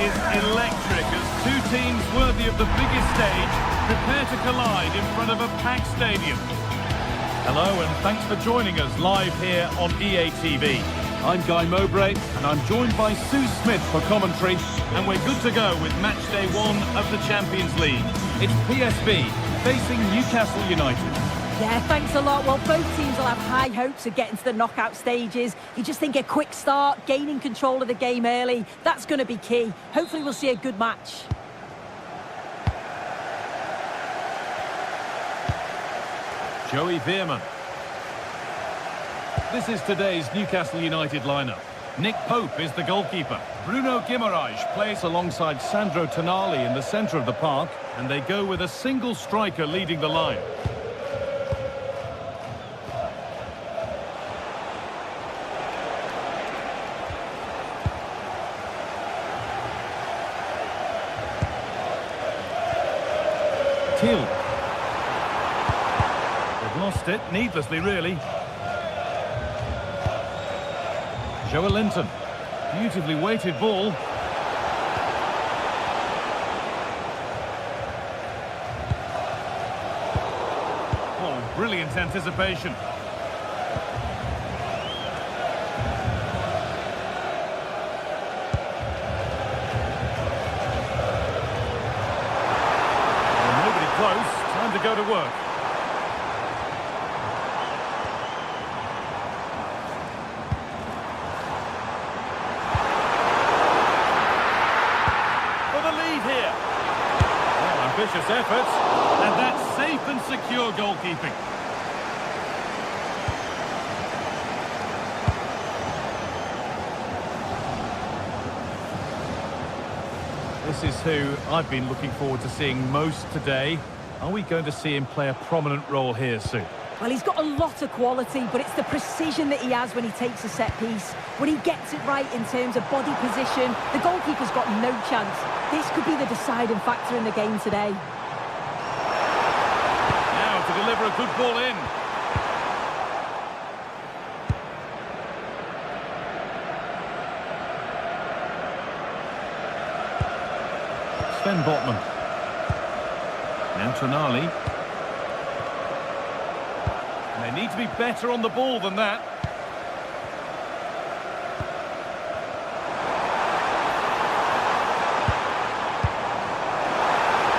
is electric as two teams worthy of the biggest stage prepare to collide in front of a packed stadium. Hello and thanks for joining us live here on EA TV. I'm Guy Mowbray and I'm joined by Sue Smith for commentary, and we're good to go with match day 1 of the Champions League. It's PSV facing Newcastle United. Yeah, thanks a lot. Well, both teams will have high hopes of getting to the knockout stages. You just think a quick start, gaining control of the game early, that's going to be key. Hopefully we'll see a good match. Joey Veerman. This is today's Newcastle United lineup. Nick Pope is the goalkeeper. Bruno Guimaraes plays alongside Sandro Tonali in the centre of the park, and they go with a single striker leading the line. They've lost it, needlessly really. Joelinton, beautifully weighted ball. Oh, brilliant anticipation. Time to go to work. For the lead here. Well, ambitious efforts, and that's safe and secure goalkeeping. This is who I've been looking forward to seeing most today. Are we going to see him play a prominent role here, Sue? Well, he's got a lot of quality, but it's the precision that he has when he takes a set piece. When he gets it right in terms of body position, the goalkeeper's got no chance. This could be the deciding factor in the game today. Now to deliver a good ball in. Sven Botman. Now Tonali. And they need to be better on the ball than that.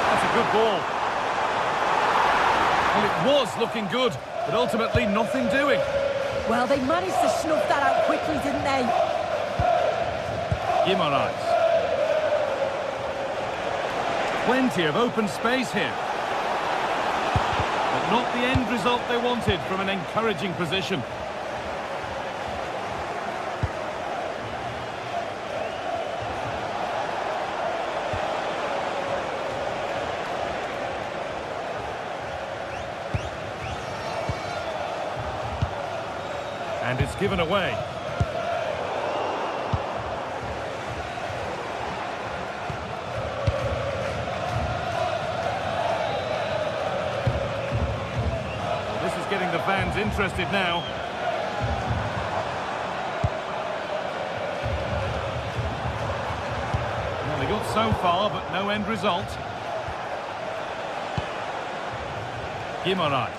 That's a good ball. Well, it was looking good, but ultimately nothing doing. Well, they managed to snuff that out quickly, didn't they? Guimaraes. Plenty of open space here. But not the end result they wanted from an encouraging position. And it's given away. Getting the fans interested now. Well, they got so far, but no end result. Guimaraes.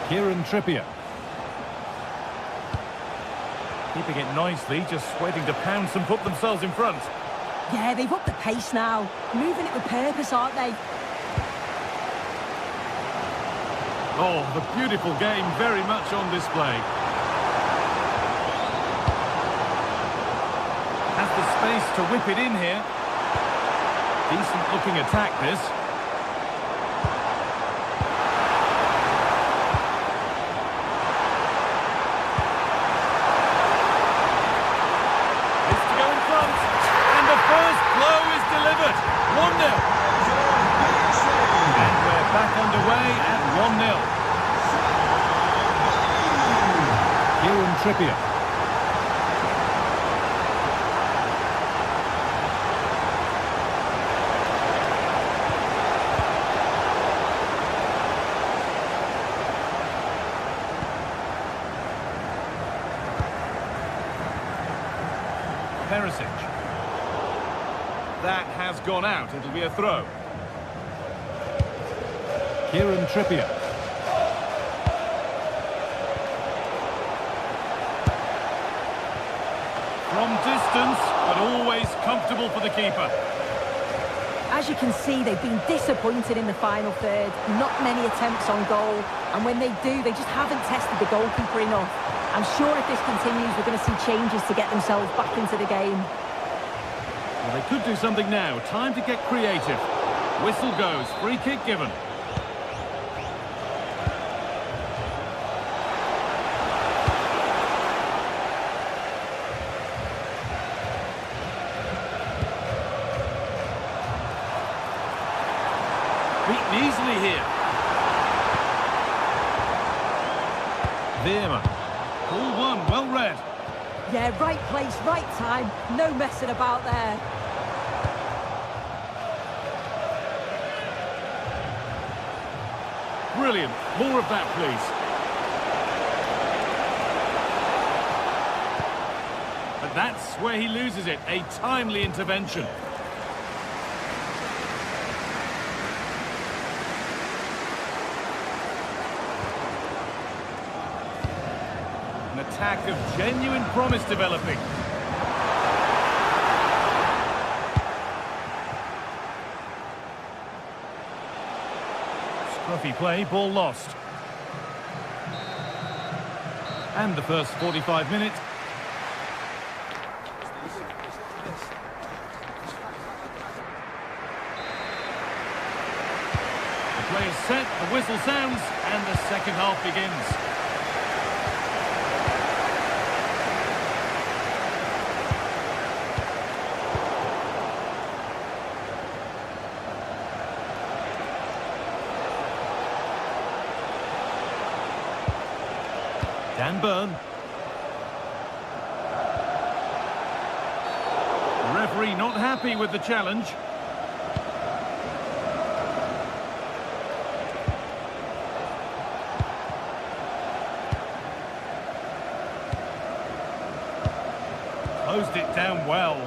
Kieran Trippier. Keeping it nicely, just waiting to pounce and put themselves in front. Yeah, they've upped the pace now. Moving it with purpose, aren't they? Oh, the beautiful game very much on display. Has the space to whip it in here. Decent looking attack this. Back underway at 1-0. Kieran Trippier. Perisic. That has gone out. It'll be a throw. Kieran Trippier. From distance, but always comfortable for the keeper. As you can see, they've been disappointed in the final third. Not many attempts on goal, and when they do, they just haven't tested the goalkeeper enough. I'm sure if this continues, we're going to see changes to get themselves back into the game. Well, they could do something now. Time to get creative. Whistle goes. Free kick given. Beaten easily here. Veerman. Ball one, well read. Yeah, right place, right time. No messing about there. Brilliant. More of that, please. But that's where he loses it. A timely intervention. An attack of genuine promise developing. Scruffy play, ball lost. And the first 45 minutes. The play is set, the whistle sounds, and the second half begins. Dan Burn. The referee not happy with the challenge. Closed it down well.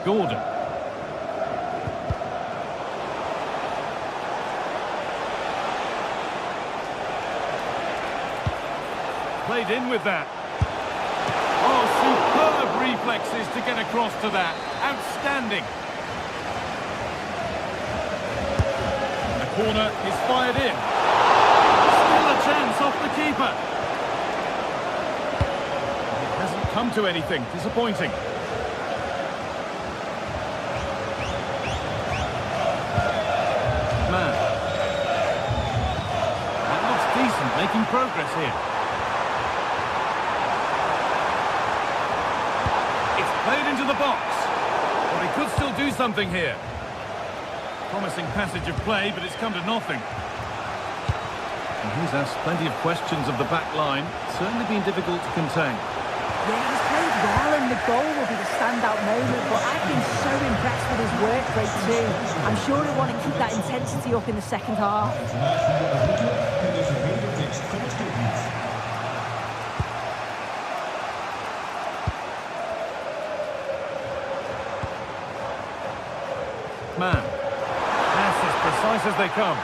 Gordon. Played in with that. Oh, superb reflexes to get across to that. Outstanding. And the corner is fired in. Still a chance off the keeper. It hasn't come to anything. Disappointing. Man. That looks decent, making progress here. Played into the box. Well, he could still do something here. Promising passage of play, but it's come to nothing. And he's asked plenty of questions of the back line. Certainly been difficult to contain. Yeah, he's played well, and the goal will be the standout moment, but I've been so impressed with his work rate too. I'm sure he'll want to keep that intensity up in the second half. Man, that's as precise as they come.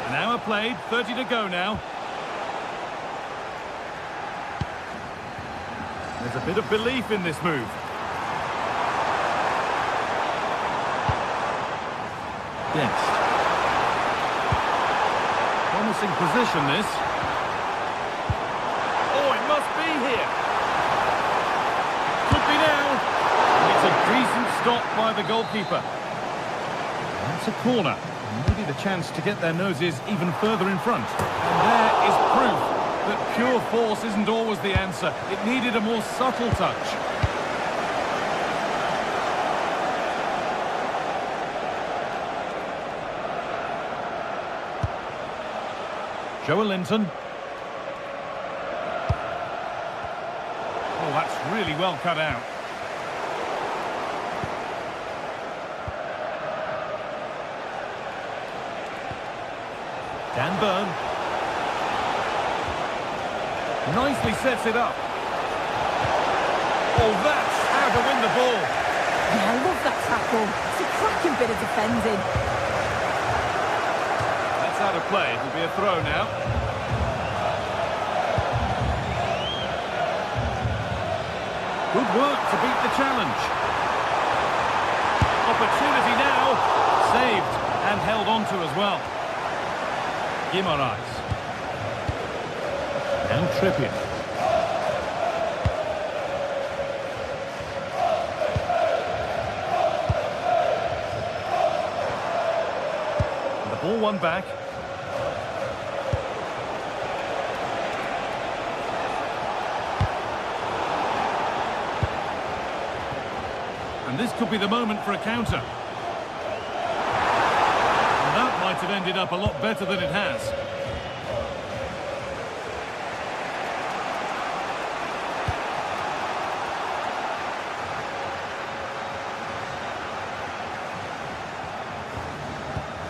An hour played, 30 to go now. There's a bit of belief in this move. Yes. Promising position, this. Oh, it must be here. Could be now. It's a decent stop by the goalkeeper. That's a corner. Maybe the chance to get their noses even further in front. And there is proof that pure force isn't always the answer. It needed a more subtle touch. Joelinton. Oh, that's really well cut out. Dan Burn. Nicely sets it up. Oh, that's how to win the ball. Yeah, I love that tackle. It's a cracking bit of defending. That's out of play. It'll be a throw now. Good work to beat the challenge. Opportunity now. Saved and held on to as well. Guimaraes. And Trippier. The ball won back. And this could be the moment for a counter. And that might have ended up a lot better than it has.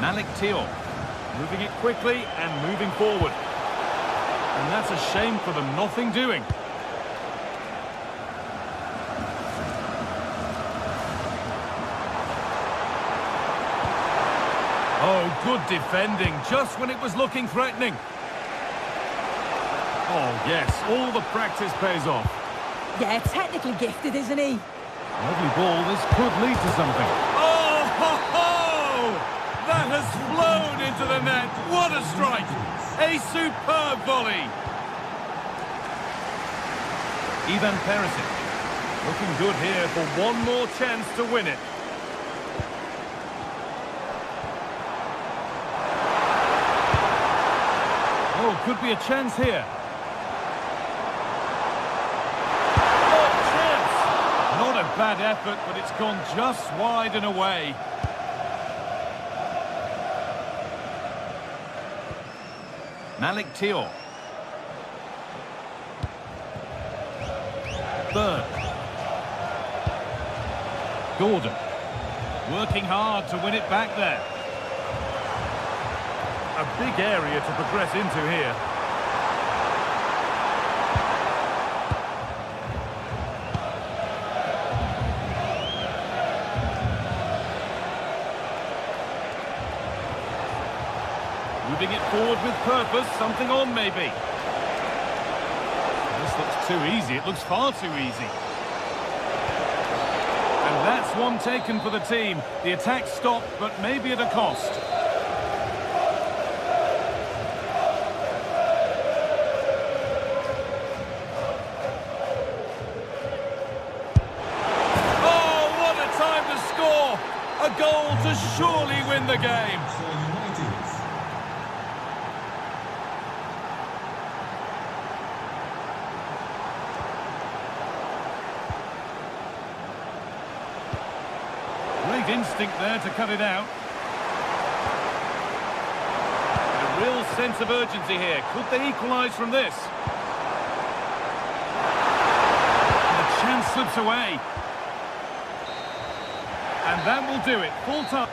Malik Thiaw, moving it quickly and moving forward. And that's a shame for them, nothing doing. Oh, good defending, just when it was looking threatening. Oh, yes, all the practice pays off. Yeah, technically gifted, isn't he? Lovely ball, this could lead to something. Oh, ho, ho! That has flown into the net. What a strike! A superb volley. Ivan Perisic, looking good here for one more chance to win it. Oh, could be a chance here. Oh, chance! Not a bad effort, but it's gone just wide and away. Malik Thiaw. Burn. Gordon. Working hard to win it back there. A big area to progress into here. Moving it forward with purpose, something on maybe. This looks too easy, it looks far too easy. And that's one taken for the team. The attack stopped, but maybe at a cost. Oh, what a time to score! A goal to surely win the game. Great instinct there to cut it out. A real sense of urgency here. Could they equalise from this? And the chance slips away. And that will do it. Full time.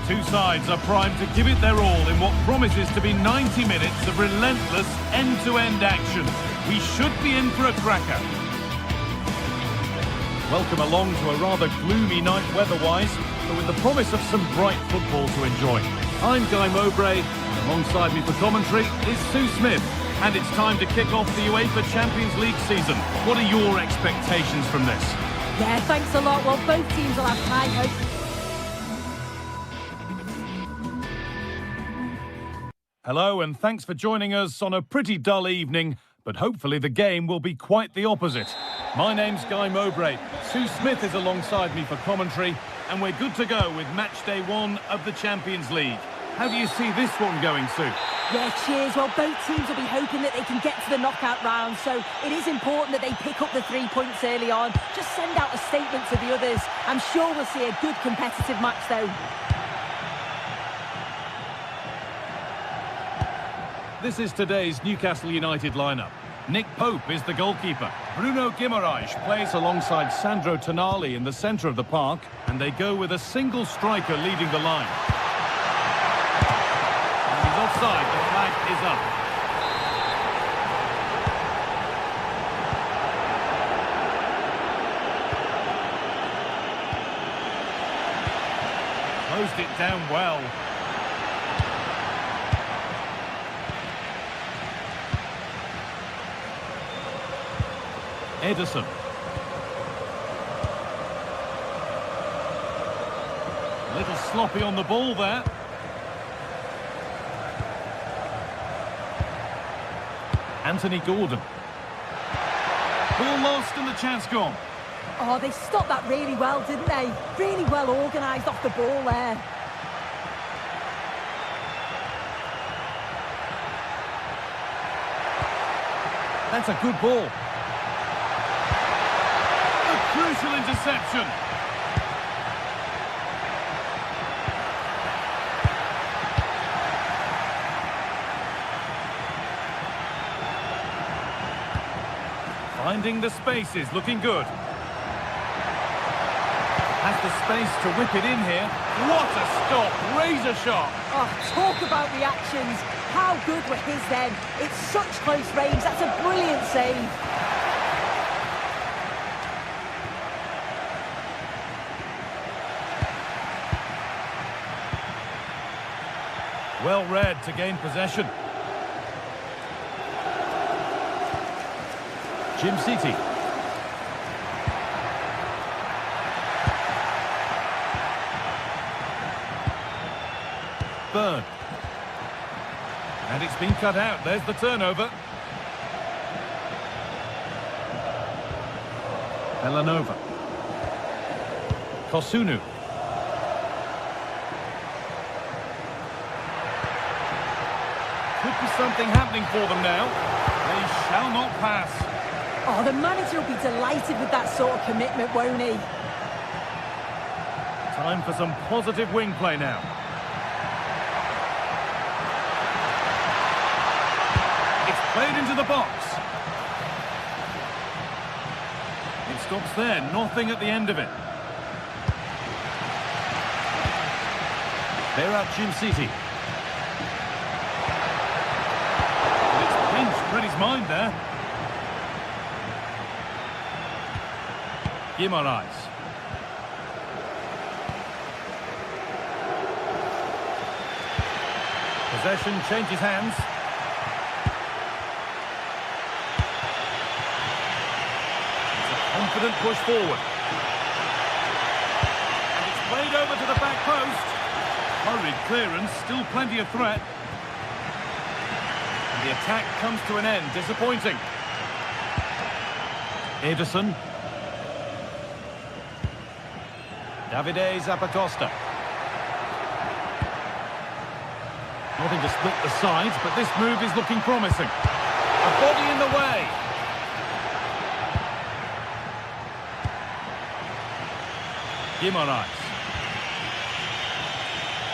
Two sides are primed to give it their all in what promises to be 90 minutes of relentless end-to-end action. We should be in for a cracker. Welcome along to a rather gloomy night weather-wise, but with the promise of some bright football to enjoy. I'm Guy Mowbray. Alongside me for commentary is Sue Smith. And it's time to kick off the UEFA Champions League season. What are your expectations from this? Yeah, thanks a lot. Well, both teams will have high hopes. Hello, and thanks for joining us on a pretty dull evening, but hopefully the game will be quite the opposite. My name's Guy Mowbray. Sue Smith is alongside me for commentary, and we're good to go with match day 1 of the Champions League. How do you see this one going, Sue? Yeah, cheers. Well, both teams will be hoping that they can get to the knockout round, so it is important that they pick up the 3 points early on. Just send out a statement to the others. I'm sure we'll see a good competitive match, though. This is today's Newcastle United lineup. Nick Pope is the goalkeeper. Bruno Guimaraes plays alongside Sandro Tonali in the centre of the park, and they go with a single striker leading the line. And he's offside, the flag is up. Closed it down well. Ederson. A little sloppy on the ball there. Anthony Gordon. Ball lost and the chance gone. Oh, they stopped that really well, didn't they? Really well organised off the ball there. That's a good ball. Crucial interception. Finding the spaces, looking good. Has the space to whip it in here. What a stop, razor sharp. Oh, talk about reactions. How good were his then? It's such close range. That's a brilliant save. Well read to gain possession. Jim City. Burn. And it's been cut out. There's the turnover. Belanova. Kosunu. Could be something happening for them now. They shall not pass. Oh, the manager will be delighted with that sort of commitment, won't he? Time for some positive wing play now. It's played into the box. It stops there, nothing at the end of it. They're at Jim City. Read his mind there. Guimaraes. Possession changes hands. It's a confident push forward. And it's played over to the back post. Hurried clearance, still plenty of threat. The attack comes to an end, disappointing. Ederson. Davide Zappacosta. Nothing to split the sides, but this move is looking promising. A body in the way. Guimaraes.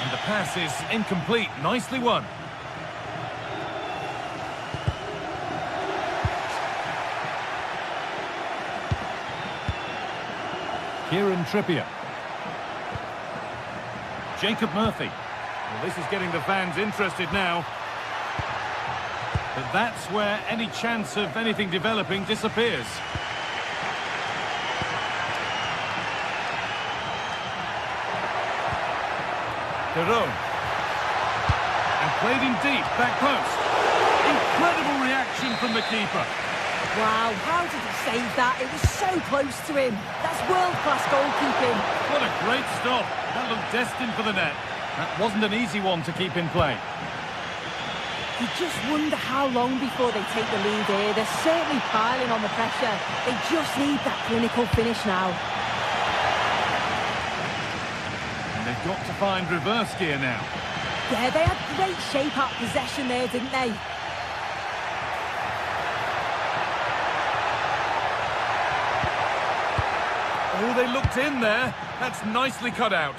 And the pass is incomplete, nicely won. Kieran Trippier. Jacob Murphy. Well, this is getting the fans interested now. But that's where any chance of anything developing disappears. Jerome. Played in deep, back post. Incredible reaction from the keeper. Wow, how did he save that? It was so close to him. That's world-class goalkeeping. What a great stop. That looked destined for the net. That wasn't an easy one to keep in play. You just wonder how long before they take the lead here. They're certainly piling on the pressure. They just need that clinical finish now. And they've got to find reverse gear now. Yeah, they had great shape up possession there, didn't they? Oh, they looked in there. That's nicely cut out.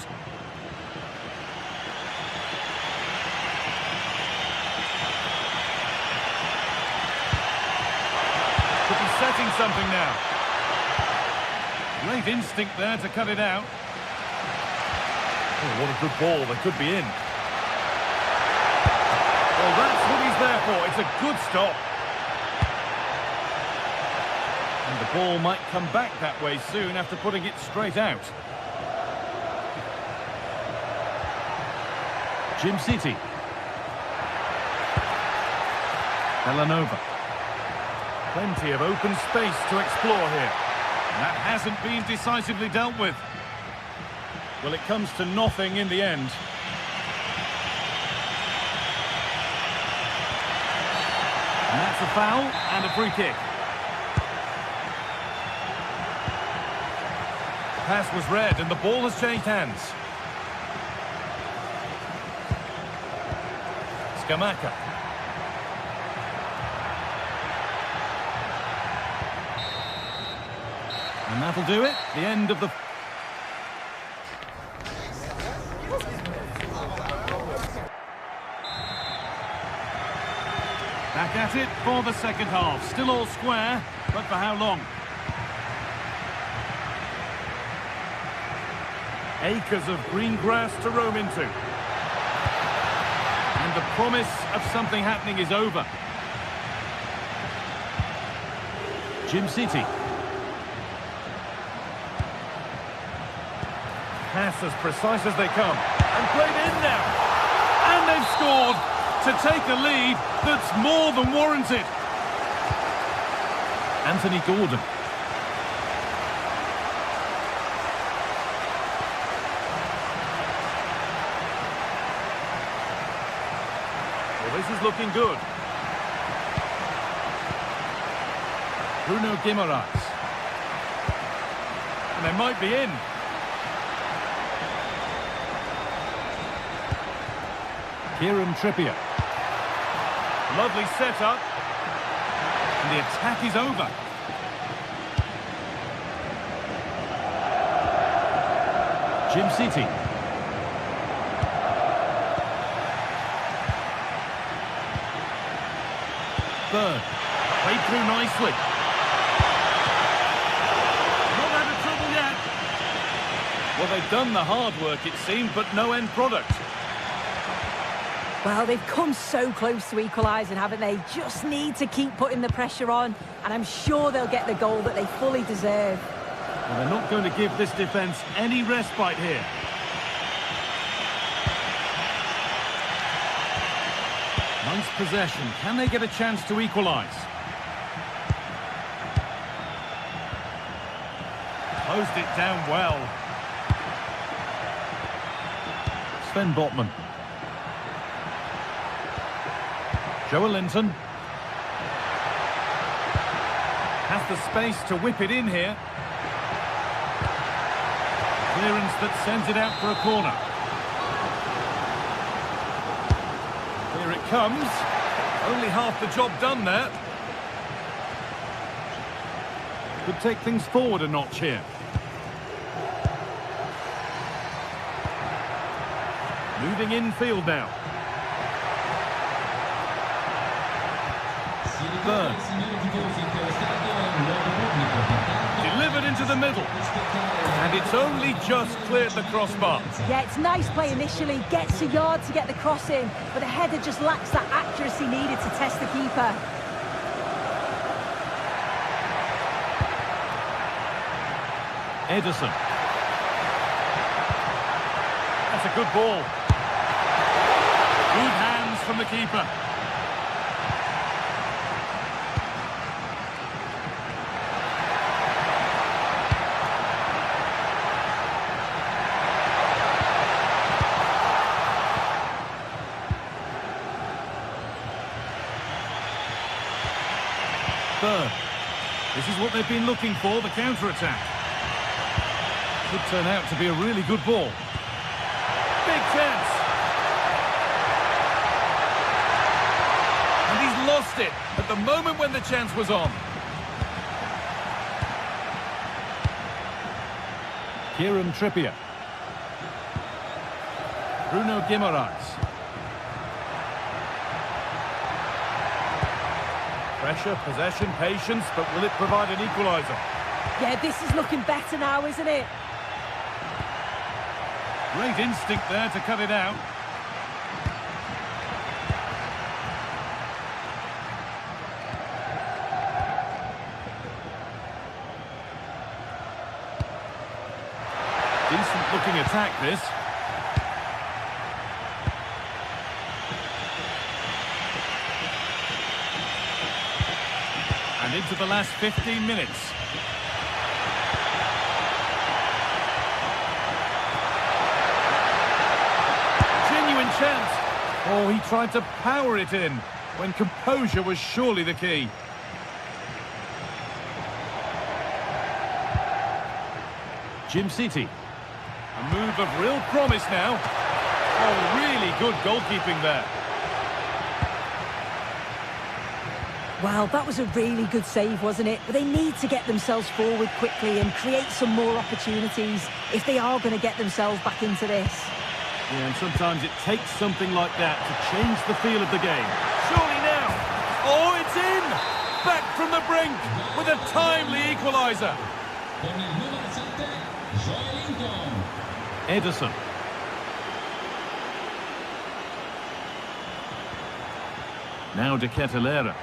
Could be setting something now. Great instinct there to cut it out. Oh, what a good ball. They could be in. Well, that's what he's there for. It's a good stop. And the ball might come back that way soon after putting it straight out. Jim City. Villanova. Plenty of open space to explore here. And that hasn't been decisively dealt with. Well, it comes to nothing in the end. And that's a foul and a free kick. Pass was read and the ball has changed hands. Skamaka. And that'll do it. The end of the... Back at it for the second half. Still all square, but for how long? Acres of green grass to roam into. And the promise of something happening is over. Jim City. Pass as precise as they come. And played in now. And they've scored to take a lead that's more than warranted. Anthony Gordon. Well, this is looking good. Bruno Guimaraes. And they might be in. Kieran Trippier. Lovely setup. And the attack is over. Jim City. Bird. Played through nicely. Not out of trouble yet. Well, they've done the hard work, it seemed, but no end product. Well, they've come so close to equalising, haven't they? Just need to keep putting the pressure on, and I'm sure they'll get the goal that they fully deserve. Well, they're not going to give this defence any respite here. Nice possession. Can they get a chance to equalise? Closed it down well. Sven Botman. Joe Linton. Has the space to whip it in here. Clearance that sends it out for a corner. Here it comes. Only half the job done there. Could take things forward a notch here. Moving infield now. Bird. Delivered into the middle. And it's only just cleared the crossbar. Yeah, it's nice play initially. Gets a yard to get the cross in, but the header just lacks that accuracy needed to test the keeper. Ederson. That's a good ball. Good hands from from the keeper. Third. This is what they've been looking for, the counter-attack. Could turn out to be a really good ball. Big chance. And he's lost it at the moment when the chance was on. Kieran Trippier. Bruno Guimaraes. Pressure, possession, patience, but will it provide an equaliser? Yeah, this is looking better now, isn't it? Great instinct there to cut it out. Decent looking attack, this. And into the last 15 minutes. Genuine chance. Oh, he tried to power it in when composure was surely the key. Jim City. A move of real promise now. Oh, really good goalkeeping there. Well, that was a really good save, wasn't it? But they need to get themselves forward quickly and create some more opportunities if they are going to get themselves back into this. Yeah, and sometimes it takes something like that to change the feel of the game. Surely now. Oh, it's in! Back from the brink with a timely equaliser. Ederson. Now De Ketelaere.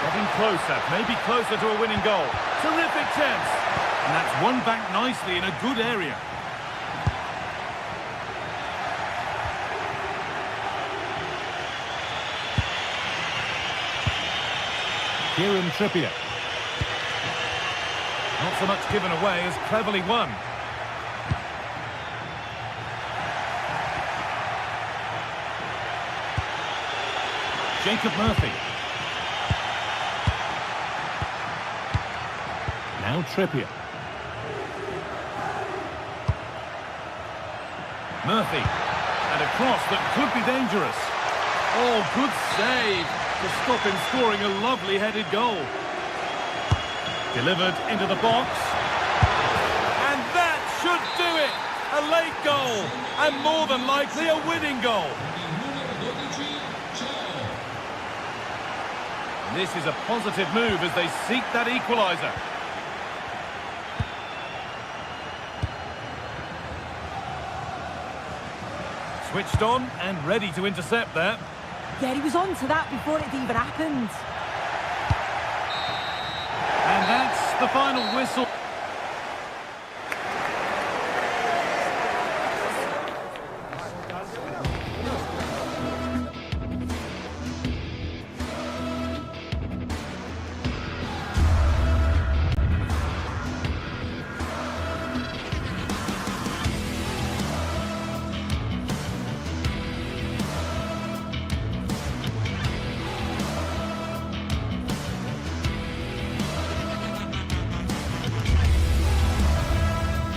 Getting closer, maybe closer to a winning goal. Terrific chance. And that's won back nicely in a good area. Kieran Trippier. Not so much given away as cleverly won. Jacob Murphy. Now Trippier. Murphy. And a cross that could be dangerous. Oh, good save to stop him scoring a lovely headed goal. Delivered into the box. And that should do it. A late goal. And more than likely a winning goal. This is a positive move as they seek that equaliser. Switched on and ready to intercept that. Yeah, he was on to that before it even happened. And that's the final whistle.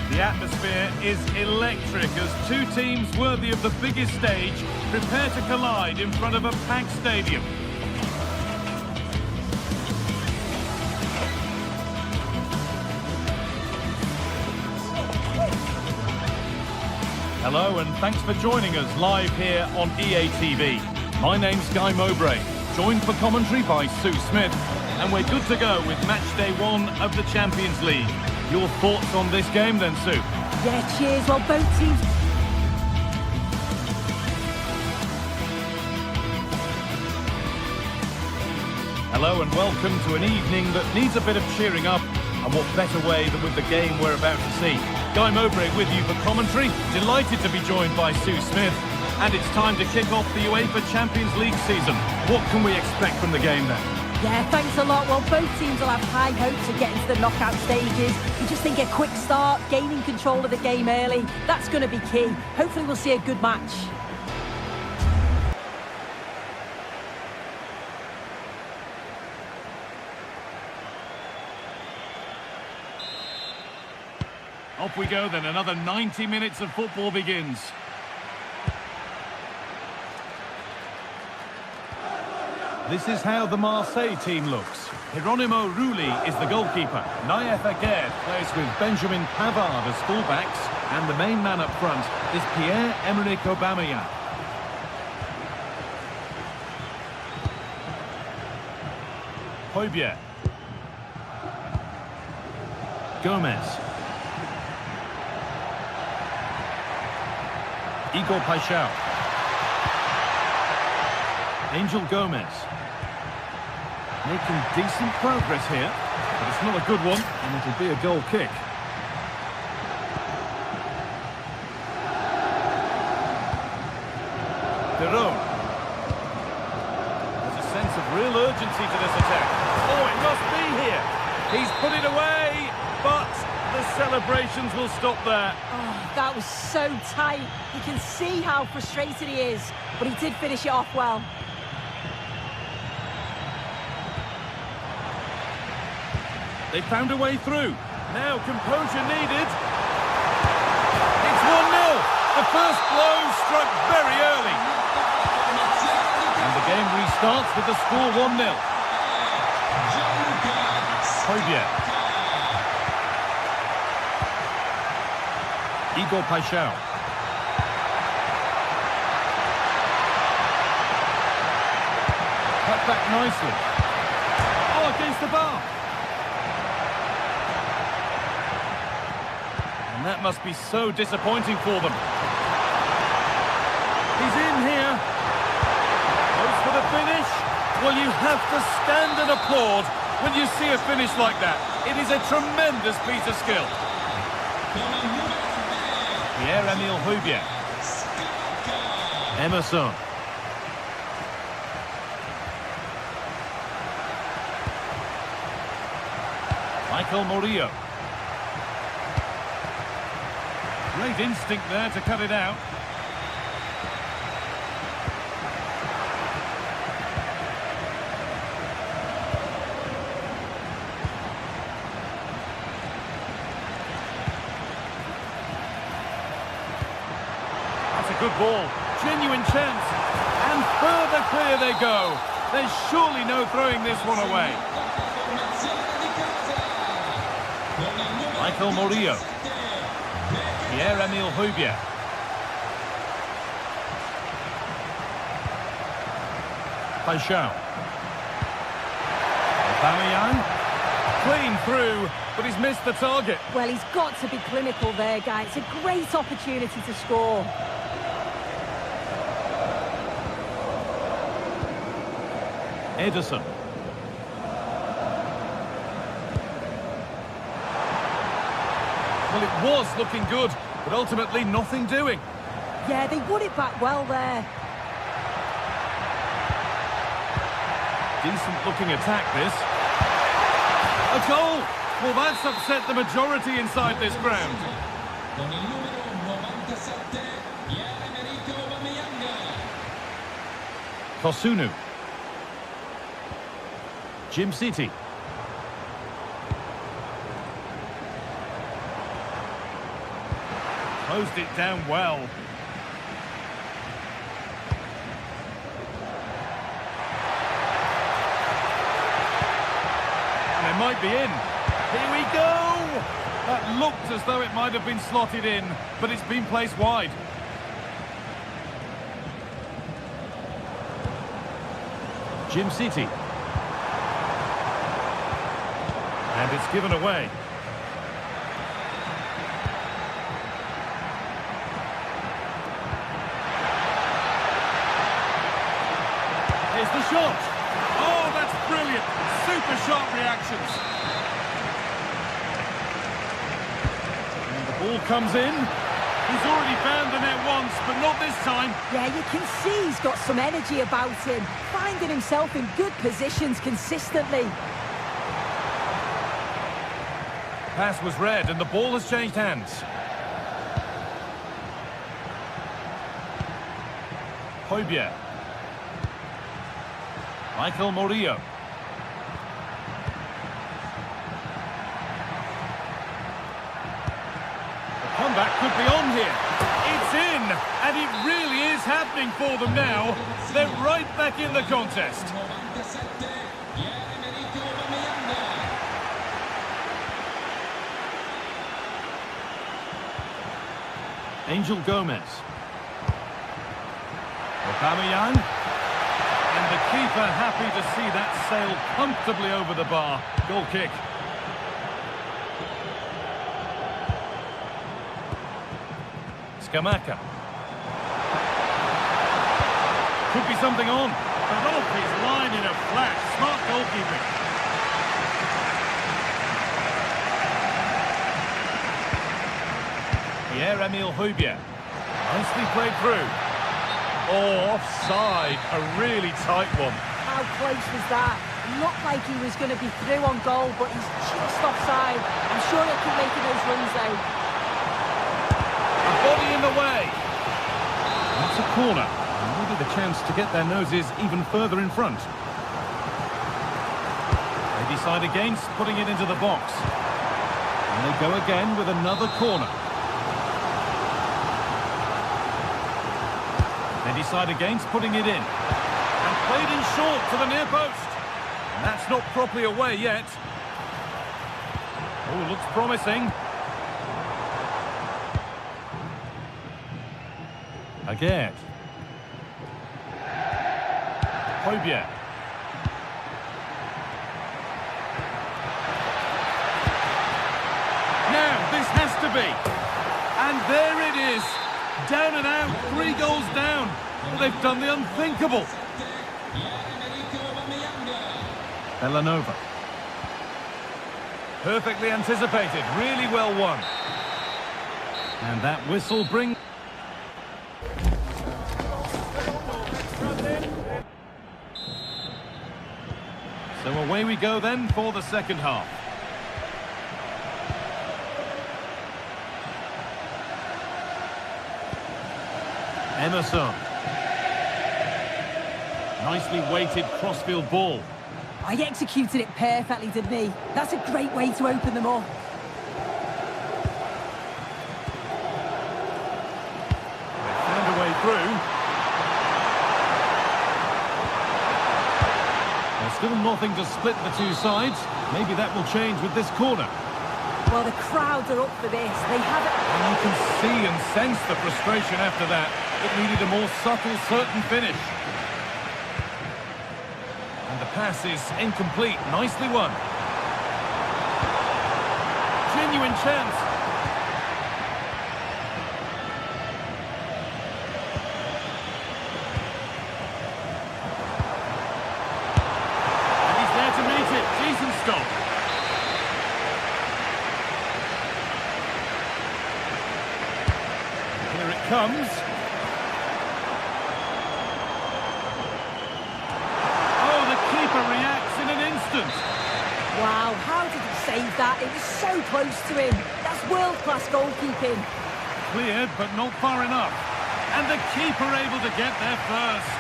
The atmosphere is electric as two teams worthy of the biggest stage prepare to collide in front of a packed stadium. Hello and thanks for joining us live here on EA TV. My name's Guy Mowbray, joined for commentary by Sue Smith, and we're good to go with match day 1 of the Champions League. Your thoughts on this game then, Sue? Yeah, cheers. Well, both teams... Hello and welcome to an evening that needs a bit of cheering up, and what better way than with the game we're about to see. Guy Mowbray with you for commentary, delighted to be joined by Sue Smith. And it's time to kick off the UEFA Champions League season. What can we expect from the game then? Yeah, thanks a lot. Well, both teams will have high hopes of getting to the knockout stages. You just think a quick start, gaining control of the game early, that's going to be key. Hopefully we'll see a good match. Off we go then, another 90 minutes of football begins. This is how the Marseille team looks. Hieronymo Rulli is the goalkeeper. Naïef Aguerd plays with Benjamin Pavard as fullbacks, and the main man up front is Pierre-Emerick Aubameyang. Højbjerg. Gomez. Igor Paixão. Angel Gomez. Making decent progress here, but it's not a good one, and it'll be a goal kick. There's a sense of real urgency to this attack. Oh, it must be here. He's put it away, but the celebrations will stop there. Oh, that was so tight. You can see how frustrated he is, but he did finish it off well. They found a way through. Now composure needed. It's 1-0. The first blow struck very early. And the game restarts with the score 1-0. Højbjerg. Igor Paixão. Cut back nicely. Oh, against the bar. And that must be so disappointing for them. He's in here. Goes for the finish. Well, you have to stand and applaud when you see a finish like that. It is a tremendous piece of skill. Pierre-Emerick Højbjerg. Emerson. Michael Murillo. Great instinct there to cut it out. That's a good ball. Genuine chance. And further clear they go. There's surely no throwing this one away. Michael Murillo. Pierre-Emerick Højbjerg. Paixão. Aubameyang. Clean through, but he's missed the target. Well, he's got to be clinical there, guys. It's a great opportunity to score. Ederson. Well, it was looking good, but ultimately nothing doing. Yeah, they won it back well there. Decent looking attack, this. A goal! Well, that's upset the majority inside this ground. Kosunu. Jim City. Closed it down well. And it might be in. Here we go! That looked as though it might have been slotted in, but it's been placed wide. Jim City. And it's given away. Here's the shot. Oh, that's brilliant. Super sharp reactions. And the ball comes in. He's already found the net once, but not this time. Yeah, you can see he's got some energy about him, finding himself in good positions consistently. Pass was read and the ball has changed hands. Højbjerg. Michael Murillo. The comeback could be on here. It's in, and it really is happening for them now. They're right back in the contest. Angel Gomez. Aubameyang. And the keeper happy to see that sail comfortably over the bar. Goal kick. Scamacca. Could be something on. But off his line in a flash. Smart goalkeeping. Pierre-Emile Højbjerg. Nicely played through. Oh, offside. A really tight one. How close was that? Looked like he was going to be through on goal, but he's just offside. I'm sure he'll keep making those runs, though. A body in the way. That's a corner. And maybe the chance to get their noses even further in front. They decide against putting it into the box. And they go again with another corner. They decide against putting it in. And played in short to the near post. And that's not properly away yet. Oh, looks promising. Again. Højbjerg. Now, this has to be. And there it is. Down and out, 3 goals down. Well, they've done the unthinkable. Villanova. Perfectly anticipated, really well won. And that whistle brings... So away we go then for the second half. Emerson. Nicely weighted crossfield ball. I executed it perfectly, didn't he? That's a great way to open them up. They found a way through. There's still nothing to split the two sides. Maybe that will change with this corner. Well, the crowds are up for this. They have it. And you can see and sense the frustration after that. It needed a more subtle, certain finish. And the pass is incomplete. Nicely won. Genuine chance. And he's there to meet it. Decent stop. Here it comes. Oh, the keeper reacts in an instant. Wow, how did he save that? It was so close to him. That's world-class goalkeeping. Cleared, but not far enough. And the keeper able to get there first.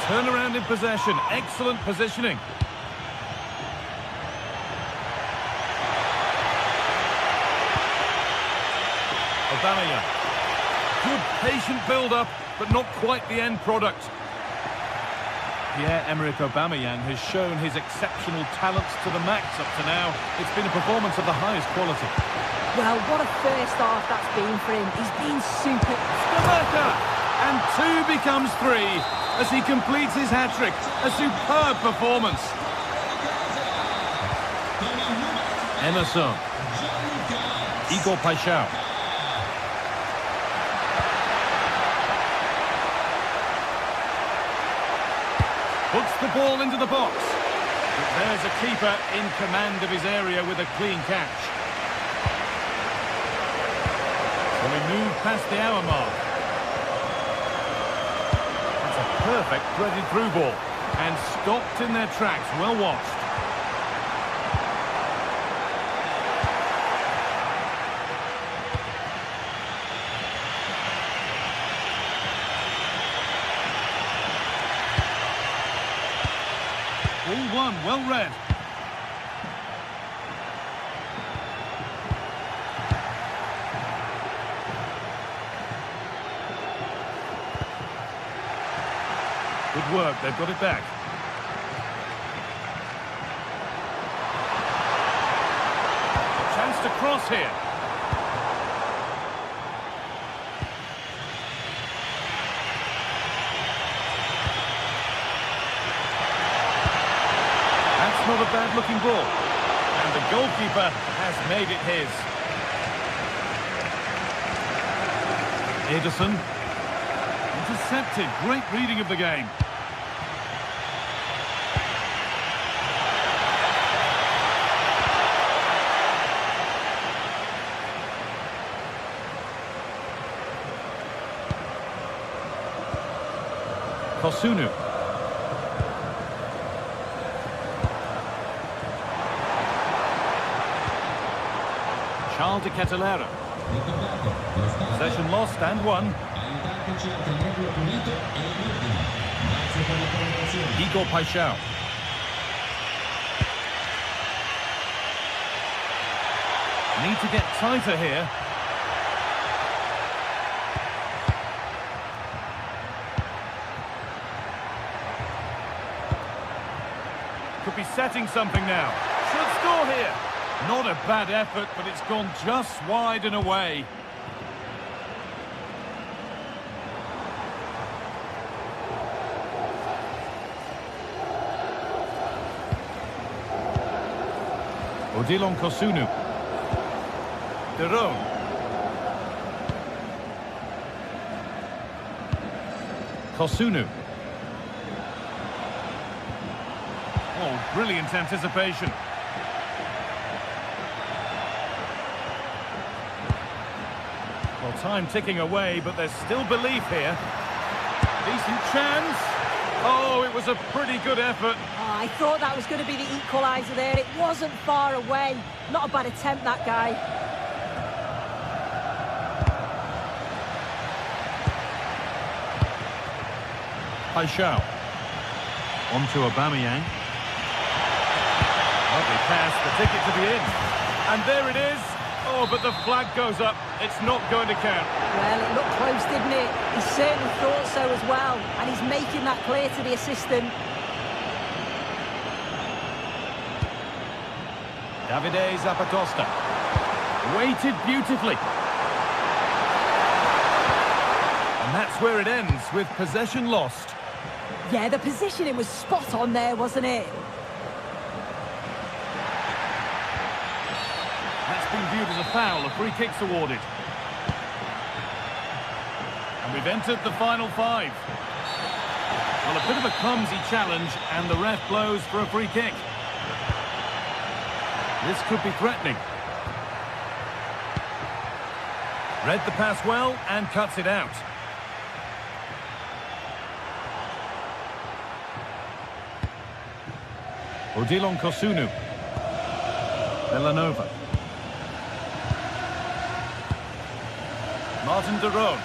Turnaround in possession. Excellent positioning. Aubameyang. Good patient build-up, but not quite the end product. Pierre-Emerick Aubameyang has shown his exceptional talents to the max up to now. It's been a performance of the highest quality. Well, what a first half that's been for him. He's been super. Scamacca! And 2 becomes 3 as he completes his hat-trick. A superb performance. Emerson. Igor Paixão. Puts the ball into the box. There's a keeper in command of his area with a clean catch. So we move past the hour mark. That's a perfect threaded through ball. And stopped in their tracks. Well watched. All one, well read. Good work, they've got it back. A chance to cross here. That's not a bad-looking ball. And the goalkeeper has made it his. Ederson. Intercepted. Great reading of the game. Kosunu. Charles de Ketelera. Possession lost and won. Igor Paixão. Need to get tighter here. Could be setting something now. Should score here. Not a bad effort, but it's gone just wide and away. Odilon Kosunu. Derone. Kosunu. Oh, brilliant anticipation. Well, time ticking away, but there's still belief here. Decent chance. Oh, it was a pretty good effort. Oh, I thought that was going to be the equaliser there. It wasn't far away. Not a bad attempt, that guy. Paixão. On to Aubameyang. Lovely pass, the ticket to the in. And there it is. Oh, but the flag goes up. It's not going to count. Well, it looked close, didn't it? He certainly thought so as well. And he's making that clear to the assistant. Davide Zapatosta. Weighted beautifully. And that's where it ends, with possession lost. Yeah, the positioning was spot on there, wasn't it? That's been viewed as a foul. A free kick's awarded. And we've entered the final five. Well, a bit of a clumsy challenge, and the ref blows for a free kick. This could be threatening. Read the pass well and cuts it out. Odilon Kosunu. Villanova. Martin Derone.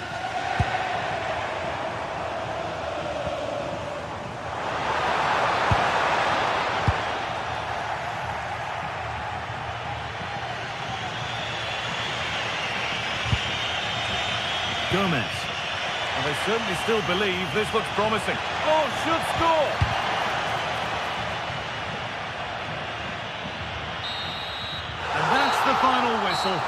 Gomez. Well, they certainly still believe this looks promising. Oh, should score! And that's the final whistle.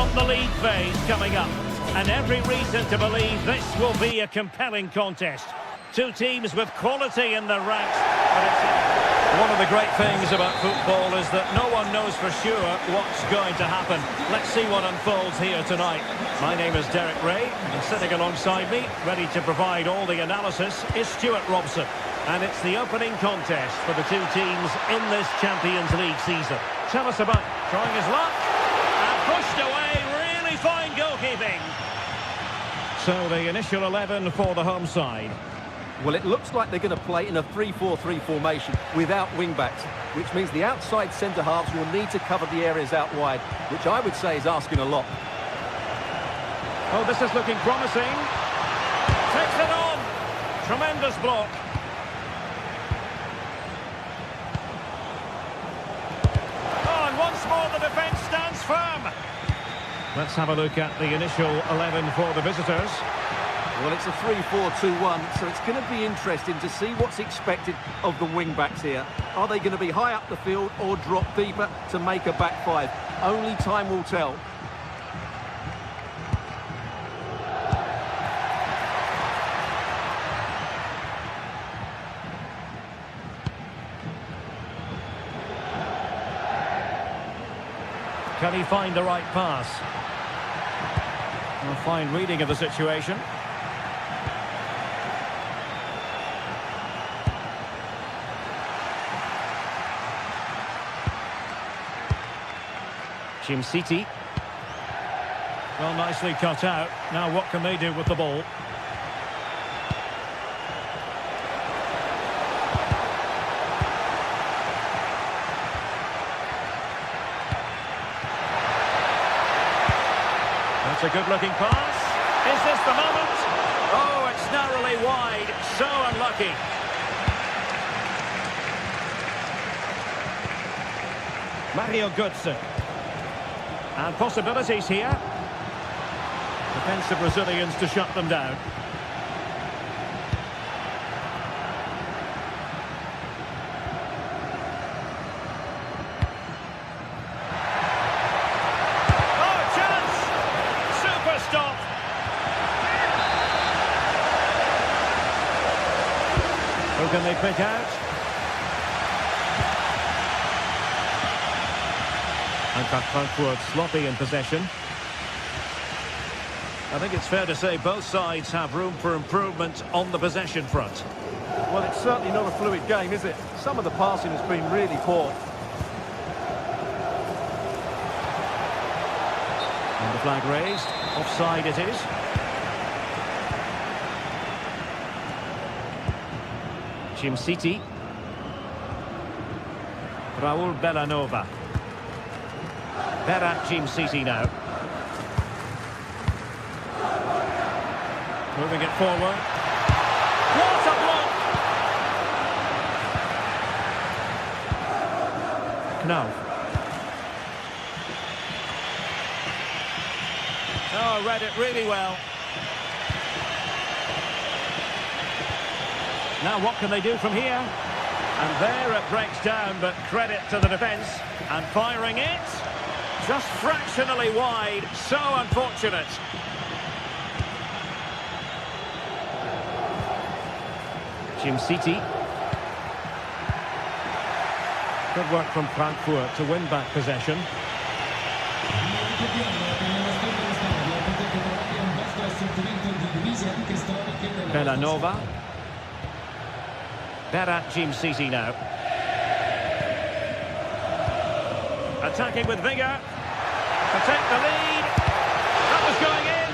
got the league phase coming up, and every reason to believe this will be a compelling contest. Two teams with quality in their ranks. One of the great things about football is that no one knows for sure what's going to happen. Let's see what unfolds here tonight. My name is Derek Ray, and sitting alongside me, ready to provide all the analysis, is Stuart Robson. And it's the opening contest for the two teams in this Champions League season. Tell us about trying his luck. And pushed away, really fine goalkeeping. So the initial 11 for the home side. Well, it looks like they're going to play in a 3-4-3 formation without wing-backs, which means the outside centre-halves will need to cover the areas out wide, which I would say is asking a lot. Oh, this is looking promising. Takes it on. Tremendous block. Oh, and once more the defence stands firm. Let's have a look at the initial 11 for the visitors. Well, it's a 3-4-2-1, so it's going to be interesting to see what's expected of the wing-backs here. Are they going to be high up the field or drop deeper to make a back five? Only time will tell. Can he find the right pass? A fine reading of the situation. City. Well, nicely cut out. Now what can they do with the ball? That's a good-looking pass. Is this the moment? Oh, it's narrowly wide. So unlucky. Mario Götze. And possibilities here. Defensive Brazilians to shut them down. Oh, chance! Super stop! Who can they pick out? Frankfurt sloppy in possession. I think it's fair to say both sides have room for improvement on the possession front. Well, it's certainly not a fluid game, is it? Some of the passing has been really poor. And the flag raised. Offside it is. City. Raul Bellanova. Better City now. Moving it forward. What a block! Knauf. Oh, read it really well. Now what can they do from here? And there it breaks down, but credit to the defence. And firing it. Just fractionally wide, so unfortunate. City. Good work from Frankfurt to win back possession. Bellanova. Better City now. Attacking with vigour. To take the lead. That was going in.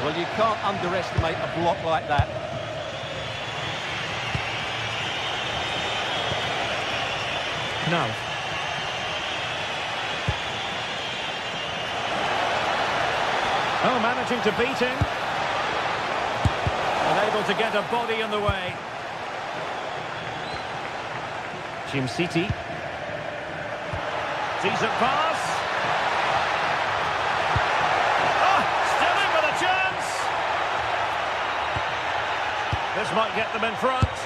Well, you can't underestimate a block like that. Now. Oh, managing to beat him. Unable to get a body in the way. City. Decent pass. Oh, still in with a chance. This might get them in front.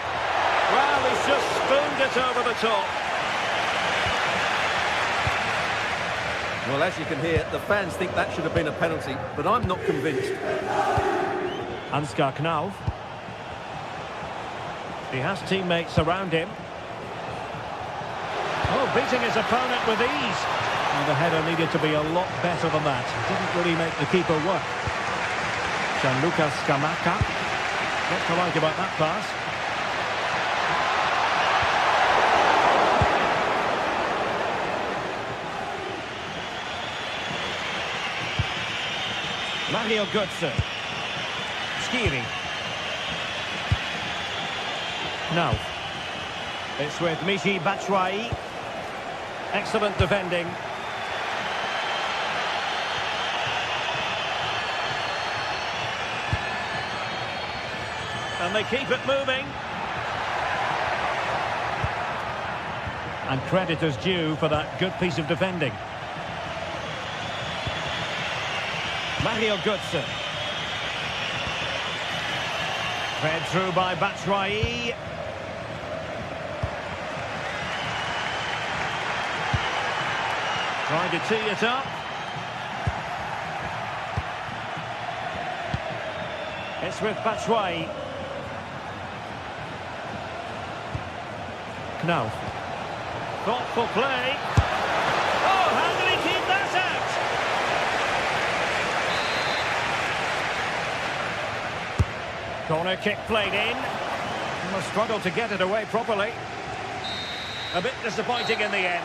Well, he's just spooned it over the top. Well, as you can hear, the fans think that should have been a penalty, but I'm not convinced. Ansgar Knauf. He has teammates around him. Oh, beating his opponent with ease. Well, the header needed to be a lot better than that. Didn't really make the keeper work. Gianluca Scamacca. What to like about that pass? Mario Götze. Skiri. Now, it's with Michy Batshuayi. Excellent defending. And they keep it moving. And credit is due for that good piece of defending. Mario Götze. Fed through by Batshuayi. Trying to tee it up. It's with Batshuayi. Knauf. Thoughtful play. Oh, how did he keep that out? Corner kick played in. He must struggle to get it away properly. A bit disappointing in the end.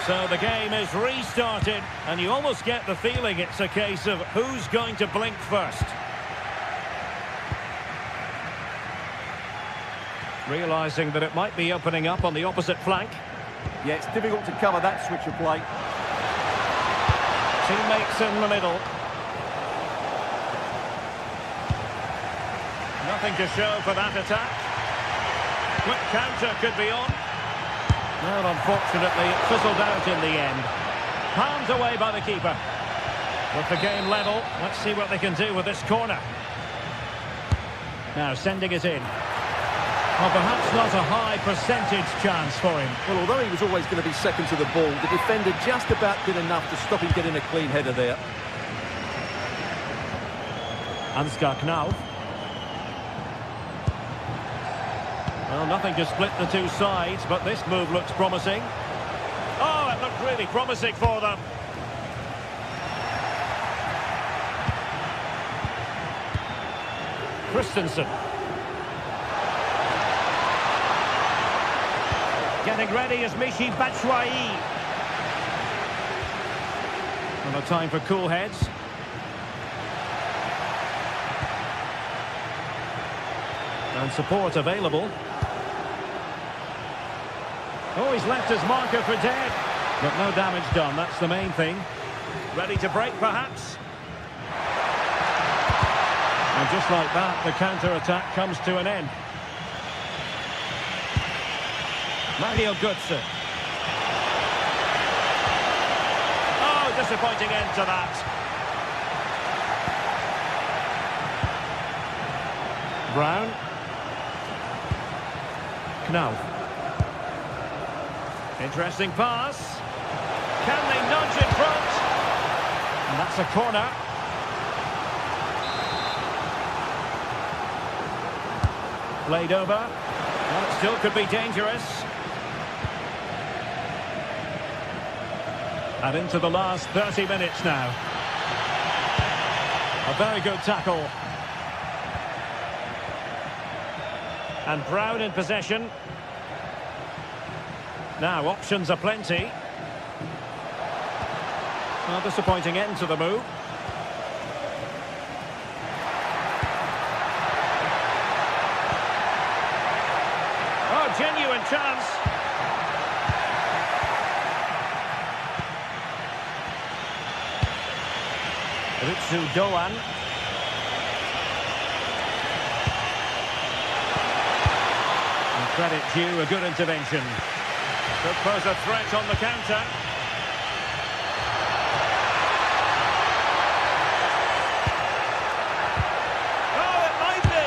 So the game is restarted, and you almost get the feeling it's a case of who's going to blink first. Realising that it might be opening up on the opposite flank. Yeah, it's difficult to cover that switch of play. Teammates in the middle. Nothing to show for that attack. Quick counter could be on. Well, unfortunately, it fizzled out in the end. Palmed away by the keeper. With the game level, let's see what they can do with this corner. Now sending it in. Well, perhaps not a high percentage chance for him. Well, although he was always going to be second to the ball, the defender just about did enough to stop him getting a clean header there. Ansgar Knauf. Well, nothing to split the two sides, but this move looks promising. Oh, it looked really promising for them. Christensen. Getting ready is Michy Batshuayi. And a time for cool heads. And support available. Oh, he's left his marker for dead. But no damage done, that's the main thing. Ready to break, perhaps? And just like that, the counter-attack comes to an end. Mario Götze. Oh, disappointing end to that. Brown. Knauf. Interesting pass. Can they nudge in front? And that's a corner. Played over. Well, it still could be dangerous. And into the last 30 minutes now. A very good tackle. And Brown in possession. Now, options are plenty. Well, disappointing end to the move. Oh, genuine chance. Ritsu Doan. And credit due, a good intervention. Could pose a threat on the counter. Oh, it might be.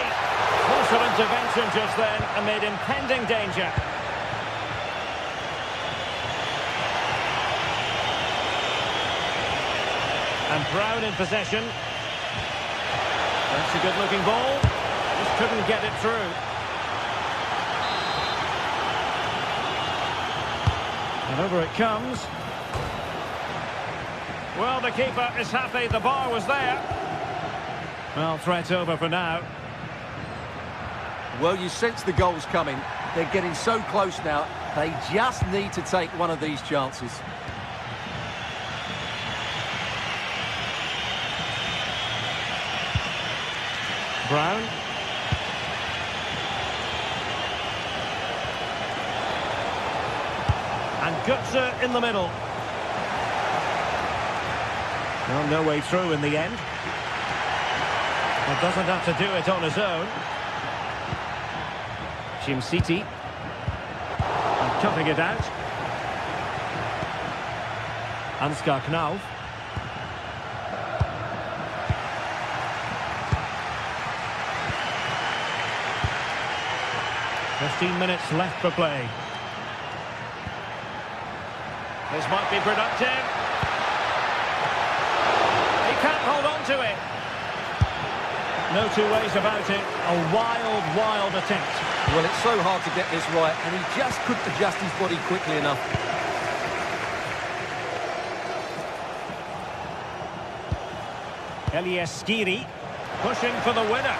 Also intervention just then amid impending danger. And Brown in possession. That's a good-looking ball. Just couldn't get it through. And over it comes. Well, the keeper is happy the bar was there. Well, threat over for now. Well, you sense the goals coming. They're getting so close now. They just need to take one of these chances. Brown. And Götze in the middle. Well, no way through in the end. Well, doesn't have to do it on his own. City. And cutting it out. Ansgar Knauf. "15 minutes left for play. This might be productive. He can't hold on to it. No two ways about it. A wild, wild attempt. Well, it's so hard to get this right, and he just couldn't adjust his body quickly enough. Elias Skiri pushing for the winner.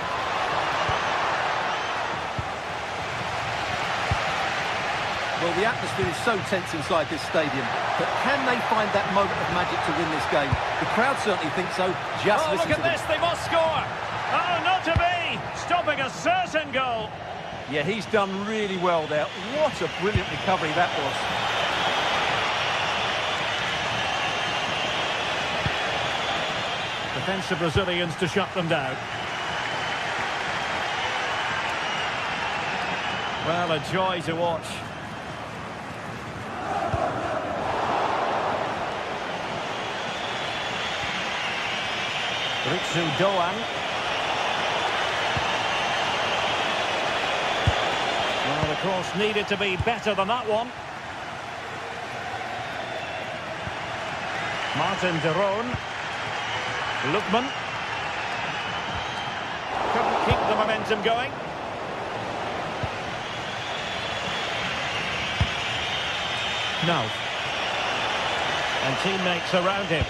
Well, the atmosphere is so tense inside this stadium, but can they find that moment of magic to win this game? The crowd certainly think so. Just Oh, listen look to at them. this, they must score! Oh, not to be! Stopping a certain goal. Yeah, he's done really well there. What a brilliant recovery that was. Defensive Brazilians to shut them down. Well, a joy to watch. Ritsu Doan. Well, the cross needed to be better than that one. Martin de Roon. Lookman. Couldn't keep the momentum going. No. And teammates around him.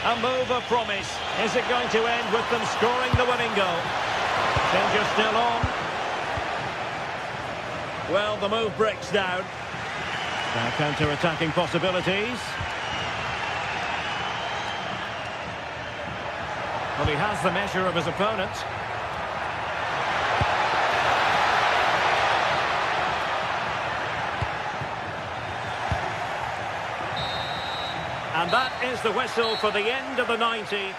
A move of promise. Is it going to end with them scoring the winning goal? Danger still on. Well, the move breaks down. Now counter-attacking possibilities. Well, he has the measure of his opponent. And that is the whistle for the end of the 90.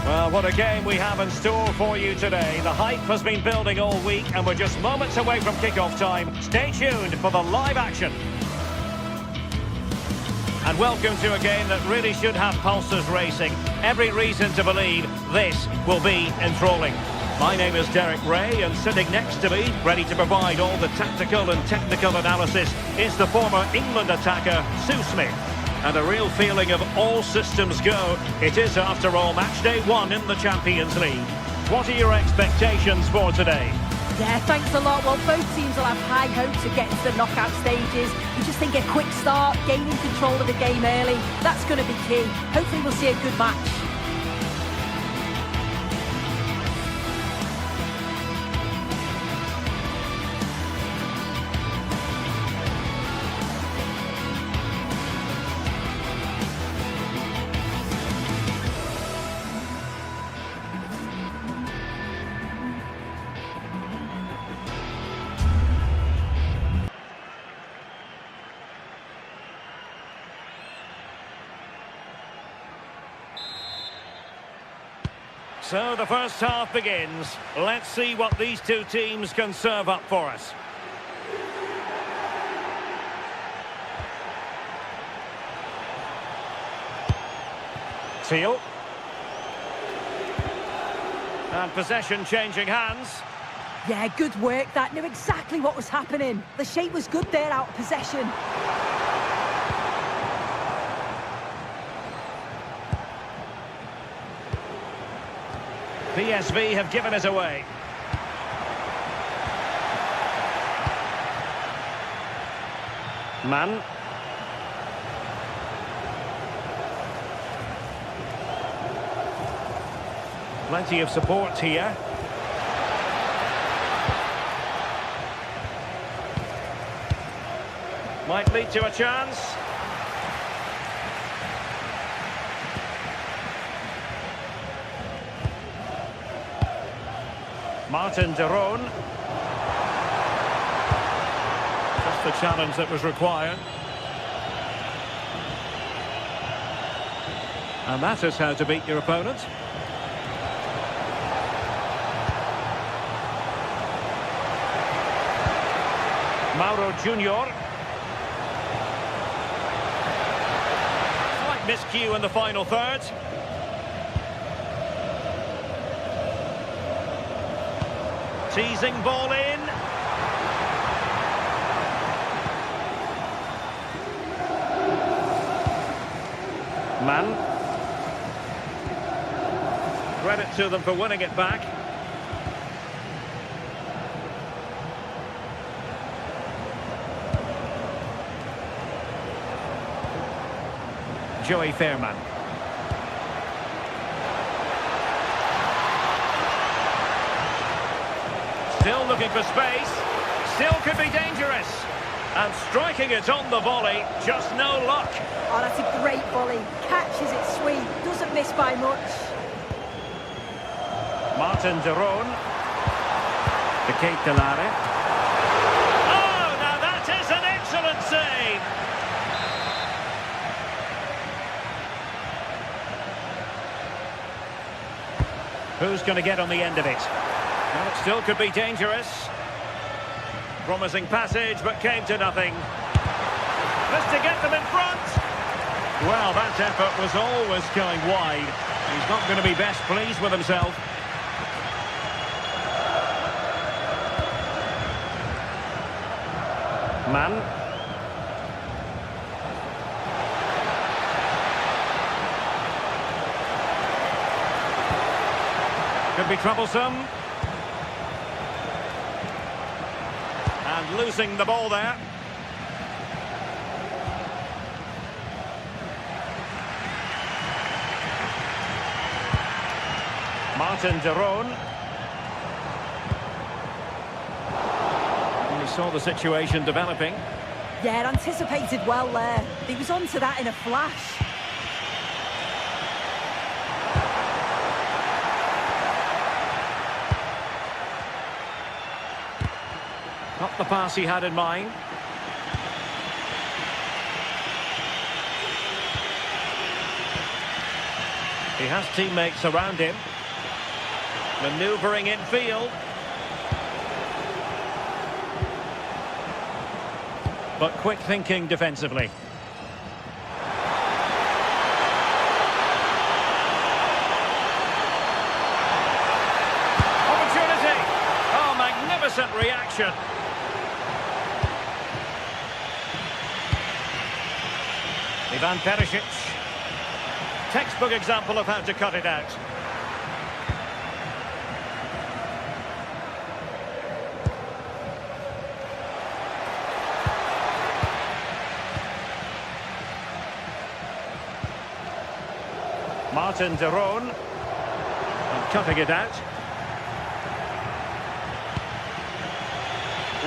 Well, what a game we have in store for you today. The hype has been building all week and we're just moments away from kickoff time. Stay tuned for the live action. And welcome to a game that really should have pulses racing. Every reason to believe this will be enthralling. My name is Derek Ray, and sitting next to me, ready to provide all the tactical and technical analysis, is the former England attacker, Sue Smith. And a real feeling of all systems go. It is, after all, match day 1 in the Champions League. What are your expectations for today? Yeah, thanks a lot. Well, both teams will have high hopes of getting to the knockout stages. You just think a quick start, gaining control of the game early, that's going to be key. Hopefully we'll see a good match. So the first half begins. Let's see what these two teams can serve up for us. Teal. And possession changing hands. Yeah, good work. That knew exactly what was happening. The shape was good there out of possession. PSV have given us away. Mann. Plenty of support here. Might lead to a chance. Martin de Roon. Just the challenge that was required. And that is how to beat your opponent. Mauro Junior. Slight miscue in the final third. Teasing ball in. Mann. Credit to them for winning it back. Joey Fairman. Still looking for space. Still could be dangerous. And striking it on the volley, just no luck. Oh, that's a great volley. Catches it sweet. Doesn't miss by much. Martin de Roon. De Ketelare. Oh, now that is an excellent save. Who's going to get on the end of it? Well, it still could be dangerous. Promising passage, but came to nothing. Just to get them in front. Well, that effort was always going wide. He's not going to be best pleased with himself. Mann. Could be troublesome. And losing the ball there. Martin de Roon. He saw the situation developing. Yeah, anticipated well there. He was onto that in a flash. Not the pass he had in mind. He has teammates around him. Manoeuvring in field. But quick thinking defensively. Opportunity. Oh, magnificent reaction. Ivan Perisic. Textbook example of how to cut it out. Martin de Roon. And cutting it out.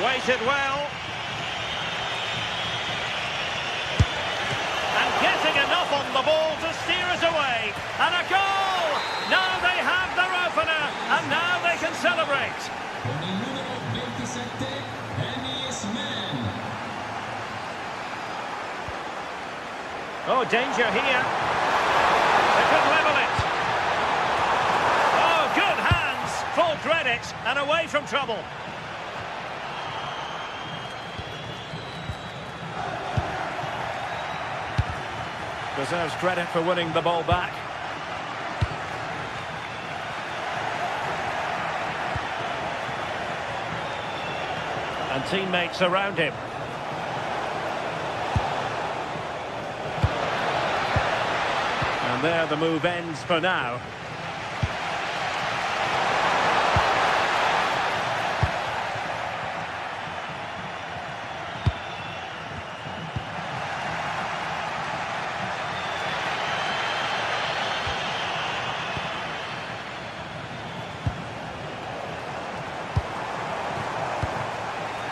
Waited well. And getting enough on the ball to steer us away. And a goal! Now they have their opener. And now they can celebrate. Con il numero 27, Oh, danger here. They could level it. Oh, Full credit and away from trouble. Deserves credit for winning the ball back. And teammates around him. And there the move ends for now.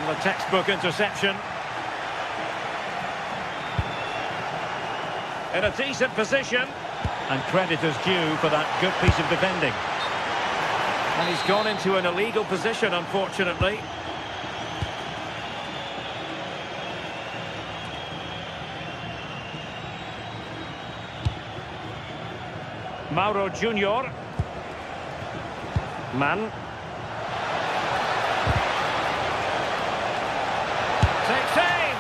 A textbook interception. In a decent position. And credit is due for that good piece of defending. And he's gone into an illegal position, unfortunately. Mauro Junior. Mann. Takes aim!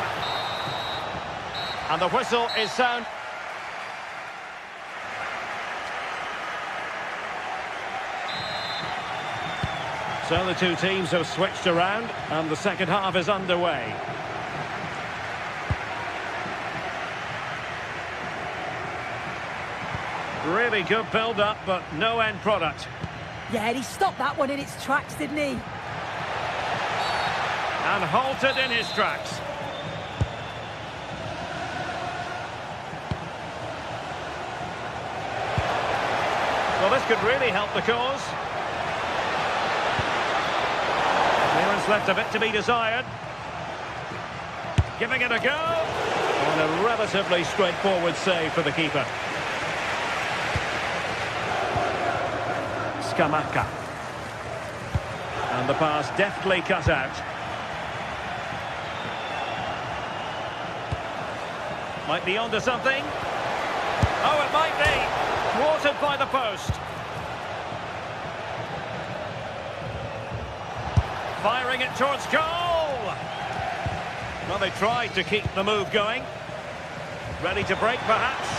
And the whistle is sound. So the two teams have switched around and the second half is underway. Really good build-up, but no end product. Yeah, he stopped that one in its tracks, didn't he? And halted in his tracks. Well, this could really help the cause. Clearance left a bit to be desired. Giving it a go. And a relatively straightforward save for the keeper. Scamacca. And the pass deftly cut out. Might be onto something. Oh, it might be. Thwarted by the post. Firing it towards goal. Well, they tried to keep the move going. Ready to break, perhaps.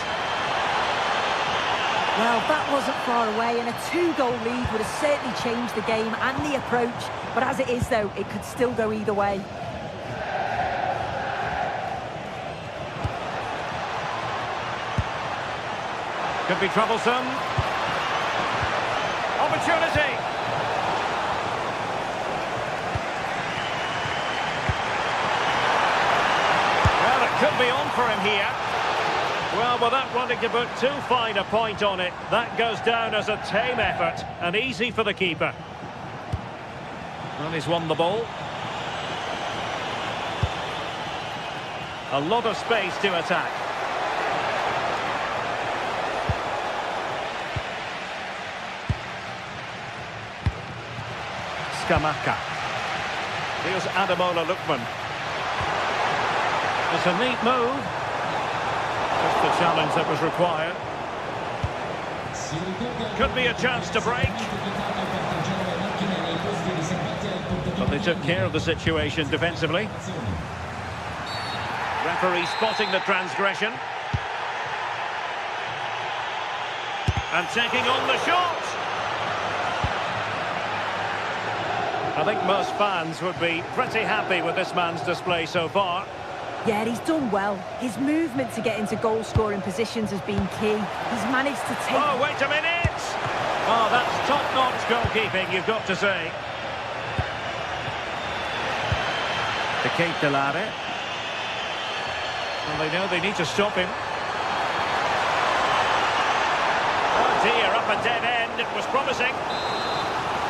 Well, that wasn't far away, and a 2-goal lead would have certainly changed the game and the approach. But as it is, though, it could still go either way. Could be troublesome. Opportunity. Well, it could be on for him here. Well, without wanting to put too fine a point on it, that goes down as a tame effort and easy for the keeper. Well, he's won the ball. A lot of space to attack. Scamacca. Here's Ademola Lookman. It's a neat move. Just the challenge that was required. Could be a chance to break. But they took care of the situation defensively. Referee spotting the transgression. And taking on the shot. I think most fans would be pretty happy with this man's display so far. Yeah, he's done well. His movement to get into goal-scoring positions has been key. He's managed to take... Oh, wait a minute! Oh, that's top-notch goalkeeping, you've got to say. To Kate Delare. Well, they know they need to stop him. Oh dear, up a dead end. It was promising.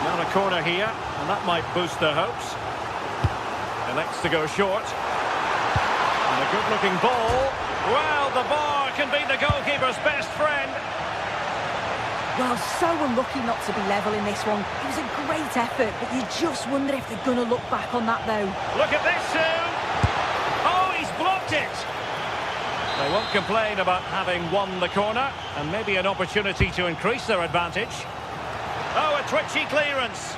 Now a corner here, and that might boost their hopes. Elects to go short. And a good-looking ball. Well, the bar can be the goalkeeper's best friend. Well, so unlucky not to be level in this one. It was a great effort, but you just wonder if they're going to look back on that, though. Look at this, Sue! Oh, he's blocked it! They won't complain about having won the corner, and maybe an opportunity to increase their advantage. Oh, a twitchy clearance.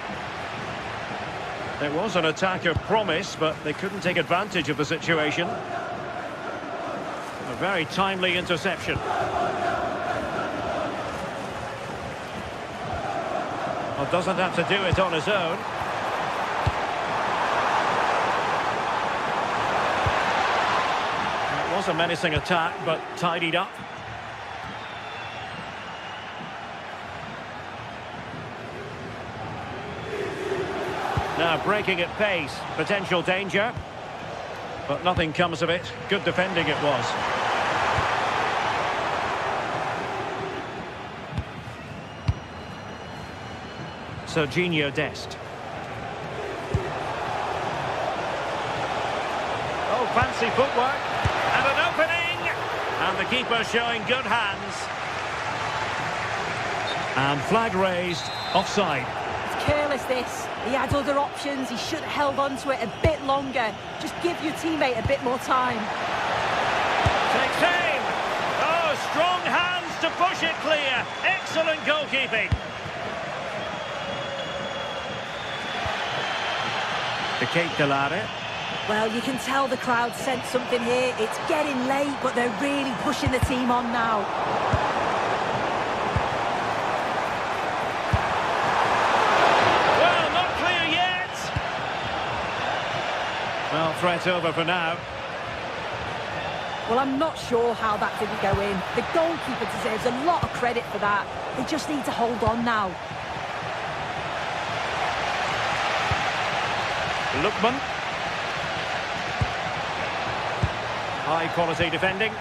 It was an attack of promise, but they couldn't take advantage of the situation. A very timely interception. Well, doesn't have to do it on his own. It was a menacing attack, but tidied up. Now breaking at pace, potential danger. But nothing comes of it. Good defending it was. Serginho Dest. Oh, fancy footwork. And an opening! And the keeper showing good hands. And flag raised, offside. It's careless, this. He had other options. He should have held on to it a bit longer. Just give your teammate a bit more time. Takes aim. Oh, strong hands to push it clear. Excellent goalkeeping. The Kate Delare. Well, you can tell the crowd sensed something here. It's getting late, but they're really pushing the team on now. Well, threat over for now. Well, I'm not sure how that didn't go in. The goalkeeper deserves a lot of credit for that. They just need to hold on now. Lookman. High quality defending.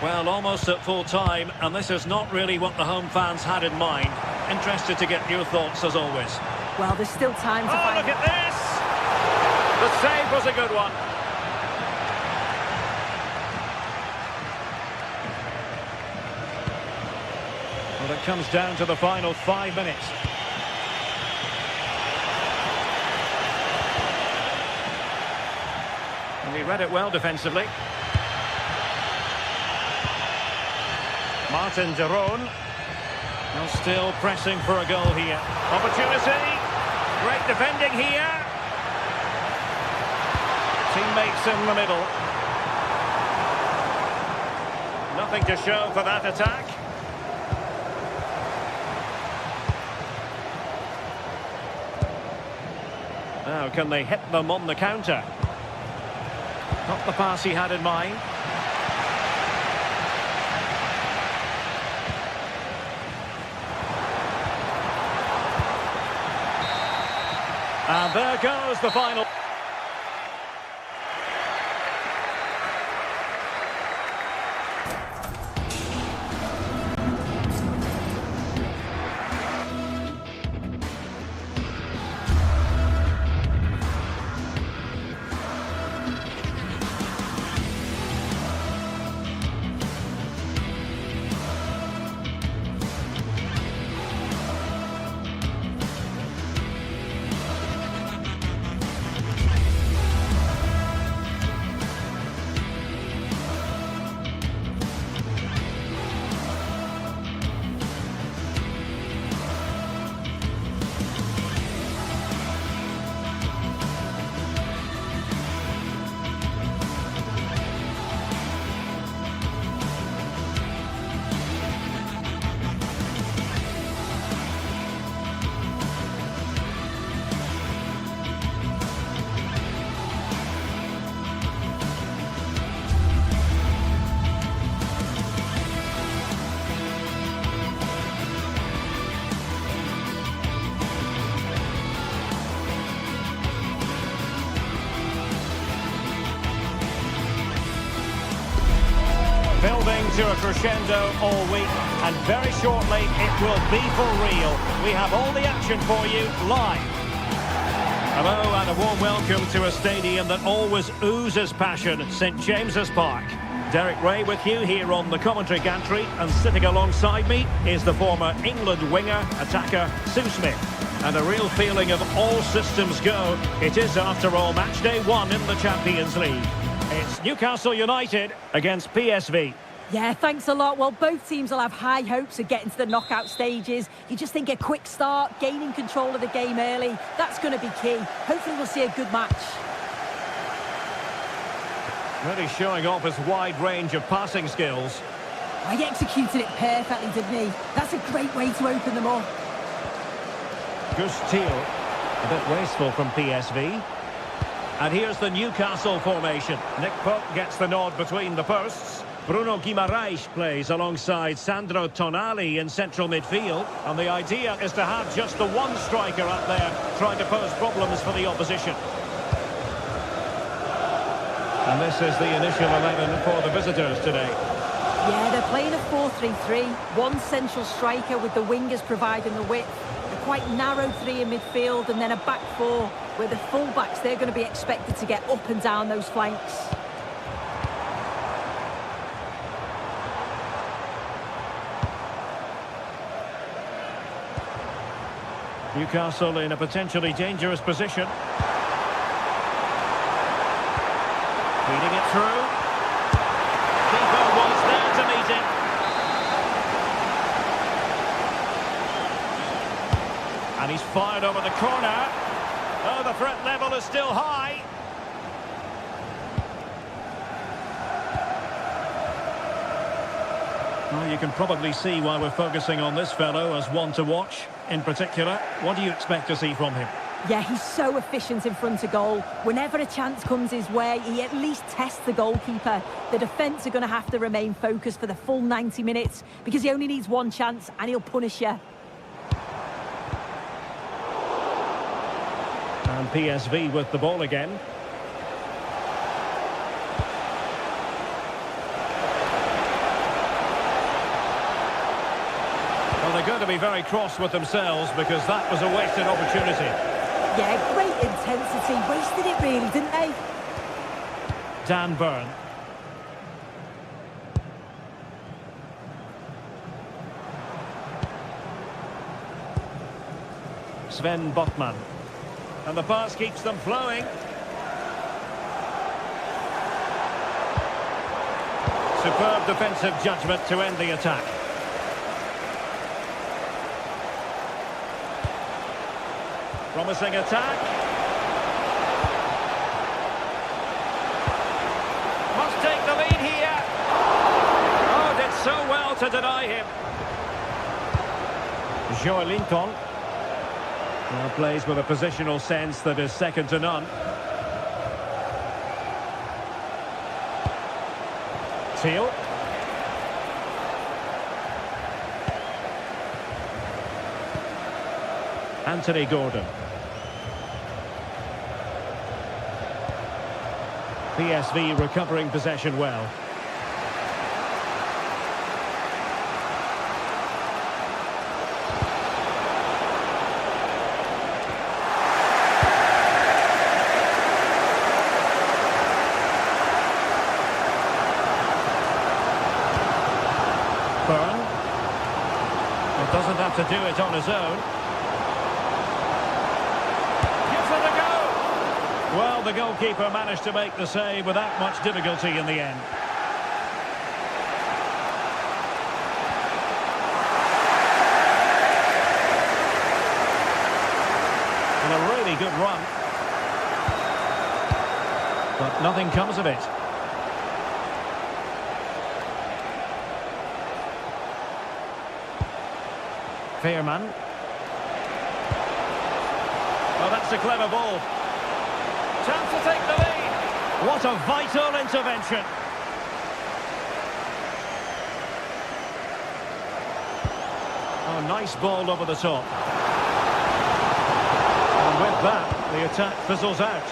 Well, almost at full time, and this is not really what the home fans had in mind. Interested to get your thoughts as always. Well, there's still time to find... Oh, look at this! The save was a good one. Well, it comes down to the final 5 minutes. And he read it well defensively. Martin de Roon. Well, still pressing for a goal here. Opportunity. Great defending here. Teammates in the middle. Nothing to show for that attack. Now, can they hit them on the counter? Not the pass he had in mind. And there goes the final. Building to a crescendo all week, and very shortly it will be for real. We have all the action for you live. Hello and a warm welcome to a stadium that always oozes passion, St James's Park. Derek Ray with you here on the commentary gantry, and sitting alongside me is the former England winger, attacker, Sue Smith. And a real feeling of all systems go. It is, after all, match day 1 in the Champions League. It's Newcastle United against PSV. Yeah, thanks a lot. Well, both teams will have high hopes of getting to the knockout stages. You just think a quick start, gaining control of the game early, that's going to be key. Hopefully we'll see a good match. Really showing off his wide range of passing skills. He executed it perfectly, didn't he? That's a great way to open them up. Gustil, a bit wasteful from PSV. And here's the Newcastle formation. Nick Pope gets the nod between the posts. Bruno Guimaraes plays alongside Sandro Tonali in central midfield. And the idea is to have just the one striker up there trying to pose problems for the opposition. And this is the initial 11 for the visitors today. Yeah, they're playing a 4-3-3. One central striker with the wingers providing the width. A quite narrow three in midfield and then a back four where the full-backs, they're going to be expected to get up and down those flanks. Newcastle in a potentially dangerous position. Feeding it through. Keeper was there to meet it. And he's fired over the corner. Oh, the threat level is still high. Well, you can probably see why we're focusing on this fellow as one to watch. In particular, what do you expect to see from him? Yeah, he's so efficient in front of goal. Whenever a chance comes his way, he at least tests the goalkeeper. The defence are going to have to remain focused for the full 90 minutes because he only needs one chance and he'll punish you. And PSV with the ball again. Well, they're going to be very cross with themselves because that was a wasted opportunity. Yeah, great intensity. Wasted it really, didn't they? Dan Burn. Sven Botman. And the pass keeps them flowing. Superb defensive judgment to end the attack. Promising attack. Must take the lead here. Oh, did so well to deny him. Joelinton. Well, plays with a positional sense that is second to none. Teal. Anthony Gordon. PSV recovering possession well. Burn. It doesn't have to do it on his own. Well, the goalkeeper managed to make the save without much difficulty in the end. And a really good run. But nothing comes of it. Veerman. Well, that's a clever ball. Chance to take the lead. What a vital intervention. Oh, nice ball over the top. And with that, the attack fizzles out.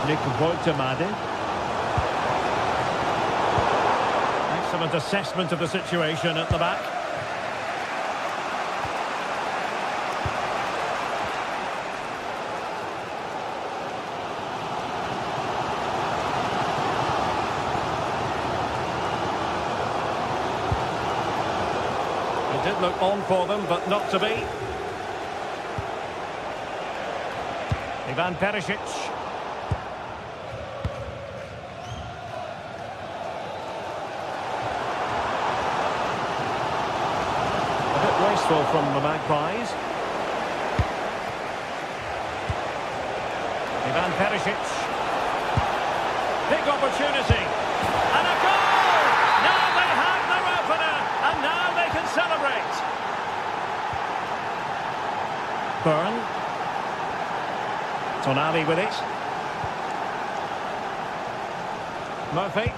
Nick Woltemade. Excellent assessment of the situation at the back. did look on for them, but not to be. Ivan Perisic. A bit wasteful from the Magpies. Ivan Perisic. Big opportunity. And a goal! Now they have their opener, and now they can celebrate. Byrne. Tonali with it. Murphy.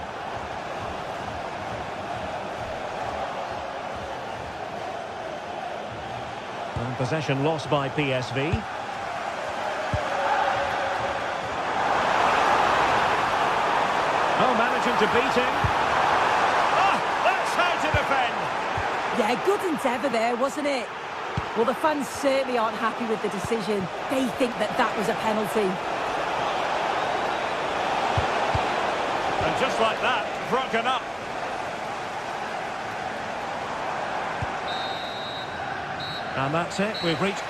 And possession lost by PSV. Oh, managing to beat him. Oh, that's how to defend. Yeah, good endeavour there, wasn't it? Well, the fans certainly aren't happy with the decision. They think that that was a penalty. And just like that, broken up. And that's it, we've reached...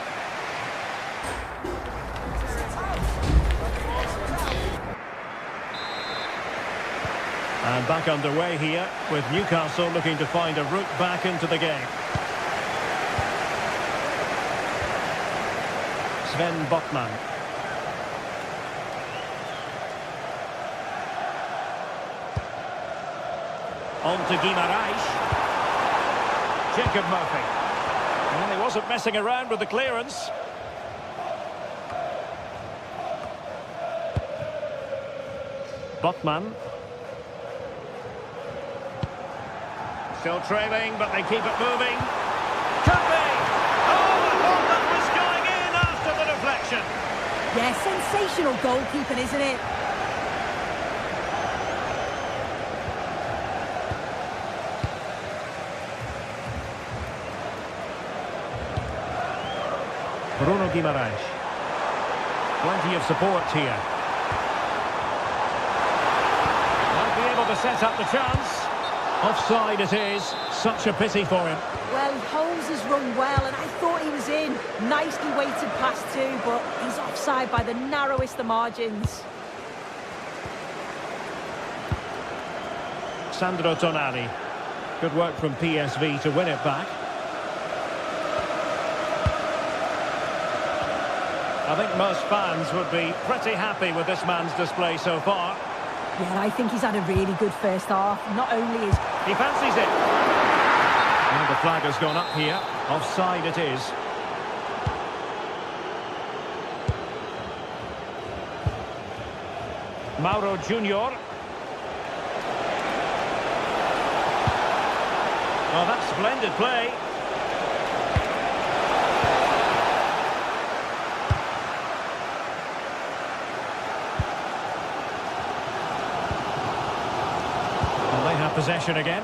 And back underway here, with Newcastle looking to find a route back into the game. Sven Botman. On to Guimaraes. Jacob Murphy. And he wasn't messing around with the clearance. Botman. Still trailing, but they keep it moving. Could be! Oh, I thought that was going in after the deflection. Yeah, sensational goalkeeping, isn't it? Bruno Guimaraes. Plenty of support here. Might be able to set up the chance. Offside it is. Such a pity for him. Well, Holmes has run well, and I thought he was in. Nicely weighted pass too, but he's offside by the narrowest of margins. Sandro Tonali. Good work from PSV to win it back. I think most fans would be pretty happy with this man's display so far. Yeah, I think he's had a really good first half. Not only is... He fancies it. And the flag has gone up here. Offside it is. Mauro Junior. Oh, that's splendid play. Well, they have possession again.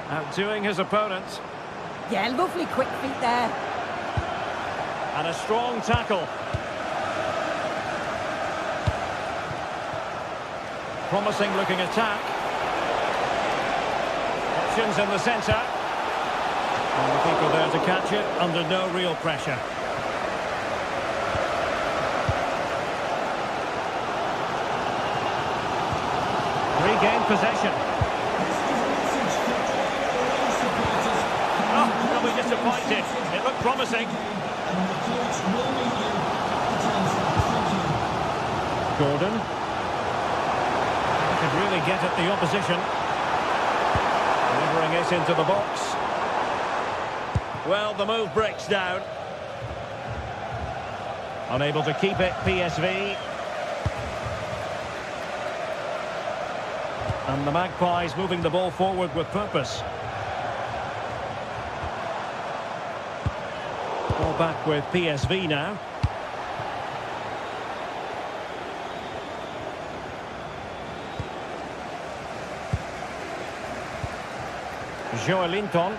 Outdoing his opponent. Yeah, lovely quick feet there. And a strong tackle. Promising looking attack. Options in the centre. And the keeper there to catch it under no real pressure. Regained possession. Oh, they'll be disappointed. It looked promising. Gordon. Could really get at the opposition. Delivering it into the box. Well, the move breaks down. Unable to keep it, PSV. And the Magpies moving the ball forward with purpose. Ball back with PSV now. Joelinton.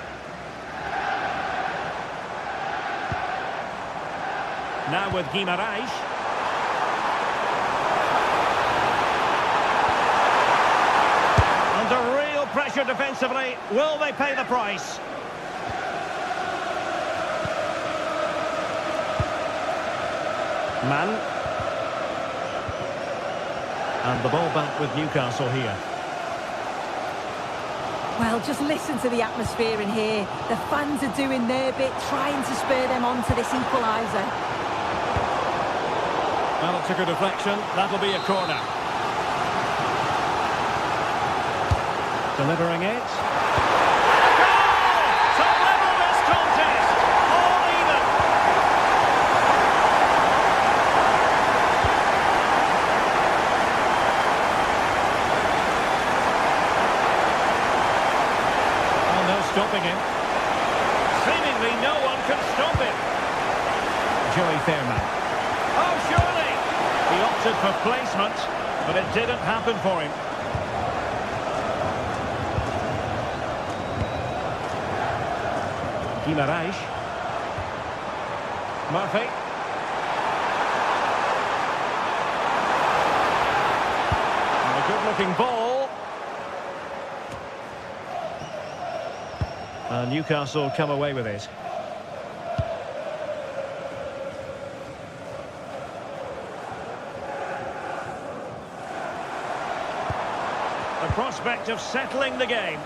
Now with Guimaraes. No pressure defensively. Will they pay the price? Man. And the ball back with Newcastle here. Well, just listen to the atmosphere in here. The fans are doing their bit, trying to spur them on to this equaliser. Well, it took a deflection. That'll be a corner. Delivering it. Goal! To level this contest. All even. Oh, no stopping him. Seemingly no one can stop him. Joey Fairman. Oh, surely! He opted for placement, but it didn't happen for him. Guimaraes. Murphy. And a good-looking ball. And Newcastle come away with it. The prospect of settling the game.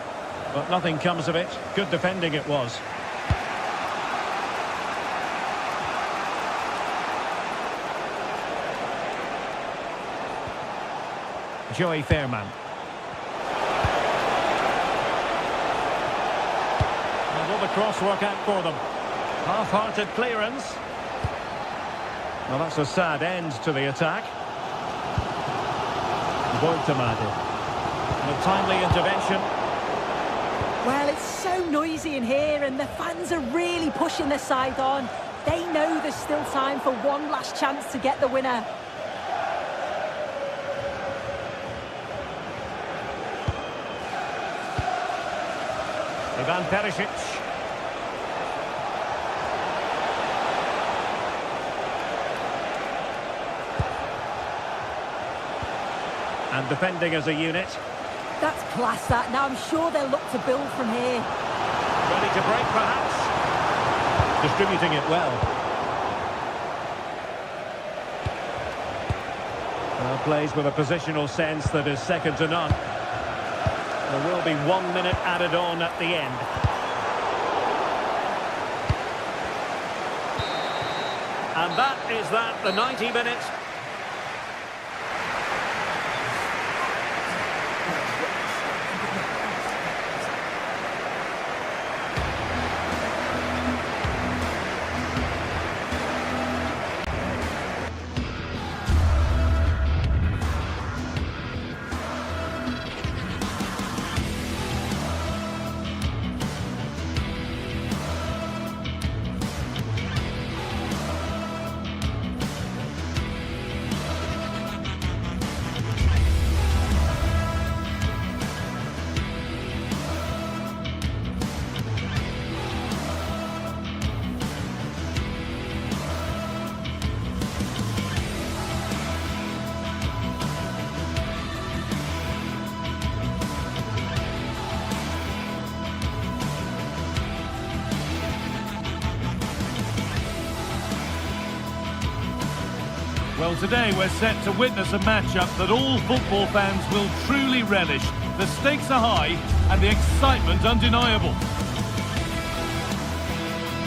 But nothing comes of it. Good defending it was. Joey Fairman. And will the cross work out for them? Half-hearted clearance. Well, that's a sad end to the attack. Boitamadi. And a timely intervention. Well, it's so noisy in here and the fans are really pushing their side on. They know there's still time for one last chance to get the winner. Ivan Perisic. And defending as a unit. That's class, that. Now I'm sure they'll look to build from here. Ready to break, perhaps. Distributing it well. Plays with a positional sense that is second to none. There will be 1 minute added on at the end. And that is that, the 90 minutes. Well, today we're set to witness a matchup that all football fans will truly relish. The stakes are high and the excitement undeniable.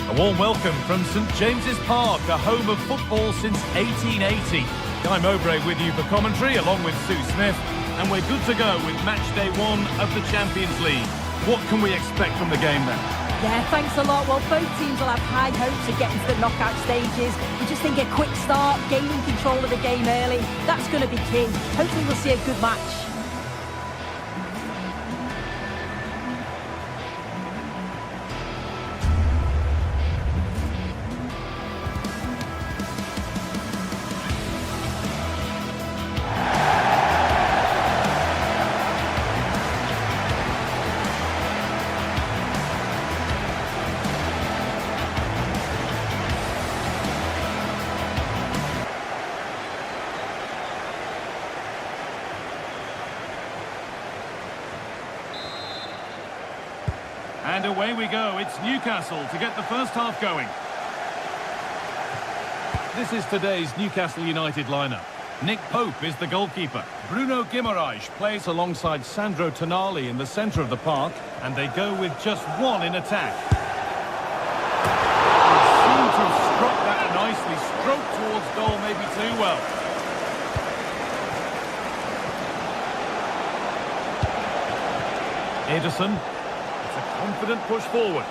A warm welcome from St James's Park, a home of football since 1880. Guy Mowbray with you for commentary, along with Sue Smith, and we're good to go with match day 1 of the Champions League. What can we expect from the game then? Yeah, thanks a lot. Well, both teams will have high hopes of getting to the knockout stages. We just think a quick start, gaining control of the game early, that's going to be key. Hopefully we'll see a good match. And away we go. It's Newcastle to get the first half going. This is today's Newcastle United lineup. Nick Pope is the goalkeeper. Bruno Guimaraes plays alongside Sandro Tonali in the centre of the park, and they go with just one in attack. They seem to have struck that nicely. Stroke towards goal, maybe too well. Ederson. It's a confident push forward.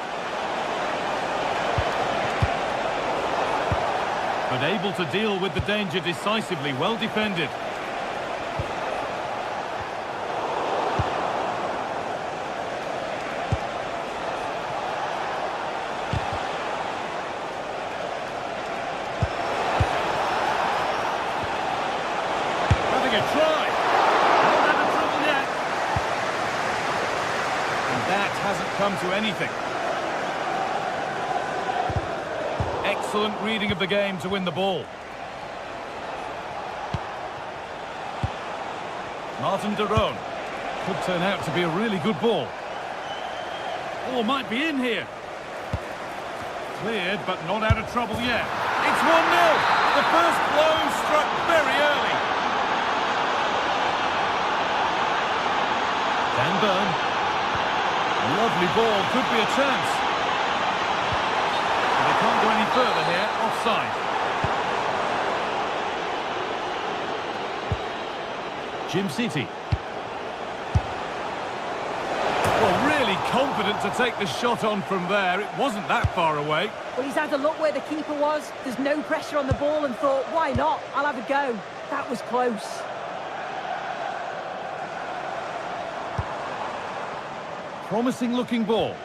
But able to deal with the danger decisively, well defended. Having a try. Not out of trouble yet. And that hasn't come to anything. Excellent reading of the game to win the ball. Martin de Roon. Could turn out to be a really good ball. Oh, might be in here. Cleared, but not out of trouble yet. It's 1-0. The first blow struck very early. Dan Burn. Lovely ball, could be a chance. They can't go any further here, offside. Jim City. Well, really confident to take the shot on from there. It wasn't that far away. Well, he's had a look where the keeper was. There's no pressure on the ball and thought, why not? I'll have a go. That was close. Promising looking ball.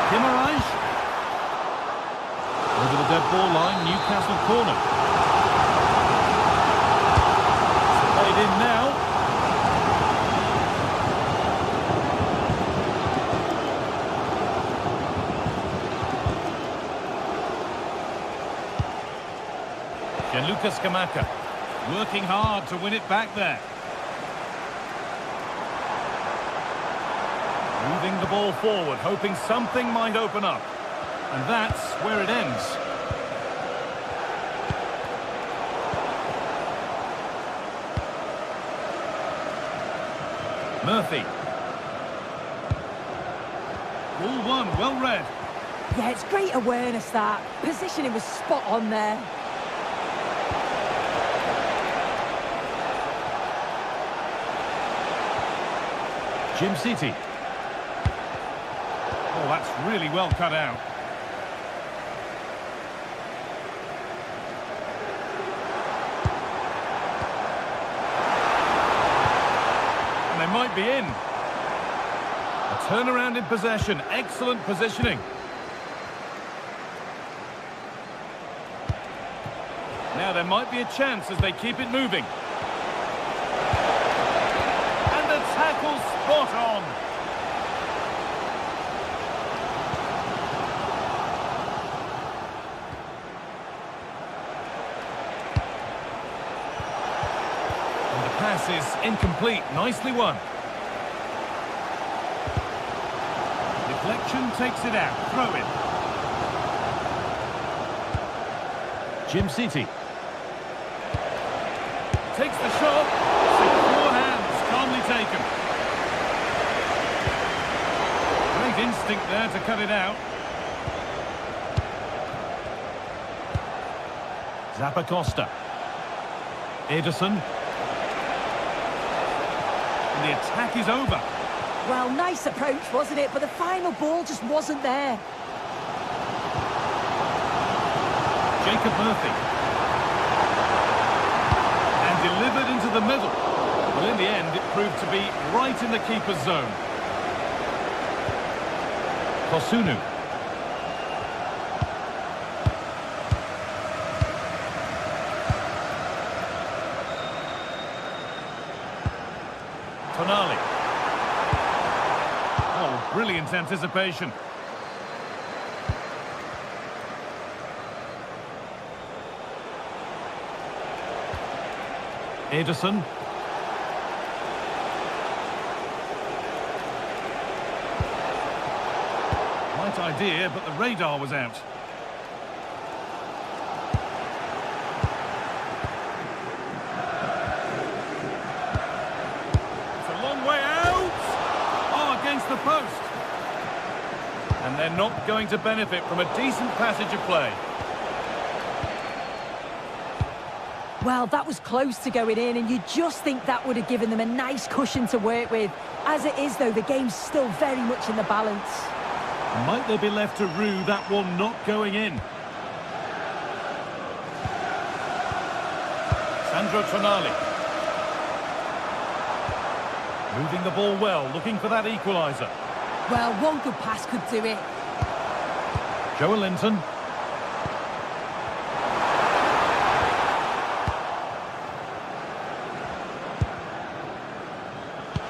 Guimaraes. Over the dead ball line, Newcastle corner. It's played in now. Gianluca Scamacca working hard to win it back there. Moving the ball forward, hoping something might open up. And that's where it ends. Murphy. Ball one, well read. Yeah, it's great awareness, that. Positioning was spot on there. Jim City. Oh, that's really well cut out. And they might be in. A turnaround in possession. Excellent positioning. Now there might be a chance as they keep it moving. And the tackle spot on. Pass is incomplete. Nicely won. Deflection takes it out. Throw in. Jim City. Takes the shot. Secure hands. Calmly taken. Great instinct there to cut it out. Zappacosta. Ederson. The attack is over. Well, nice approach, wasn't it? But the final ball just wasn't there. Jacob Murphy. And delivered into the middle. Well, in the end, it proved to be right in the keeper's zone. Kosunu. Tonali. Oh, brilliant anticipation. Ederson. idea, but the radar was out. It's a long way out! Oh, against the post. And they're not going to benefit from a decent passage of play. Well, that was close to going in, and you just think that would have given them a nice cushion to work with. As it is, though, the game's still very much in the balance. Might they be left to rue that one not going in? Sandro Tonali. Moving the ball well, looking for that equaliser. Well, one good pass could do it. Joe Linton.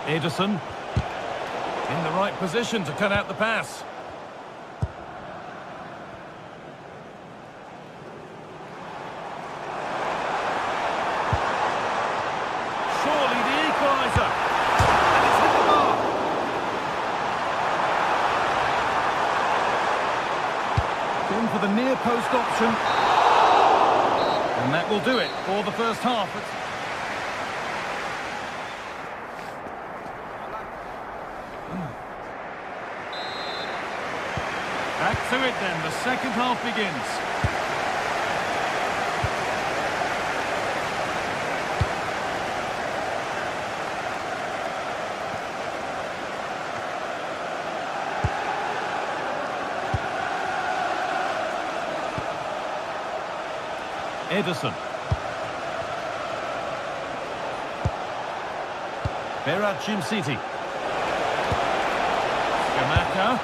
Ederson. In the right position to cut out the pass. Surely the equaliser. And it's hit the bar. Going for the near post option. And that will do it for the first half. Back to it then, the second half begins. Ederson. Berat Jimsiti. Skamaka.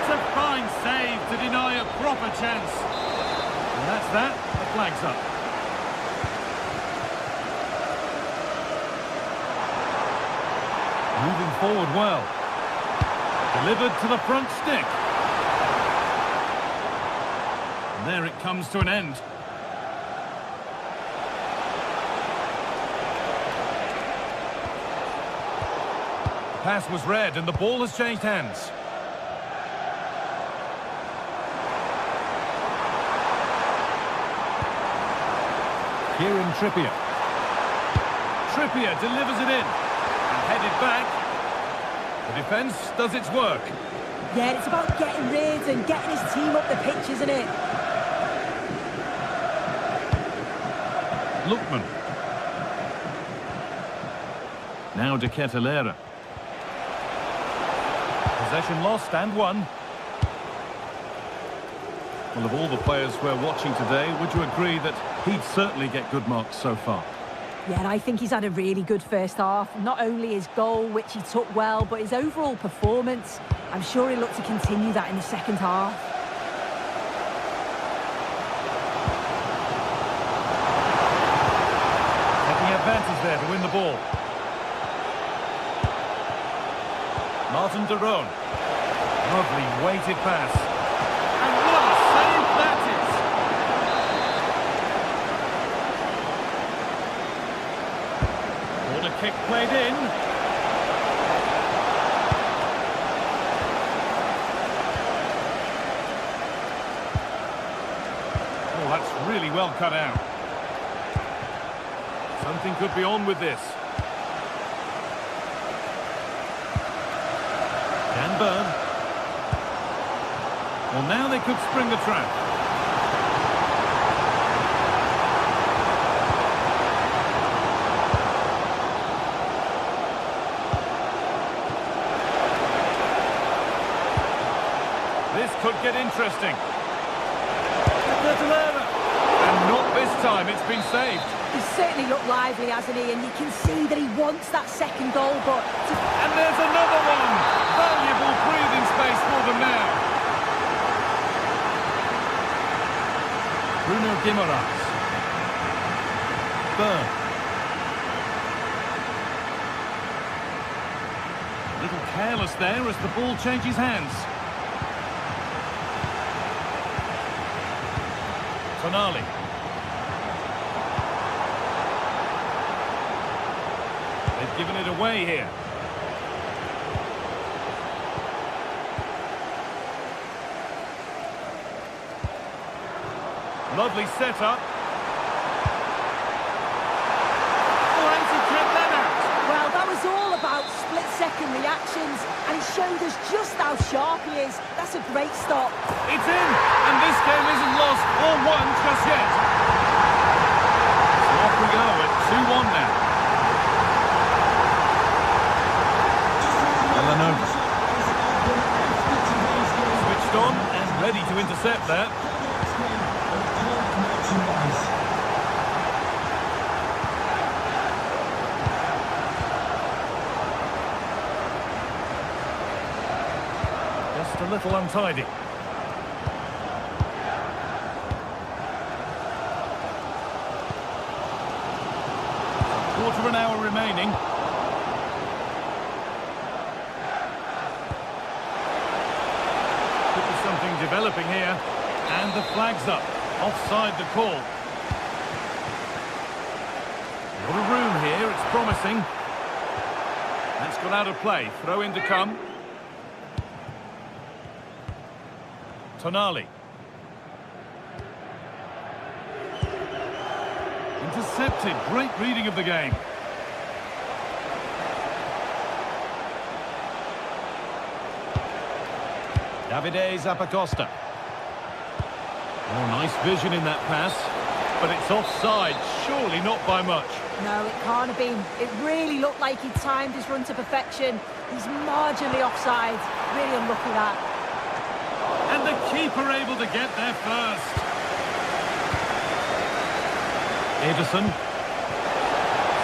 A fine save to deny a proper chance. And that's that. The flag's up. Moving forward well. Delivered to the front stick. And there it comes to an end. The pass was read and the ball has changed hands. Kieran Trippier. Trippier delivers it in. And headed back. The defence does its work. Yeah, it's about getting rid and getting his team up the pitch, isn't it? Lookman. Now De Ketelaere. Possession lost and won. Well, of all the players we're watching today, would you agree that he'd certainly get good marks so far? Yeah, and I think he's had a really good first half. Not only his goal, which he took well, but his overall performance. I'm sure he'll look to continue that in the second half. Taking advantage there to win the ball. Martin de Roon. Lovely weighted pass. And what a save that is! Corner kick played in. Oh, that's really well cut out. Something could be on with this. Can burn. Well, now they could spring the trap. This could get interesting. And not this time, it's been saved. He's certainly looked lively, hasn't he? And you can see that he wants that second goal, but... And there's another one! Valuable breathing space for them now. Bruno Guimaraes. Burn. A little careless there as the ball changes hands. Tonali. They've given it away here. Lovely setup. Oh, and to trip that out. Well, that was all about split-second reactions, and he showed us just how sharp he is. That's a great stop. It's in, and this game isn't lost or won just yet. So off we go at 2-1 now. Villanova. Switched on and ready to intercept there. Just a little untidy. Quarter of an hour remaining. Could be something developing here. And the flag's up. Offside the call. A lot of room here. It's promising. That's got out of play. Throw in to come. Tonali. Intercepted. Great reading of the game. Davide Zappacosta. Oh, nice vision in that pass. But it's offside. Surely not by much. No, it can't have been. It really looked like he timed his run to perfection. He's marginally offside. Really unlucky that. And the keeper able to get there first. Ederson.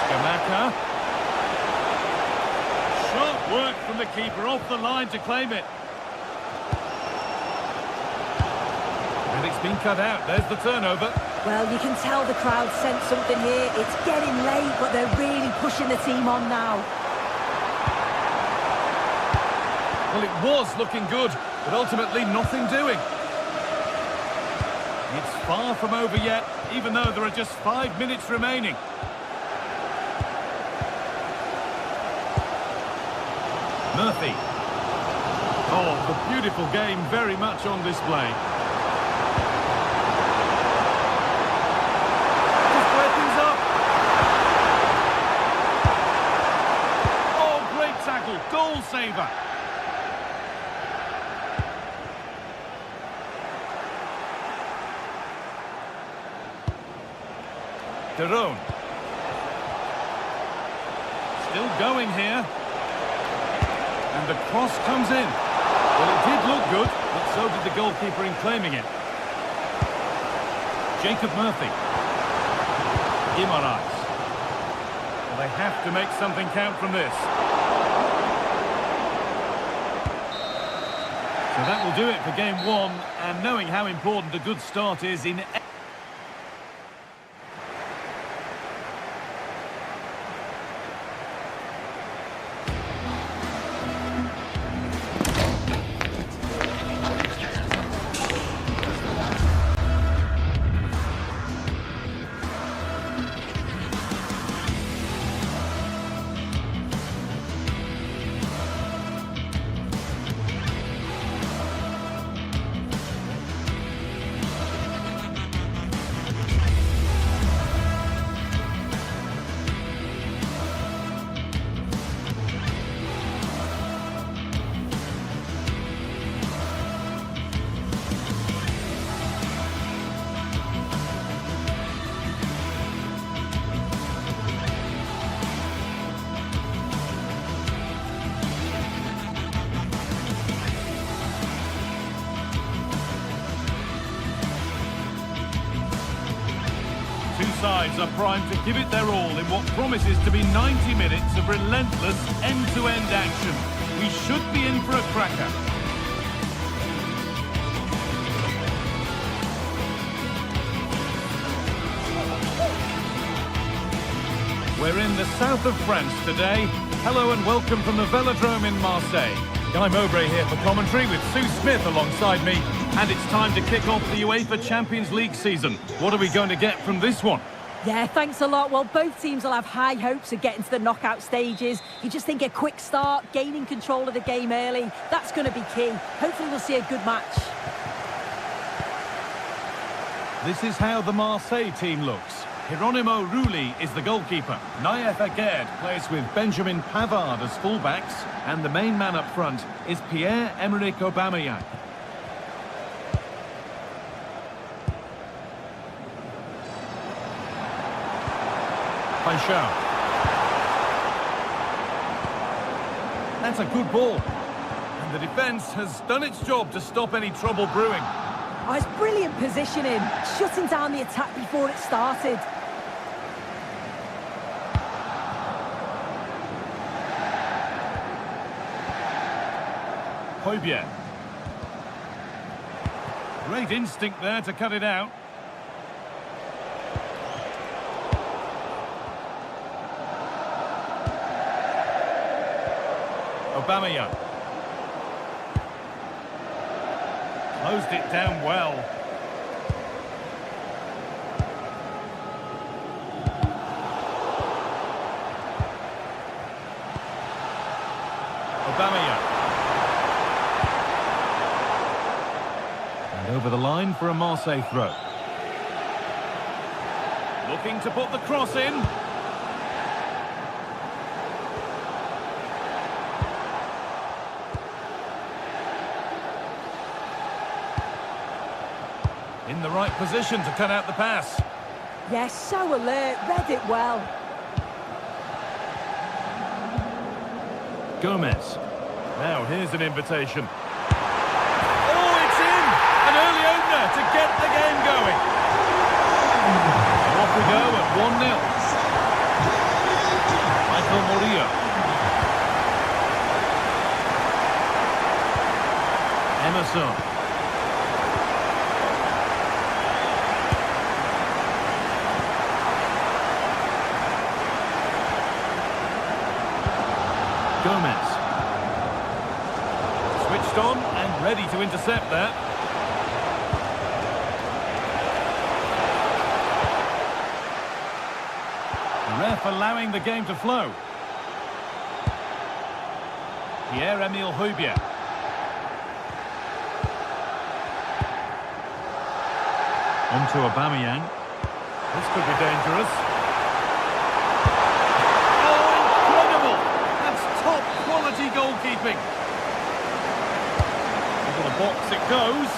Skamaka. Sharp work from the keeper off the line to claim it. And it's been cut out. There's the turnover. Well, you can tell the crowd sense something here. It's getting late, but they're really pushing the team on now. Well, it was looking good, but ultimately nothing doing. It's far from over yet, even though there are just 5 minutes remaining. Murphy. Oh, the beautiful game very much on display. Just square things up. Oh, great tackle, goal saver. Derone. Still going here. And the cross comes in. Well, it did look good, but so did the goalkeeper in claiming it. Jacob Murphy. Guimaraes. Well, they have to make something count from this. So that will do it for game one, and knowing how important a good start is in... Two sides are primed to give it their all in what promises to be 90 minutes of relentless end-to-end action. We should be in for a cracker. We're in the south of France today. Hello and welcome from the Velodrome in Marseille. Guy Mowbray here for commentary with Sue Smith alongside me. And it's time to kick off the UEFA Champions League season. What are we going to get from this one? Yeah, thanks a lot. Well, both teams will have high hopes of getting to the knockout stages. You just think a quick start, gaining control of the game early, that's going to be key. Hopefully we'll see a good match. This is how the Marseille team looks. Hieronymo Rulli is the goalkeeper. Naïef Aguerd plays with Benjamin Pavard as fullbacks. And the main man up front is Pierre-Emerick Aubameyang. Paixão. That's a good ball. And the defence has done its job to stop any trouble brewing. Oh, it's brilliant positioning, shutting down the attack before it started. Højbjerg. Great instinct there to cut it out. Aubameyang. Closed it down well. Aubameyang. And over the line for a Marseille throw. Looking to put the cross in. In the right position to cut out the pass. Yes, so alert, read it well. Gomez. Now here's an invitation. Oh, it's in! An early opener to get the game going. Off we go at 1-0. Michael Murillo. Emerson. Gomez. Switched on and ready to intercept that. The ref allowing the game to flow. Pierre-Emile Højbjerg. On to Aubameyang. This could be dangerous. Quality goalkeeping. Into the box it goes.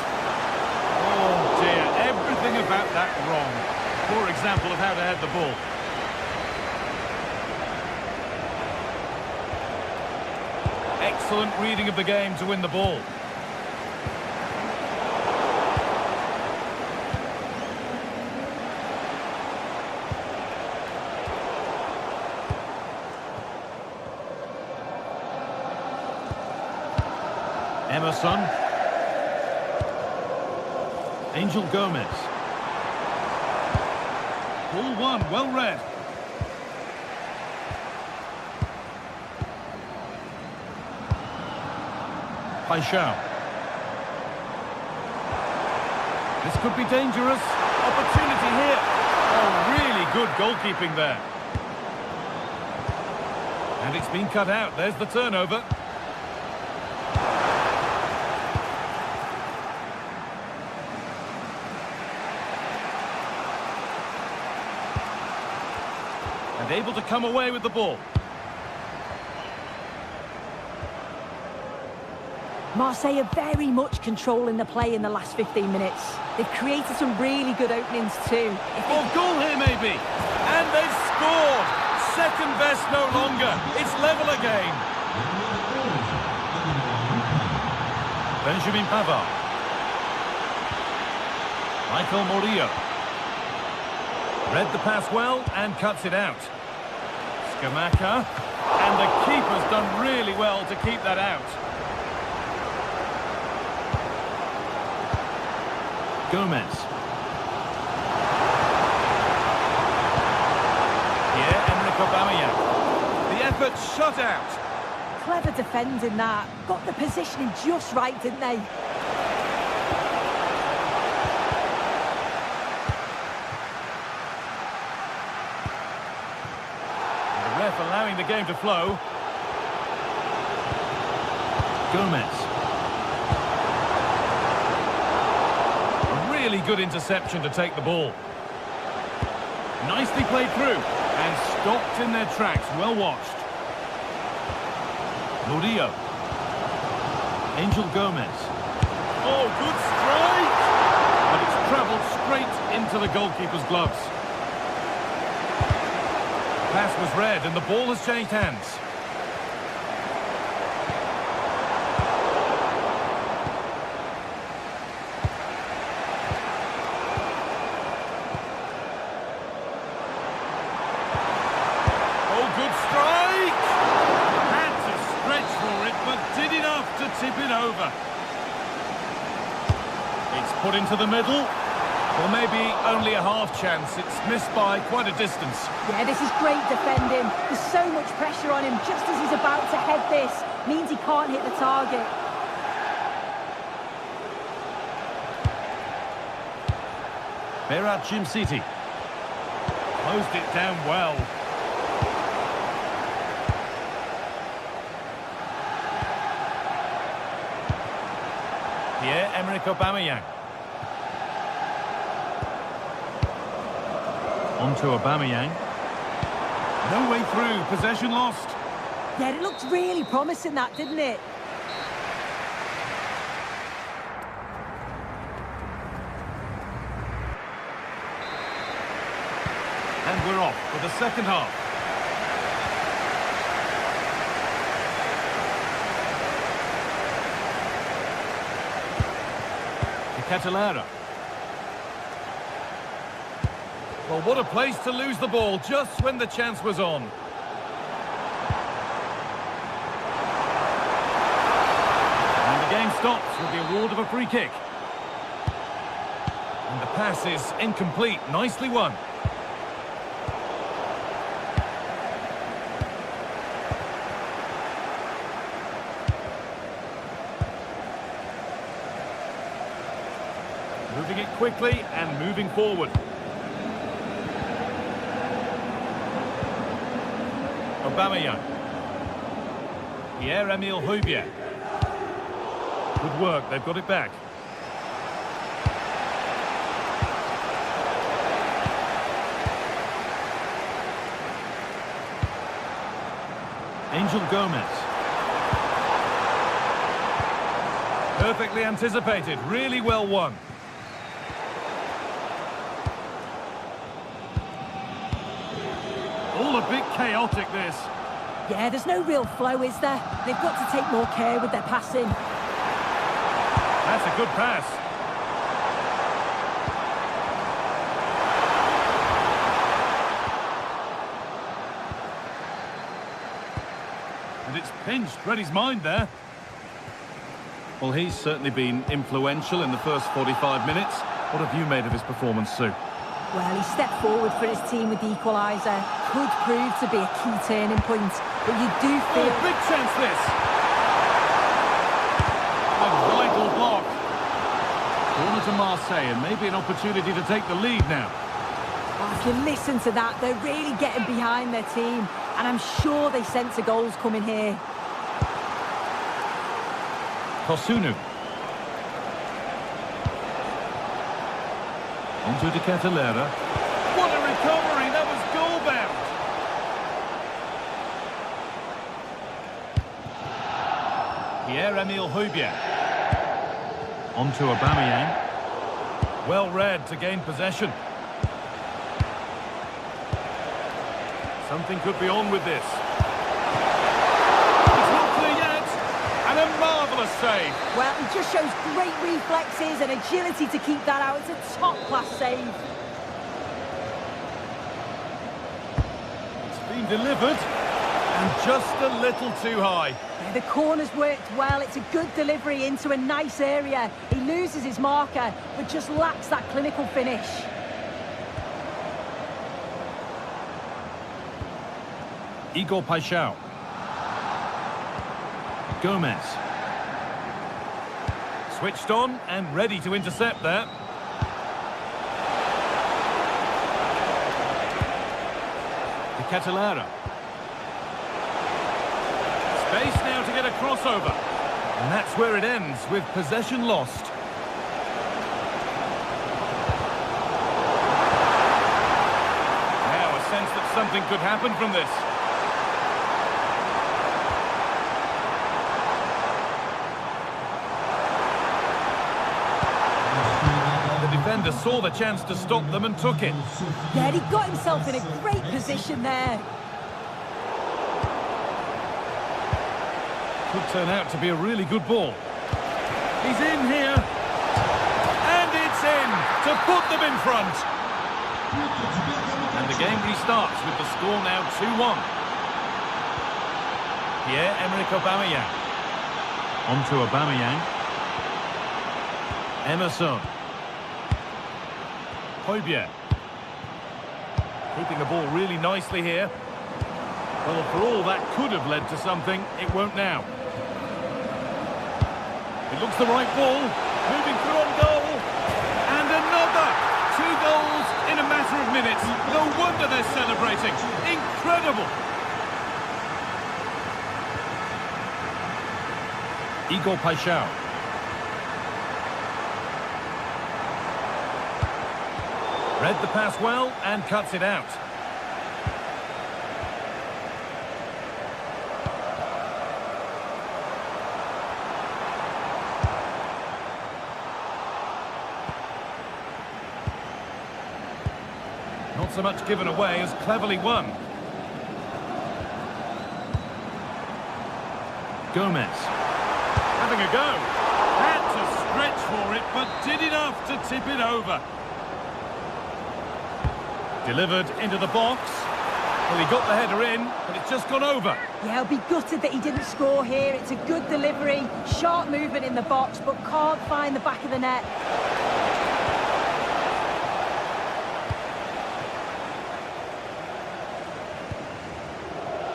Oh dear, everything about that wrong. Poor example of how to head the ball. Excellent reading of the game to win the ball. Emerson. Angel Gomez. Ball one, well read. Paixão. This could be dangerous. Opportunity here. Oh, really good goalkeeping there. And it's been cut out. There's the turnover. And able to come away with the ball. Marseille are very much controlling the play in the last 15 minutes. They've created some really good openings too. Oh, goal here maybe. And they've scored. Second best no longer. It's level again. Benjamin Pavard. Michael Murillo. Read the pass well and cuts it out. Scamacca. And the keeper's done really well to keep that out. Gomez. Pierre-Emerick Aubameyang. The effort shut out. Clever defending that. Got the positioning just right, didn't they? The ref allowing the game to flow. Gomez. really good interception to take the ball. Nicely played through and stopped in their tracks. Well watched. Murillo. Angel Gomez. Oh, good strike! But it's travelled straight into the goalkeeper's gloves. Pass was read and the ball has changed hands. Oh, good strike! Had to stretch for it, but did enough to tip it over. It's put into the middle. Well, maybe only a half chance. It's missed by quite a distance. Yeah, this is great defending. There's so much pressure on him just as he's about to head this. Means he can't hit the target. Berat Jim City. Closed it down well. Pierre-Emerick Aubameyang. On to Aubameyang. No way through, possession lost. Yeah, it looked really promising, that, didn't it? And we're off for the second half. Catalera. Well, what a place to lose the ball just when the chance was on. And the game stops with the award of a free kick. And the pass is incomplete. Nicely won. Moving it quickly and moving forward. Aubameyang. Pierre-Emile Højbjerg. Good work, they've got it back. Angel Gomez. Perfectly anticipated, really well won. All a bit chaotic, this. Yeah, there's no real flow, is there? They've got to take more care with their passing. That's a good pass. And it's pinched, read his mind there. Well, he's certainly been influential in the first 45 minutes. What have you made of his performance, Sue? Well, he stepped forward for his team with the equaliser. Could prove to be a key turning point. But you do feel... Oh, big chance this! A vital block. Corner to Marseille, and maybe an opportunity to take the lead now. Oh, if you listen to that, they're really getting behind their team. And I'm sure they sense a goal's coming here. Kosunu. Onto De Catalera. What a recovery! That was goal-bound! Pierre-Emile Højbjerg. Onto Aubameyang. Well read to gain possession. Something could be on with this. It's not clear yet. And a marvellous save. Well, he just shows great reflexes and agility to keep that out. It's a top-class save. It's been delivered. And just a little too high. Yeah, the corner's worked well. It's a good delivery into a nice area. He loses his marker, but just lacks that clinical finish. Igor Paixão. Gomez. Switched on and ready to intercept there. De Catalera. Space now to get a crossover. And that's where it ends, with possession lost. something could happen from this. The defender saw the chance to stop them and took it. Yeah, he got himself in a great position there. Could turn out to be a really good ball. He's in here. And it's in to put them in front. And the game restarts with the score now 2-1. Pierre-Emerick Aubameyang. On to Aubameyang. Emerson. Højbjerg. Keeping the ball really nicely here. Well, for all that could have led to something, it won't now. It looks the right ball. Moving through on goal. And another! 2 goals in a matter of minutes. No wonder they're celebrating. Incredible! Igor Paixão. Read the pass well and cuts it out. Not so much given away as cleverly won. Gomez. Having a go. Had to stretch for it, but did enough to tip it over. Delivered into the box. Well, he got the header in, but it's just gone over. Yeah, I'll be gutted that he didn't score here. It's a good delivery, sharp movement in the box, but can't find the back of the net.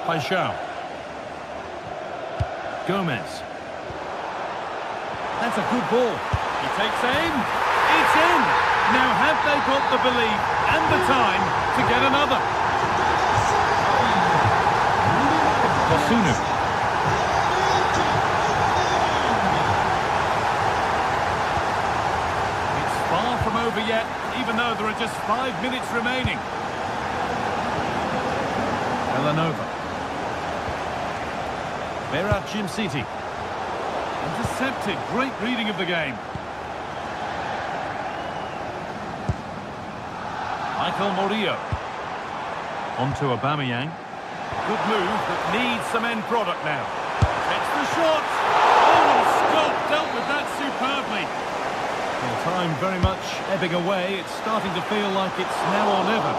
Paixão. Gomez. That's a good ball. He takes aim. It's in. Now have they got the belief and the time to get another? Osunu. It's far from over yet, even though there are just 5 minutes remaining. Villanova. Berat City. Intercepted. Great reading of the game. Michael Murillo. On to Aubameyang. Good move, but needs some end product now. Takes the shot. Oh, Scott dealt with that superbly. Well, time very much ebbing away. It's starting to feel like it's now or never.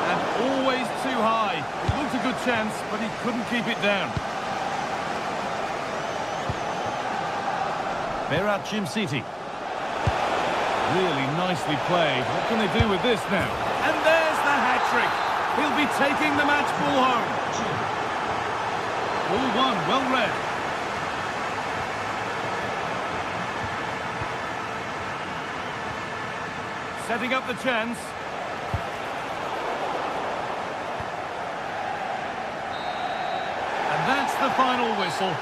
And always too high. It looked a good chance, but he couldn't keep it down. Berat City. Really nicely played. What can they do with this now? And there's the hat-trick. He'll be taking the match ball home. All one, well read. Setting up the chance. And that's the final whistle.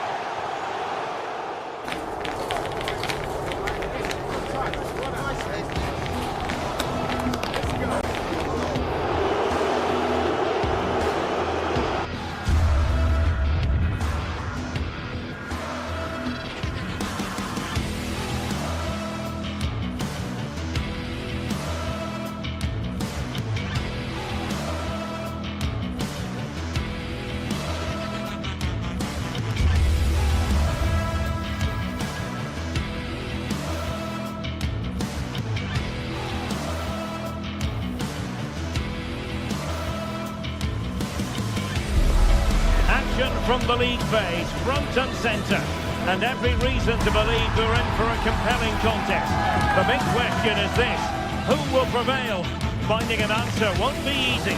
From the league phase, front and centre, and every reason to believe we're in for a compelling contest. The big question is this: who will prevail? Finding an answer won't be easy.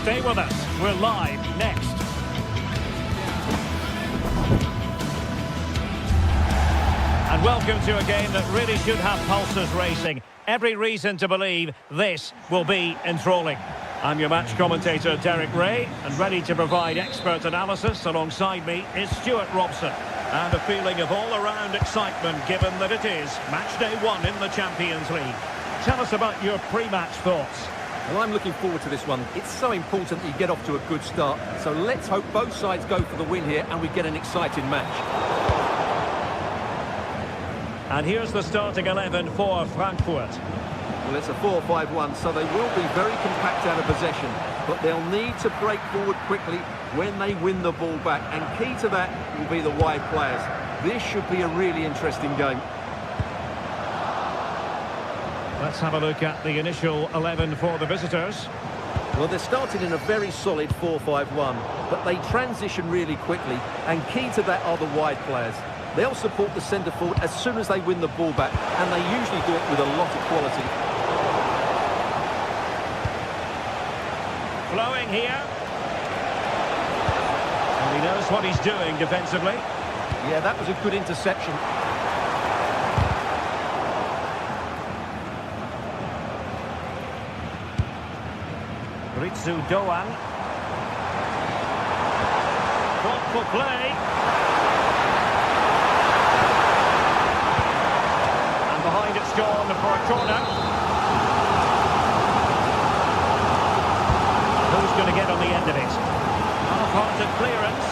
Stay with us, we're live next. And welcome to a game that really should have pulses racing. Every reason to believe this will be enthralling. I'm your match commentator, Derek Ray, and ready to provide expert analysis alongside me is Stuart Robson. And a feeling of all-around excitement given that it is match day 1 in the Champions League. Tell us about your pre-match thoughts. Well, I'm looking forward to this one. It's so important that you get off to a good start. So let's hope both sides go for the win here and we get an exciting match. And here's the starting 11 for Frankfurt. Well, it's a 4-5-1, so they will be very compact out of possession. But they'll need to break forward quickly when they win the ball back. And key to that will be the wide players. This should be a really interesting game. Let's have a look at the initial 11 for the visitors. Well, they're starting in a very solid 4-5-1, but they transition really quickly, and key to that are the wide players. They'll support the centre forward as soon as they win the ball back, and they usually do it with a lot of quality. Flowing here. And he knows what he's doing defensively. Yeah, that was a good interception. Ritsu Doan. Thoughtful play. And behind it's gone for a corner. Who's going to get on the end of it? Half-hearted clearance.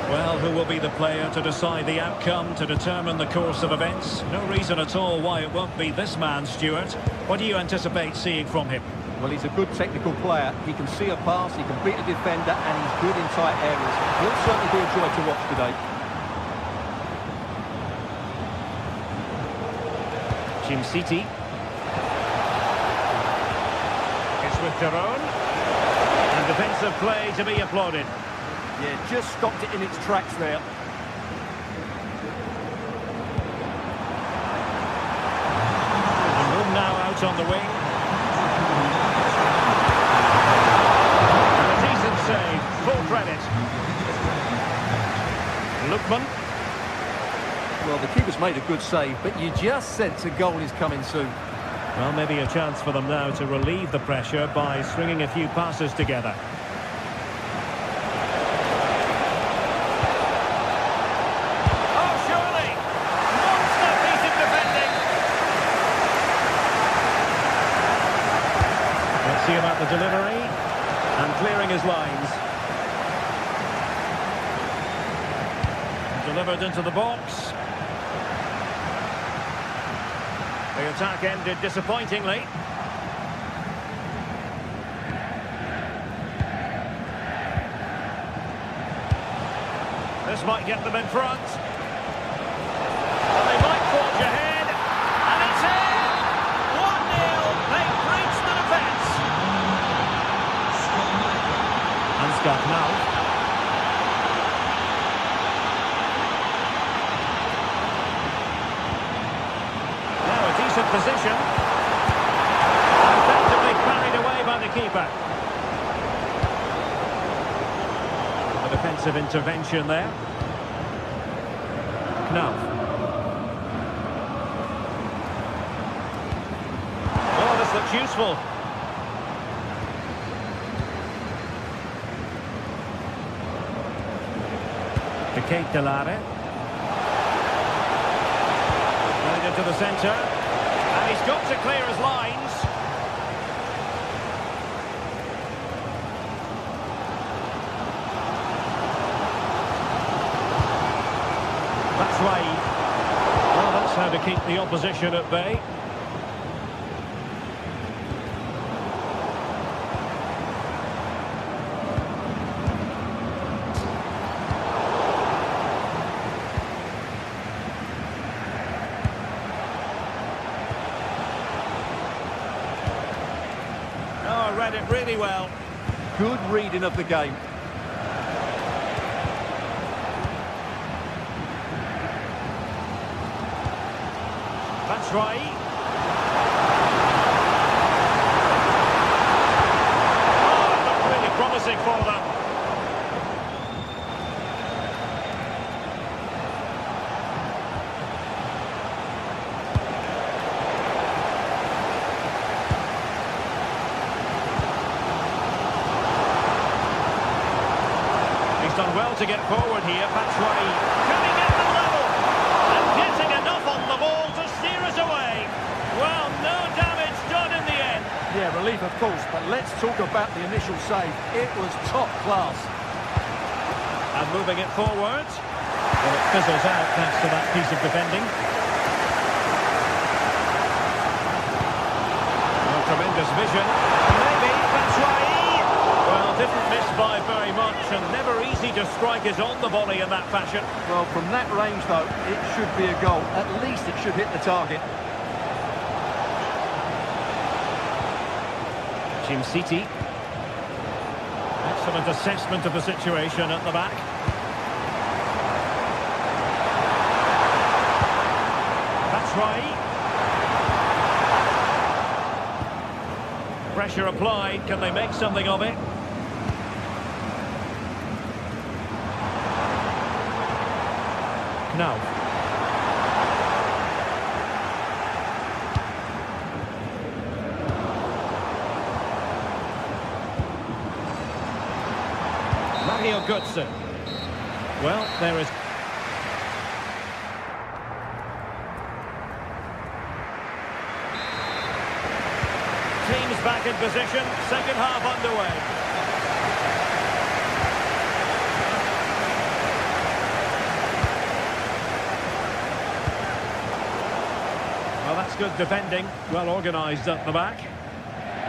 Well, who will be the player to decide the outcome, to determine the course of events? No reason at all why it won't be this man, Stuart. What do you anticipate seeing from him? Well, he's a good technical player. He can see a pass, he can beat a defender, and he's good in tight areas. He'll certainly be a joy to watch today. Jim City. It's with Jerome. And defensive play to be applauded. Yeah, just stopped it in its tracks there. Room now out on the wing. And a decent save, full credit. Lookman. Well, the keeper's made a good save, but you just sense a goal is coming soon. Well, maybe a chance for them now to relieve the pressure by stringing a few passes together. See about the delivery and clearing his lines. Delivered into the box. The attack ended disappointingly. This might get them in front. And they might forge ahead. And it's in! 1-0. They've breached the defence. Scott now. Now a decent position. Effectively carried away by the keeper. A defensive intervention there. Knauf. Oh, this looks useful. Kate Delare. Played into the centre. And he's got to clear his lines. That's right. Well, that's how to keep the opposition at bay. Read it really well. Good reading of the game. That's right. Oh, it looked really promising for them. Done well to get forward here. Batshuayi. Can he get the level? And course, but let's talk about the initial save. It was top class. And moving it forwards. Well, it fizzles out thanks to that piece of defending. Oh, tremendous vision. Maybe, that's right. Well, didn't miss by very much, and never easy to strike it on the volley in that fashion. Well, from that range, though, it should be a goal. At least it should hit the target. City. Excellent assessment of the situation at the back. That's right. Pressure applied. Can they make something of it? No. Mario Götze. Well, there is... Teams back in position, second half underway. Well, that's good defending, well organised at the back.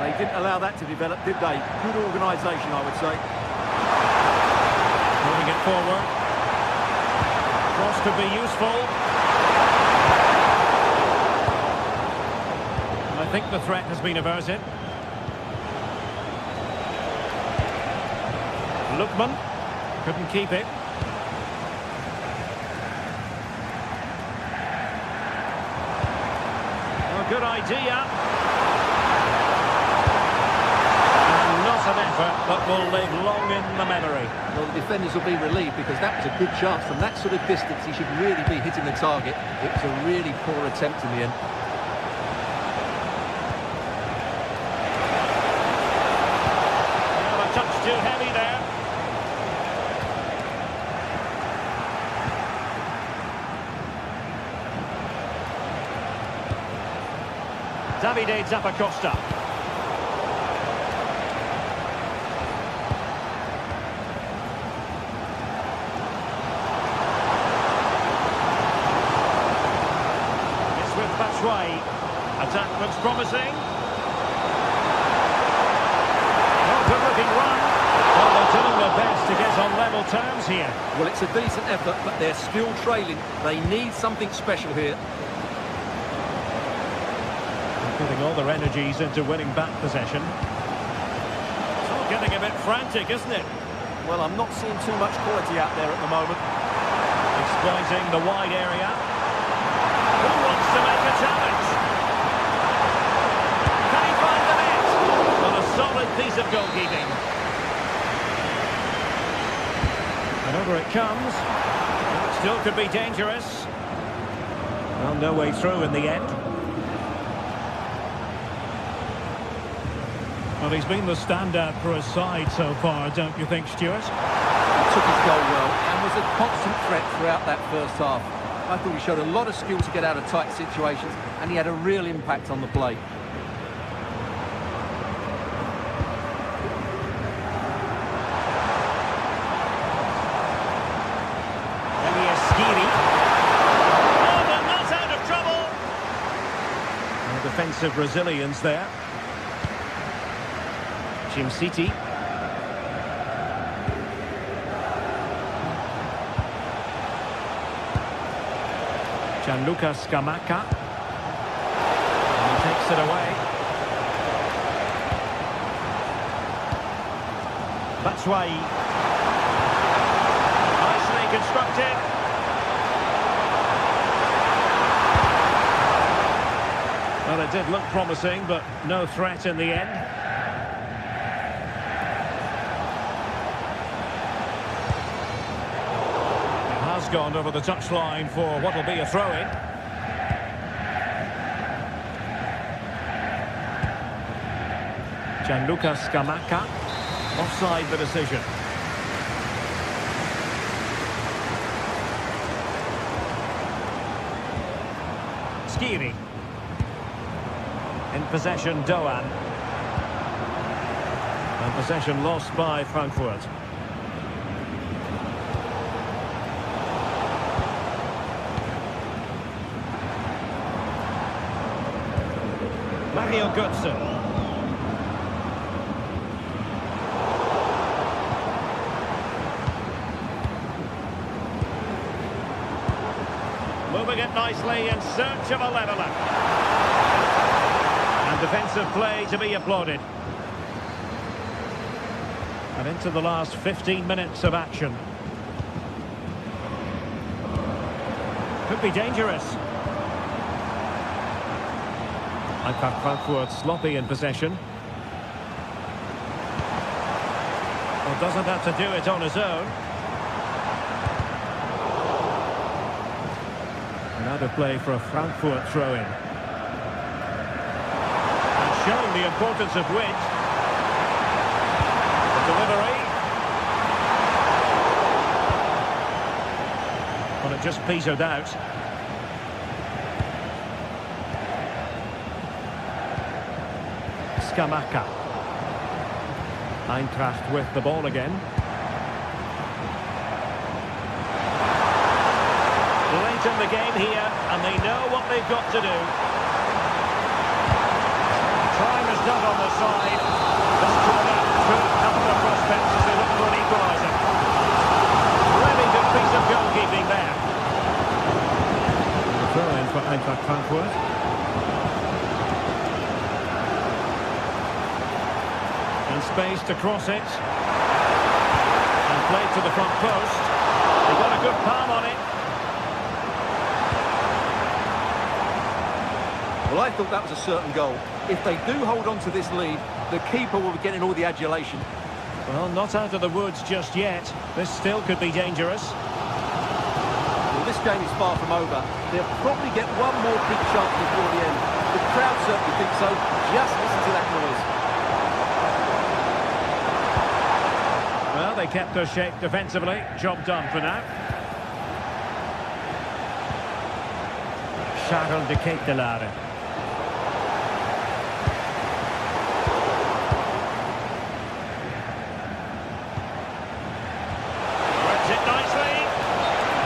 They didn't allow that to develop, did they? Good organisation, I would say. Moving it forward. Cross could be useful. I think the threat has been averted. Lookman couldn't keep it. Oh, good idea. Not an effort that will live long in the memory. Well, the defenders will be relieved because that was a good chance. From that sort of distance, he should really be hitting the target. It was a really poor attempt in the end. Well, a touch too heavy there. Davide Zappacosta. Attack looks promising. Oh, good looking run. Well, they're doing their best to get on level terms here. Well, it's a decent effort, but they're still trailing. They need something special here. They're putting all their energies into winning back possession. It's all getting a bit frantic, isn't it? Well, I'm not seeing too much quality out there at the moment. Exploiting the wide area. Who wants to make a challenge? Can he find the net? Well, a solid piece of goalkeeping. And over it comes. It still could be dangerous. Well, no way through in the end. Well, he's been the standout for his side so far, don't you think, Stuart? He took his goal well and was a constant threat throughout that first half. I thought he showed a lot of skill to get out of tight situations, and he had a real impact on the play. Oh, they're not out of trouble. And defensive resilience there. City. Gianluca Scamacca. And he takes it away. That's why. Nicely constructed. Well, it did look promising, but no threat in the end. Gone over the touchline for what will be a throw-in. Gianluca Scamacca. Offside the decision. Skiri. In possession, Doan. Possession lost by Frankfurt. Mario Götze. Moving it nicely in search of a leveller. And defensive play to be applauded. And into the last 15 minutes of action. Could be dangerous. Eintracht Frankfurt sloppy in possession. Well, doesn't have to do it on his own. And out of play for a Frankfurt throw-in. And showing the importance of width. The delivery. Well, it just petered out. Skamaka. Eintracht with the ball again. Late in the game here, and they know what they've got to do. Time is done on the side. This corner could help their prospects as they look for an equaliser. Really good piece of goalkeeping there. The throw-in for Eintracht Frankfurt. And space to cross it. And played to the front post. They got a good palm on it. Well, I thought that was a certain goal. If they do hold on to this lead, the keeper will be getting all the adulation. Well, not out of the woods just yet. This still could be dangerous. Well, this game is far from over. They'll probably get one more big chance before the end. The crowd certainly think so. Just listen to that noise. Well, they kept their shape defensively. Job done for now. Charles de Ketelaere.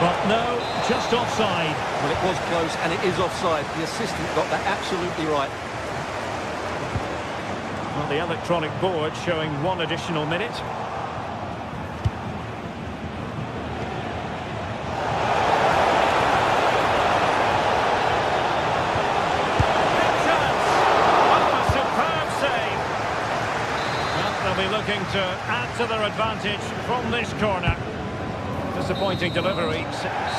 But no, just offside. Well, it was close, and it is offside. The assistant got that absolutely right. Well, the electronic board showing one additional minute. Big chance! Oh, a superb save! Well, they'll be looking to add to their advantage from this corner. Disappointing delivery.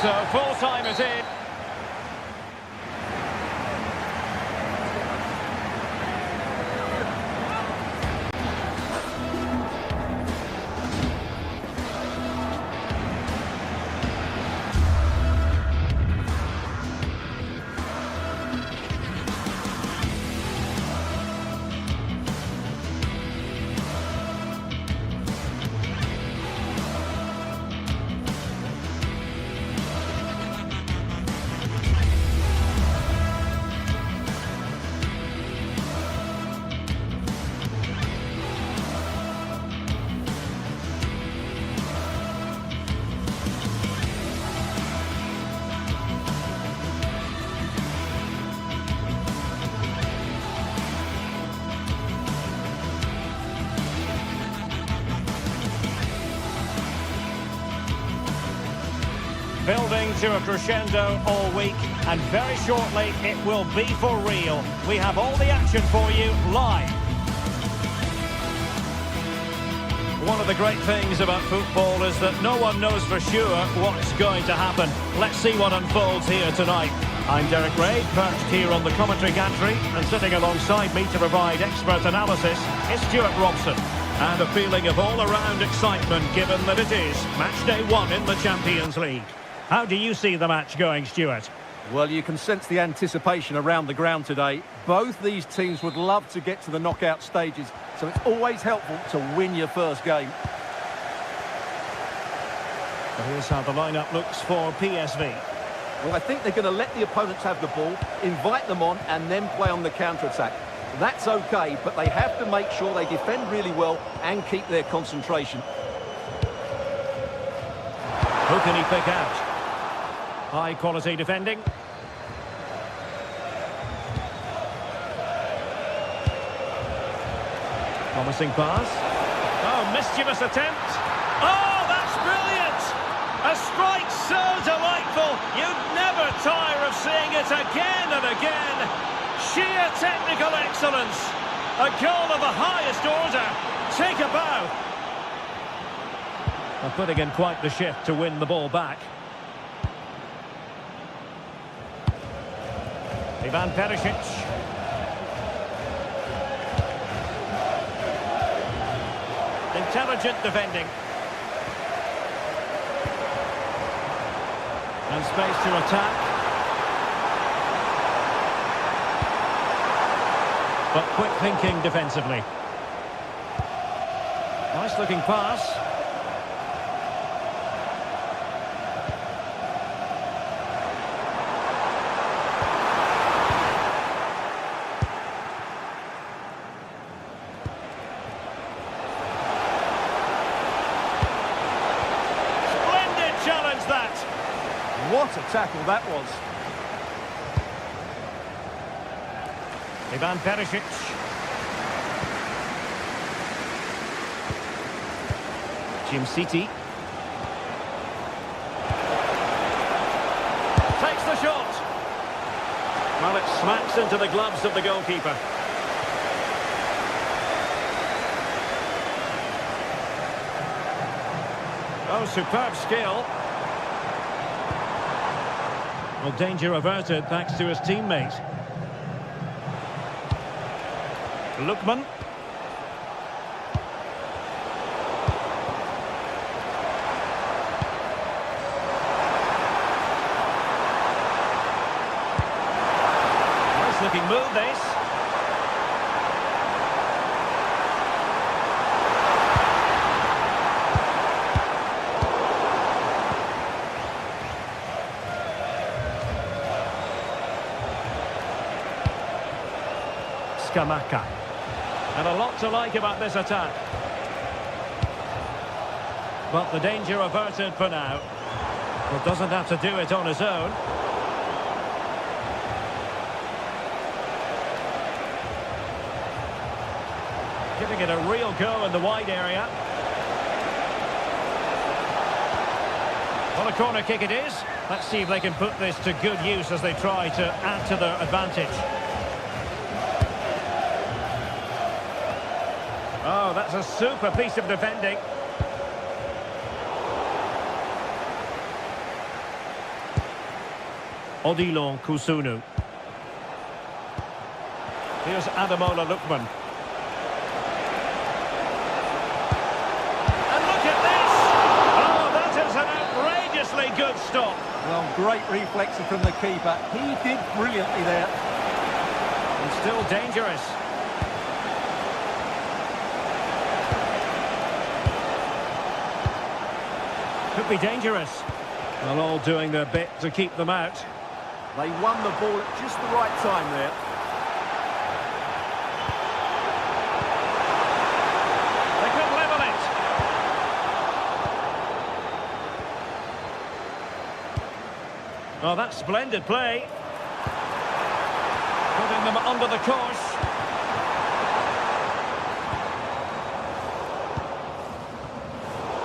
So full time is in. Building to a crescendo all week, and very shortly it will be for real. We have all the action for you live. One of the great things about football is that no one knows for sure what's going to happen. Let's see what unfolds here tonight. I'm Derek Ray, perched here on the commentary gantry, and sitting alongside me to provide expert analysis is Stuart Robson. And a feeling of all-around excitement given that it is match day 1 in the Champions League. How do you see the match going, Stuart? Well, you can sense the anticipation around the ground today. Both these teams would love to get to the knockout stages, so it's always helpful to win your first game. So here's how the lineup looks for PSV. Well, I think they're going to let the opponents have the ball, invite them on, and then play on the counter-attack. That's okay, but they have to make sure they defend really well and keep their concentration. Who can he pick out? High quality defending. Promising pass. Oh, mischievous attempt. Oh, that's brilliant! A strike so delightful, you'd never tire of seeing it again and again. Sheer technical excellence. A goal of the highest order. Take a bow. And putting in quite the shift to win the ball back. Ivan Perisic. Intelligent defending. And space to attack. But quick thinking defensively. Nice looking pass. Challenge that. What a tackle that was. Ivan Perisic. Jim City. Takes the shot. Well, it smacks into the gloves of the goalkeeper. Oh, superb skill. Well, danger averted thanks to his teammate. Lookman. Nice looking move, this. Kamaka. And a lot to like about this attack. But the danger averted for now. Well, doesn't have to do it on his own. Giving it a real go in the wide area. What a corner kick it is. Let's see if they can put this to good use as they try to add to their advantage. Oh, that's a super piece of defending. Odilon Kusunu. Here's Ademola Lookman. And look at this! Oh, that is an outrageously good stop. Well, great reflexes from the keeper. He did brilliantly there. And still dangerous. Could be dangerous. Well, all doing their bit to keep them out. They won the ball at just the right time there. They could level it. Oh, that's splendid play. Putting them under the course.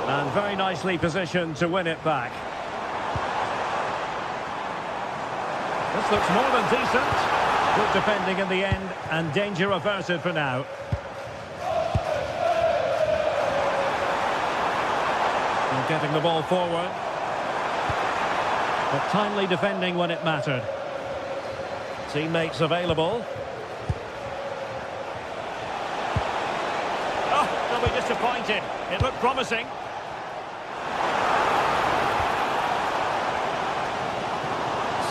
And very nicely positioned to win it back. This looks more than decent. Good defending in the end, and danger averted for now. And getting the ball forward. But timely defending when it mattered. Teammates available. Oh, they'll be disappointed. It looked promising.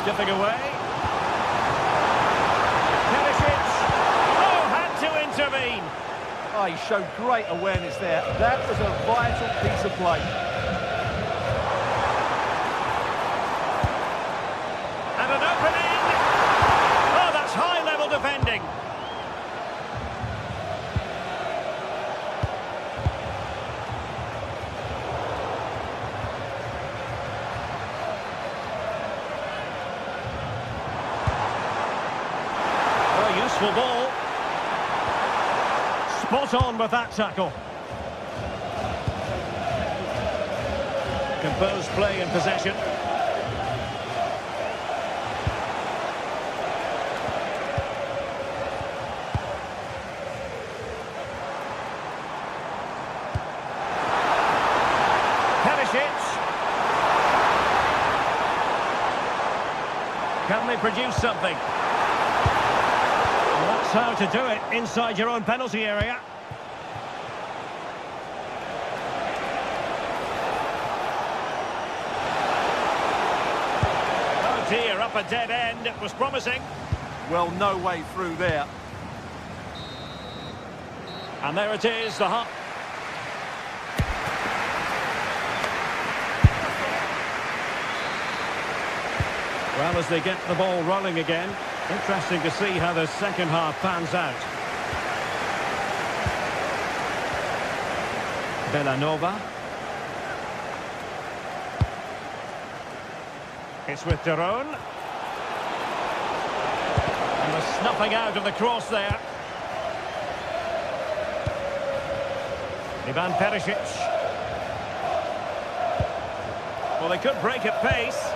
Skipping away. Perisic. Oh, had to intervene. Oh, he showed great awareness there. That was a vital piece of play. And an opening. Oh, that's high-level defending. Useful ball. Spot on with that tackle. Composed play and possession. Can they produce something? Well, that's how to do it inside your own penalty area. Oh dear, up a dead end. It was promising. Well, no way through there. And there it is, the hot. Well, as they get the ball rolling again, interesting to see how the second half pans out. Bellanova. It's with Daron. And the snuffing out of the cross there. Ivan Perisic. Well, they could break at pace.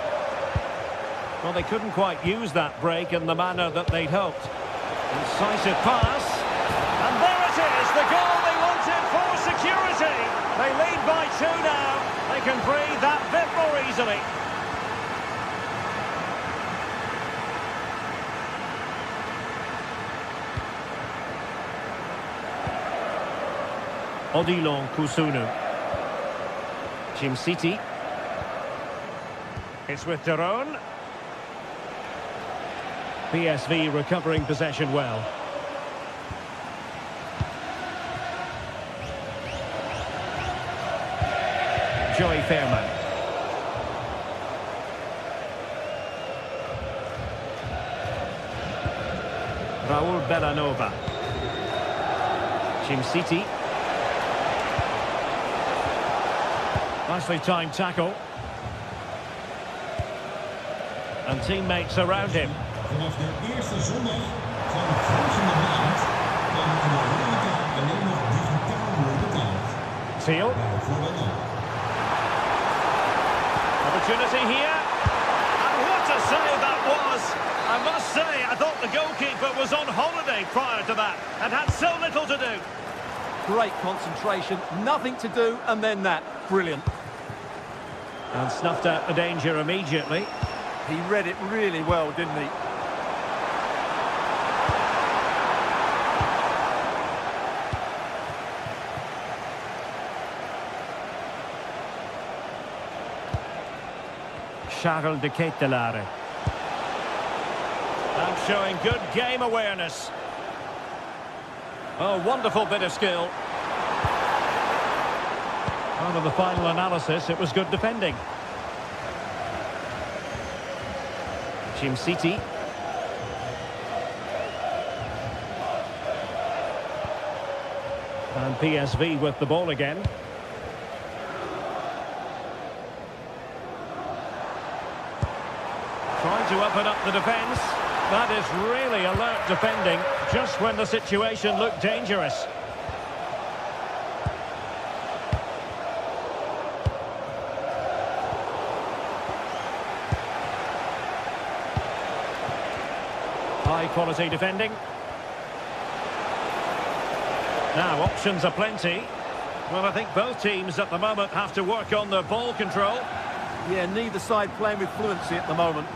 Well, they couldn't quite use that break in the manner that they'd hoped. Incisive pass. And there it is, the goal they wanted for security. They lead by 2 now. They can breathe that bit more easily. Odilon Kusunu. Jim City. It's with Daron. PSV recovering possession well. Joey Fairman. Raul Bellanova. Jim City. Nicely timed tackle. And teammates around him. Vanaf de eerste zondag van volgende maand kan in de horeca alleen nog digitaal worden betaald. Seal. Opportunity here. And what a save that was! I must say, I thought the goalkeeper was on holiday prior to that and had so little to do. Great concentration, nothing to do, and then that. Brilliant. And snuffed out the danger immediately. He read it really well, didn't he? Charles de Ketelaere. And showing good game awareness. Oh, wonderful bit of skill. Out of the final analysis, it was good defending. Jim City. And PSV with the ball again. Trying to open up the defence. That is really alert defending, just when the situation looked dangerous. High quality defending. Now options are plenty. Well, I think both teams at the moment have to work on their ball control. Yeah, neither side playing with fluency at the moment.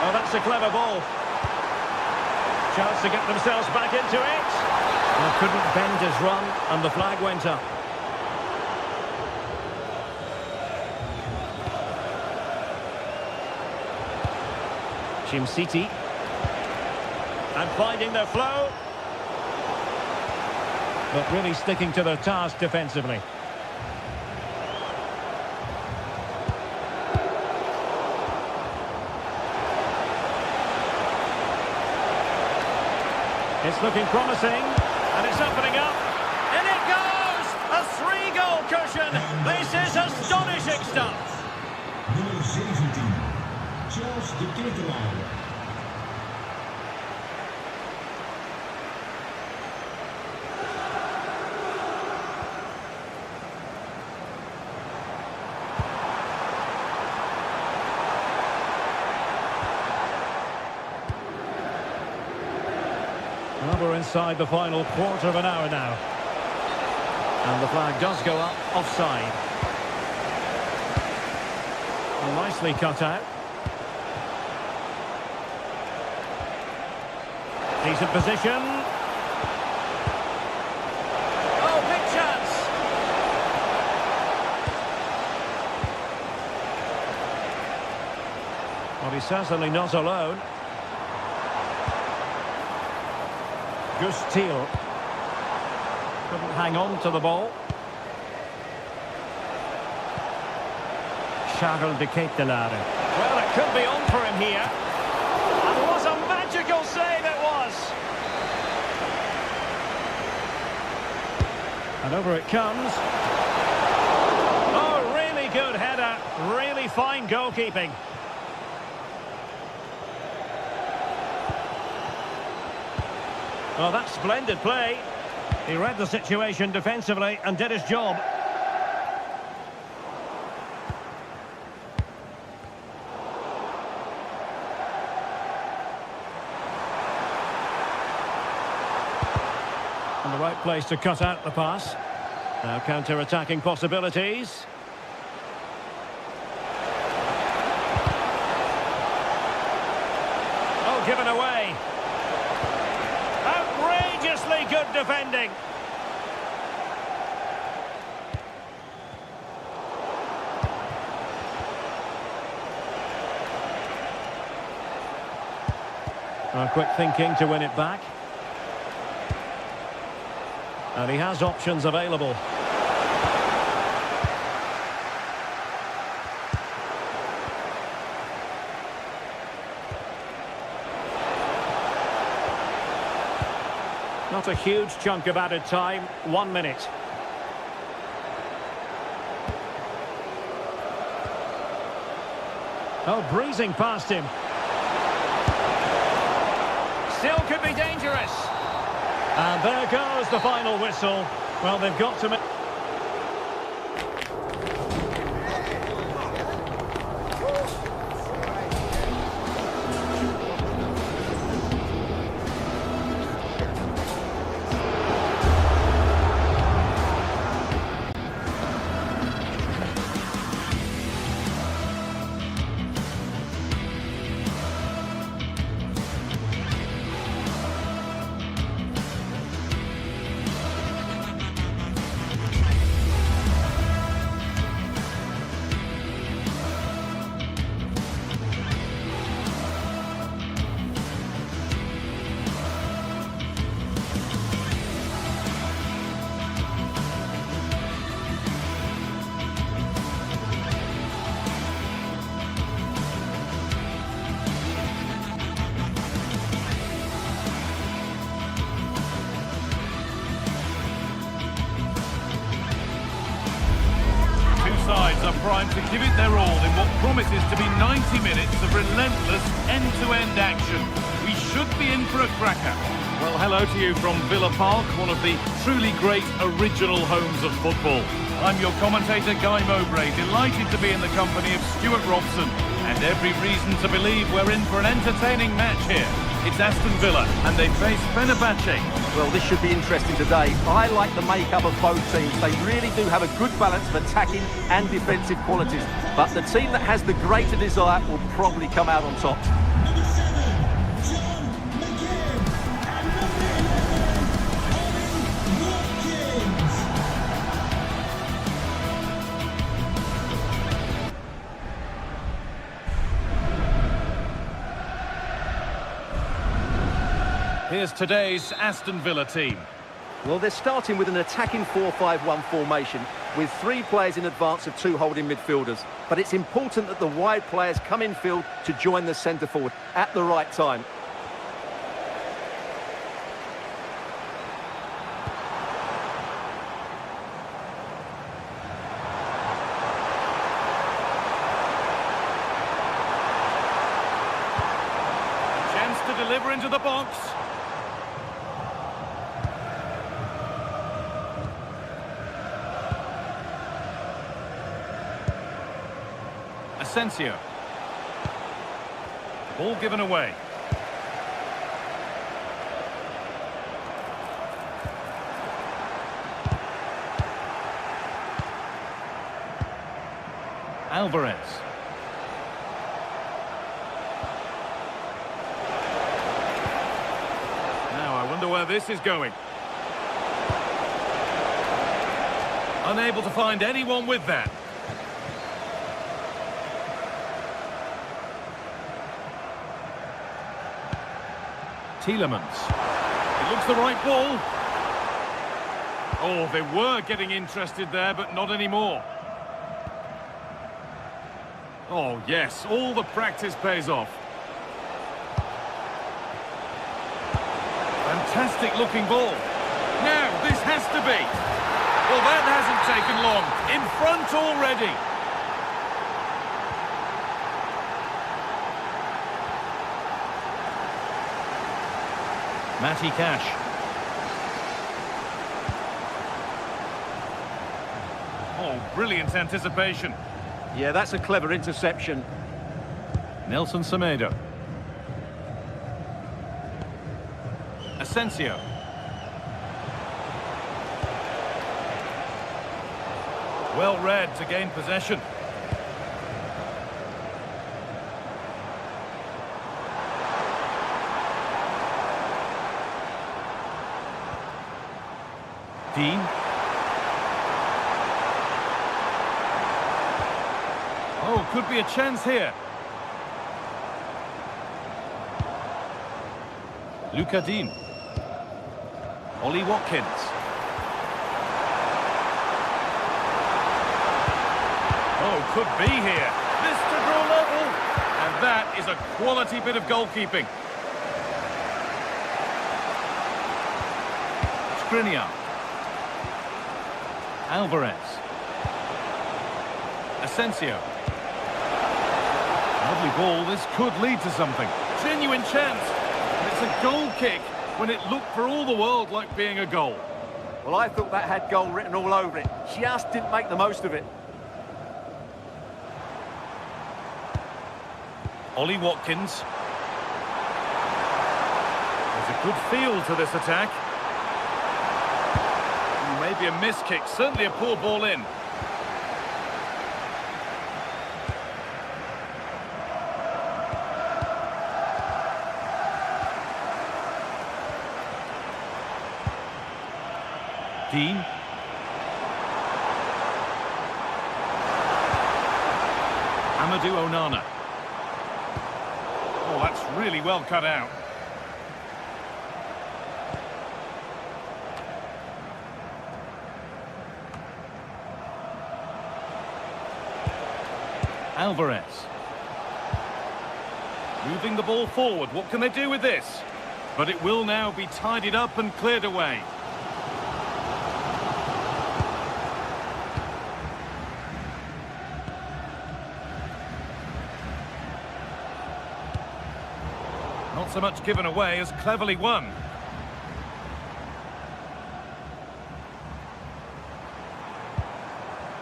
Oh, that's a clever ball. Chance to get themselves back into it. Well, couldn't bend his run, and the flag went up. Jim City. And finding their flow. But really sticking to their task defensively. It's looking promising, and it's opening up. In it goes! A 3-goal cushion! This is astonishing stuff! Nummer 17, Charles de Ketelaere. Well, we're inside the final quarter of an hour now. And the flag does go up, offside. Well, nicely cut out. Decent position. Oh, big chance. Well, he's certainly not alone. Gustil couldn't hang on to the ball. Charles de Ketelare. Well, it could be on for him here. And what a magical save it was! And over it comes. Oh, really good header. Really fine goalkeeping. Well, that's splendid play. He read the situation defensively and did his job. And the right place to cut out the pass. Now counter-attacking possibilities. Oh, given away. Outrageously good defending. Quick thinking to win it back. And he has options available. Not a huge chunk of added time, 1 minute. Oh, breezing past him. Still could be dangerous. And there goes the final whistle. Well, they've got to make... Sides are primed to give it their all in what promises to be 90 minutes of relentless end-to-end action. We should be in for a cracker. Well, hello to you from Villa Park, one of the truly great original homes of football. I'm your commentator, Guy Mowbray, delighted to be in the company of Stuart Robson, and every reason to believe we're in for an entertaining match here. It's Aston Villa, and they face Fenerbahce. Well, this should be interesting today. I like the makeup of both teams. They really do have a good balance of attacking and defensive qualities. But the team that has the greater desire will probably come out on top. Here's today's Aston Villa team. Well, they're starting with an attacking 4-5-1 formation with 3 players in advance of 2 holding midfielders. But it's important that the wide players come in field to join the centre forward at the right time. Chance to deliver into the box. Asensio. Ball given away. Alvarez. Now, I wonder where this is going. Unable to find anyone with that. Tielemans. It looks the right ball. Oh, they were getting interested there, but not anymore. Oh, yes, all the practice pays off. Fantastic looking ball. Now, this has to be. Well, that hasn't taken long. In front already. Matty Cash. Oh, brilliant anticipation. Yeah, that's a clever interception. Nelson Semedo. Asensio. Well read to gain possession. Dean. Oh, could be a chance here. Luca Dean. Ollie Watkins. Oh, could be here. This to draw level. And that is a quality bit of goalkeeping. Skriniar. Alvarez. Asensio. Lovely ball. This could lead to something. Genuine chance. And it's a goal kick when it looked for all the world like being a goal. Well, I thought that had goal written all over it. Just didn't make the most of it. Ollie Watkins. There's a good feel to this attack. Maybe a miss kick, certainly a poor ball in. Dean. Amadou Onana. Oh, that's really well cut out. Alvarez. Moving the ball forward. What can they do with this? But it will now be tidied up and cleared away. Not so much given away as cleverly won.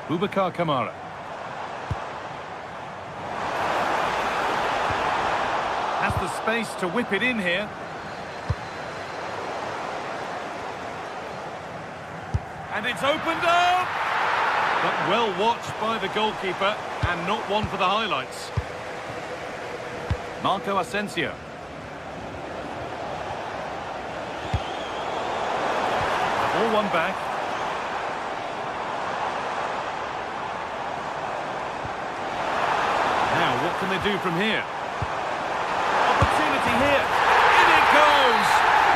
Boubacar Kamara. Has the space to whip it in here. And it's opened up! But well watched by the goalkeeper and not one for the highlights. Marco Asensio. All one back. Now, what can they do from here? Here. In it goes!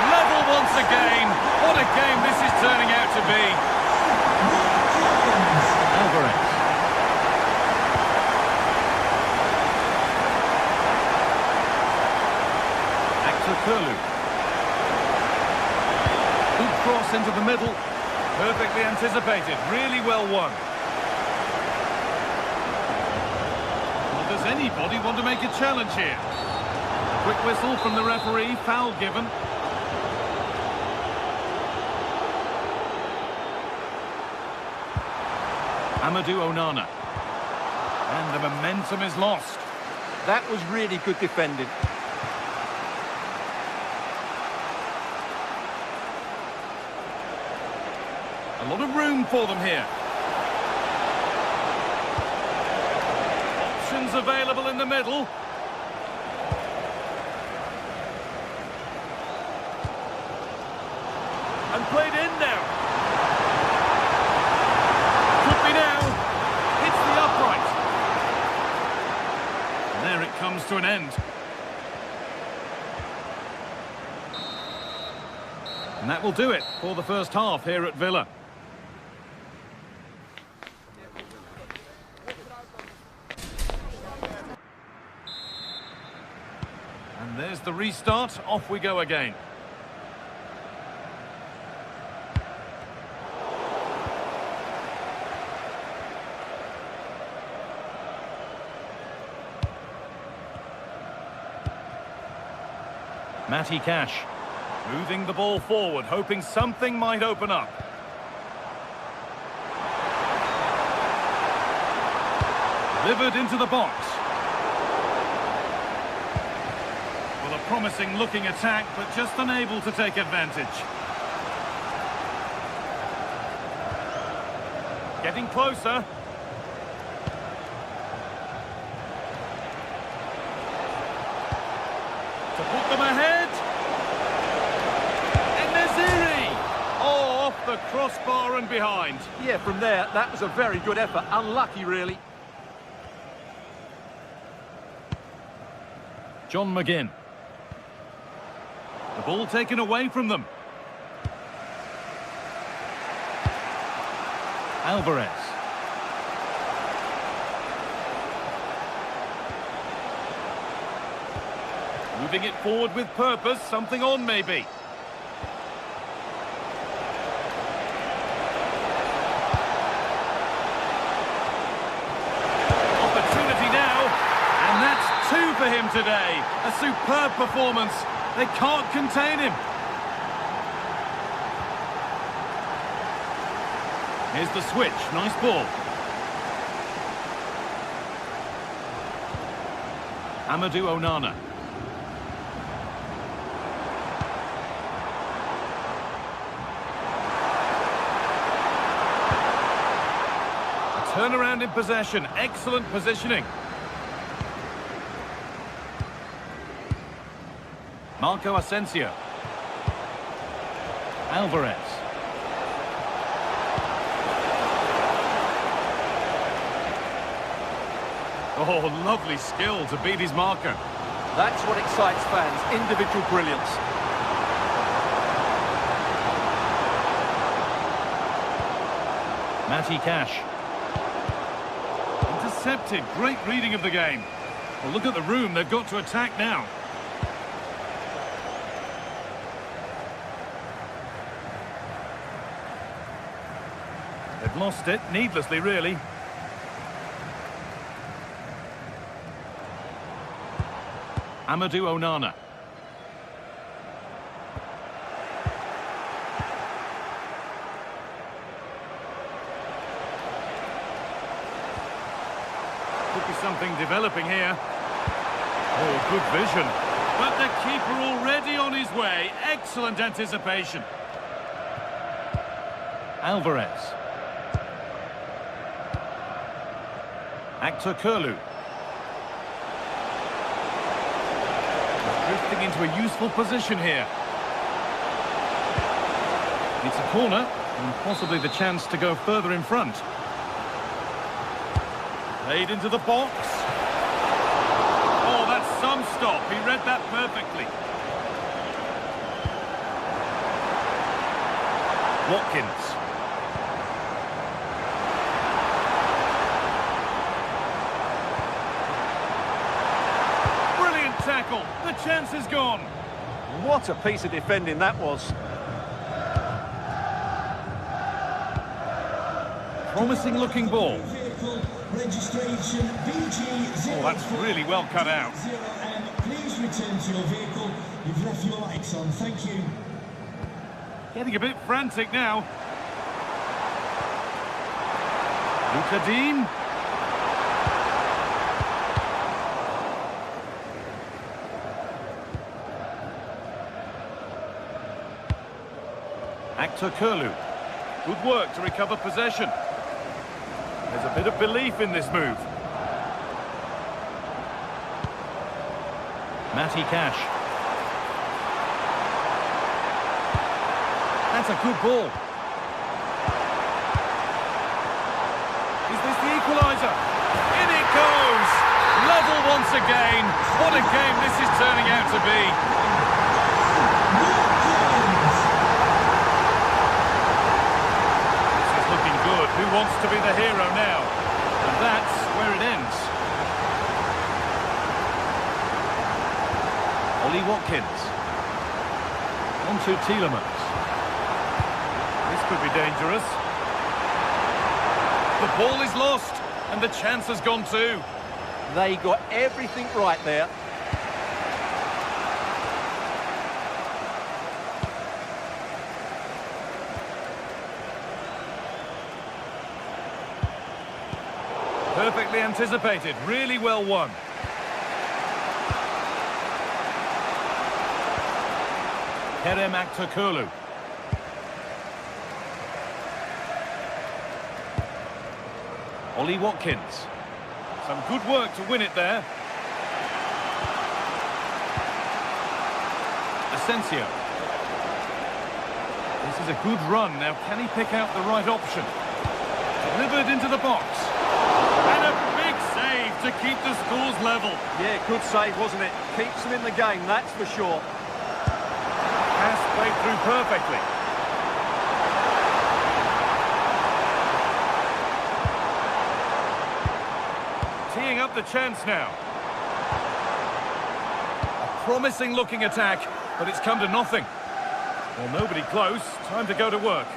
Level once again. What a game this is turning out to be. Alvarez. Actor Curlew. Good cross into the middle. Perfectly anticipated. Really well won. Well, does anybody want to make a challenge here? Quick whistle from the referee, foul given. Amadou Onana. And the momentum is lost. That was really good defending. A lot of room for them here. Options available in the middle. And played in now. Could be now. Hits the upright. And there it comes to an end. And that will do it for the first half here at Villa. And there's the restart. Off we go again. Matty Cash, moving the ball forward, hoping something might open up. Delivered into the box. Well, a promising looking attack, but just unable to take advantage. Getting closer. To put them ahead. Oh, off the crossbar and behind. Yeah, from there, that was a very good effort. Unlucky, really. John McGinn. The ball taken away from them. Alvarez. Moving it forward with purpose, something on maybe. Opportunity now, and that's two for him today. A superb performance. They can't contain him. Here's the switch, nice ball. Amadou Onana. Turnaround in possession, excellent positioning. Marco Asensio. Alvarez. Oh, lovely skill to beat his marker. That's what excites fans, individual brilliance. Matty Cash. Intercepted, great reading of the game. Well, look at the room, they've got to attack now. They've lost it, needlessly really. Amadou Onana. Could be something developing here. Oh, good vision. But the keeper already on his way. Excellent anticipation. Alvarez. Actor Curlew. Drifting into a useful position here. It's a corner, and possibly the chance to go further in front. Played into the box. Oh, that's some stop. He read that perfectly. Watkins. Tackle. The chance is gone. What a piece of defending that was. Promising looking ball. Registration BG0. Oh, that's really well cut out. Please return to your vehicle. You've left your lights on. Thank you. Getting a bit frantic now. Luca Dean. Actor Curlew. Good work to recover possession. There's a bit of belief in this move. Matty Cash. That's a good ball. Is this the equaliser? In it goes! Level once again. What a game this is turning out to be. This is looking good. Who wants to be the hero now? And that's where it ends. Ollie Watkins. On to Tielemans. This could be dangerous. The ball is lost, and the chance has gone too. They got everything right there. Perfectly anticipated, really well won. Kerem Aktürkoğlu. Ollie Watkins. Some good work to win it there. Asensio. This is a good run. Now, can he pick out the right option? Delivered into the box. And a big save to keep the scores level. Yeah, good save, wasn't it? Keeps them in the game, that's for sure. Pass played through perfectly. Teeing up the chance now. A promising looking attack, but it's come to nothing. Well, nobody close. Time to go to work.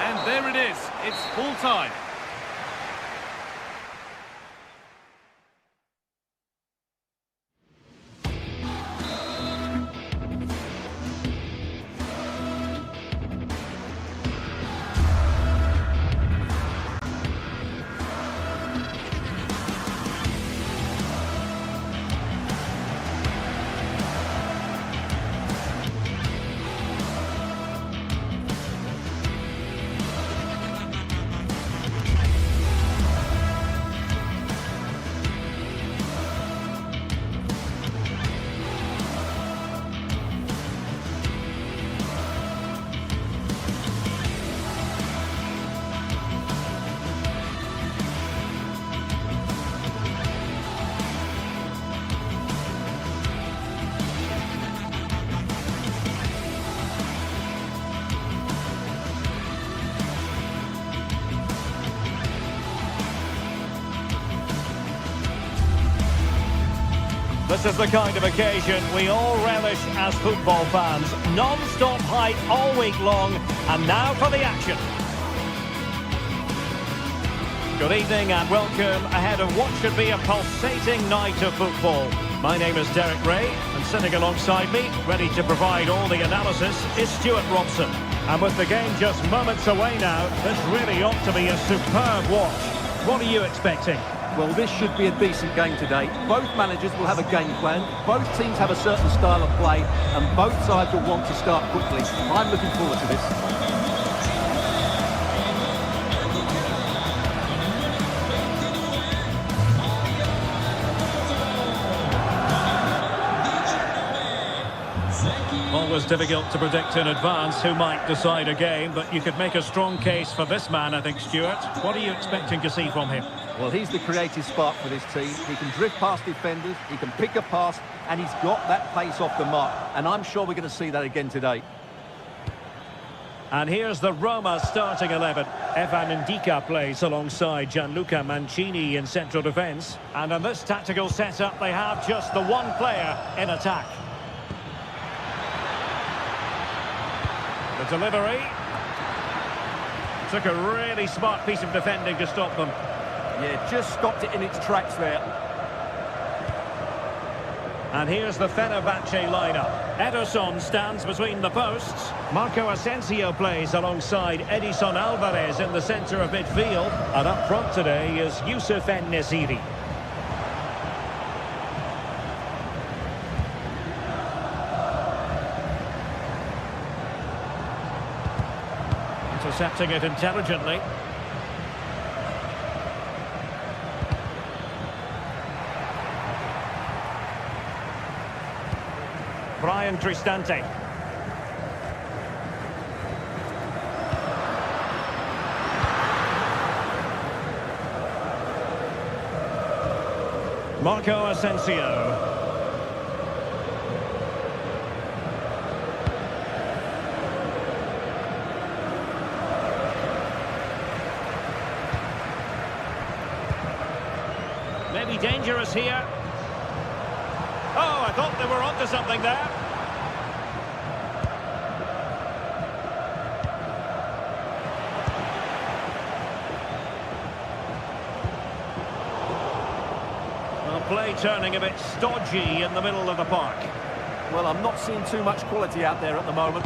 And there it is. It's full time. This is the kind of occasion we all relish as football fans. Non-stop hype all week long, and now for the action. Good evening and welcome ahead of what should be a pulsating night of football. My name is Derek Ray, and sitting alongside me, ready to provide all the analysis, is Stuart Robson. And with the game just moments away now, this really ought to be a superb watch. What are you expecting? Well, this should be a decent game today. Both managers will have a game plan. Both teams have a certain style of play, and both sides will want to start quickly. I'm looking forward to this. Always difficult to predict in advance who might decide a game, but you could make a strong case for this man, I think, Stuart. What are you expecting to see from him? Well, he's the creative spark for this team. He can drift past defenders, he can pick a pass, and he's got that pace off the mark. And I'm sure we're going to see that again today. And here's the Roma starting 11. Evan Ndika plays alongside Gianluca Mancini in central defence. And in this tactical setup, they have just the one player in attack. The delivery. Took a really smart piece of defending to stop them. Yeah, just stopped it in its tracks there. And here's the Fenerbahce lineup. Ederson stands between the posts. Marco Asensio plays alongside Edison Alvarez in the centre of midfield. And up front today is Youssef En-Nesyri. Intercepting it intelligently. Brian Cristante. Marco Asensio. Maybe dangerous here. Oh, I thought they were onto something there. Well, play turning a bit stodgy in the middle of the park. Well, I'm not seeing too much quality out there at the moment.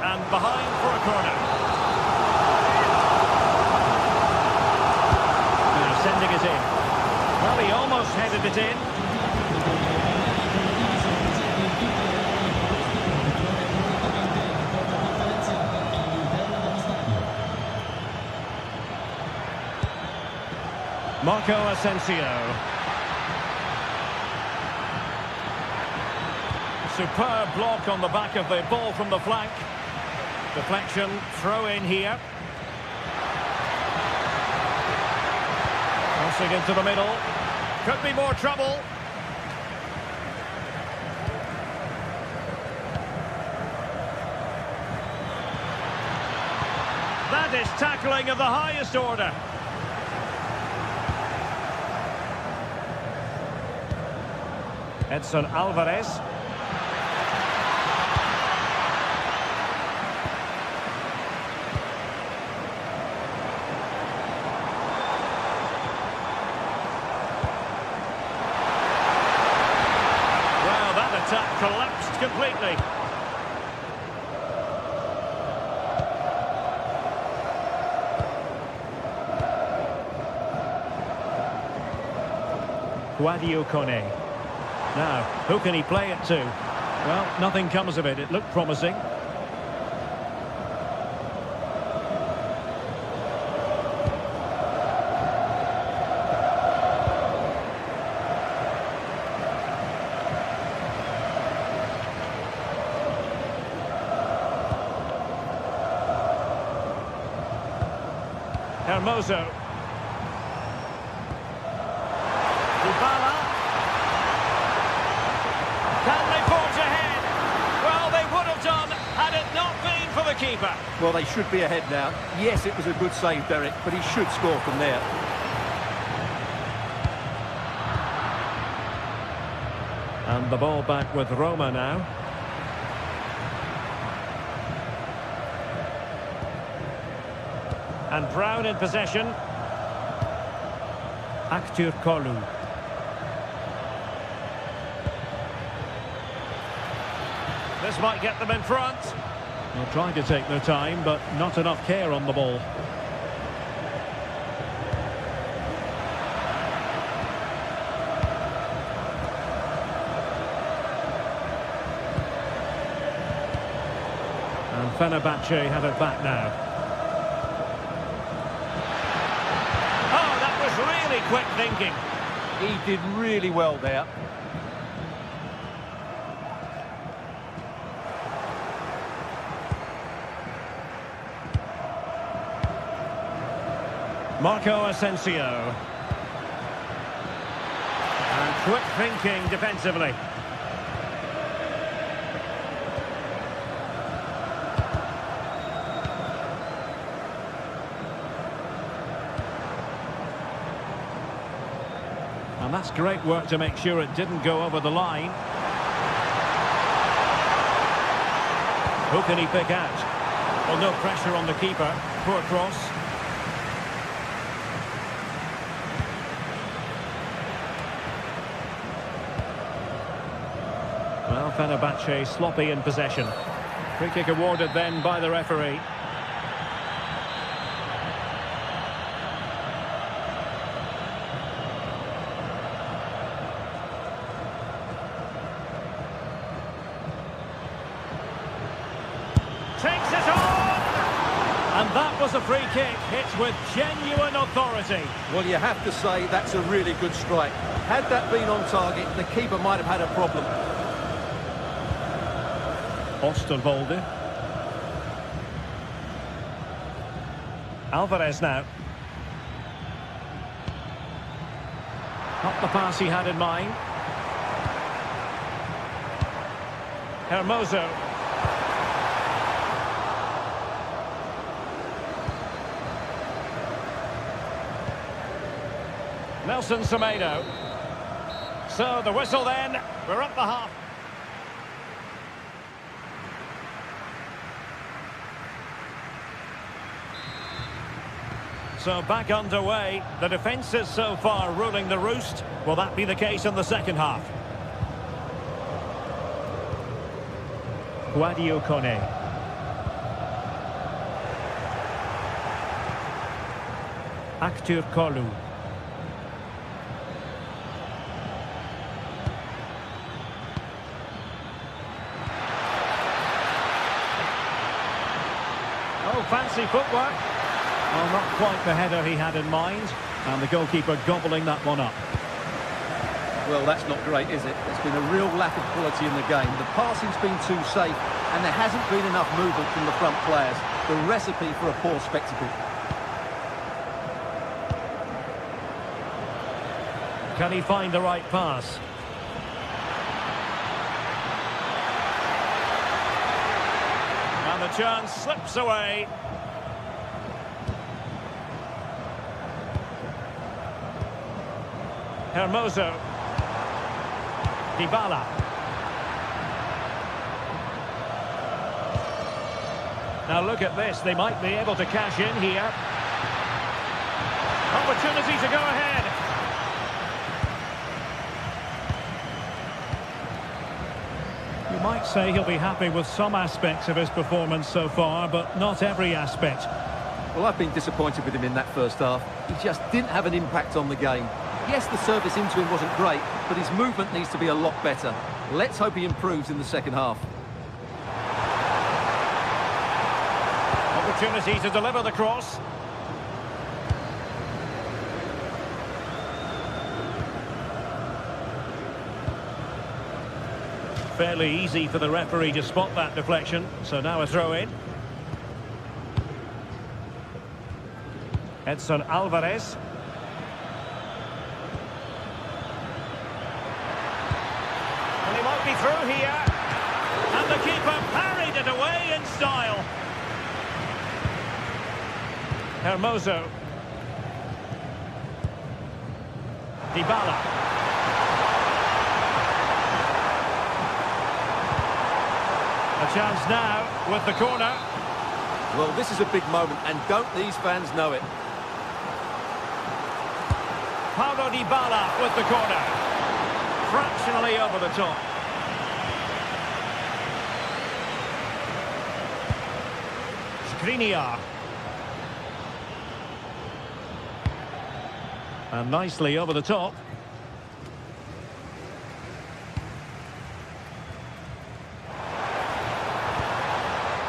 And behind for a corner. Sending it in. Well, he almost headed it in. Marco Asensio. Superb block on the back of the ball from the flank. Deflection, throw in here. Crossing into the middle. Could be more trouble. That is tackling of the highest order. Edson Alvarez. Attack collapsed completely. Guadio Kone. Now, who can he play it to? Well, nothing comes of it. It looked promising. Hermoso. Dybala. Can they forge ahead? Well, they would have done had it not been for the keeper. Well, they should be ahead now. Yes, it was a good save, Derek, but he should score from there. And the ball back with Roma now. And Brown in possession. Aktür Kolu. This might get them in front. They're trying to take their time, but not enough care on the ball. And Fenerbahce have it back now. Really quick thinking. He did really well there. Marco Asensio. And quick thinking defensively. And that's great work to make sure it didn't go over the line. Who can he pick out? Well, no pressure on the keeper. Poor cross. Well, Fenerbahce sloppy in possession. Free kick awarded then by the referee. Takes it on! And that was a free kick, hit with genuine authority. Well, you have to say that's a really good strike. Had that been on target, the keeper might have had a problem. Osterwolde. Alvarez now. Not the pass he had in mind. Hermoso. Nelson Semedo. So the whistle then. We're up the half. So back underway. The defence is so far ruling the roost. Will that be the case in the second half? Guadio Kone. Aktur Kolu. Oh, fancy footwork. Well, not quite the header he had in mind. And the goalkeeper gobbling that one up. Well, that's not great, is it? There's been a real lack of quality in the game. The passing's been too safe, and there hasn't been enough movement from the front players. The recipe for a poor spectacle. Can he find the right pass? And the chance slips away. Hermoso. Dybala. Now look at this, they might be able to cash in here. Opportunity to go ahead. You might say he'll be happy with some aspects of his performance so far, but not every aspect. Well, I've been disappointed with him in that first half. He just didn't have an impact on the game. Yes, the service into him wasn't great, but his movement needs to be a lot better. Let's hope he improves in the second half. Opportunity to deliver the cross. Fairly easy for the referee to spot that deflection, so now a throw-in. Edson Alvarez. And he might be through here. And the keeper parried it away in style. Hermoso. Dybala. A chance now with the corner. Well, this is a big moment, and don't these fans know it? Paulo Dybala with the corner. Fractionally over the top. Skriniar. And nicely over the top.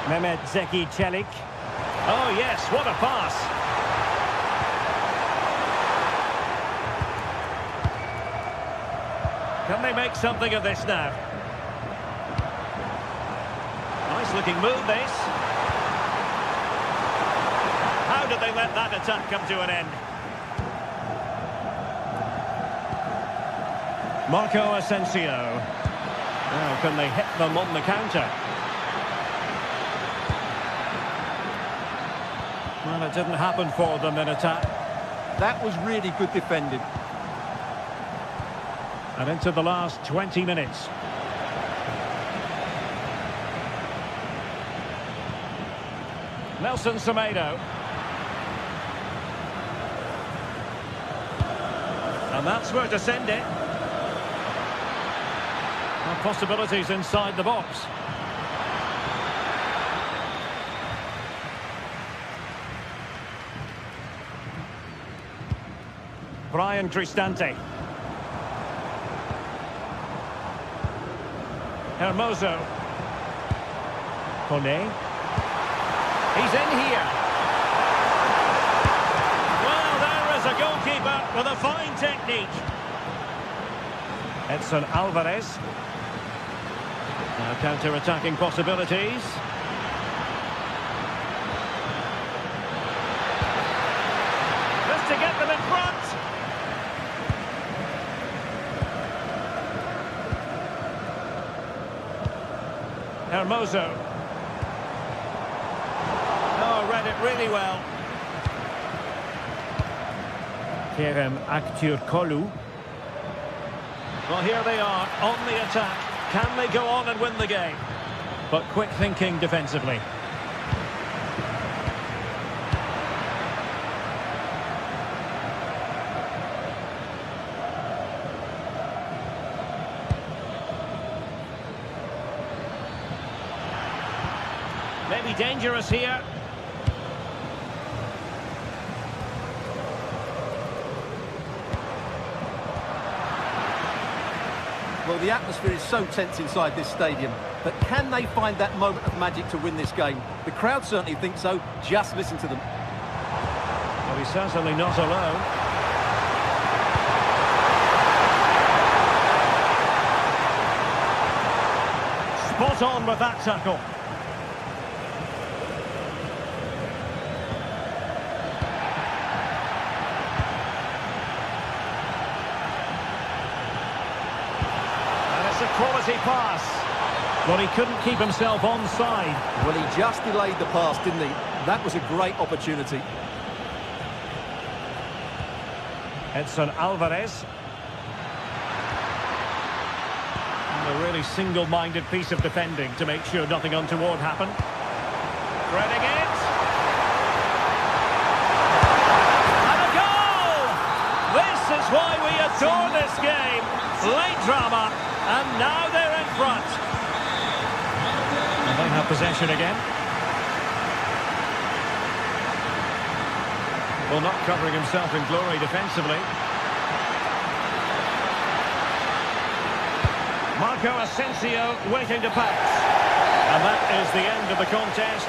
Mehmet Zeki Çelik. Oh yes, what a pass. Can they make something of this now? Nice looking move this. How did they let that attack come to an end? Marco Asensio. Now can they hit them on the counter? Well, it didn't happen for them in attack. That was really good defending. And into the last 20 minutes. Nelson Semedo. And that's where to send it. And possibilities inside the box. Brian Cristante. Hermoso. Kone. He's in here. There's a goalkeeper with a fine technique. Edson Alvarez. Now counter-attacking possibilities. Just to get them in front. Hermoso. Oh, read it really well. Kerem Aktürkoğlu. Well, here they are on the attack. Can they go on and win the game? But quick thinking defensively. Maybe dangerous here. Well, the atmosphere is so tense inside this stadium, but can they find that moment of magic to win this game? The crowd certainly think so. Just listen to them. Well, he's certainly not alone. Spot on with that tackle. Quality pass. Well, he couldn't keep himself onside. Well, he just delayed the pass, didn't he? That was a great opportunity. Edson Alvarez. And a really single-minded piece of defending to make sure nothing untoward happened. Threading it. And a goal! This is why we adore this game. Late drama. And now they're in front. And they have possession again. Well, not covering himself in glory defensively. Marco Asensio waiting to pass. And that is the end of the contest.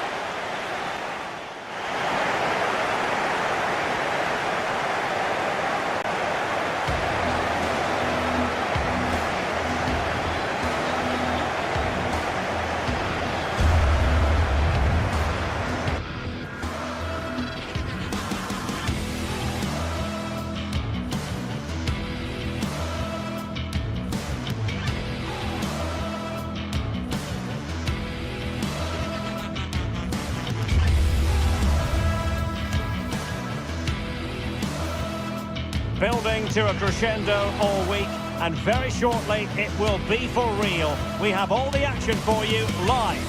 Building to a crescendo all week, and very shortly it will be for real. We have all the action for you live.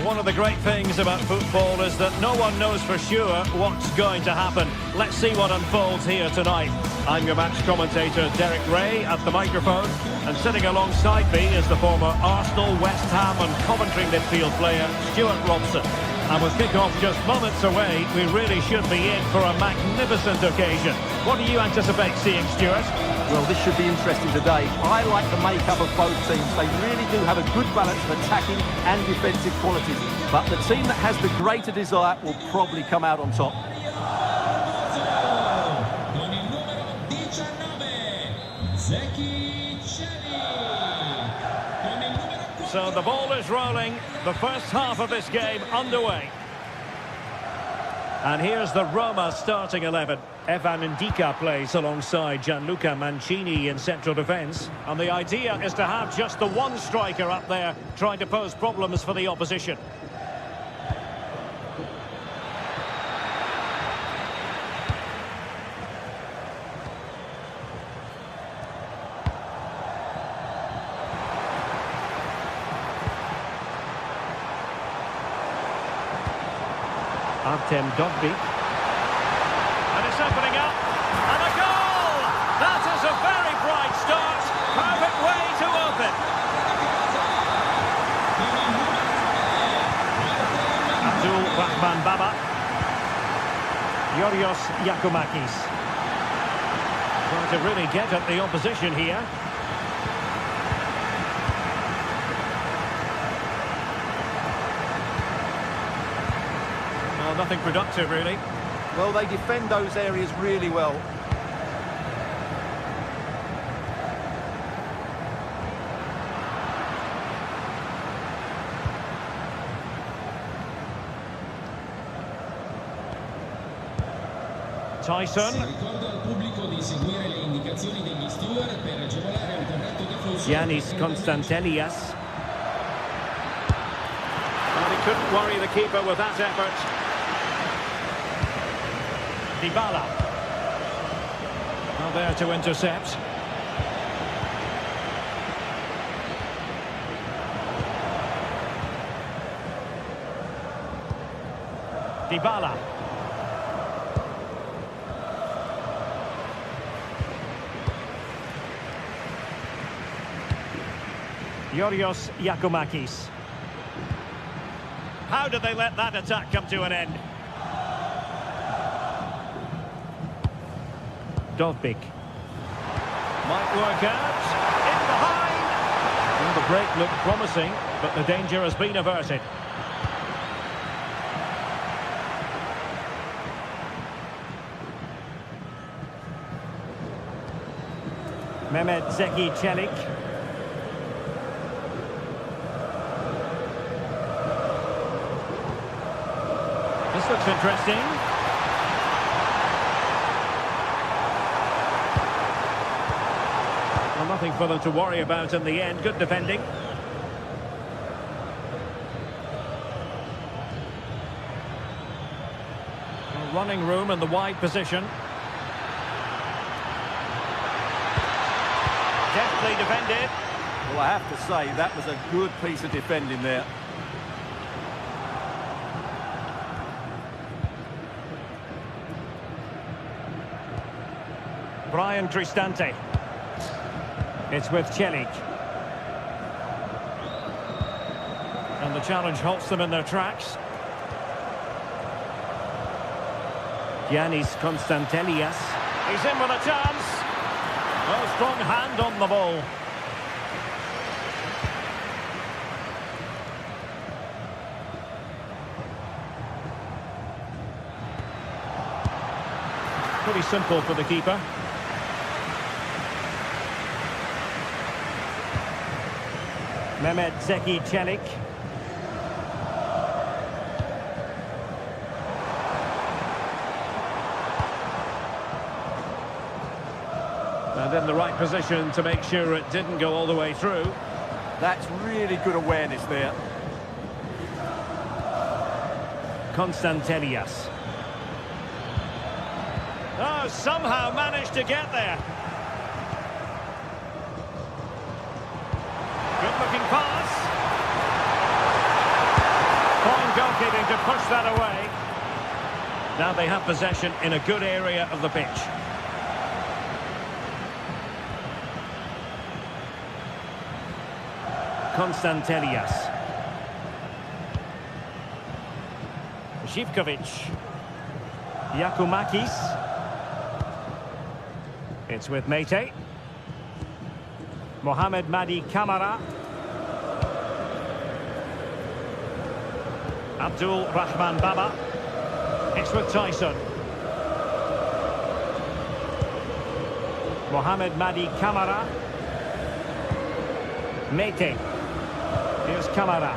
One of the great things about football is that no one knows for sure what's going to happen. Let's see what unfolds here tonight. I'm your match commentator, Derek Ray, at the microphone. And sitting alongside me is the former Arsenal, West Ham and Coventry midfield player, Stuart Robson. And with kick-off just moments away, we really should be in for a magnificent occasion. What do you anticipate seeing, Stuart? Well, this should be interesting today. I like the makeup of both teams. They really do have a good balance of attacking and defensive qualities. But the team that has the greater desire will probably come out on top. So the ball is rolling, the first half of this game underway. And here's the Roma starting 11. Evan Ndika plays alongside Gianluca Mancini in central defence. And the idea is to have just the one striker up there trying to pose problems for the opposition. Artem Dovbyk. And it's opening up. And a goal! That is a very bright start. Perfect way to open. Abdul Rahman Baba. Yorios Yakumakis. Trying to really get at the opposition here. Nothing productive, really. Well, they defend those areas really well. Tyson. Si ricorda al pubblico di seguire le indicazioni degli steward per agevolare un corretto deflusso. Giannis Constantelias. Well, he couldn't worry the keeper with that effort. Dybala. Now there to intercept. Dybala. Yorios Giacomakis. How did they let that attack come to an end? Dovbik. Might work out. In behind. Well, the break looked promising, but the danger has been averted. Mehmet Zeki Çelik. This looks interesting. Well, nothing for them to worry about in the end. Good defending. Well, running room in the wide position. Deftly defended. Well, I have to say, that was a good piece of defending there. Brian Cristante. It's with Çelik. And the challenge halts them in their tracks. Giannis Constantelias. He's in with a chance. A strong hand on the ball. Pretty simple for the keeper. Mehmet Zeki Çelik. And in the right position to make sure it didn't go all the way through. That's really good awareness there. Constantelias. Oh, somehow managed to get there. Good-looking pass. Fine goalkeeping to push that away. Now they have possession in a good area of the pitch. Constantelias. Živkovic. Giacomakis. It's with Mete. Mohamed Madi Kamara. Abdul Rahman Baba. It's with Tyson. Mohamed Madi Kamara. Mete. Here's Kamara.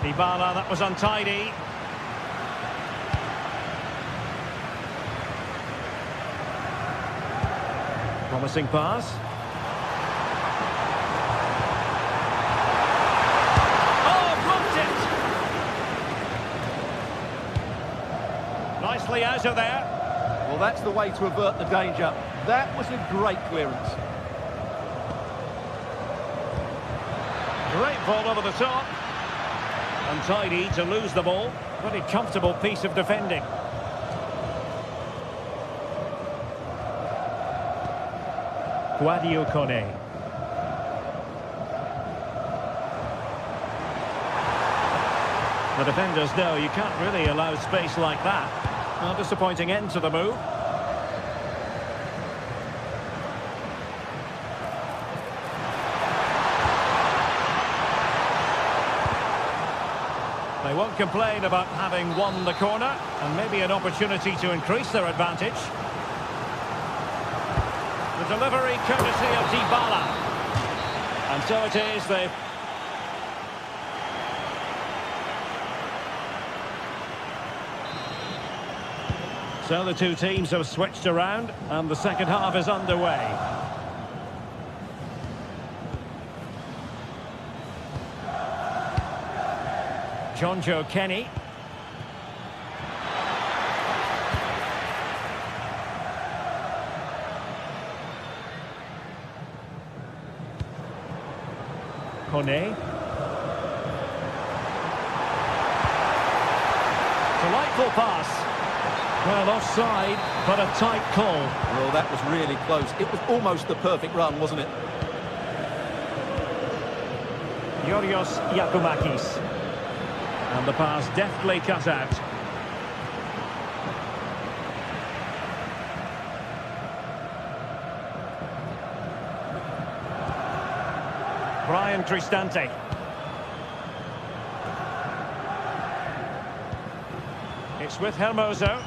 Dybala, that was untidy. Promising pass. Oh, blocked it! Nicely out of there. Well, that's the way to avert the danger. That was a great clearance. Great ball over the top. Untidy to lose the ball. Pretty comfortable piece of defending. Guadio Kone. The defenders know you can't really allow space like that. A disappointing end to the move. won't complain about having won the corner, and maybe an opportunity to increase their advantage. The delivery courtesy of Dybala. And so it is, So the two teams have switched around, and the second half is underway. Jonjo Kenny. Kone. Delightful pass. Well, offside, but a tight call. Well, that was really close. It was almost the perfect run, wasn't it? Yorios Yakumakis. And the pass deftly cut out. Brian Cristante. It's with Hermoso.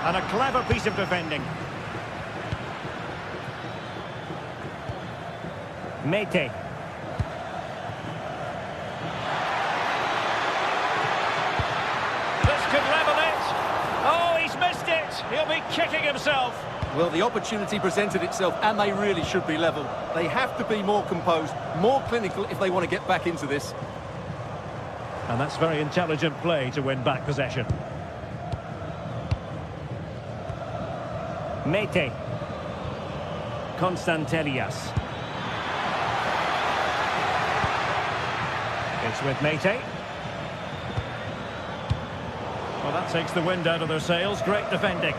And a clever piece of defending. Mete. This could level it. Oh, he's missed it. He'll be kicking himself. Well, the opportunity presented itself, and they really should be level. They have to be more composed, more clinical if they want to get back into this. And that's very intelligent play to win back possession. Mete. Constantelias. It's with Mete. Well, that takes the wind out of their sails. Great defending.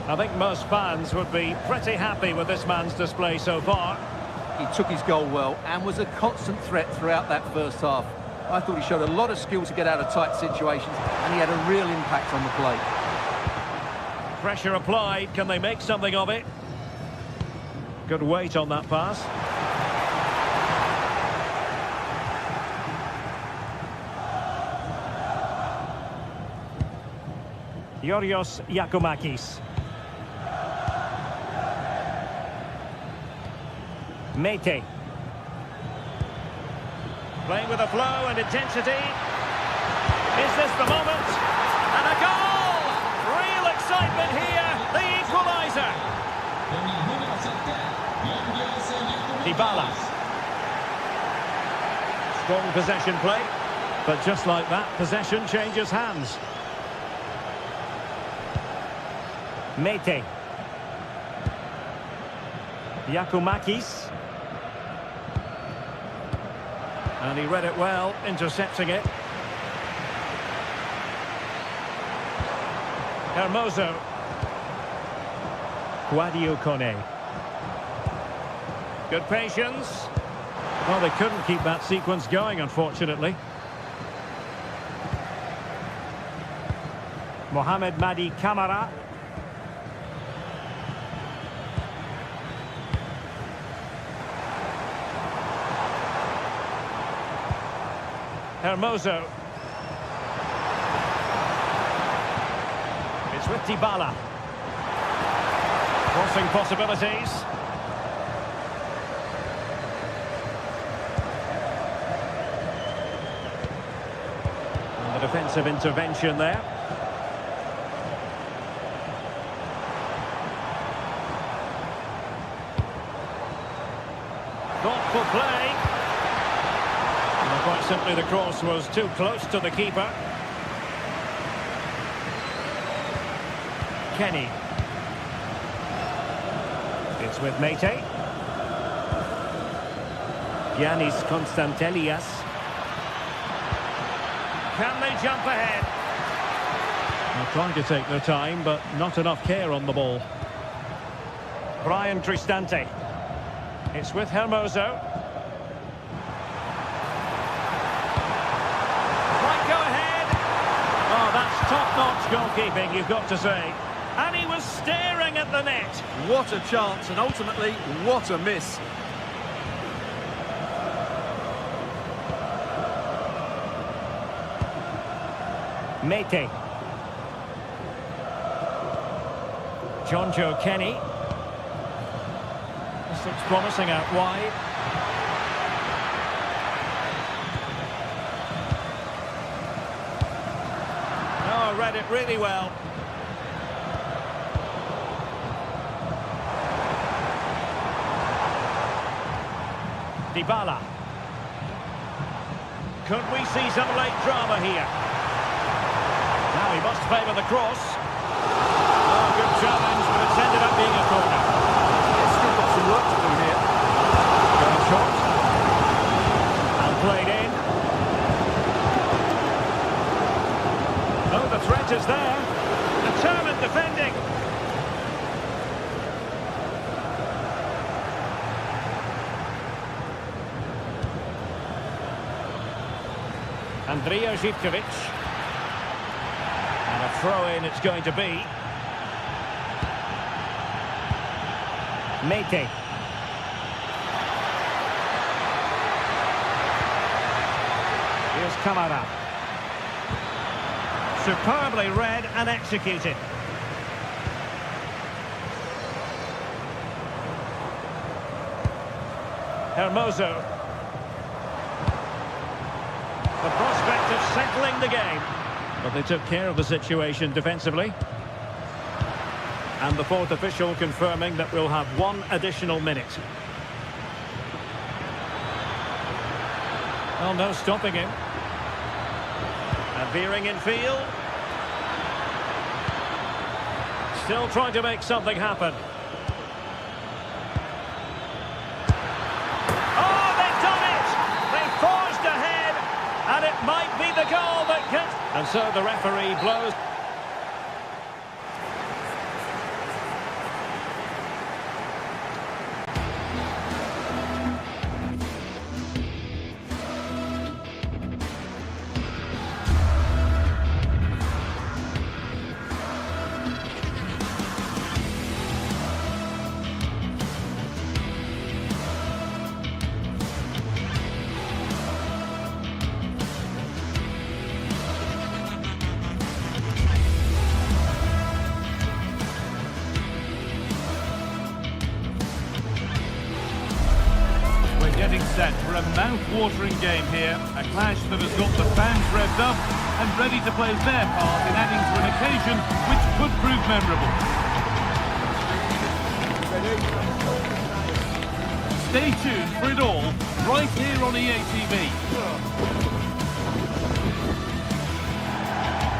I think most fans would be pretty happy with this man's display so far. He took his goal well and was a constant threat throughout that first half. I thought he showed a lot of skill to get out of tight situations, and he had a real impact on the play. Pressure applied. Can they make something of it? Good weight on that pass. Yorios Yakumakis. Mete. Playing with a flow and intensity. Is this the moment? And a goal! Real excitement here. The equaliser. Dybala. Strong possession play. But just like that, possession changes hands. Mete. Yakumakis. And he read it well, intercepting it. Hermoso. Guadio Kone. Good patience. Well, they couldn't keep that sequence going, unfortunately. Mohamed Madi Kamara. Hermoso. It's with Dybala. Crossing possibilities. And the defensive intervention there. Thoughtful play. Quite simply, the cross was too close to the keeper. Kenny. It's with Mete. Giannis Constantelias. Can they jump ahead? They're trying to take their time, but not enough care on the ball. Brian Cristante. It's with Hermoso. Top-notch goalkeeping, you've got to say. And he was staring at the net. What a chance, and ultimately, what a miss. Mete. John Joe Kenny. This looks promising out wide. Oh, read it really well. Dybala. Could we see some late drama here? Now he must favour the cross. Oh, good challenge, but it's ended up being a corner. It's still got some work to do here. Good shot. And played in. Oh, the threat is there. Determined defending. Andrija Zivkovic. And a throw-in it's going to be. Mete. Here's Kamara. Superbly read and executed. Hermoso. The prospect of settling the game. But they took care of the situation defensively. And the fourth official confirming that we'll have one additional minute. Well, no stopping him. And veering in field. Still trying to make something happen. Oh, they've done it! They forged ahead, and it might be the goal that can... And so the referee blows... Getting set for a mouth-watering game here, a clash that has got the fans revved up and ready to play their part in adding to an occasion which could prove memorable. Stay tuned for it all, right here on EA TV.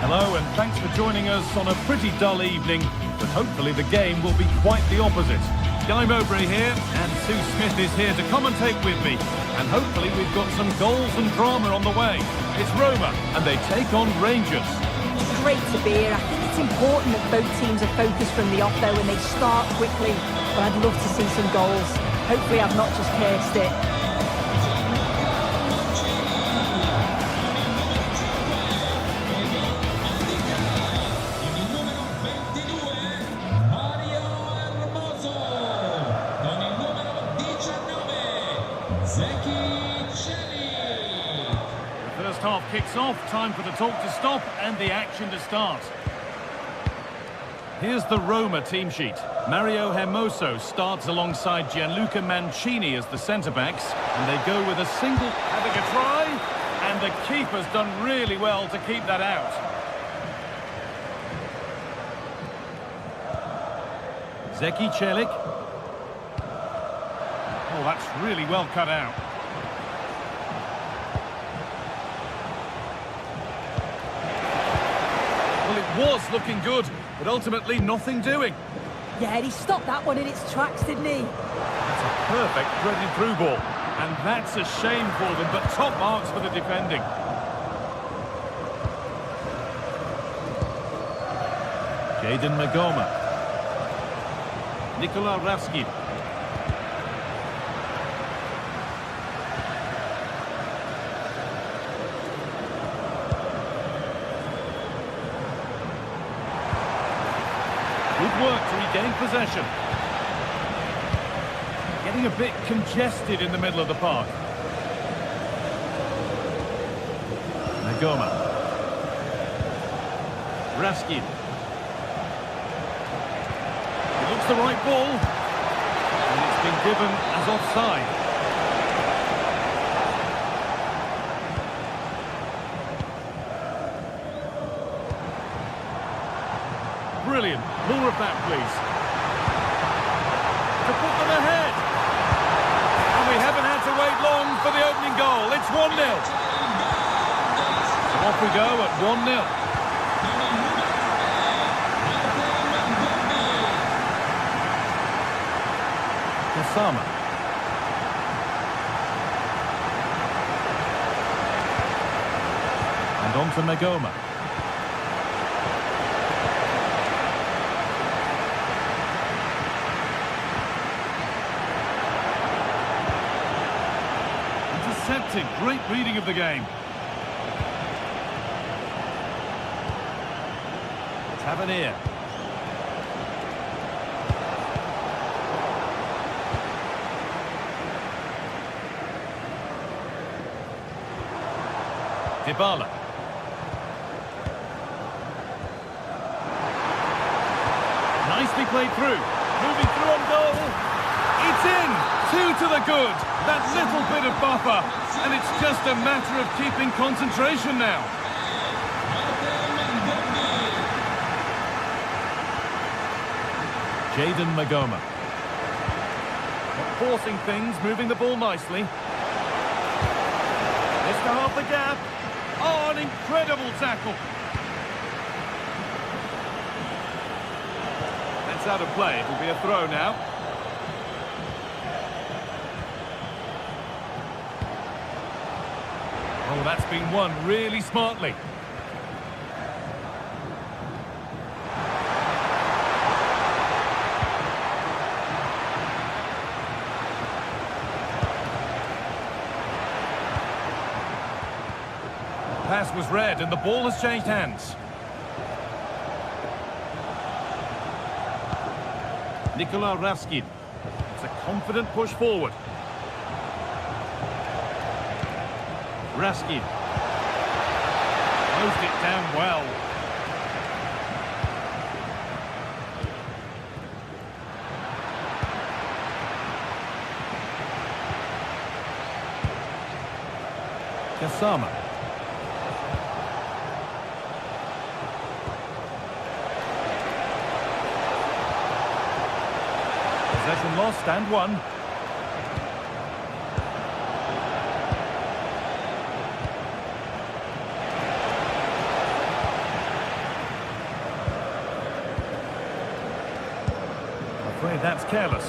Hello and thanks for joining us on a pretty dull evening, but hopefully the game will be quite the opposite. Guy Mowbray here, and Sue Smith is here to commentate with me. And hopefully we've got some goals and drama on the way. It's Roma, and they take on Rangers. It's great to be here. I think it's important that both teams are focused from the off, though, and they start quickly. But I'd love to see some goals. Hopefully I've not just cursed it. The first half kicks off, time for the talk to stop and the action to start. Here's the Roma team sheet. Mario Hermoso starts alongside Gianluca Mancini as the centre-backs, and they go with a single, having a try, and the keeper's done really well to keep that out. Zeki Celik. Oh, that's really well cut out. Well, it was looking good, but ultimately nothing doing. Yeah, he stopped that one in its tracks, didn't he? That's a perfect threaded through ball. And that's a shame for them, but top marks for the defending. Jadon Magoma. Nikola Raskin. Good work to regain possession. Getting a bit congested in the middle of the park. Magoma. Raskin. It looks the right ball. And it's been given as offside. Brilliant. More of that, please. To put them ahead. And we haven't had to wait long for the opening goal. It's 1-0. So off we go at 1-0. Osama. And on to Magoma. Intercepted. Great reading of the game. Tavernier. Dybala. Nicely played through. Moving through on goal. It's in. 2 to the good. That little bit of buffer. And it's just a matter of keeping concentration now. Jayden Magoma. Not forcing things, moving the ball nicely. Just to half the gap. Oh, an incredible tackle. That's out of play. It will be a throw now. Oh, that's been won really smartly. Pass was read and the ball has changed hands. Nikola Raskin. It's a confident push forward. Raskin. Closed it down well. Kasama. Possession lost and won. I'm afraid that's careless.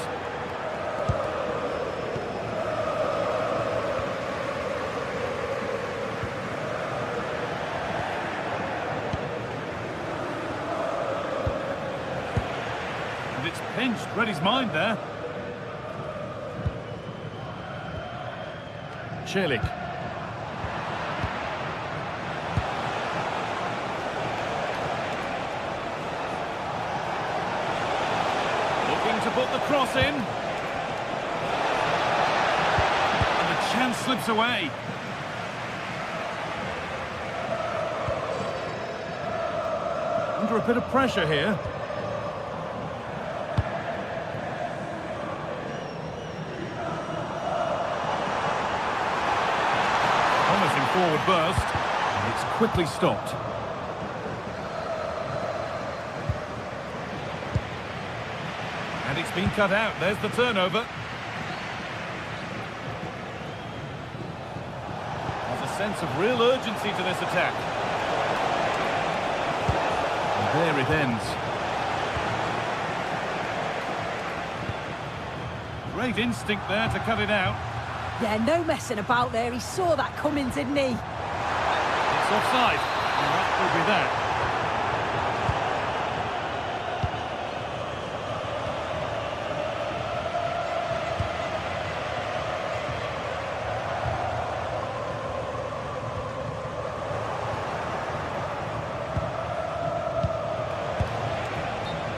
It's pinched, read his mind there. Celik. Looking to put the cross in. And the chance slips away. Under a bit of pressure here. Forward burst, and it's quickly stopped. And it's been cut out. There's the turnover. There's a sense of real urgency to this attack. And there it ends. Great instinct there to cut it out. Yeah, no messing about there. He saw that coming, didn't he? It's offside. And that will be that.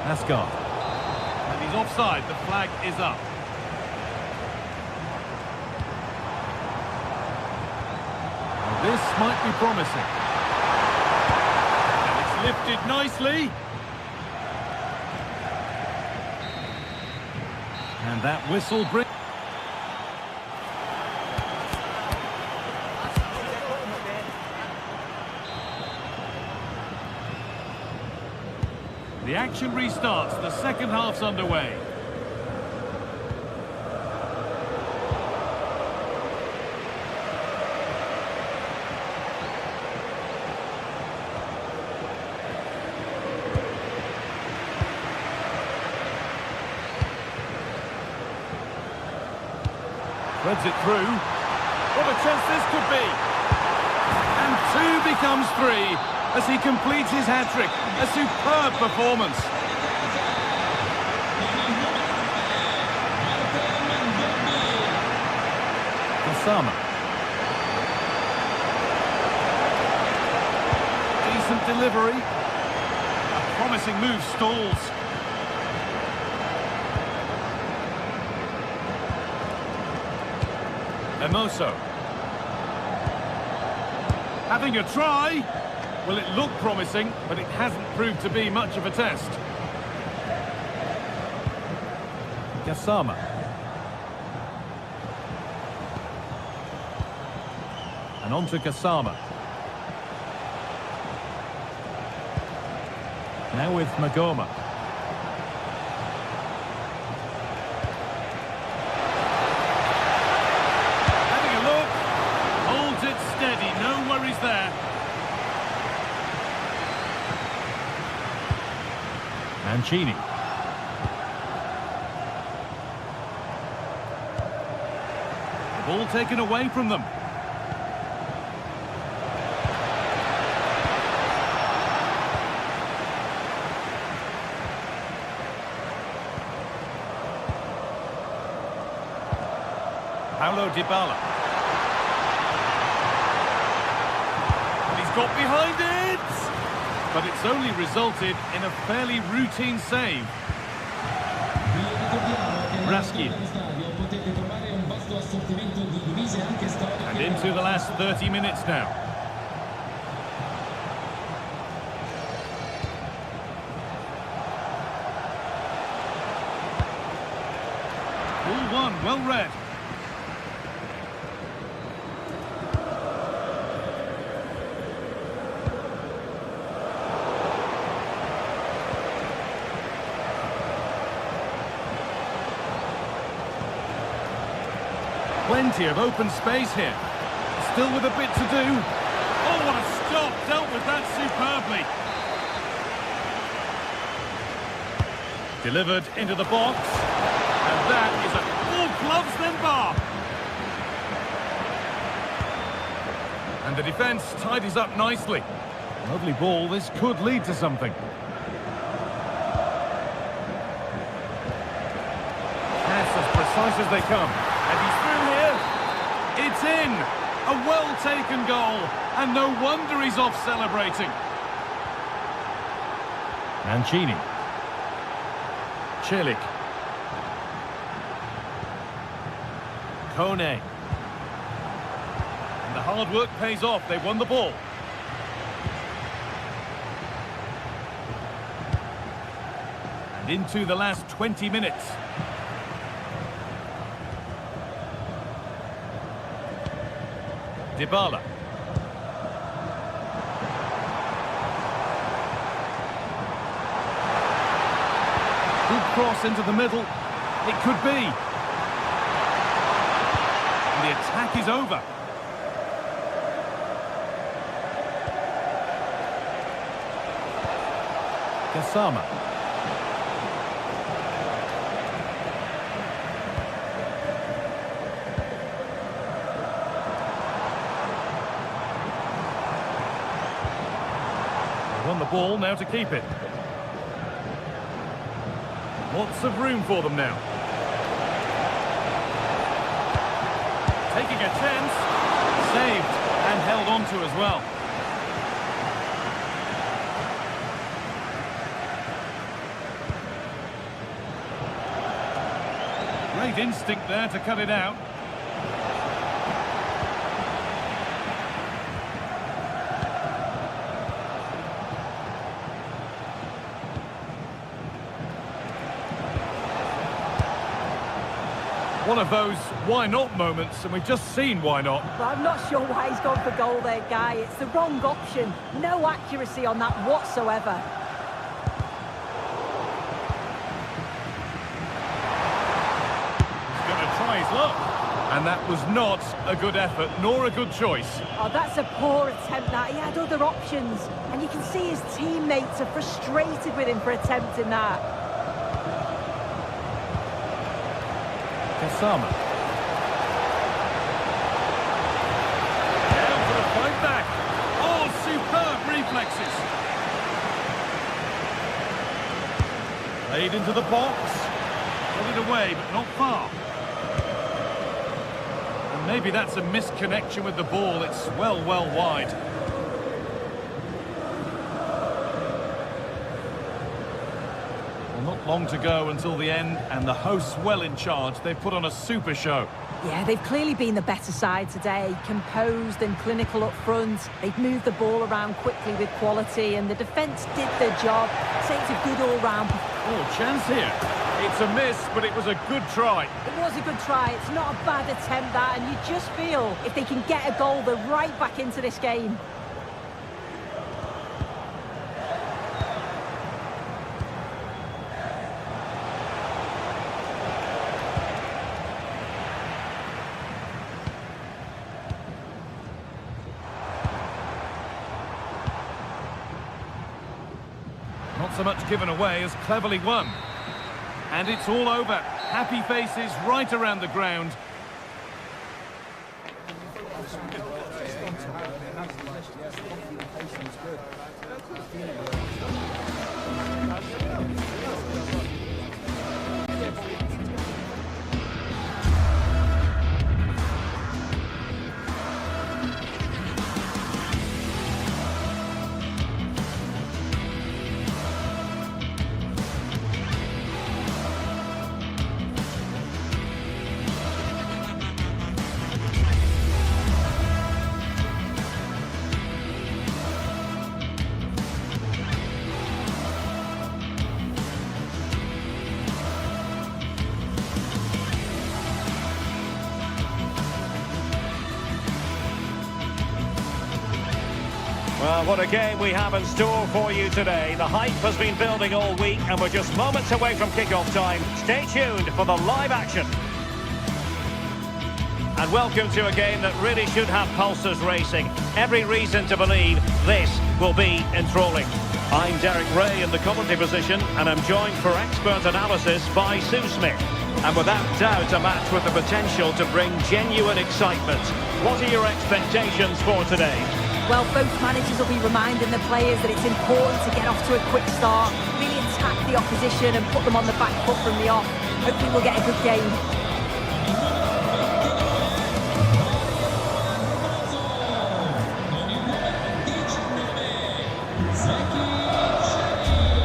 Asgard. And he's offside. The flag is up. This might be promising. And it's Lifted nicely. And that whistle brings... The action restarts. The second half's underway. Threads it through. What a chance this could be. And 2 becomes 3 as he completes his hat-trick. A superb performance. Osama. Decent delivery. A promising move stalls. Emoso. Having a try. Well, it looked promising, but it hasn't proved to be much of a test. Gassama. And on to Gassama. Now with Magoma. Having a look. Holds it steady, no worries there. Mancini. The ball taken away from them. Paulo Dybala. And he's got behind it! But it's only resulted in a fairly routine save. Raskin. And into the last 30 minutes now. Ball one, well read. Plenty of open space here. Still with a bit to do. Oh, what a stop. Dealt with that superbly. Delivered into the box. And that is a... Oh, gloves then bar. And the defence tidies up nicely. Lovely ball. This could lead to something. Pass as precise as they come. And he's through here. It's in. A well-taken goal. And no wonder he's off celebrating. Mancini. Celik. Kone. And the hard work pays off. They won the ball. And into the last 20 minutes. Dybala. Good cross into the middle. It could be. And the attack is over. Gassama. On the ball now to keep it. Lots of room for them now. Taking a chance. Saved and held on to as well. Great instinct there to cut it out. One of those why not moments, and we've just seen why not. Well, I'm not sure why he's gone for goal there, Guy. It's the wrong option. No accuracy on that whatsoever. He's going to try his luck. And that was not a good effort, nor a good choice. Oh, that's a poor attempt, that. He had other options. And you can see his teammates are frustrated with him for attempting that. Kasama. Down for the fight back. Oh, superb reflexes. Played into the box. Got it away, but not far. And maybe that's a misconnection with the ball. It's well wide. Not long to go until the end, and the hosts well in charge. They've put on a super show. Yeah, they've clearly been the better side today, composed and clinical up front. They've moved the ball around quickly with quality, and the defence did their job. So it's a good all-round. Oh, chance here. It's a miss, but it was a good try. It was a good try. It's not a bad attempt, that, and you just feel if they can get a goal, they're right back into this game. Not so much given away as cleverly won. And it's all over. Happy faces right around the ground. Well, what a game we have in store for you today. The hype has been building all week, and we're just moments away from kickoff time. Stay tuned for the live action. And welcome to a game that really should have pulses racing. Every reason to believe this will be enthralling. I'm Derek Ray in the commentary position, and I'm joined for expert analysis by Sue Smith. And without doubt, a match with the potential to bring genuine excitement. What are your expectations for today? Well, both managers will be reminding the players that it's important to get off to a quick start, really attack the opposition and put them on the back foot from the off. Hopefully we'll get a good game.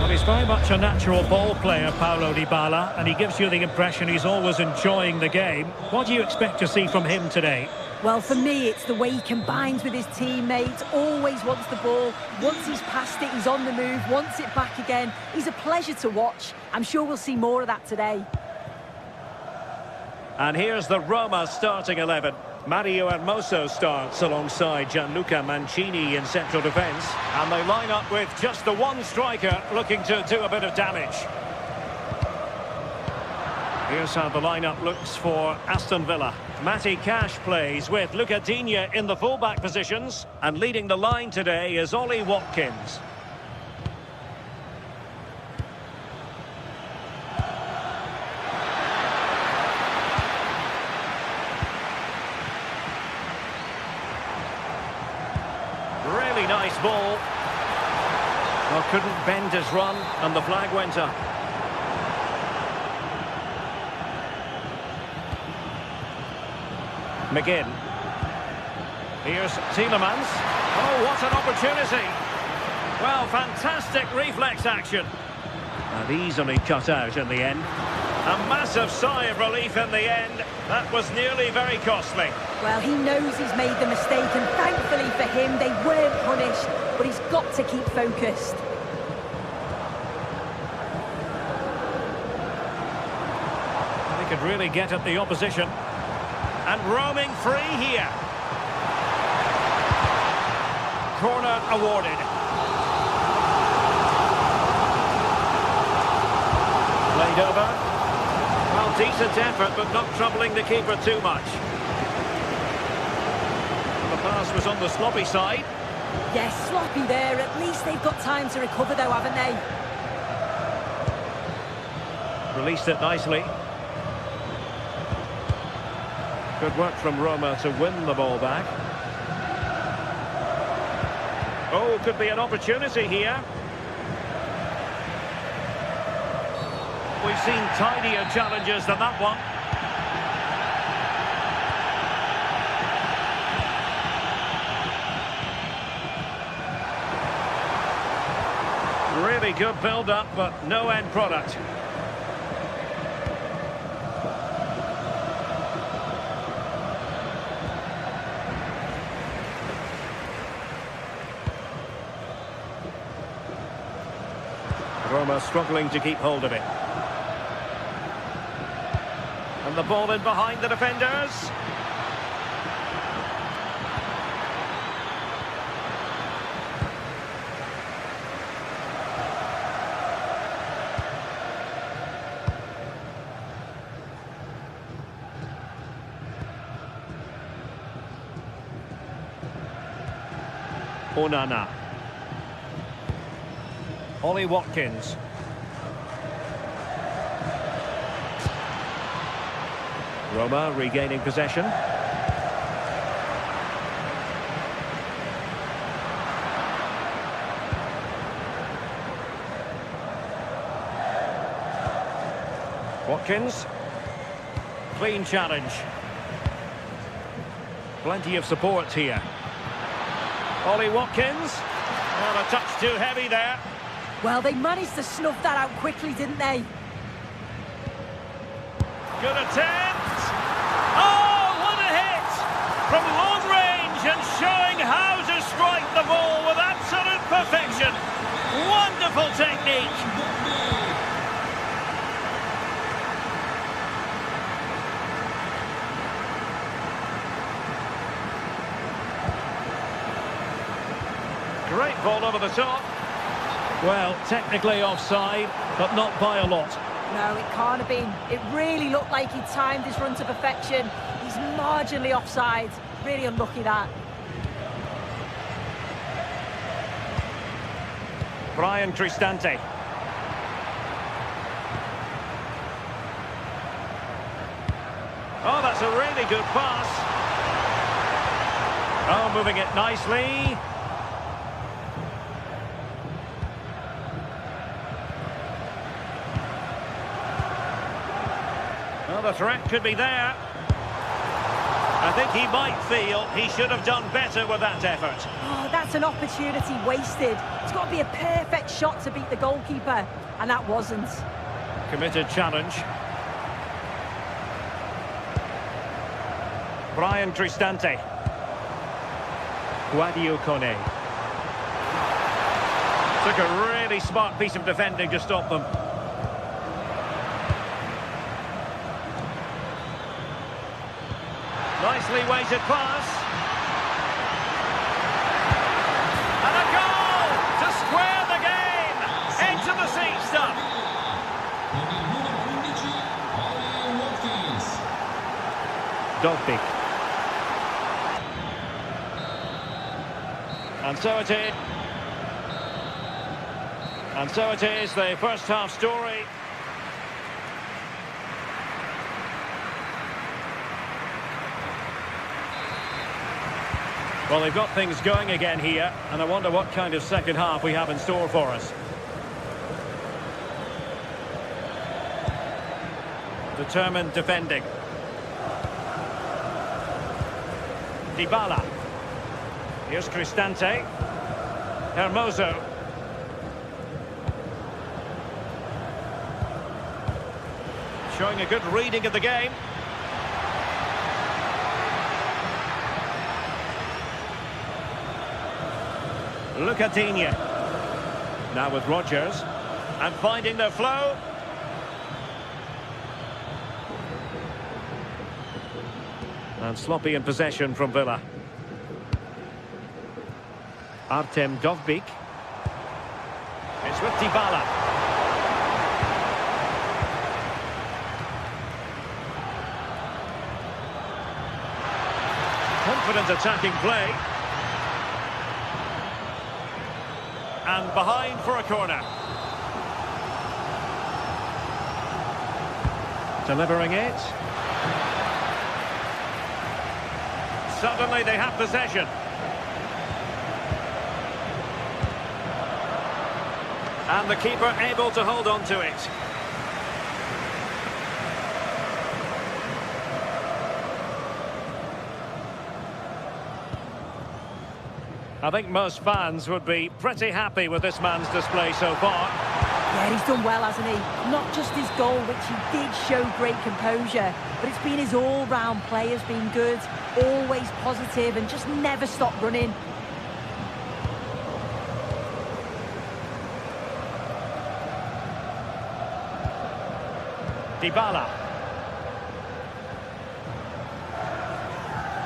Well, he's very much a natural ball player, Paulo Dybala, and he gives you the impression he's always enjoying the game. What do you expect to see from him today? Well, for me, it's the way he combines with his teammates, always wants the ball. Once he's passed it, he's on the move, wants it back again. He's a pleasure to watch. I'm sure we'll see more of that today. And here's the Roma starting 11. Mario Hermoso starts alongside Gianluca Mancini in central defence. And they line up with just the one striker looking to do a bit of damage. Here's how the lineup looks for Aston Villa. Matty Cash plays with Luca Digne in the fullback positions. And leading the line today is Ollie Watkins. Really nice ball. Well, couldn't bend his run, and the flag went up. McGinn. Here's Tielemans. Oh, what an opportunity. Well, fantastic reflex action. And easily cut out in the end. A massive sigh of relief in the end. That was nearly very costly. Well, he knows he's made the mistake, and thankfully for him, they weren't punished, but he's got to keep focused. He They could really get at the opposition. And roaming free here. Corner awarded. Played over. Well, decent effort, but not troubling the keeper too much. The pass was on the sloppy side. Yes, sloppy there. At least they've got time to recover, though, haven't they? Released it nicely. Good work from Roma to win the ball back. Oh, could be an opportunity here. We've seen tidier challenges than that one. Really good build-up, but no end product. Roma struggling to keep hold of it. And the ball in behind the defenders. Onana. Ollie Watkins. Roma regaining possession. Watkins. Clean challenge. Plenty of support here. Ollie Watkins. Oh, a touch too heavy there. Well, they managed to snuff that out quickly, didn't they? Good attempt. Oh, what a hit! From long range and showing how to strike the ball with absolute perfection. Wonderful technique. Great ball over the top. Well, technically offside, but not by a lot. No, it can't have been. It really looked like he timed his run to perfection. He's marginally offside. Really unlucky, that. Brian Cristante. Oh, that's a really good pass. Oh, moving it nicely. Well, the threat could be there. I think he might feel he should have done better with that effort. Oh, that's an opportunity wasted. It's got to be a perfect shot to beat the goalkeeper, and that wasn't. Committed challenge. Brian Cristante. Guadio Kone. Took a really smart piece of defending to stop them. Nicely weighted pass. And a goal to square the game. Edge of the seat stuff. Dogby. And so it is. And so it is, the first half story. Well, they've got things going again here, and I wonder what kind of second half we have in store for us. Determined defending. Dybala. Here's Cristante. Hermoso. Showing a good reading of the game. Lucadinha. Now with Rodgers. And finding the flow. And sloppy in possession from Villa. Artem Dovbyk. It's with Dybala. Confident attacking play. And behind for a corner. Delivering it. Suddenly they have possession. And the keeper able to hold on to it. I think most fans would be pretty happy with this man's display so far. Yeah, he's done well, hasn't he? Not just his goal, which he did show great composure, but it's been his all-round play has been good, always positive and just never stopped running. Dybala.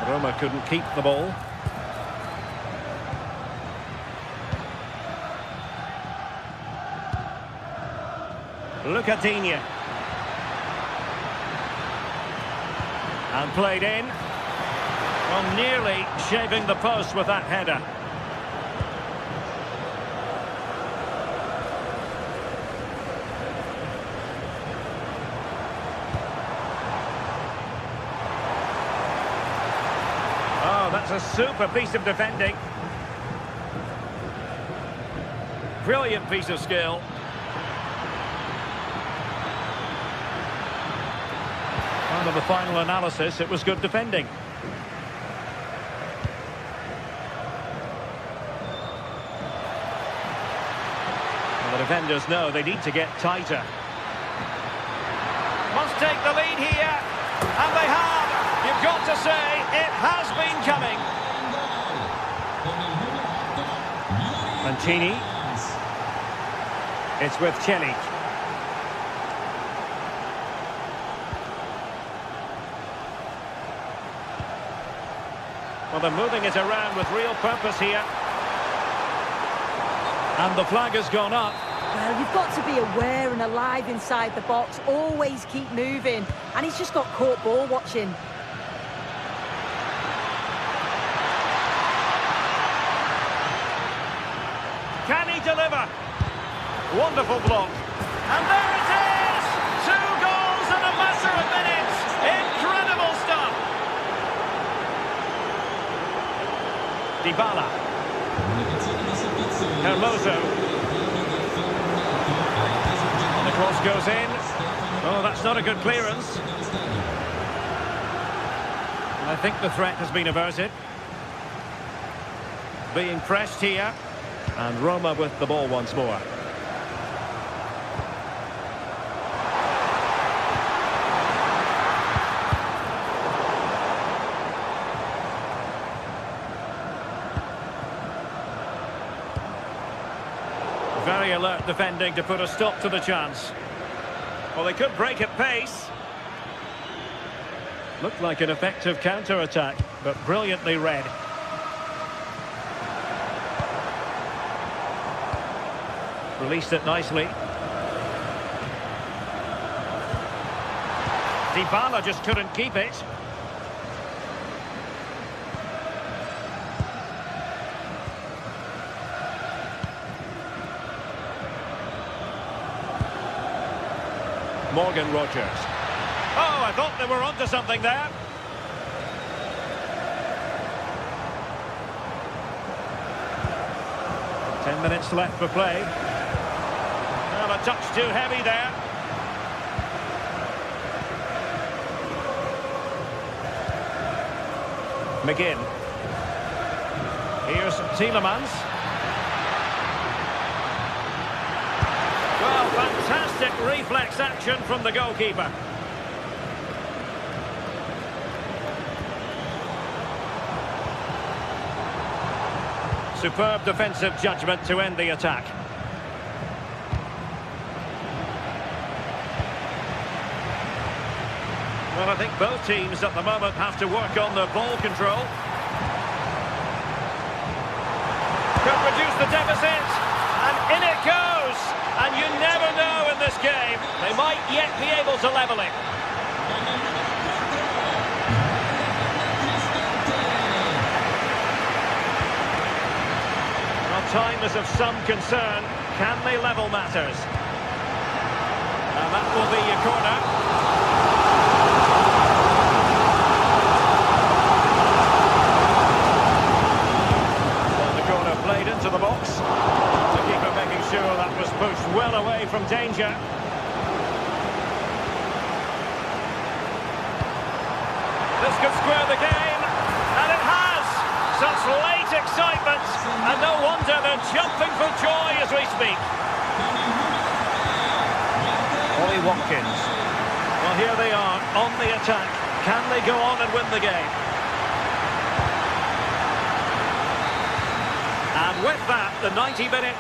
Roma couldn't keep the ball. Lucadinha. And played in. Well, nearly shaving the post with that header. Oh, that's a super piece of defending. Brilliant piece of skill. Under the final analysis, it was good defending. Well, the defenders know they need to get tighter. Must take the lead here, and they have. You've got to say, it has been coming. Mancini. It's with Celic. Well, they're moving it around with real purpose here. And the flag has gone up. Well, you've got to be aware and alive inside the box. Always keep moving. And he's just got caught ball watching. Can he deliver? Wonderful block. And there it is! 2 goals in a matter of minutes. Incredible stuff. Dybala. Hermoso. And the cross goes in. Oh, that's not a good clearance. I think the threat has been averted. Being pressed here. And Roma with the ball once more. Very alert defending to put a stop to the chance. Well, they could break at pace. Looked like an effective counter-attack, but brilliantly read. Released it nicely. Dybala just couldn't keep it. Morgan Rogers. Oh, I thought they were onto something there. Ten minutes left for play. Well, a touch too heavy there. McGinn. Here's Tielemans. Well, fantastic reflex action from the goalkeeper. Superb defensive judgment to end the attack. Well, I think both teams at the moment have to work on their ball control. Could reduce the deficit, and in it goes! And you never know in this game. They might yet be able to level it. Well, time is of some concern. Can they level matters? And that will be your corner. Played into the box. The keeper making sure that was pushed well away from danger. This could square the game, and it has! Such late excitement, and no wonder they're jumping for joy as we speak. Ollie Watkins. Well, here they are on the attack. Can they go on and win the game? And with that, the 90-minute...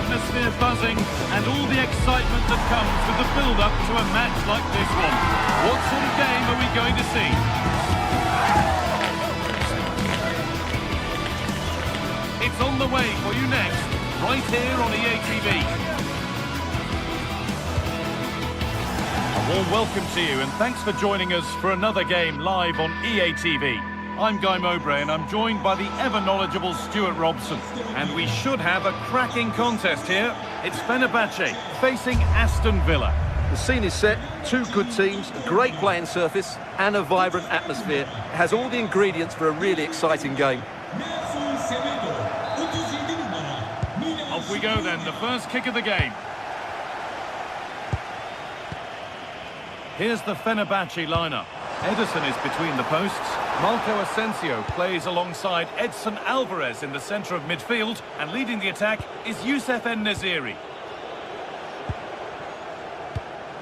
atmosphere buzzing and all the excitement that comes with the build-up to a match like this one. What sort of game are we going to see? It's on the way for you next, right here on EA TV. A warm welcome to you and thanks for joining us for another game live on EA TV. I'm Guy Mowbray and I'm joined by the ever-knowledgeable Stuart Robson. And we should have a cracking contest here. It's Fenerbahce facing Aston Villa. The scene is set, two good teams, a great playing surface and a vibrant atmosphere. It has all the ingredients for a really exciting game. Off we go then, the first kick of the game. Here's the Fenerbahce lineup. Ederson is between the posts. Marco Asensio plays alongside Edson Alvarez in the centre of midfield, and leading the attack is Youssef En-Nesyri.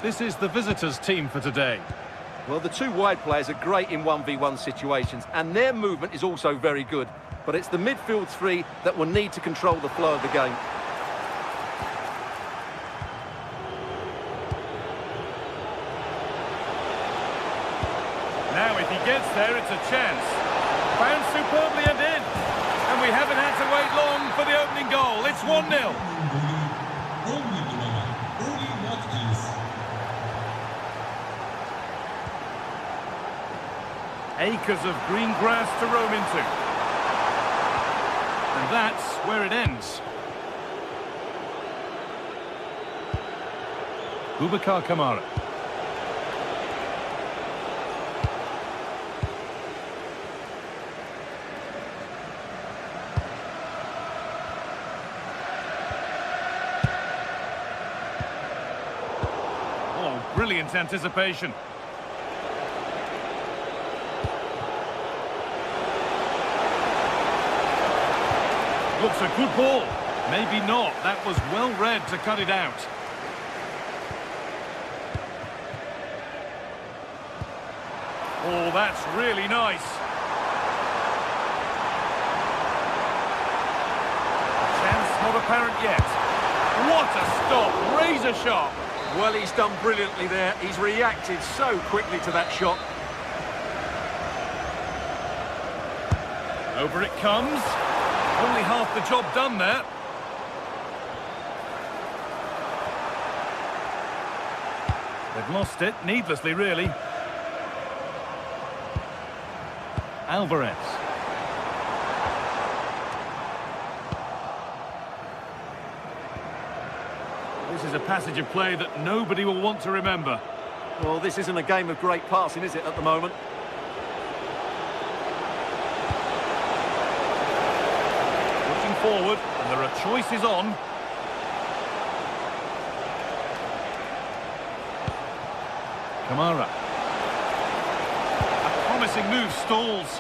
This is the visitors' team for today. Well, the two wide players are great in 1v1 situations, and their movement is also very good. But it's the midfield three that will need to control the flow of the game. Now, if he gets there, it's a chance. Found superbly and in. And we haven't had to wait long for the opening goal. It's 1-0. Acres of green grass to roam into. And that's where it ends. Boubacar Kamara. Brilliant anticipation. Looks a good ball. Maybe not. That was well read to cut it out. Oh, that's really nice. Chance not apparent yet. What a stop. Razor sharp. Well, he's done brilliantly there. He's reacted so quickly to that shot. Over it comes. Only half the job done there. They've lost it, needlessly really. Alvarez. This is a passage of play that nobody will want to remember. Well, this isn't a game of great passing, is it, at the moment? Pushing forward, and there are choices on. Kamara. A promising move stalls.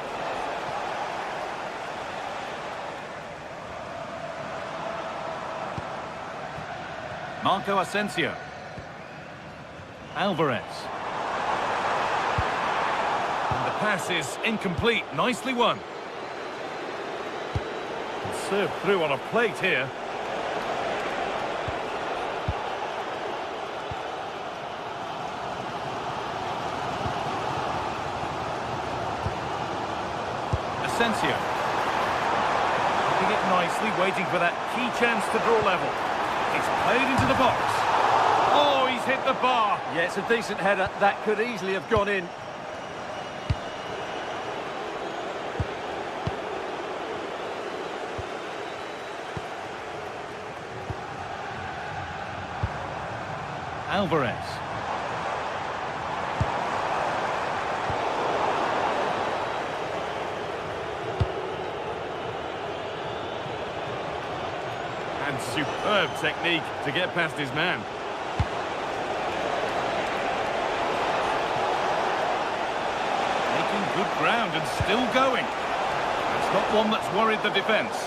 Marco Asensio. Alvarez. And the pass is incomplete. Nicely won. Served through on a plate here. Asensio. Looking it nicely, waiting for that key chance to draw level. It's played into the box. Oh, he's hit the bar. Yeah, it's a decent header. That could easily have gone in. Alvarez. And superb technique to get past his man. Making good ground and still going. It's not one that's worried the defence.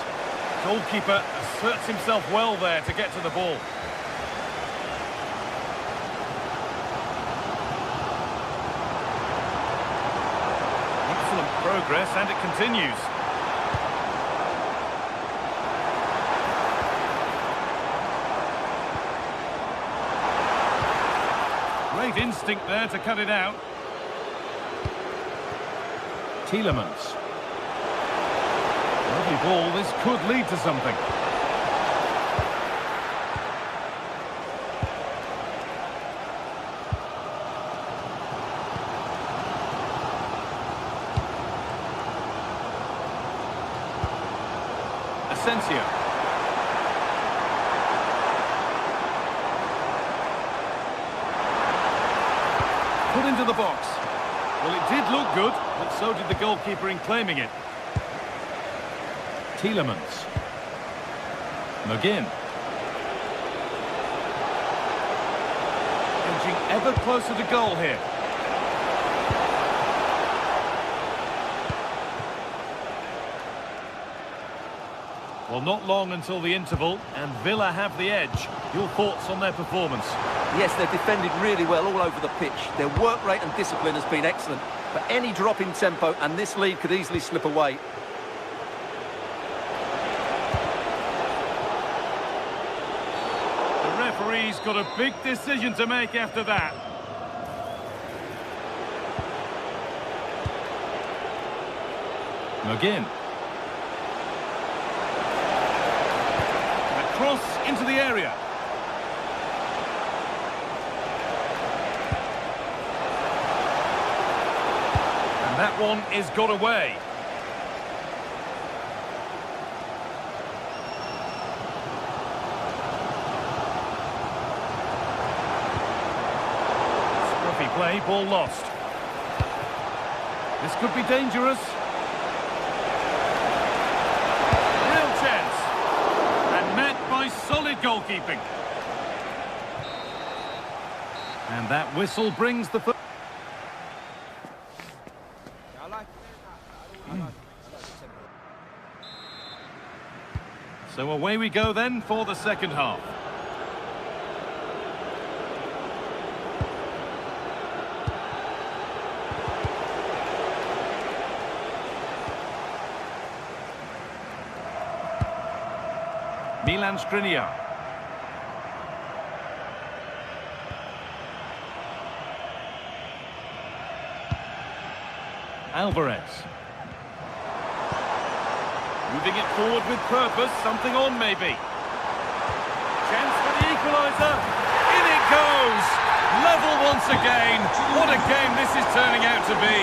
Goalkeeper asserts himself well there to get to the ball. Excellent progress, and it continues. Great instinct there to cut it out. Tielemans. Lovely ball, this could lead to something. Asensio. Put into the box. Well, it did look good, but so did the goalkeeper in claiming it. Tielemans. McGinn. Edging ever closer to goal here. Well, not long until the interval, and Villa have the edge. Your thoughts on their performance? Yes, they've defended really well all over the pitch. Their work rate and discipline has been excellent. But any drop in tempo and this lead could easily slip away. The referee's got a big decision to make after that. McGinn. A cross into the area. And that one is got away. Scruffy play, ball lost. This could be dangerous. Real chance. And met by solid goalkeeping. And that whistle brings the... So away we go then for the second half. Milan Skriniar. Alvarez. Moving it forward with purpose, something on maybe. Chance for the equaliser. In it goes! Level once again. What a game this is turning out to be.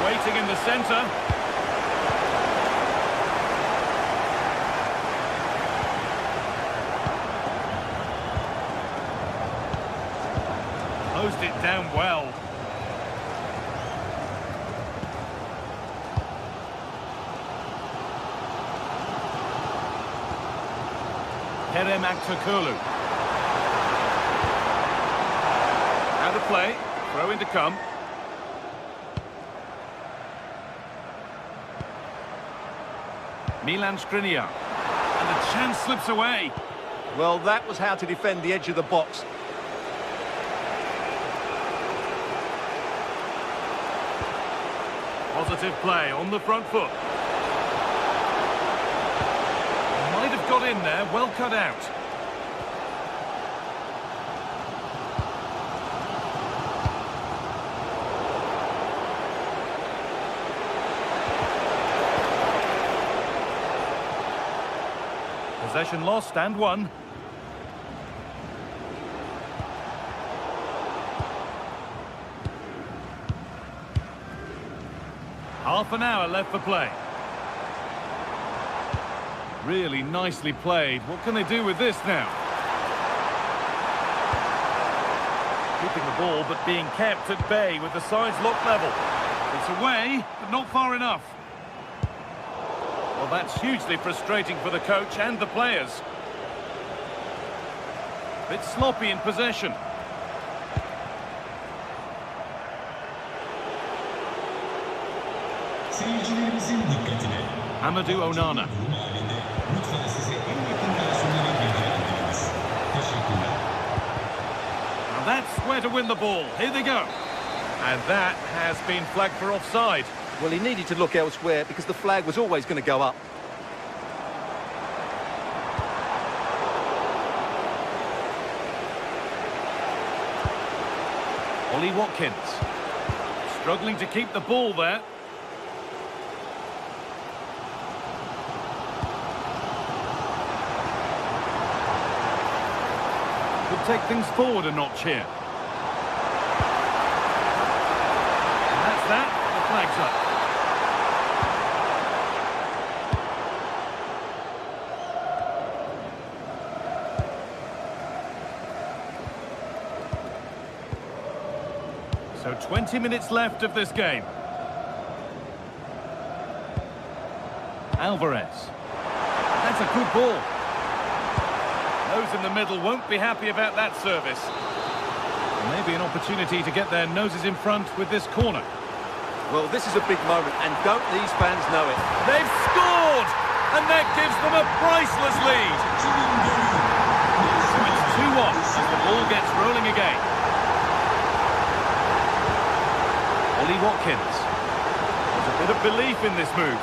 Waiting in the centre. Closed it down well. Kerem Aktürkoğlu. Out of play. Throw in to come. Milan Skriniar. And the chance slips away. Well, that was how to defend the edge of the box. Positive play on the front foot. Might have got in there, well cut out. Possession lost and won. Half an hour left for play. Really nicely played. What can they do with this now? Keeping the ball but being kept at bay with the sides locked level. It's away, but not far enough. Well, that's hugely frustrating for the coach and the players. Bit sloppy in possession. Seyircilerimizin dikkatine. Amadou Onana. Durum halinde lütfen size en yakın personeli rica ediniz. Teşekkürler. Now that's where to win the ball. Here they go. And that has been flagged for offside. Well, he needed to look elsewhere because the flag was always going to go up. Ollie Watkins. Struggling to keep the ball there. Could take things forward a notch here. And that's that. The flag's up. So 20 minutes left of this game. Alvarez. That's a good ball. Those in the middle won't be happy about that service. Maybe an opportunity to get their noses in front with this corner. Well, this is a big moment, and don't these fans know it? They've scored! And that gives them a priceless lead. So it's 2-1 as the ball gets rolling again. Ollie Watkins. There's a bit of belief in this move.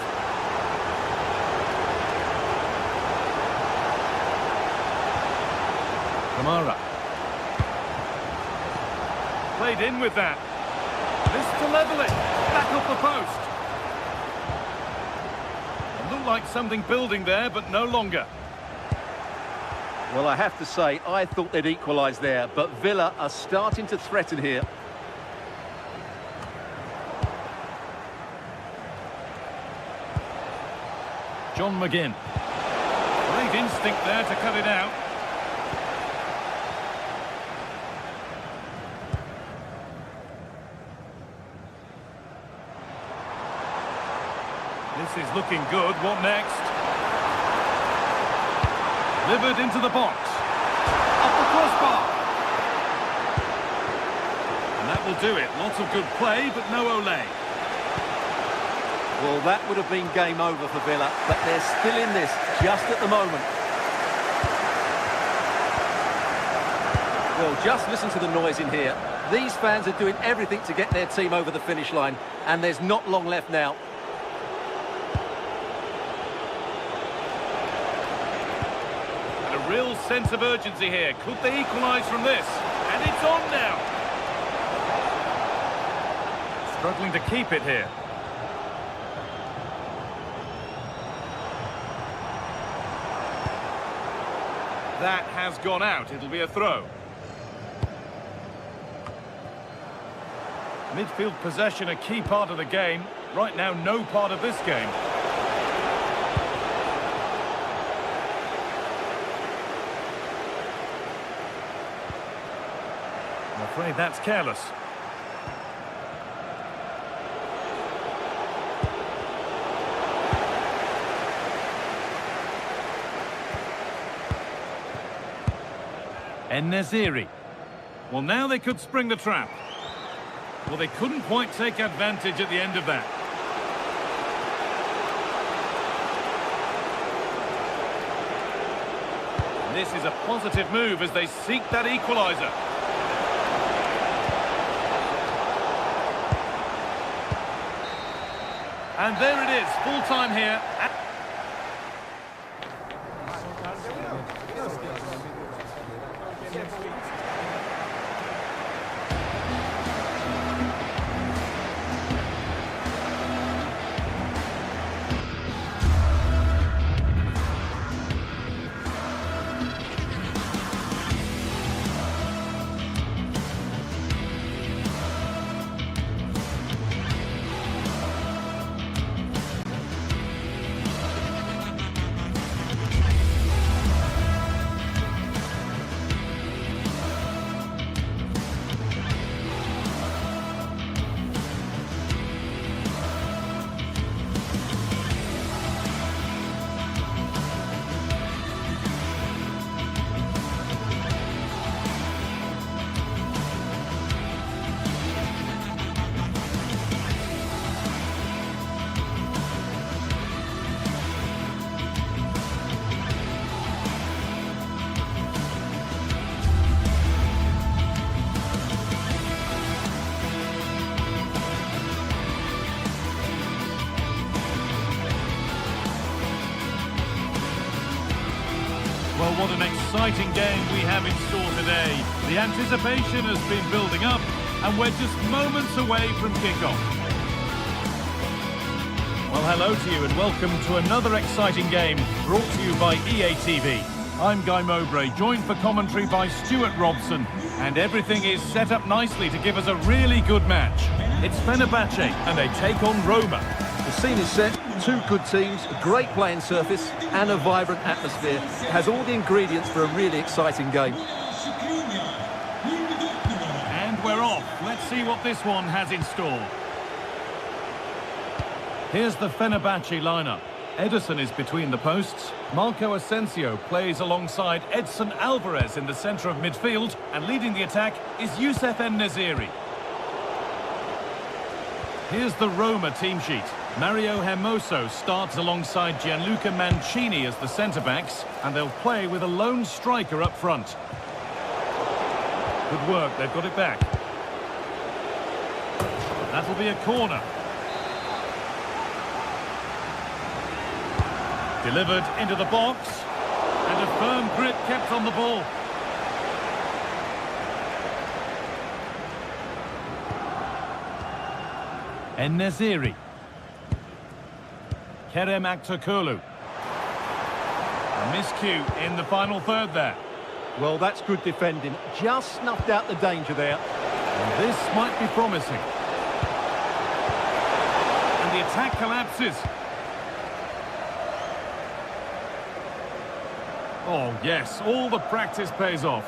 Kamara. Played in with that. This to level it. Back up the post. It looked like something building there, but no longer. Well, I have to say, I thought they'd equalise there, but Villa are starting to threaten here. John McGinn. Great instinct there to cut it out. This is looking good. What next? Delivered into the box. Up the crossbar. And that will do it. Lots of good play, but no Ole. Well, that would have been game over for Villa, but they're still in this just at the moment. Well, just listen to the noise in here. These fans are doing everything to get their team over the finish line, and there's not long left now. And a real sense of urgency here. Could they equalise from this? And it's on now. Struggling to keep it here. That has gone out. It'll be a throw. Midfield possession, a key part of the game. Right now, no part of this game. I'm afraid that's careless. En-Nesyri. Well, now they could spring the trap. Well, they couldn't quite take advantage at the end of that. This is a positive move as they seek that equaliser. And there it is, full time here. Well, what an exciting game we have in store today. The anticipation has been building up, and we're just moments away from kickoff. Well, hello to you and welcome to another exciting game brought to you by EA TV. I'm Guy Mowbray, joined for commentary by Stuart Robson, and everything is set up nicely to give us a really good match. It's Fenerbahce, and they take on Roma. The scene is set, two good teams, a great playing surface and a vibrant atmosphere. It has all the ingredients for a really exciting game. And we're off. Let's see what this one has in store. Here's the Fenerbahce lineup. Ederson is between the posts. Marco Asensio plays alongside Edson Alvarez in the centre of midfield, and leading the attack is Youssef En-Nesyri. Here's the Roma team sheet. Mario Hermoso starts alongside Gianluca Mancini as the centre-backs, and they'll play with a lone striker up front. Good work, they've got it back. That'll be a corner. Delivered into the box, and a firm grip kept on the ball. En-Nesyri. Kerem Aktürkoğlu. A miscue in the final third there. Well, that's good defending. Just snuffed out the danger there. And this might be promising. And the attack collapses. Oh, yes, all the practice pays off.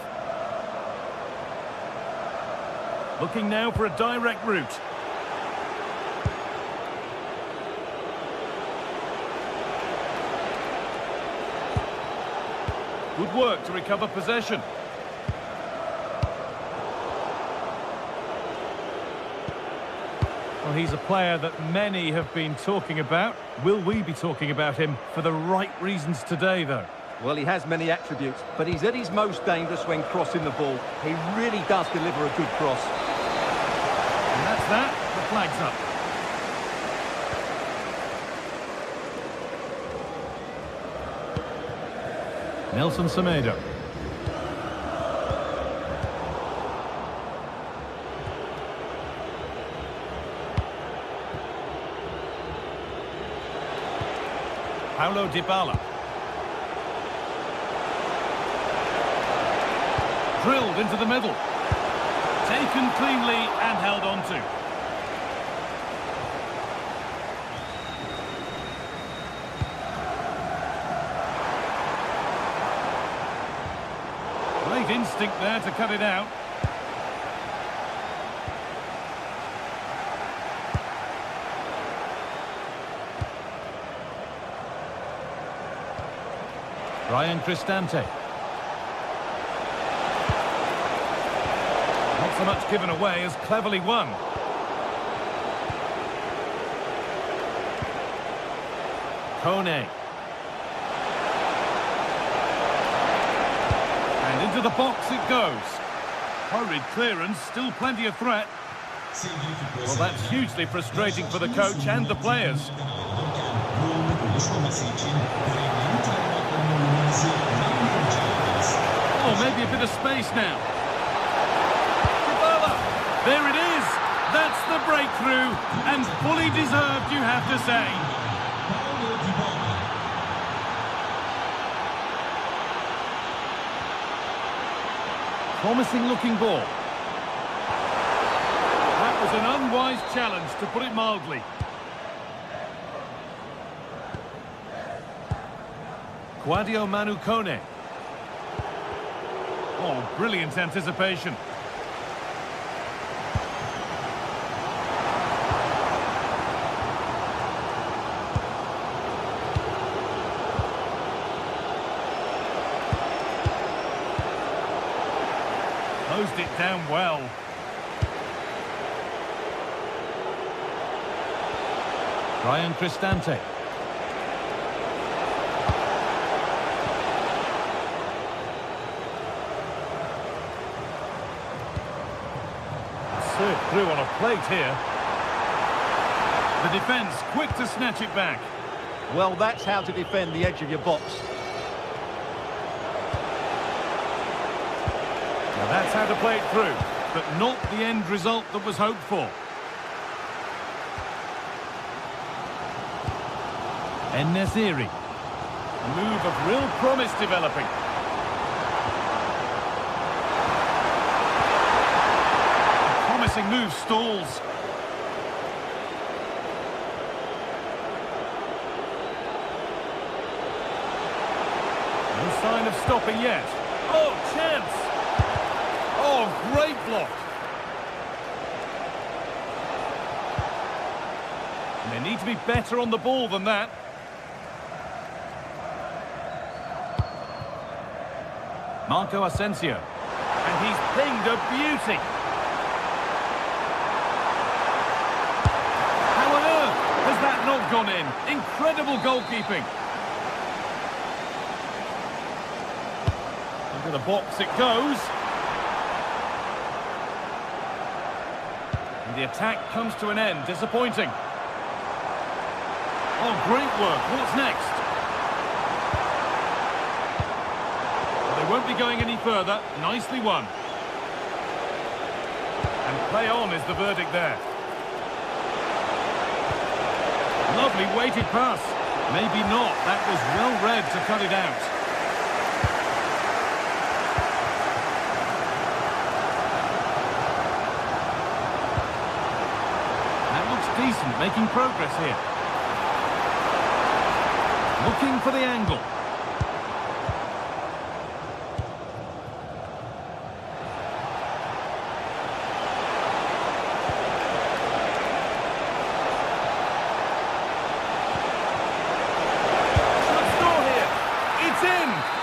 Looking now for a direct route. Good work to recover possession. Well, he's a player that many have been talking about. Will we be talking about him for the right reasons today, though? Well, he has many attributes, but he's at his most dangerous when crossing the ball. He really does deliver a good cross. And that's that. The flag's up. Nelson Semedo. Paulo Dybala. Drilled into the middle. Taken cleanly and held on to. Great instinct there to cut it out. Ryan Cristante. Not so much given away as cleverly won. Kone. And into the box it goes. Hurried clearance, still plenty of threat. Well, that's hugely frustrating for the coach and the players. Oh, maybe a bit of space now. There it is. That's the breakthrough, and fully deserved, you have to say. Promising looking ball. That was an unwise challenge, to put it mildly. Quadio Manu Kone. Oh, brilliant anticipation. Closed it down well. Ryan Cristante. Served through on a plate here. The defence quick to snatch it back. Well, that's how to defend the edge of your box. Now that's how to play it through, but not the end result that was hoped for. En-Nesyri. A move of real promise developing. A promising move stalls. No sign of stopping yet. Oh, chance! Oh, great block. And they need to be better on the ball than that. Marco Asensio. And he's pinged a beauty. How on earth has that not gone in? Incredible goalkeeping. Into the box it goes. And the attack comes to an end. Disappointing. Oh, great work. What's next? They won't be going any further. Nicely won. And play on is the verdict there. Lovely weighted pass. Maybe not. That was well read to cut it out. That looks decent, making progress here. Looking for the angle.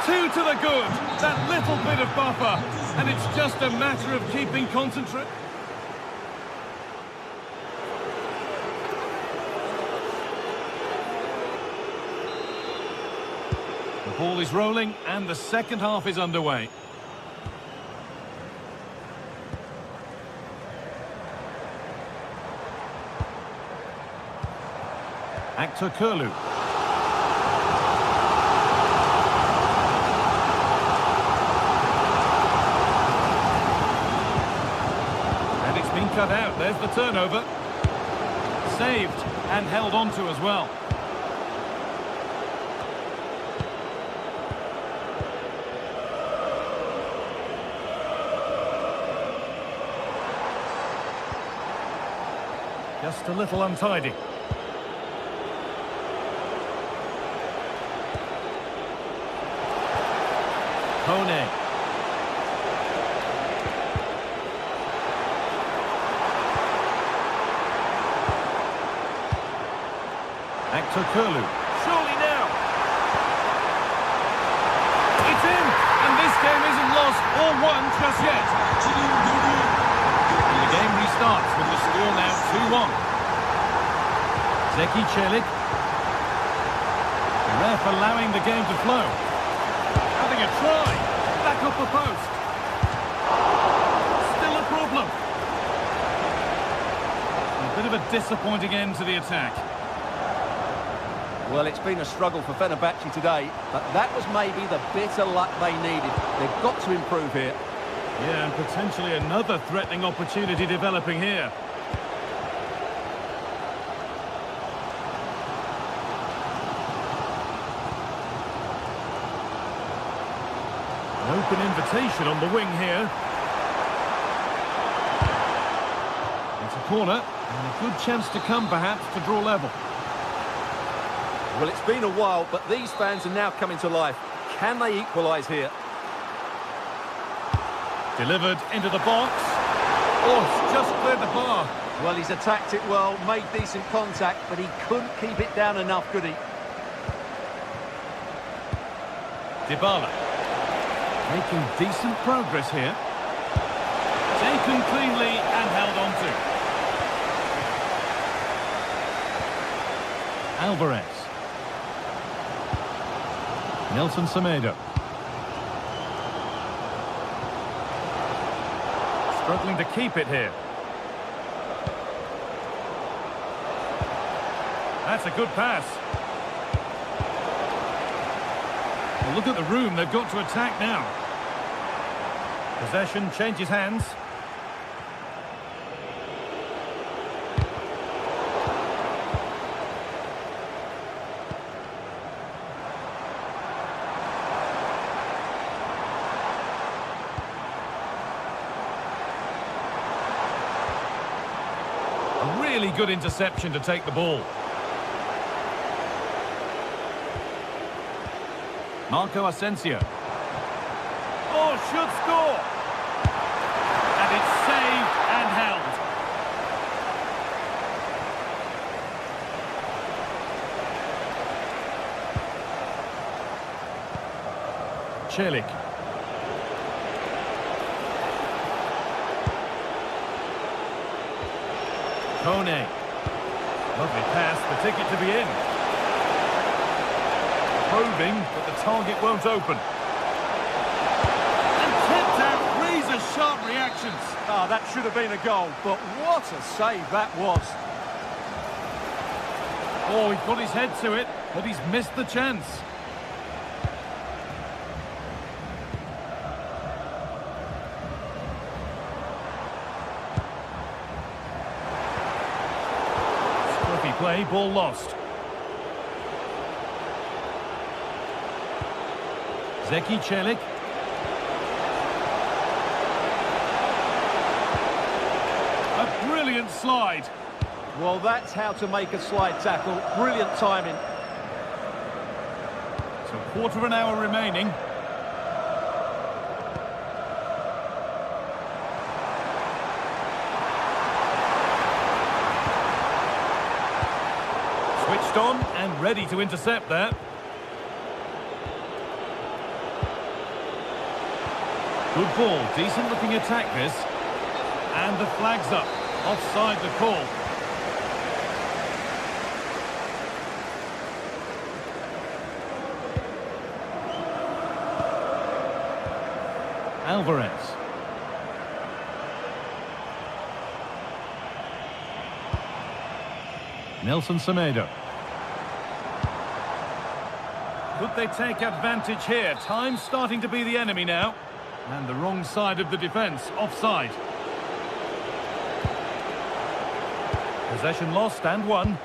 Two to the good, that little bit of buffer, and it's just a matter of keeping concentrate. The ball is rolling and the second half is underway. Actor Kurlu. Cut out, there's the turnover. Saved and held on to as well. Just a little untidy. Kone. Actor Kurlu. Surely now. It's in, and this game isn't lost or won just yet. And the game restarts with the score now 2-1. Zeki Celik. The ref allowing the game to flow. Having a try. Back up the post. Still a problem. A bit of a disappointing end to the attack. Well, it's been a struggle for Fenerbahce today, but that was maybe the bit of luck they needed. They've got to improve here. Yeah, and potentially another threatening opportunity developing here. An open invitation on the wing here. It's a corner, and a good chance to come perhaps to draw level. Well, it's been a while, but these fans are now coming to life. Can they equalise here? Delivered into the box. Oh, it's just cleared the bar. Well, he's attacked it well, made decent contact, but he couldn't keep it down enough, could he? Dybala. Making decent progress here. Taken cleanly and held on to. Alvarez. Nelson Semedo. Struggling to keep it here. That's a good pass. Well, look at the room they've got to attack now. Possession changes hands. A really good interception to take the ball. Marco Asensio. Oh, should score! And it's saved and held. Celik. Kone. Lovely pass, the ticket to be in. Probing, but the target won't open. And tipped out, razor-sharp reactions. Ah, that should have been a goal, but what a save that was. Oh, he put his head to it, but he's missed the chance. Scruffy play, ball lost. Zeki Celik. A brilliant slide. Well, that's how to make a slide tackle. Brilliant timing. So quarter of an hour remaining. Switched on and ready to intercept there. Good ball, decent looking attack this. And the flag's up, offside the call. Alvarez. Nelson Semedo. Could they take advantage here? Time's starting to be the enemy now. And the wrong side of the defence, offside. Possession lost and won.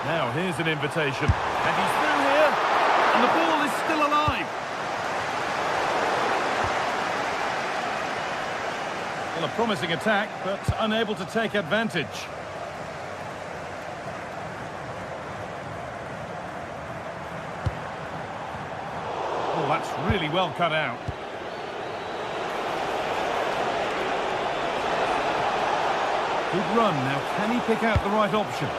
Now here's an invitation. And he's through here. And the ball is still alive. Well, a promising attack, but unable to take advantage. Oh, that's really well cut out. Good run. Now, can he pick out the right option?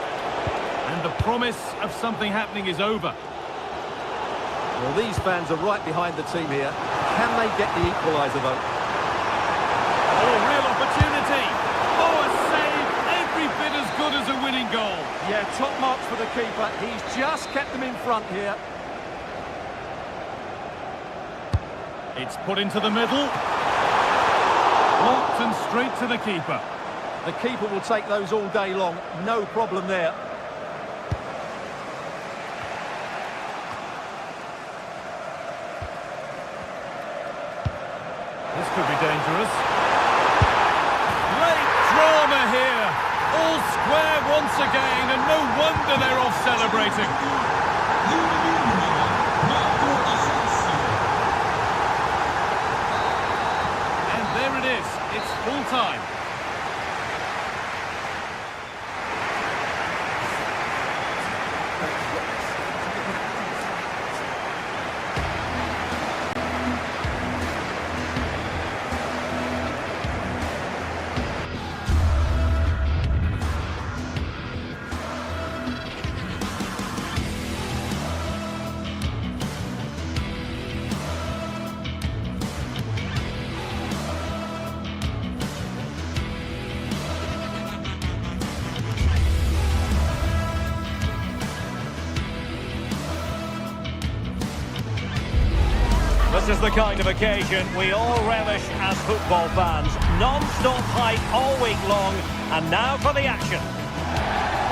And the promise of something happening is over. Well, these fans are right behind the team here. Can they get the equaliser vote? Oh, real opportunity. Oh, a save. Every bit as good as a winning goal. Yeah, top marks for the keeper. He's just kept them in front here. It's put into the middle. Blocked and straight to the keeper. The keeper will take those all day long. No problem there. This could be dangerous. Great drama here. All square once again, and no wonder they're off celebrating. And there it is. It's full time. This is the kind of occasion we all relish as football fans. Non-stop hype all week long, and now for the action.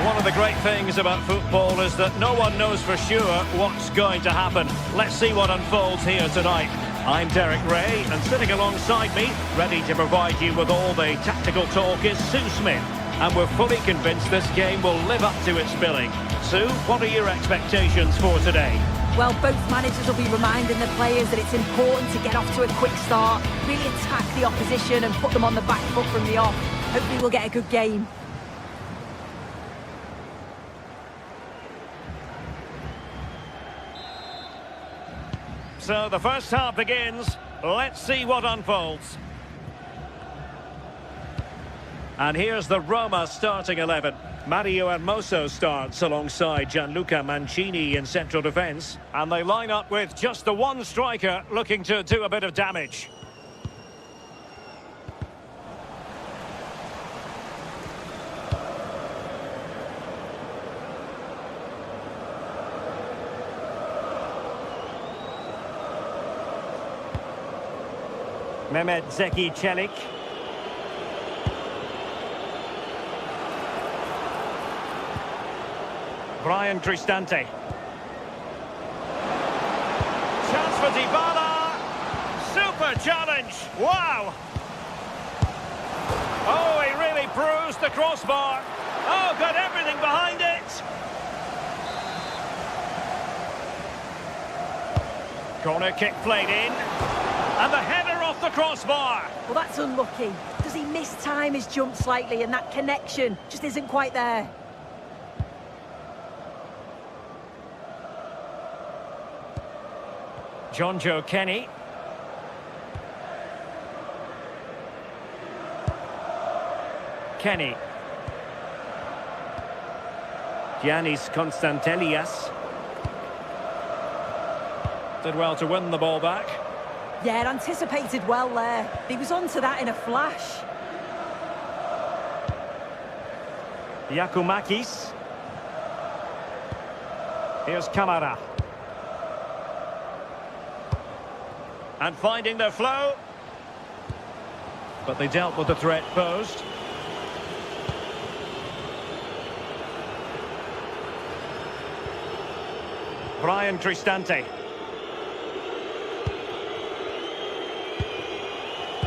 One of the great things about football is that no one knows for sure what's going to happen. Let's see what unfolds here tonight. I'm Derek Ray, and sitting alongside me, ready to provide you with all the tactical talk, is Sue Smith. And we're fully convinced this game will live up to its billing. Sue, what are your expectations for today? Well, both managers will be reminding the players that it's important to get off to a quick start, really attack the opposition and put them on the back foot from the off. Hopefully we'll get a good game. So the first half begins. Let's see what unfolds. And here's the Roma starting 11. Mario Hermoso starts alongside Gianluca Mancini in central defence. And they line up with just the one striker looking to do a bit of damage. Mehmet Zeki Çelik. Brian Cristante. Chance for Dybala. Super challenge. Wow. Oh, he really bruised the crossbar. Oh, got everything behind it. Corner kick played in. And the header off the crossbar. Well, that's unlucky. Does he miss time his jump slightly and that connection just isn't quite there? Jonjo Kenny. Kenny. Giannis Konstantelias. Did well to win the ball back. Yeah, anticipated well there. He was onto that in a flash. Yakumakis. Here's Kamara. And finding their flow. But they dealt with the threat posed. Brian Cristante.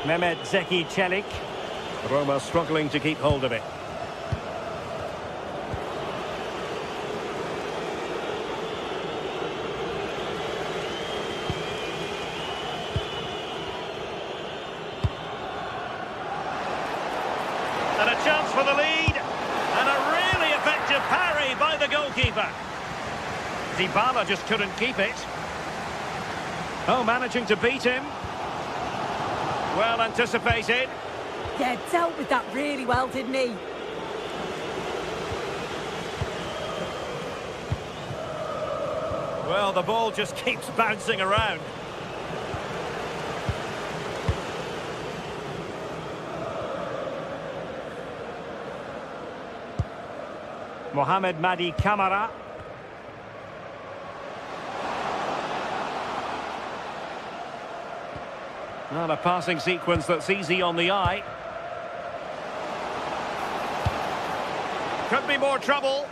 Mehmet Zeki Çelik. Roma struggling to keep hold of it. And a chance for the lead. And a really effective parry by the goalkeeper. Dybala just couldn't keep it. Oh, managing to beat him. Well anticipated. Yeah, dealt with that really well, didn't he? Well, the ball just keeps bouncing around. Mohamed Madi Kamara. Not a passing sequence that's easy on the eye. Could be more trouble.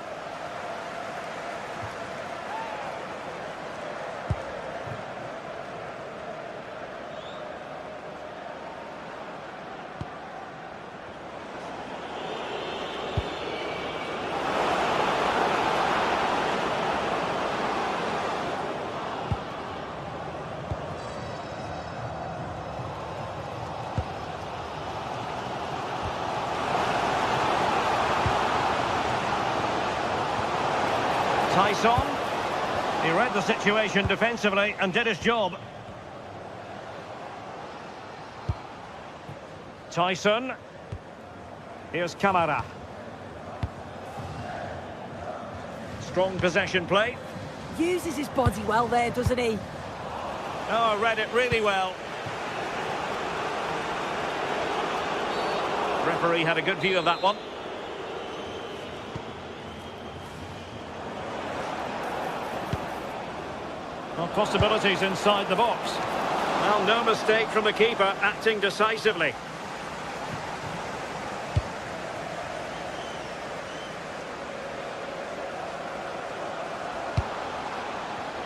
Tyson. He read the situation defensively and did his job. Tyson. Here's Kamara. Strong possession play. Uses his body well there, doesn't he? Oh, read it really well. Referee had a good view of that one. Well, possibilities inside the box. Well, no mistake from the keeper, acting decisively.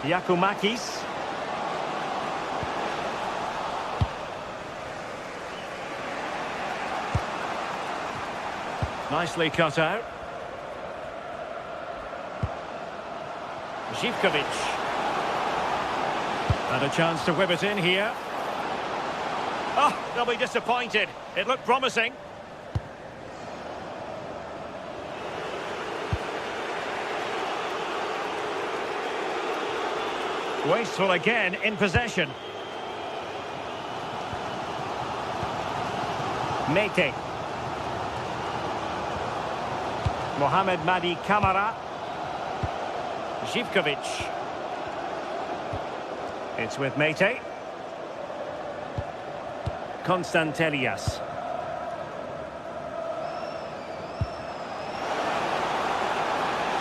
Yakumakis. Nicely cut out. Zivkovic. And a chance to whip it in here. Oh, they'll be disappointed. It looked promising. Wasteful again in possession. Mete. Mohamed Madi Kamara. Zivkovic. It's with Mete. Konstantelias.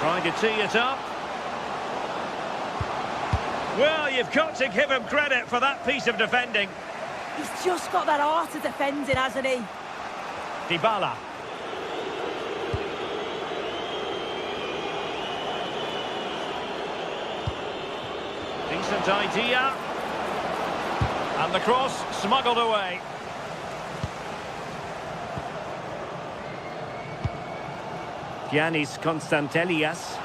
Trying to tee it up. Well, you've got to give him credit for that piece of defending. He's just got that art of defending, hasn't he? Dybala. Decent idea. And the cross smuggled away. Giannis Konstantelias.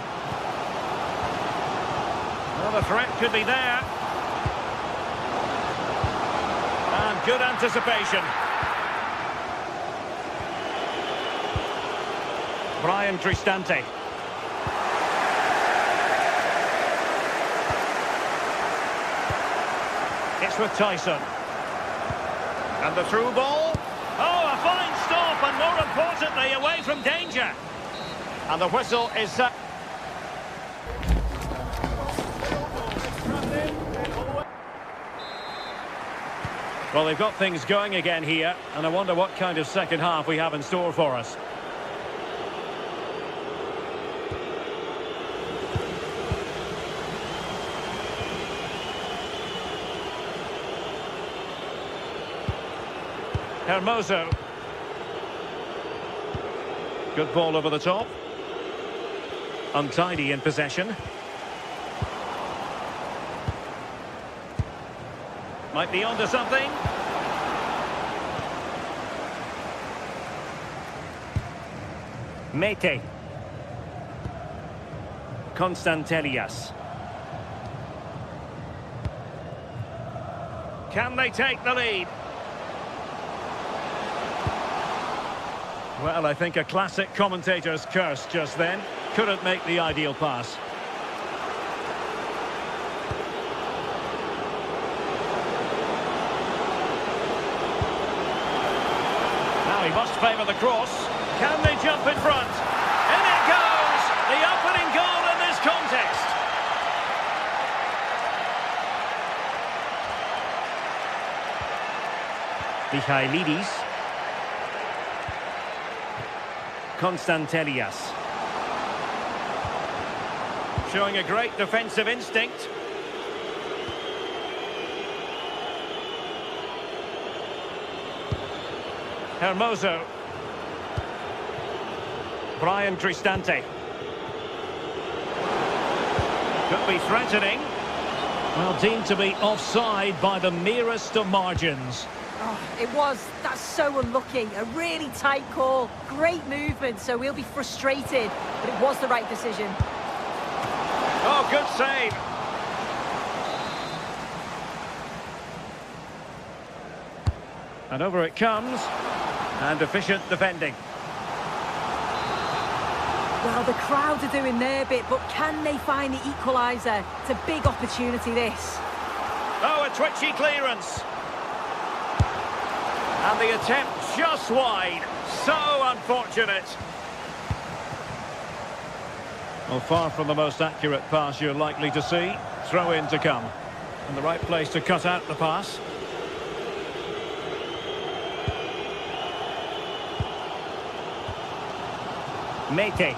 Well, the threat could be there. And good anticipation. Brian Cristante. It's with Tyson. And the through ball. Oh, a fine stop, and more importantly, away from danger. And the whistle is set. Well, they've got things going again here, and I wonder what kind of second half we have in store for us. Hermoso. Good ball over the top. Untidy in possession. Might be onto something. Mete. Konstantelias. Can they take the lead? Well, I think a classic commentator's curse just then. Couldn't make the ideal pass. Now he must favour the cross. Can they jump in front? In it goes! The opening goal in this contest. Michailidis. Konstantelias. Showing a great defensive instinct. Hermoso. Brian Cristante. Could be threatening. Well, deemed to be offside by the merest of margins. Oh, it was. That's so unlucky. A really tight call. Great movement, so we'll be frustrated. But it was the right decision. Oh, good save. And over it comes. And efficient defending. Well, the crowd are doing their bit, but can they find the equaliser? It's a big opportunity, this. Oh, a twitchy clearance. And the attempt just wide. So unfortunate. Well, far from the most accurate pass you're likely to see. Throw in to come. And the right place to cut out the pass. Mete.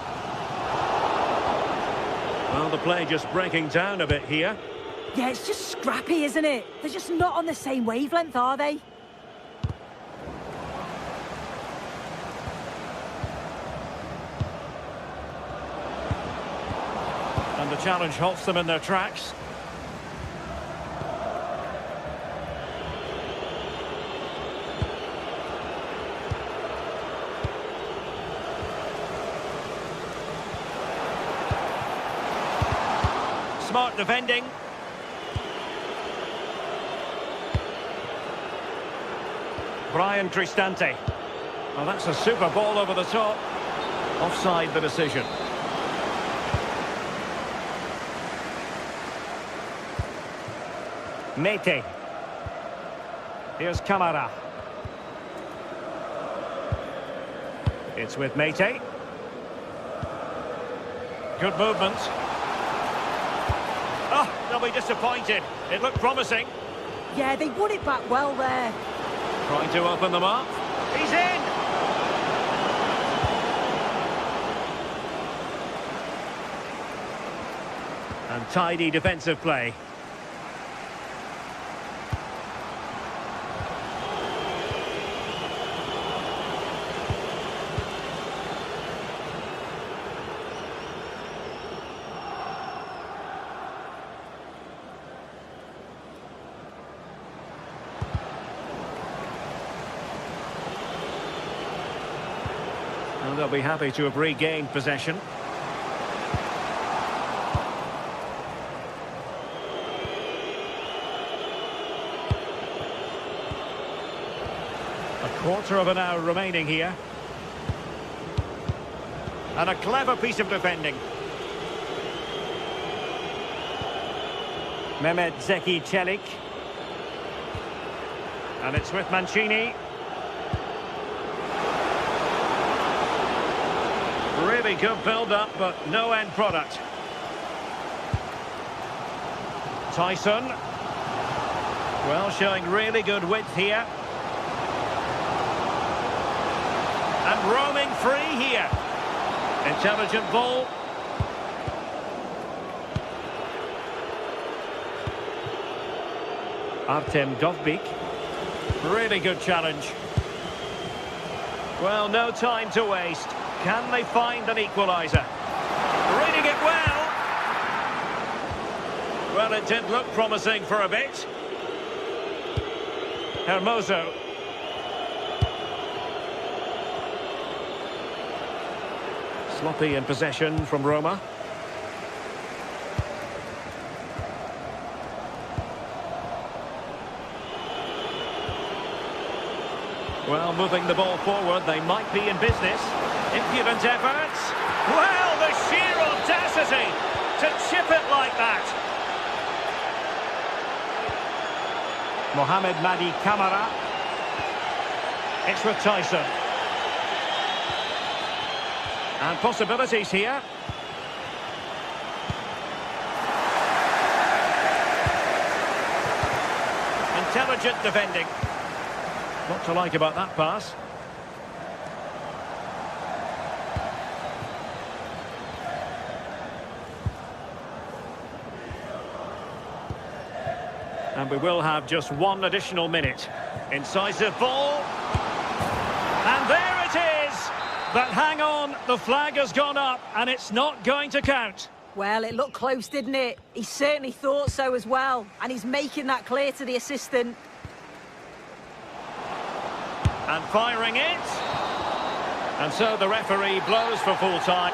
Well, the play just breaking down a bit here. Yeah, it's just scrappy, isn't it? They're just not on the same wavelength, are they? And the challenge halts them in their tracks. smart defending. Brian Cristante. Well, that's a super ball over the top. Offside the decision. Mete. Here's Camara. It's with Mete. Good movement. Oh, they'll be disappointed. It looked promising. Yeah, they won it back well there. Trying to open them up. He's in! And tidy defensive play. And they'll be happy to have regained possession. A quarter of an hour remaining here. And a clever piece of defending. Mehmet Zeki Çelik. And it's with Mancini. Really good build-up, but no end product. Tyson. Well, showing really good width here. And roaming free here. Intelligent ball. Artem Dovbik. Really good challenge. Well, no time to waste. Can they find an equaliser? Reading it well. Well, it did look promising for a bit. Hermoso. Sloppy in possession from Roma. Well, moving the ball forward, they might be in business. Impudent efforts. Well, the sheer audacity to chip it like that. Mohamed Madi Camara. It's with Tyson. And possibilities here. Intelligent defending. What to like about that pass? And we will have just one additional minute. Incisive ball. And there it is! But hang on, the flag has gone up and it's not going to count. Well, it looked close, didn't it? He certainly thought so as well. And he's making that clear to the assistant. And firing it. And so the referee blows for full time.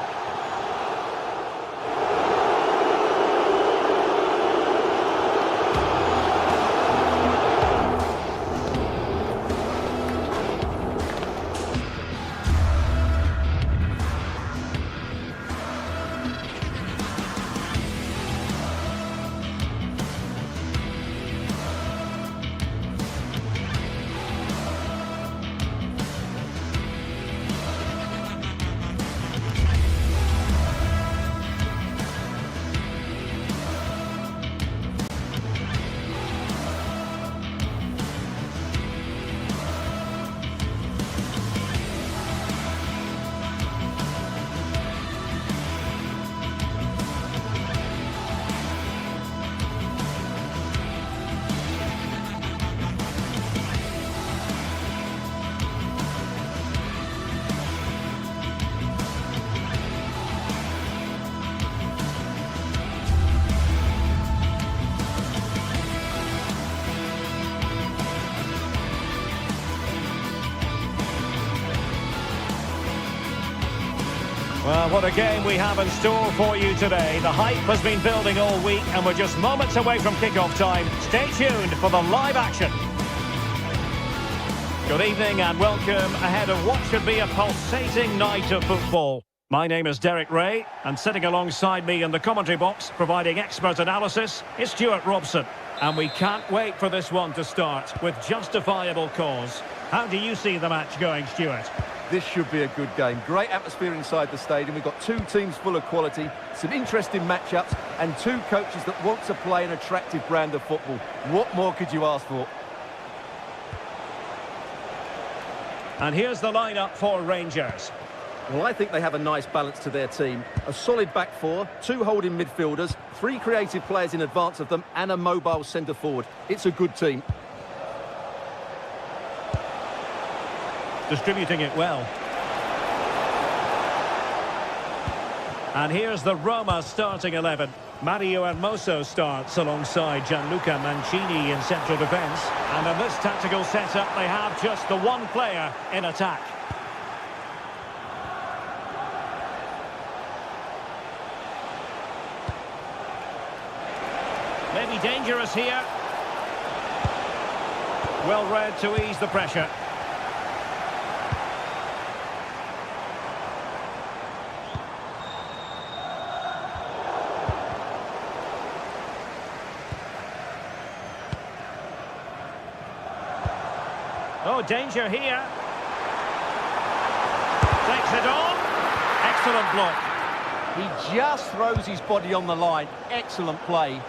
Well, what a game we have in store for you today. The hype has been building all week and we're just moments away from kick-off time. Stay tuned for the live action. Good evening and welcome ahead of what should be a pulsating night of football. My name is Derek Ray, and sitting alongside me in the commentary box, providing expert analysis, is Stuart Robson. And we can't wait for this one to start, with justifiable cause. How do you see the match going, Stuart? This should be a good game. Great atmosphere inside the stadium. We've got two teams full of quality, some interesting matchups, and two coaches that want to play an attractive brand of football. What more could you ask for? And here's the lineup for Rangers. Well, I think they have a nice balance to their team. A solid back four, two holding midfielders, three creative players in advance of them, and a mobile centre-forward. It's a good team. Distributing it well. And here's the Roma starting 11. Mario Hermoso starts alongside Gianluca Mancini in central defence. And in this tactical setup, they have just the one player in attack. Maybe dangerous here. Well read to ease the pressure. Oh, danger here. Takes it on. Excellent block. He just throws his body on the line. Excellent play.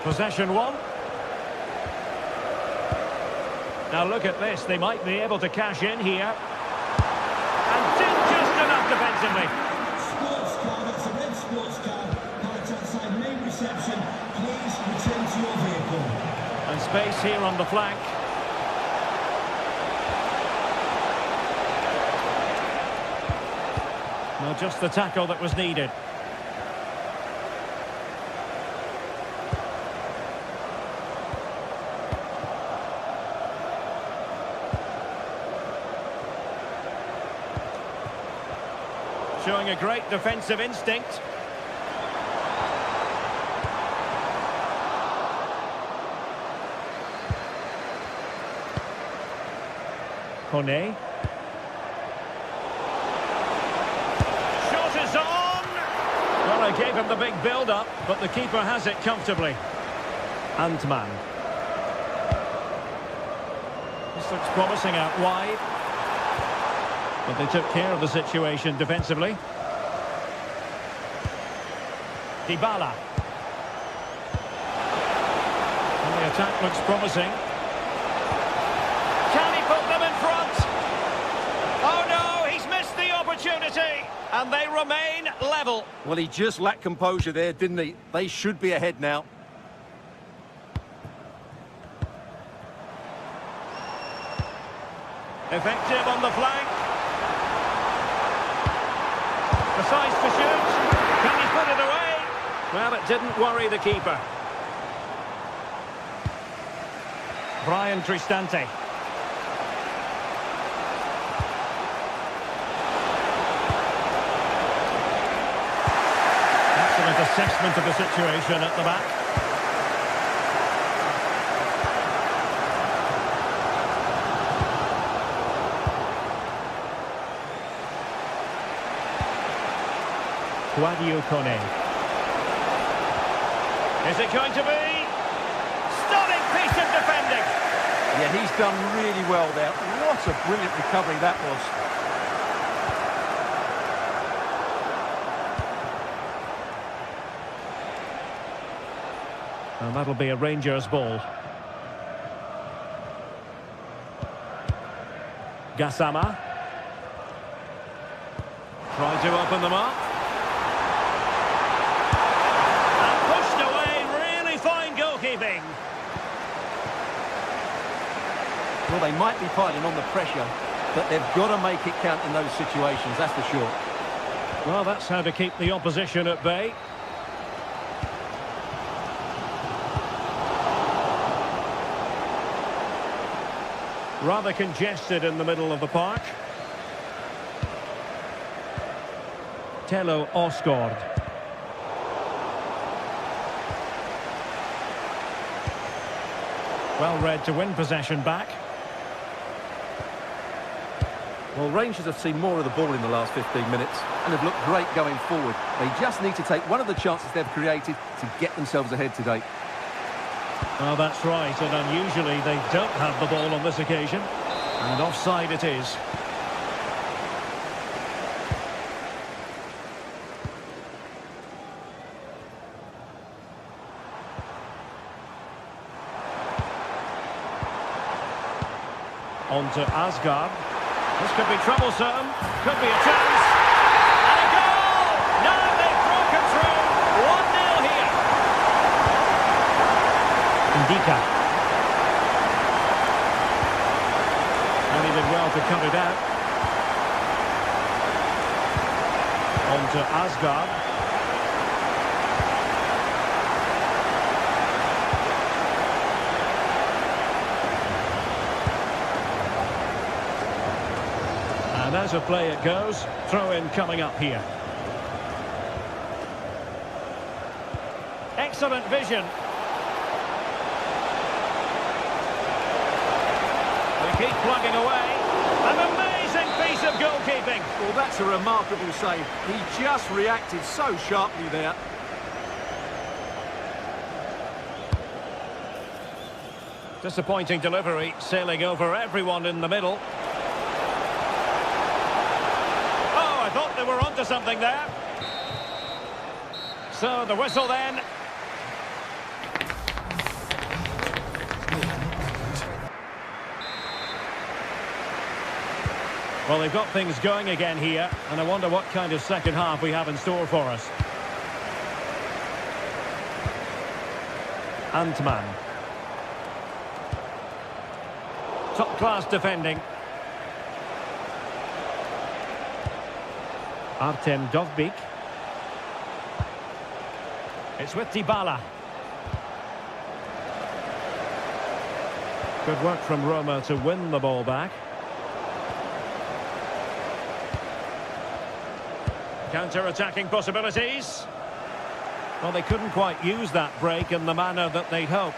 Possession one. Now look at this. They might be able to cash in here. And did just enough defensively. Sports car, that's a red sports car. Parked outside main reception. Please return to your vehicle. And space here on the flank. Well, just the tackle that was needed. Showing a great defensive instinct. Kone. Shot is on! Well, I gave him the big build-up, but the keeper has it comfortably. Antman. This looks promising out wide. But they took care of the situation defensively. Dybala. And the attack looks promising. Can he put them in front? Oh no, he's missed the opportunity. And they remain level. Well, he just lacked composure there, didn't he? They should be ahead now. Effective on the flank. Decides to shoot. Can he put it away? Well, it didn't worry the keeper. Brian Cristante. Excellent assessment of the situation at the back. Guadio Kone. Is it going to be? Stunning piece of defending. Yeah, he's done really well there. What a brilliant recovery that was. And that'll be a Rangers ball. Gassama. Trying to open them up. Well, they might be piling on the pressure, but they've got to make it count in those situations, that's for sure. Well, that's how to keep the opposition at bay. Rather congested in the middle of the park. Telo Osgård. Well read to win possession back. Well, Rangers have seen more of the ball in the last 15 minutes and have looked great going forward. They just need to take one of the chances they've created to get themselves ahead today. Well, that's right, and unusually they don't have the ball on this occasion. And offside it is. On to Asgard. This could be troublesome. Could be a chance. And a goal! Now they've broken through. 1-0 here. Indica. And he did well to cut it out. On to Asgard. And as a play it goes, throw-in coming up here. Excellent vision. They keep plugging away. An amazing piece of goalkeeping. Well, that's a remarkable save. He just reacted so sharply there. Disappointing delivery, sailing over everyone in the middle. I thought they were onto something there. So the whistle then. Well, they've got things going again here, and I wonder what kind of second half we have in store for us. Antman. Top-class defending. Artem Dovbyk. It's with Dybala. Good work from Roma to win the ball back. Counter-attacking possibilities. Well, they couldn't quite use that break in the manner that they'd hoped.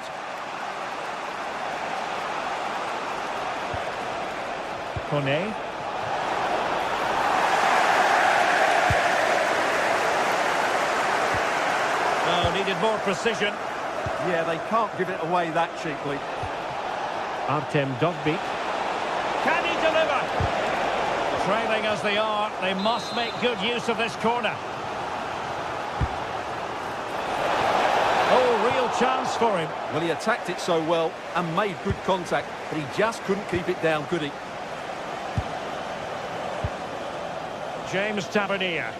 Kone. Oh, needed more precision. Yeah, they can't give it away that cheaply. Artem Dovbyk. Can he deliver? Trailing as they are, they must make good use of this corner. Oh, real chance for him. Well, he attacked it so well and made good contact, but he just couldn't keep it down, could he? James Tavernier.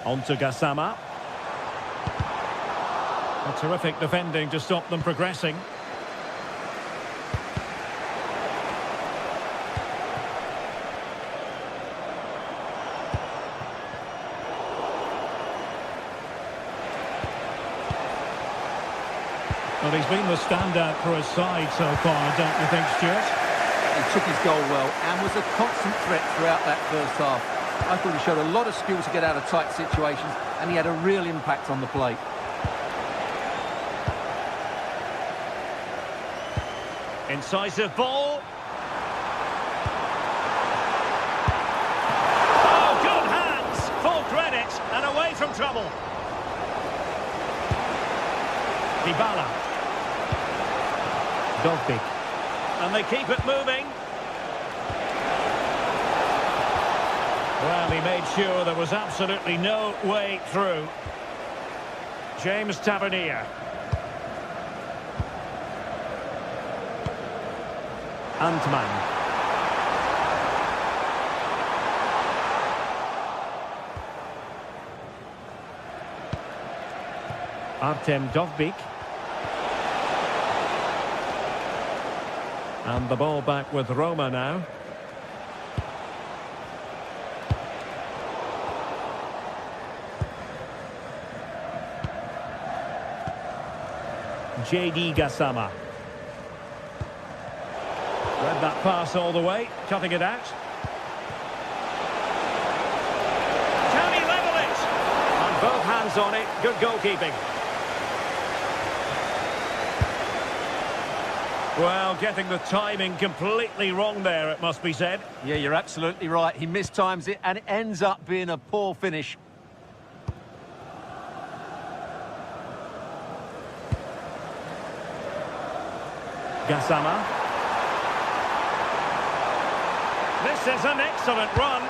On to Gassama. A terrific defending to stop them progressing. Well, he's been the standout for his side so far, don't you think, Stuart? He took his goal well and was a constant threat throughout that first half. I thought he showed a lot of skill to get out of tight situations, and he had a real impact on the play. Incisive ball. Oh, good hands. Full credit and away from trouble. Dybala. Dovbyk. And they keep it moving. Well, he made sure there was absolutely no way through. James Tavernier. Antman. Artem Dovbyk. And the ball back with Roma now. JD Gassama. Read that pass all the way, cutting it out. Can he level it? And both hands on it, good goalkeeping. Well, getting the timing completely wrong there, it must be said. Yeah, you're absolutely right. He mistimes it and it ends up being a poor finish. Gassama. This is an excellent run.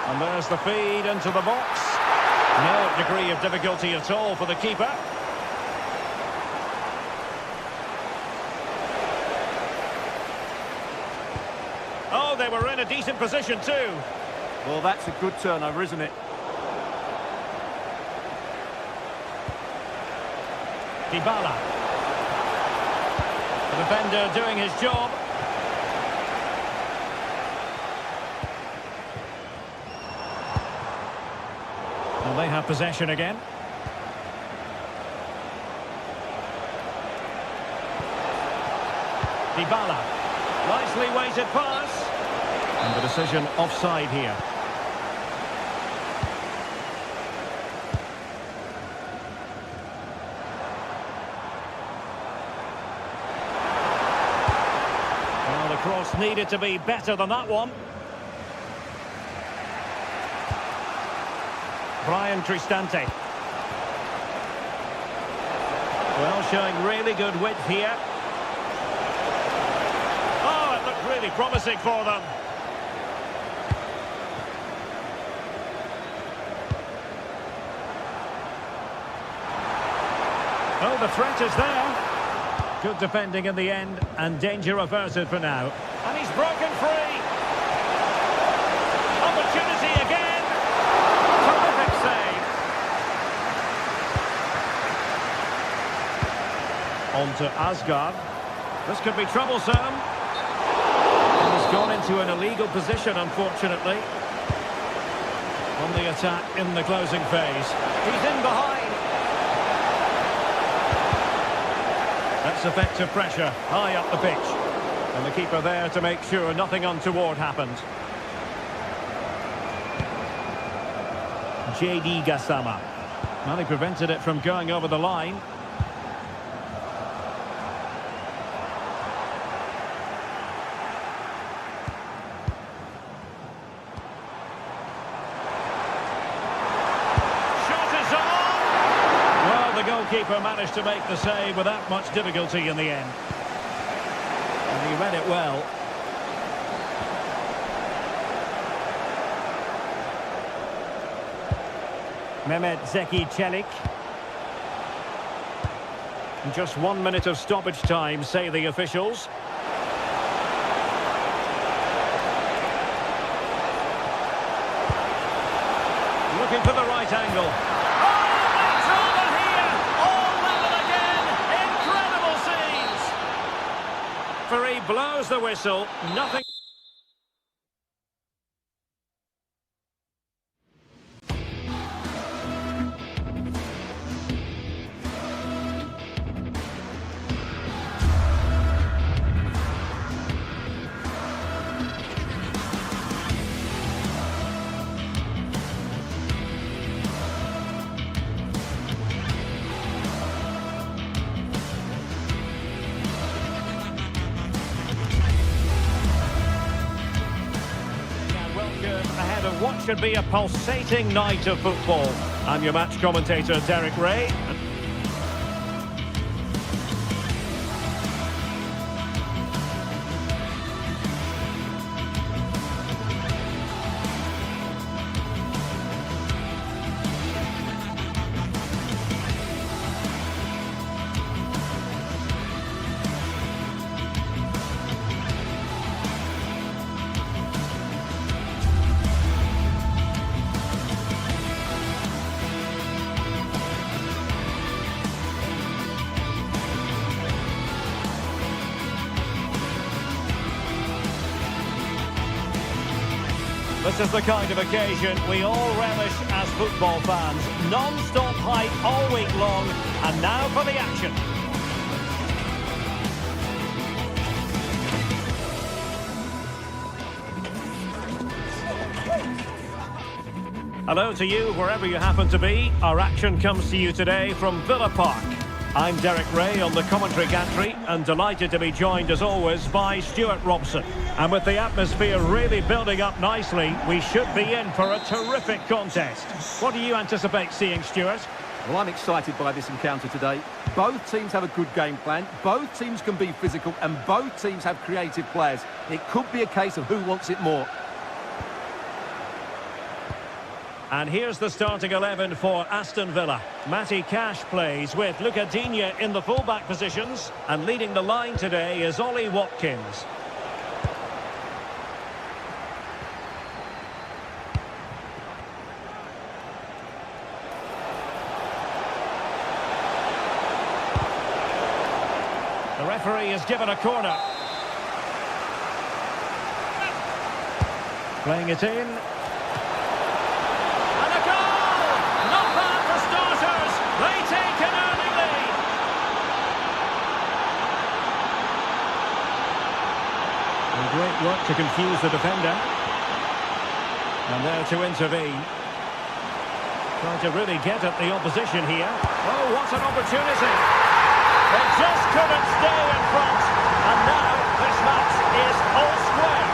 And there's the feed into the box. No degree of difficulty at all for the keeper. Oh, they were in a decent position too. Well, that's a good turnover, isn't it? Dybala. The defender doing his job. Well, they have possession again. Dybala. Nicely weighted pass. And the decision offside here. Well, the cross needed to be better than that one. Brian Cristante. Well, showing really good width here. Oh, it looked really promising for them. Oh, the threat is there. Good defending in the end, and danger averted for now. And he's broken free. Opportunity again. Terrific save. On to Asgard. This could be troublesome. And he's gone into an illegal position, unfortunately. On the attack in the closing phase. He's in behind. That's effective pressure, high up the pitch. And the keeper there to make sure nothing untoward happened. JD Gassama. Well, he prevented it from going over the line. Keeper managed to make the save without much difficulty in the end. And he read it well. Mehmet Zeki Çelik. Just 1 minute of stoppage time, say the officials. Looking for the right angle. He blows the whistle, nothing. Ahead of what should be a pulsating night of football. I'm your match commentator, Derek Ray. This is the kind of occasion we all relish as football fans. Non-stop hype all week long, and now for the action. Hello to you wherever you happen to be. Our action comes to you today from Villa Park. I'm Derek Ray on the commentary gantry and delighted to be joined as always by Stuart Robson. And with the atmosphere really building up nicely, we should be in for a terrific contest. What do you anticipate seeing, Stuart? Well, I'm excited by this encounter today. Both teams have a good game plan, both teams can be physical, and both teams have creative players. It could be a case of who wants it more. And here's the starting 11 for Aston Villa. Matty Cash plays with Luca Digne in the full-back positions. And leading the line today is Ollie Watkins. The referee has given a corner. Playing it in. They take an early lead. And great work to confuse the defender. And there to intervene. Trying to really get at the opposition here. Oh, what an opportunity. They just couldn't stay in front. And now this match is all square.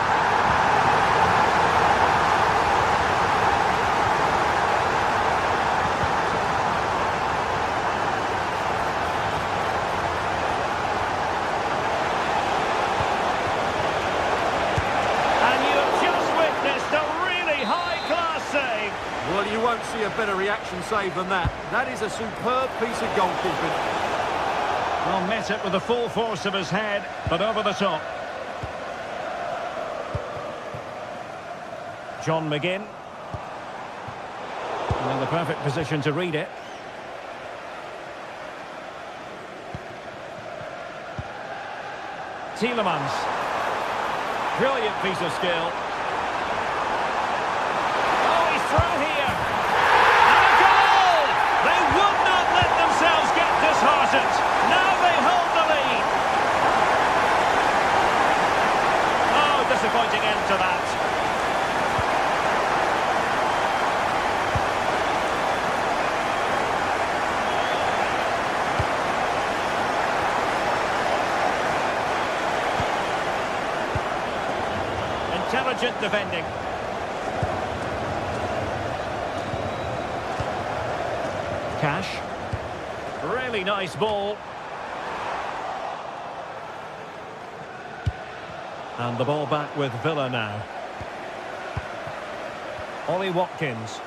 Well, you won't see a better reaction save than that. That is a superb piece of goalkeeping. Well, met it with the full force of his head, but over the top. John McGinn. And in the perfect position to read it. Tielemans. Brilliant piece of skill. Through here. And a goal! They would not let themselves get disheartened. Now they hold the lead. Oh, disappointing end to that. Intelligent defending. Cash. Really nice ball. And the ball back with Villa now. Ollie Watkins.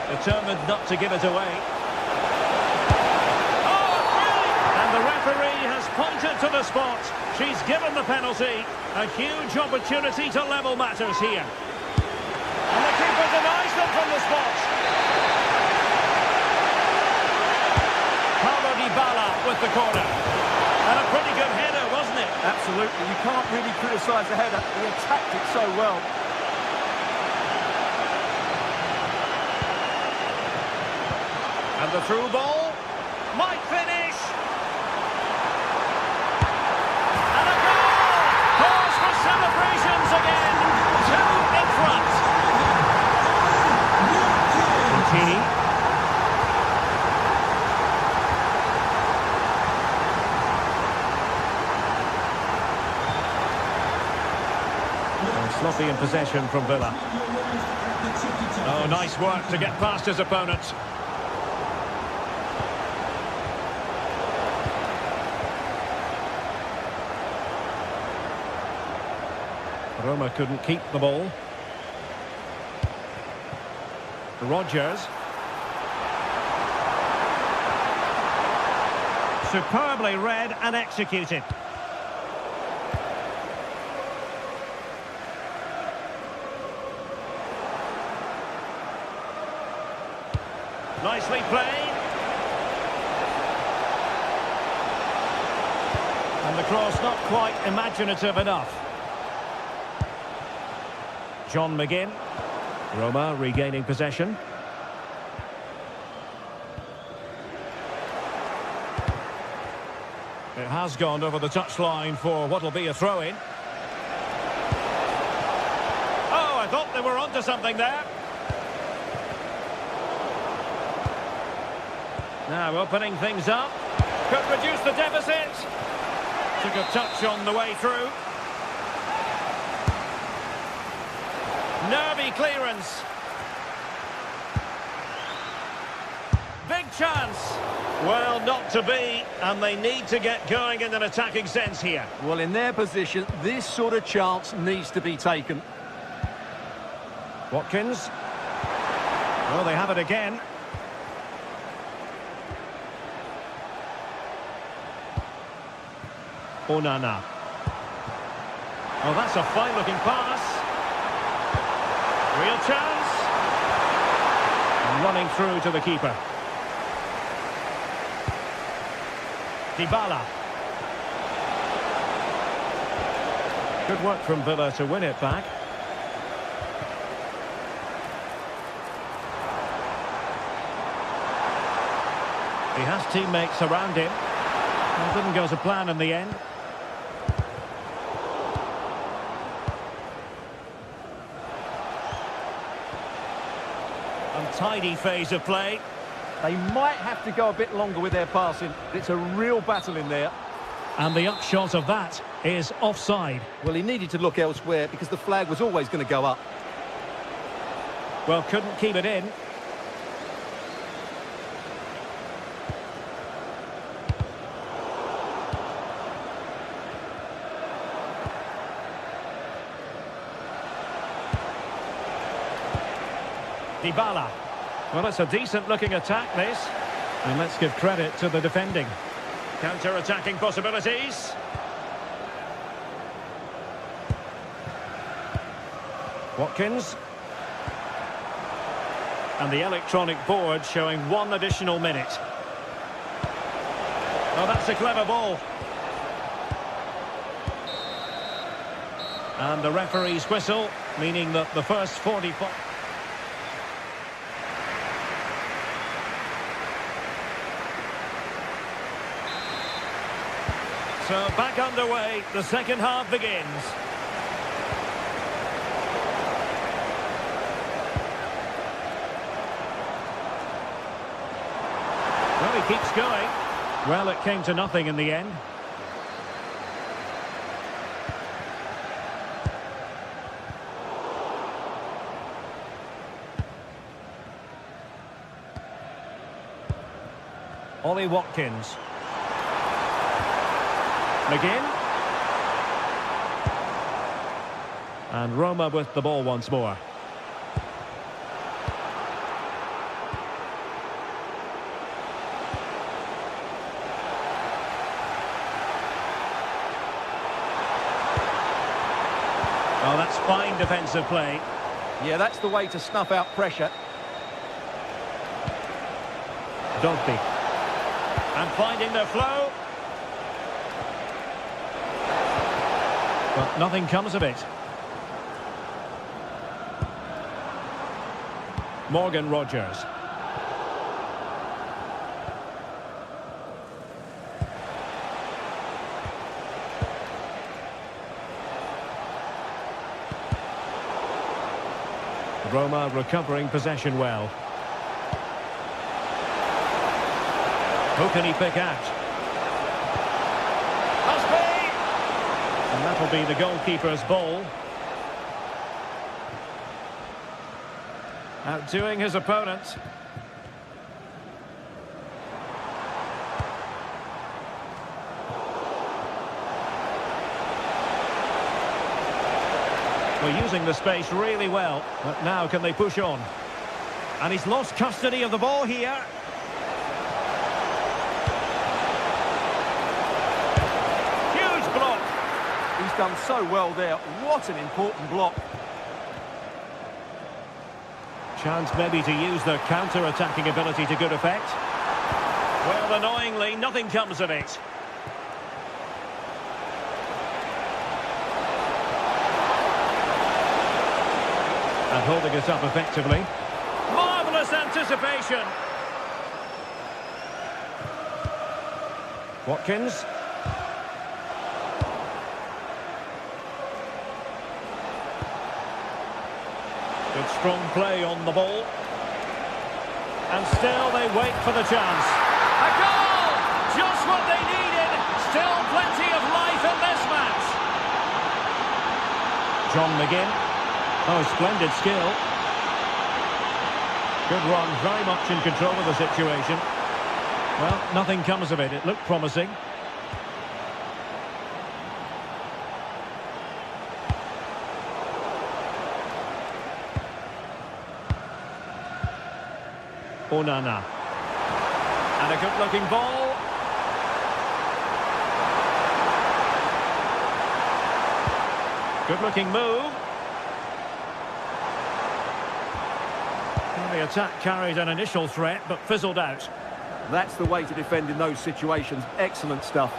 Determined not to give it away. Oh, brilliant! And the referee has pointed to the spot. She's given the penalty. A huge opportunity to level matters here. And the keeper denies them from the spot. Paulo Dybala with the corner. And a pretty good header, wasn't it? Absolutely. You can't really criticise the header. He attacked it so well. And the through ball might finish. Celebrations again, two in front. Contini. Sloppy in possession from Villa. Oh, nice work to get past his opponent. Roma couldn't keep the ball. Rodgers. Superbly read and executed. Nicely played. And the cross not quite imaginative enough. John McGinn. Roma regaining possession. It has gone over the touchline for what'll be a throw-in. Oh, I thought they were onto something there. Now opening things up. Could reduce the deficit. Took a touch on the way through. Nervy clearance. Big chance. Well, not to be, and they need to get going in an attacking sense here. Well, in their position, this sort of chance needs to be taken. Watkins. Well, they have it again. Onana. Oh, that's a fine-looking pass. Real chance. And running through to the keeper. Dybala. Good work from Villa to win it back. He has teammates around him. Well, didn't go to plan in the end. Untidy phase of play. They might have to go a bit longer with their passing. It's a real battle in there. And the upshot of that is offside. Well, he needed to look elsewhere because the flag was always going to go up. Well, couldn't keep it in. Dybala. Well, it's a decent-looking attack, this. And let's give credit to the defending. Counter-attacking possibilities. Watkins. And the electronic board showing 1 additional minute. Oh, that's a clever ball. And the referee's whistle, meaning that the first 45... So back underway, the second half begins. Well, he keeps going. Well, it came to nothing in the end. Ollie Watkins. McGinn. And Roma with the ball once more. Oh, that's fine defensive play. Yeah, that's the way to snuff out pressure. Dogby. And finding the flow. But nothing comes of it. Morgan Rogers. Roma recovering possession well. Who can he pick out? And that'll be the goalkeeper's ball. Outdoing his opponent. We're using the space really well, but now can they push on? And he's lost custody of the ball here. He's done so well there. What an important block. Chance maybe to use their counter-attacking ability to good effect. Well, annoyingly, nothing comes of it. And holding it up effectively. Marvellous anticipation. Watkins. strong play on the ball. And still they wait for the chance. A goal! Just what they needed. Still plenty of life in this match. John McGinn. Oh, splendid skill. Good run, very much in control of the situation. Well, nothing comes of it. It looked promising. Onana. And a good-looking ball. Good-looking move. Well, the attack carried an initial threat, but fizzled out. That's the way to defend in those situations. Excellent stuff.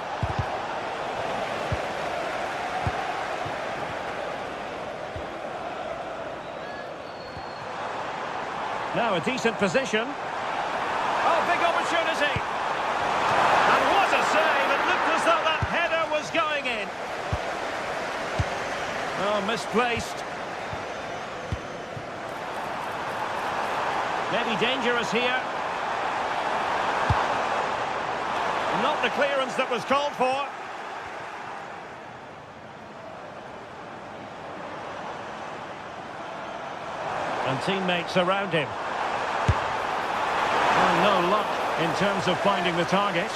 Now a decent position. Oh, big opportunity. And what a save. It looked as though that header was going in. Oh, misplaced. Maybe dangerous here. Not the clearance that was called for. And teammates around him. Oh, no luck in terms of finding the target.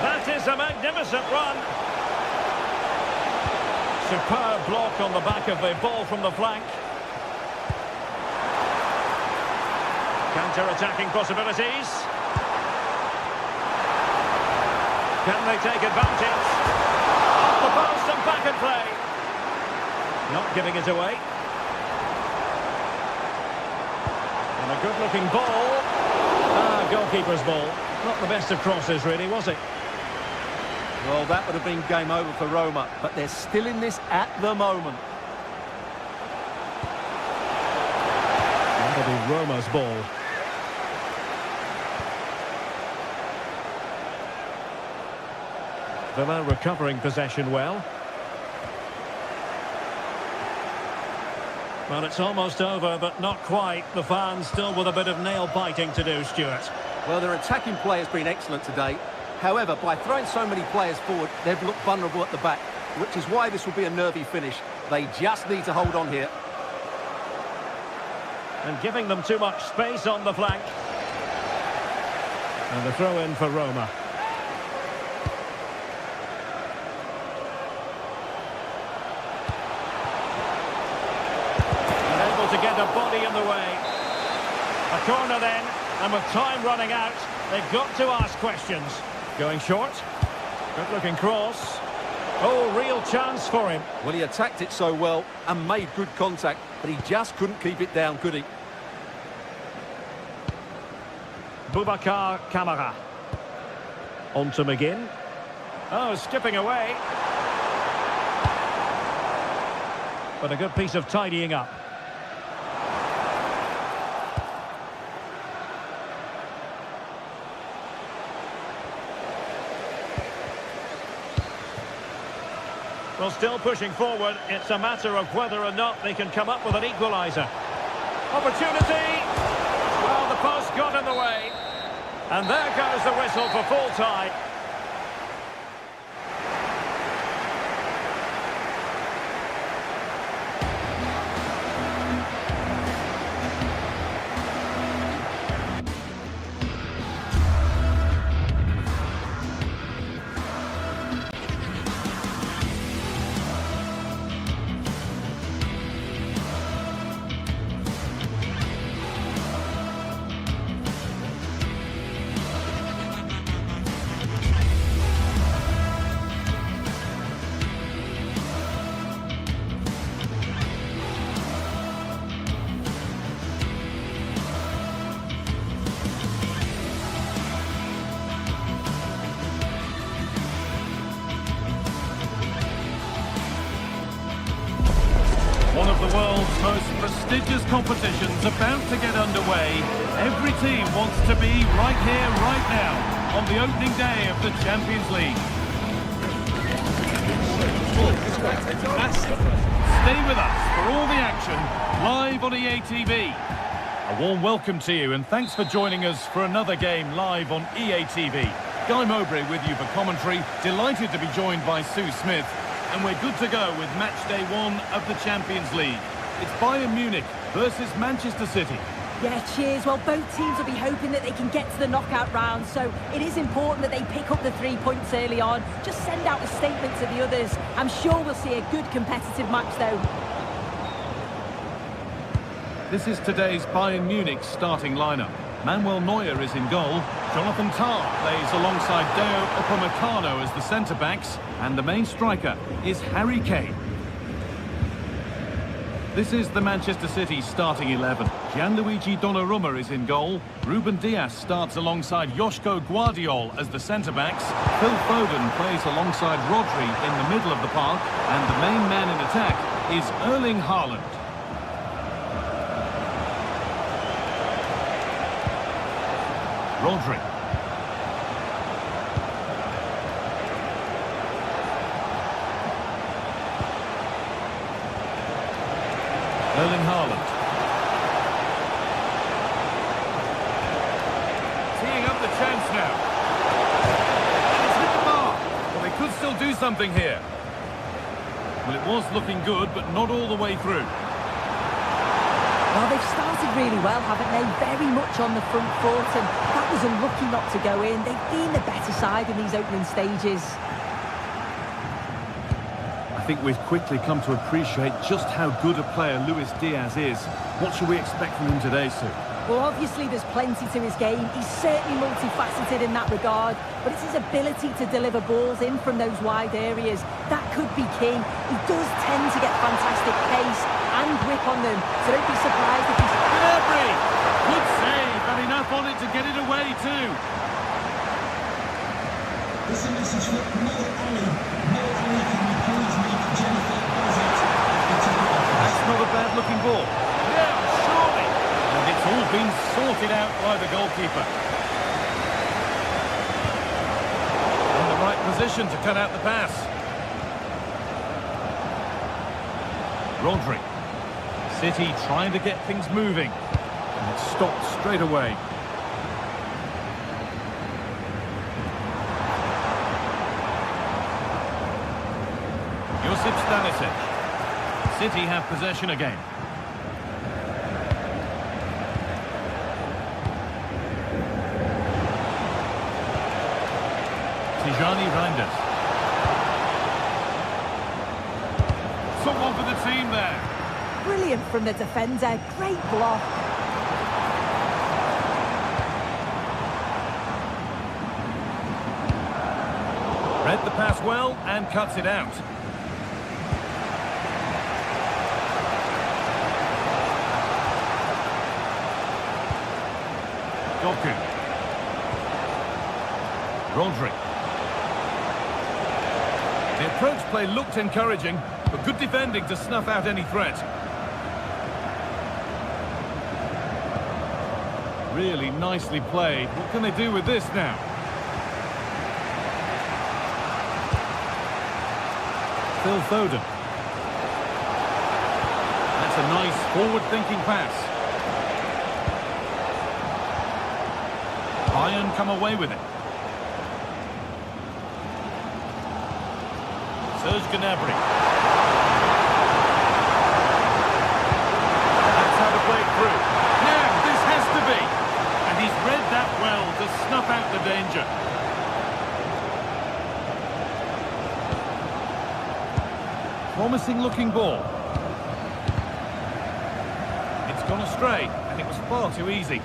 That is a magnificent run. Superb block on the back of the ball from the flank. Counter-attacking possibilities. Can they take advantage? Off the post and back in play. Not giving it away. And a good-looking ball. Ah, goalkeeper's ball. Not the best of crosses, really, was it? Well, that would have been game over for Roma, but they're still in this at the moment. That'll be Roma's ball. Villa recovering possession well. Well, it's almost over, but not quite. The fans still with a bit of nail-biting to do, Stuart. Well, their attacking play has been excellent today. However, by throwing so many players forward, they've looked vulnerable at the back, which is why this will be a nervy finish. They just need to hold on here. And giving them too much space on the flank. And the throw-in for Roma. Unable to get a body in the way. A corner then, and with time running out, they've got to ask questions. Going short. Good-looking cross. Oh, real chance for him. Well, he attacked it so well and made good contact, but he just couldn't keep it down, could he? Boubacar Kamara. On to McGinn. Oh, skipping away. But a good piece of tidying up. Well, still pushing forward. It's a matter of whether or not they can come up with an equaliser. Opportunity! Well, the post got in the way. And there goes the whistle for full time. prestigious competition's about to get underway. Every team wants to be right here, right now, on the opening day of the Champions League. Stay with us for all the action, live on EA TV. A warm welcome to you, and thanks for joining us for another game live on EA TV. Guy Mowbray with you for commentary. Delighted to be joined by Sue Smith. And we're good to go with match day 1 of the Champions League. It's Bayern Munich versus Manchester City. Yeah, cheers. Well, both teams will be hoping that they can get to the knockout round, so it is important that they pick up the 3 points early on. Just send out a statement to the others. I'm sure we'll see a good competitive match, though. This is today's Bayern Munich starting lineup. Manuel Neuer is in goal. Jonathan Tah plays alongside Deo Upamecano as the centre-backs. And the main striker is Harry Kane. This is the Manchester City starting 11. Gianluigi Donnarumma is in goal. Ruben Dias starts alongside Joško Guardiol as the centre-backs. Phil Foden plays alongside Rodri in the middle of the park. And the main man in attack is Erling Haaland. Rodri. Erling Haaland. Teeing up the chance now. And it's hit the bar. Well, they could still do something here. Well, it was looking good, but not all the way through. Well, they've started really well, haven't they? Very much on the front foot, and that was unlucky not to go in. They've been the better side in these opening stages. I think we've quickly come to appreciate just how good a player Luis Diaz is. What should we expect from him today, Sue? Well, obviously there's plenty to his game. He's certainly multifaceted in that regard, but it's his ability to deliver balls in from those wide areas. That could be key. He does tend to get fantastic pace and grip on them, so don't be surprised if he's... Gnabry! Good save, and enough on it to get it away too. This is a message for Mo Ali. Mo Ali, can you please make Jennifer visit? That's not a bad looking ball. Yeah, surely. And it's all been sorted out by the goalkeeper. In the right position to cut out the pass. Rodri. City trying to get things moving. And it stopped straight away. Josip Stanisic. City have possession again. Tijani Reinders. Someone for the team there. Brilliant from the defender. Great block. Read the pass well and cuts it out. Doku. Rodri. The approach play looked encouraging, but good defending to snuff out any threat. Really nicely played. What can they do with this now? Phil Foden. That's a nice forward-thinking pass. Bayern come away with it. Serge Gnabry. That's how to play it through. Now, this has to be. And he's read that well to snuff out the danger. Promising looking ball. It's gone astray, and it was far too easy.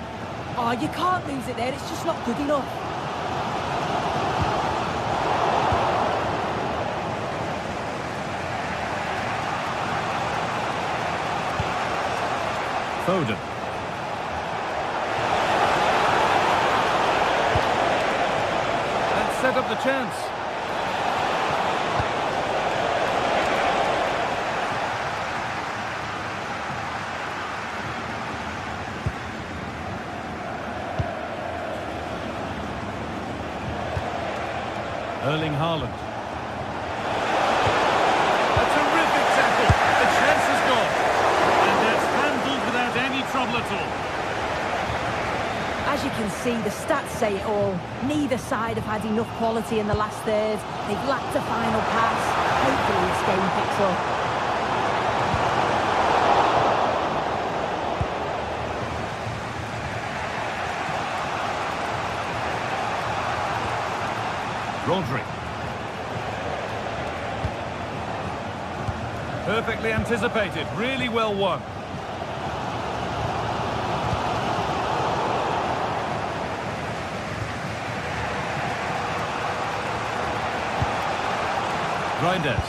Oh, you can't lose it there. It's just not good enough. Foden. That set up the chance. Erling Haaland. A terrific tackle. The chance is gone. And that's handled without any trouble at all. As you can see, the stats say it all. Neither side have had enough quality in the last third. They've lacked a final pass. Hopefully this game picks up. Rodri. Perfectly anticipated, really well won. Reinders.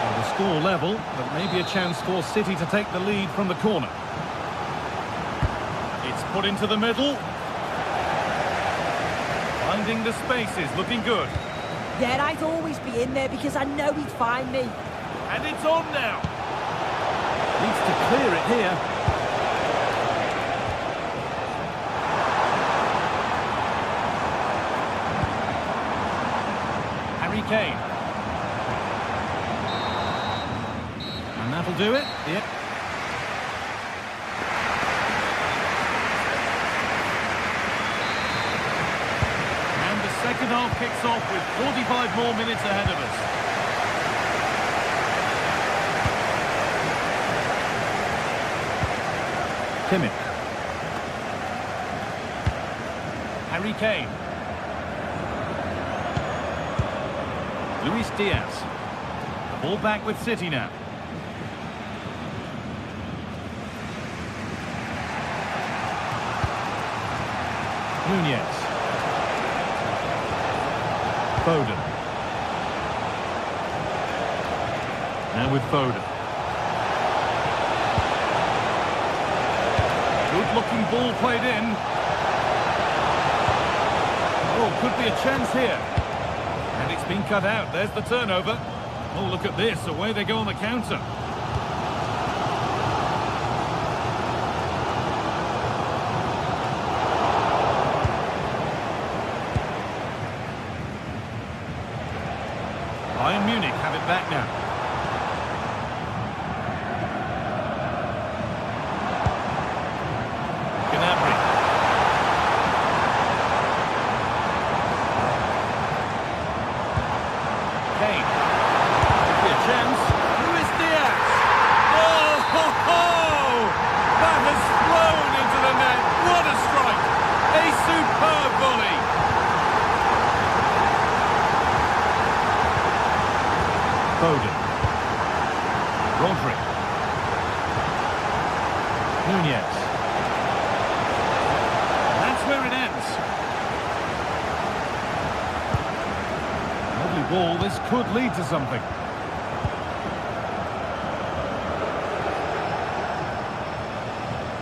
Well, the score level, but maybe a chance for City to take the lead from the corner. It's put into the middle. Finding the spaces, looking good. Yeah, I'd always be in there because I know he'd find me. And it's on now. Needs to clear it here. Harry Kane. And that'll do it. Yep. Second half kicks off with 45 more minutes ahead of us. Kimmich. Harry Kane. Luis Diaz. The ball back with City now. Nunez. Foden. Now with Foden. Good looking ball played in. Oh, could be a chance here. And it's been cut out. There's the turnover. Oh, look at this. Away they go on the counter. Bayern Munich have it back now. Gnabry. Kane. Could be a chance. Luis Diaz. Oh, ho, ho! That has flown into the net. What a strike! A superb volley. Foden. Rodri. Nunez. That's where it ends. Lovely ball. This could lead to something.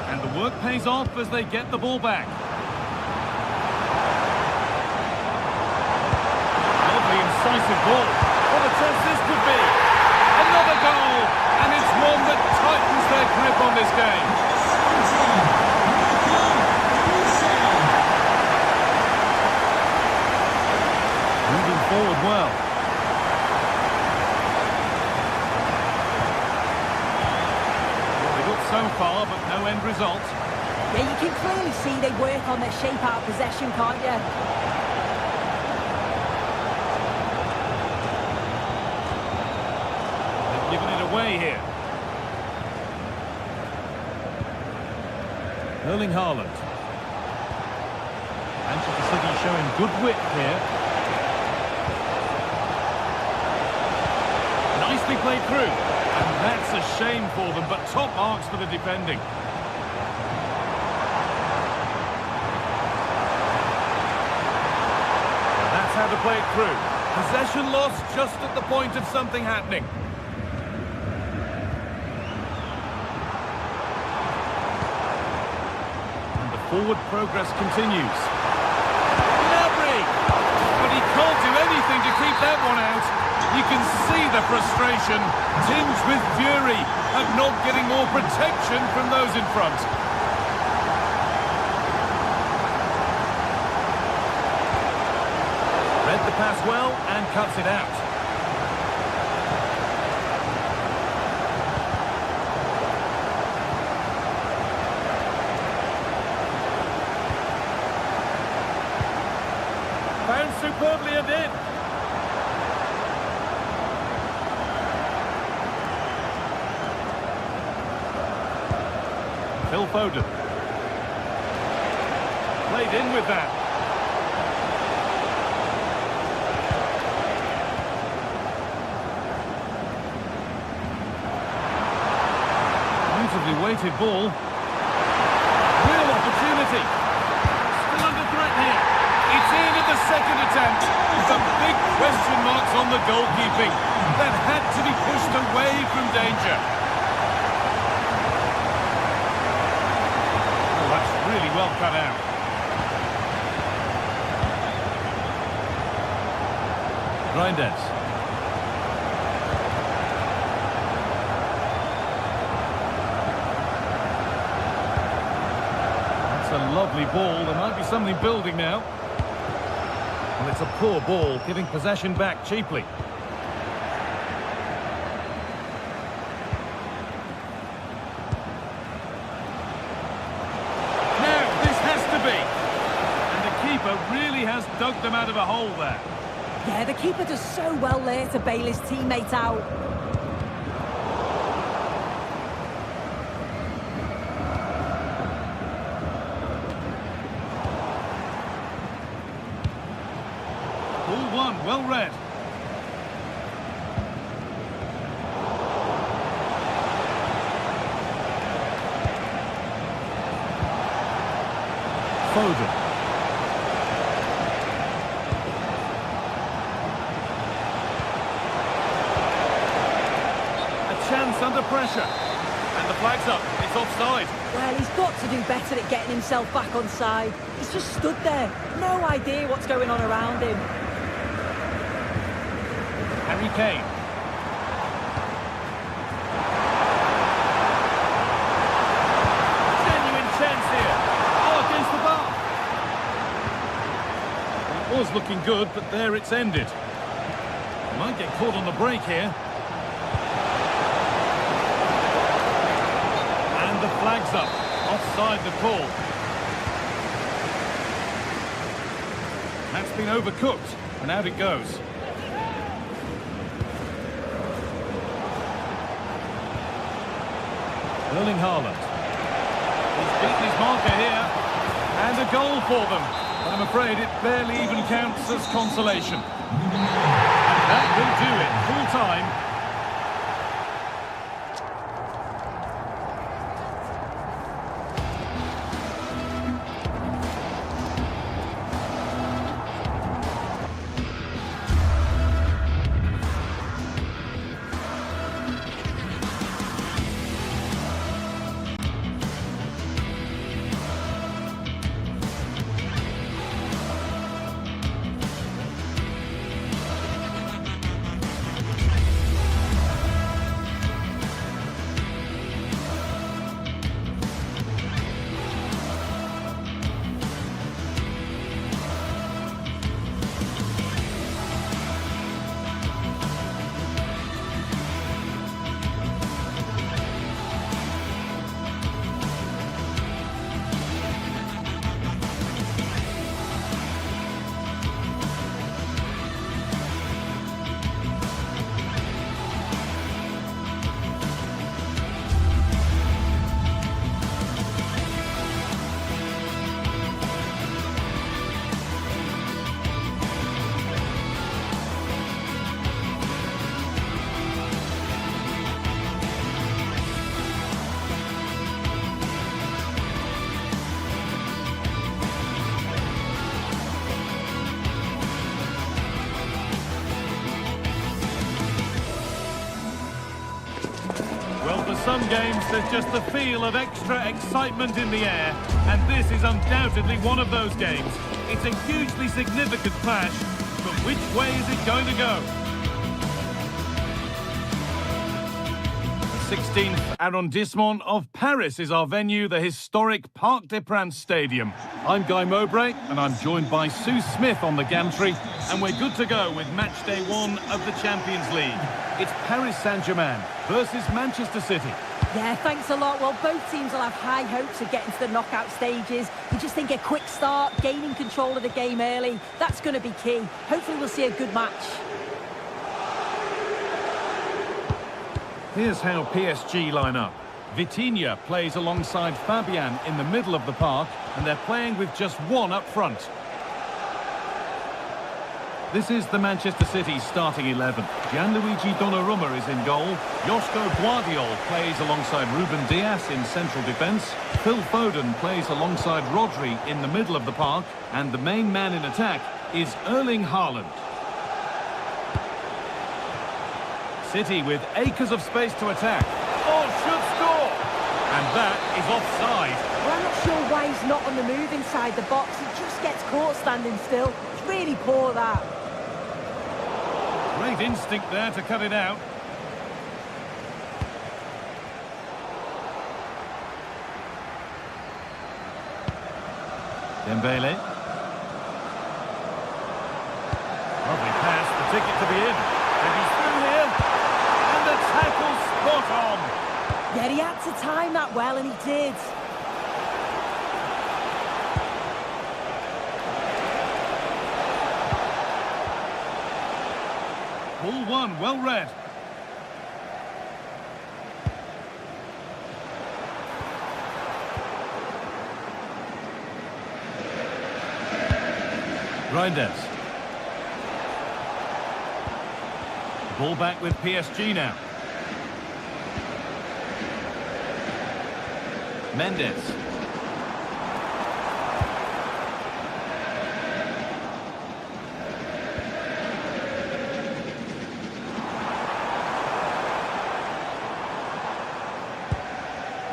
And the work pays off as they get the ball back. Lovely incisive ball. What a chance this could be. Another goal, and it's one that tightens their grip on this game. Moving forward well. They got so far, but no end result. Yeah, you can clearly see they work on their shape out of possession, can't you? Giving it away here. Erling Haaland. Manchester City showing good width here. Nicely played through. And that's a shame for them, but top marks for the defending. And that's how to play it through. Possession lost just at the point of something happening. Forward progress continues. Gnabry! But he can't do anything to keep that one out. You can see the frustration, tinged with fury, of not getting more protection from those in front. read the pass well and cuts it out. Found superbly and in. Phil Foden. Played in with that. Beautifully weighted ball. Real opportunity. Still under threat here. It's in at the second attempt. Some big question marks on the goalkeeping. That had to be pushed away from danger. Oh, that's really well cut out. Reinders. That's a lovely ball. There might be something building now. Well, it's a poor ball, giving possession back cheaply. Now, this has to be. And the keeper really has dug them out of a hole there. Yeah, the keeper does so well there to bail his teammate out. Ball one, well read. Foden. Chance under pressure, and the flag's up. It's offside. Well, he's got to do better at getting himself back on side. He's just stood there, no idea what's going on around him. Harry Kane. Genuine chance here. Oh, against the bar. Well, it was looking good, but there it's ended. Might get caught on the break here. The flag's up, offside the call. That's been overcooked, and out it goes. Erling Haaland. He's beaten his marker here, and a goal for them. But I'm afraid it barely even counts as consolation. And that will do it, full time. Some games, there's just the feel of extra excitement in the air, and this is undoubtedly one of those games. It's a hugely significant clash, but which way is it going to go? The 16th arrondissement of Paris is our venue, the historic Parc des Princes Stadium. I'm Guy Mowbray, and I'm joined by Sue Smith on the gantry, and we're good to go with match day 1 of the Champions League. It's Paris Saint-Germain versus Manchester City. Yeah, thanks a lot. Well, both teams will have high hopes of getting to the knockout stages. We just think a quick start, gaining control of the game early, that's going to be key. Hopefully we'll see a good match. Here's how PSG line up. Vitinha plays alongside Fabian in the middle of the park, and they're playing with just one up front. This is the Manchester City starting 11. Gianluigi Donnarumma is in goal. Josko Guardiol plays alongside Ruben Dias in central defence. Phil Foden plays alongside Rodri in the middle of the park. And the main man in attack is Erling Haaland. City with acres of space to attack. Oh, should score! And that is offside. Well, I'm not sure why he's not on the move inside the box. He just gets caught standing still. It's really poor, that. Great instinct there to cut it out. Dembele. Lovely pass, the ticket to be in. And he's through here. And the tackle spot on. Yeah, he had to time that well, and he did. Ball one, well read. Reinders. Ball back with PSG now. Mendes.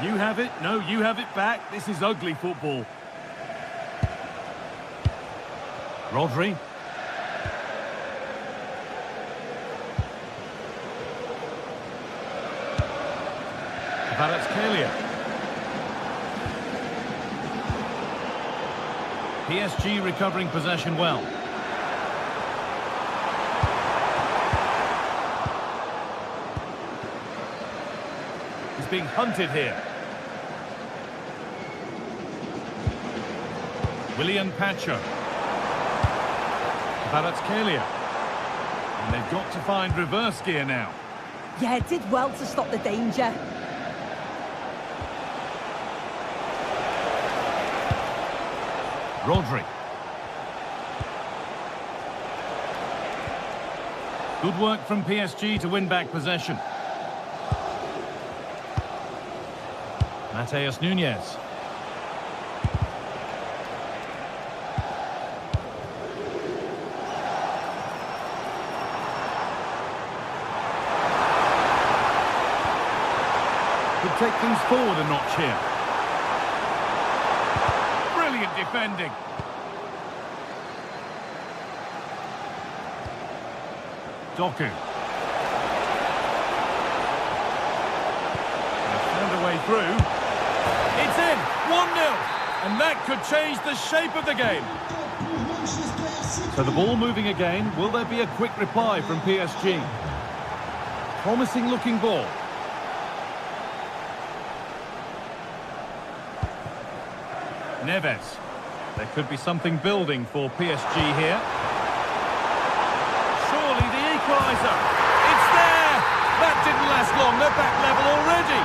You have it. No, you have it back. This is ugly football. Rodri. Kvaratskhelia. PSG recovering possession well. He's being hunted here. William Pacho. Kvaratskhelia. And they've got to find reverse gear now. Yeah, it did well to stop the danger. Rodri. Good work from PSG to win back possession. Mateus Nunes. Could take things forward a notch here. Brilliant defending. Doku. They found a way through. It's in! 1-0! And that could change the shape of the game. So the ball moving again. Will there be a quick reply from PSG? Promising looking ball. Neves. There could be something building for PSG here. Surely the equaliser. It's there! That didn't last long. They're back level already.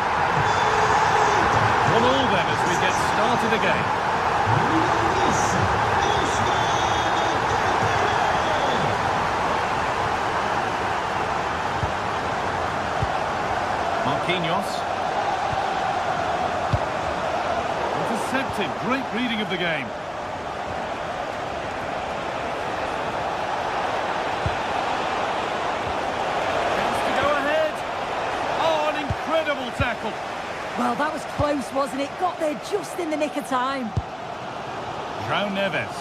1-1 then as we get started again. Marquinhos. Intercepted. Great reading of the game. Chance to go ahead. Oh, an incredible tackle. Well, that was close, wasn't it? Got there just in the nick of time. João Neves.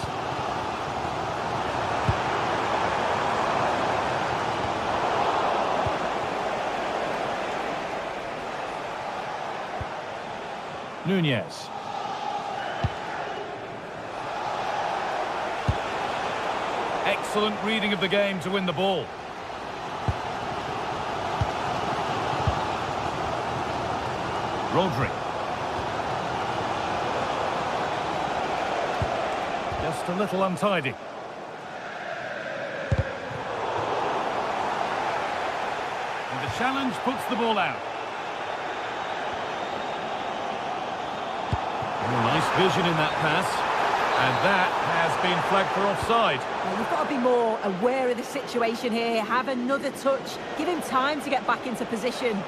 Nunez. Excellent reading of the game to win the ball. Rodri. Just a little untidy. And the challenge puts the ball out. Oh, nice vision in that pass. And that has been flagged for offside. Well, you've got to be more aware of the situation here. Have another touch. Give him time to get back into position.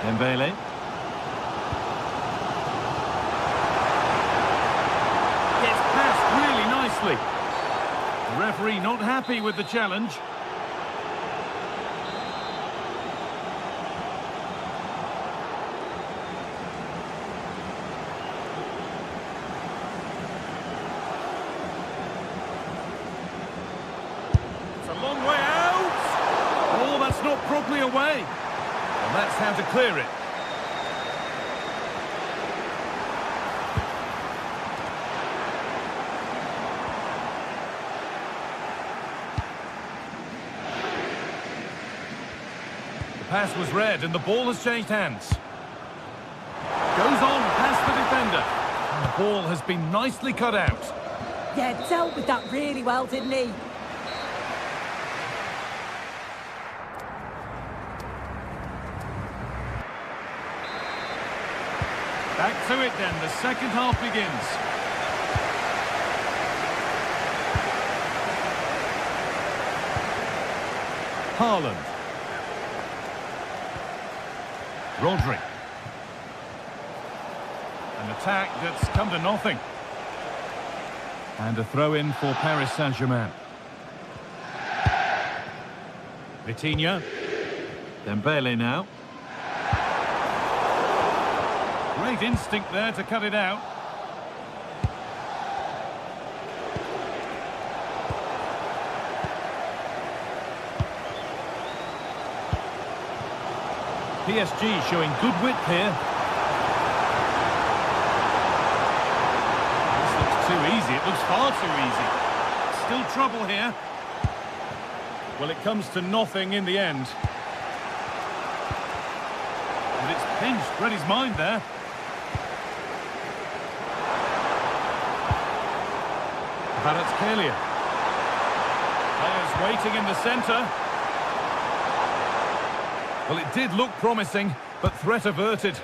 Dembele. Gets passed really nicely. The referee not happy with the challenge. It's a long way out. Oh, that's not properly away. And that's how to clear it. The pass was read and the ball has changed hands. Goes on past the defender. And the ball has been nicely cut out. Yeah, dealt with that really well, didn't he? Back to it then, the second half begins. Haaland. Rodri. An attack that's come to nothing. And a throw-in for Paris Saint-Germain. Vitinha. Dembele now. Great instinct there to cut it out. PSG showing good width here. This looks too easy. It looks far too easy. Still trouble here. Well, it comes to nothing in the end. And it's pinched Reddy's mind there. Kvaratskhelia. Players waiting in the centre. Well, it did look promising, but threat averted.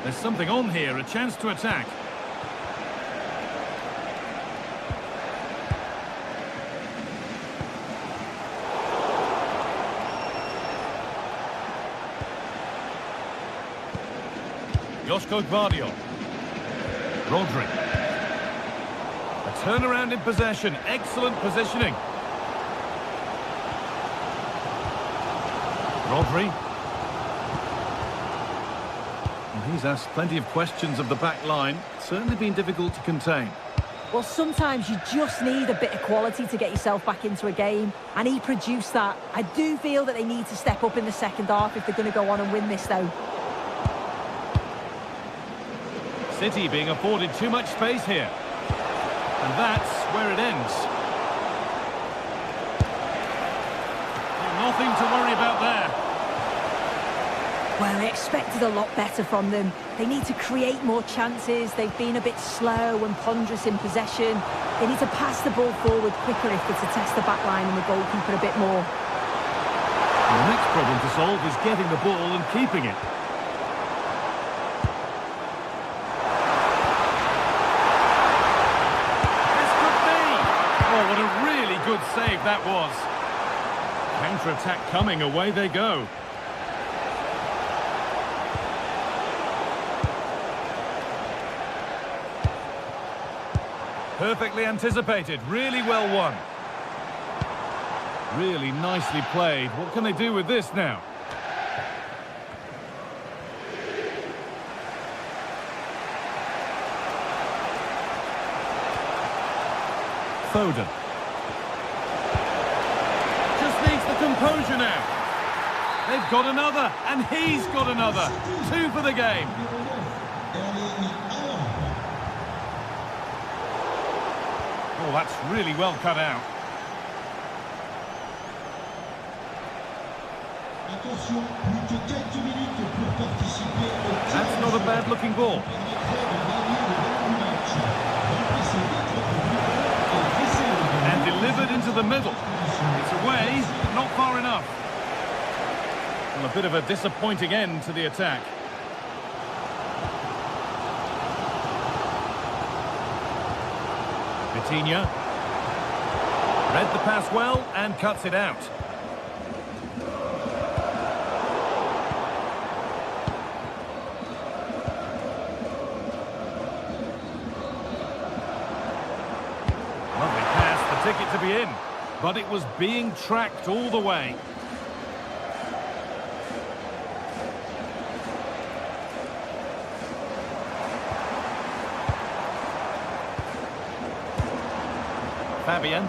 There's something on here, a chance to attack. Joško Gvardiol. Rodri. A turnaround in possession. Excellent positioning. Rodri. And he's asked plenty of questions of the back line. Certainly been difficult to contain. Well, sometimes you just need a bit of quality to get yourself back into a game, and he produced that. I do feel that they need to step up in the second half if they're going to go on and win this, though. City being afforded too much space here. And that's where it ends. Nothing to worry about there. Well, I expected a lot better from them. They need to create more chances. They've been a bit slow and ponderous in possession. They need to pass the ball forward quicker if they're to test the back line and the goalkeeper a bit more. And the next problem to solve is getting the ball and keeping it. What a really good save that was. Counter-attack coming, away they go. Perfectly anticipated, really well won. Really nicely played. What can they do with this now? Foden. composure now. They've got another, and he's got another. 2 for the game. Oh, that's really well cut out. That's not a bad-looking ball. And delivered into the middle. It's away, but not far enough. Well, a bit of a disappointing end to the attack. Vitinha. Read the pass well and cuts it out. Lovely pass, the ticket to be in. But it was being tracked all the way. Fabian.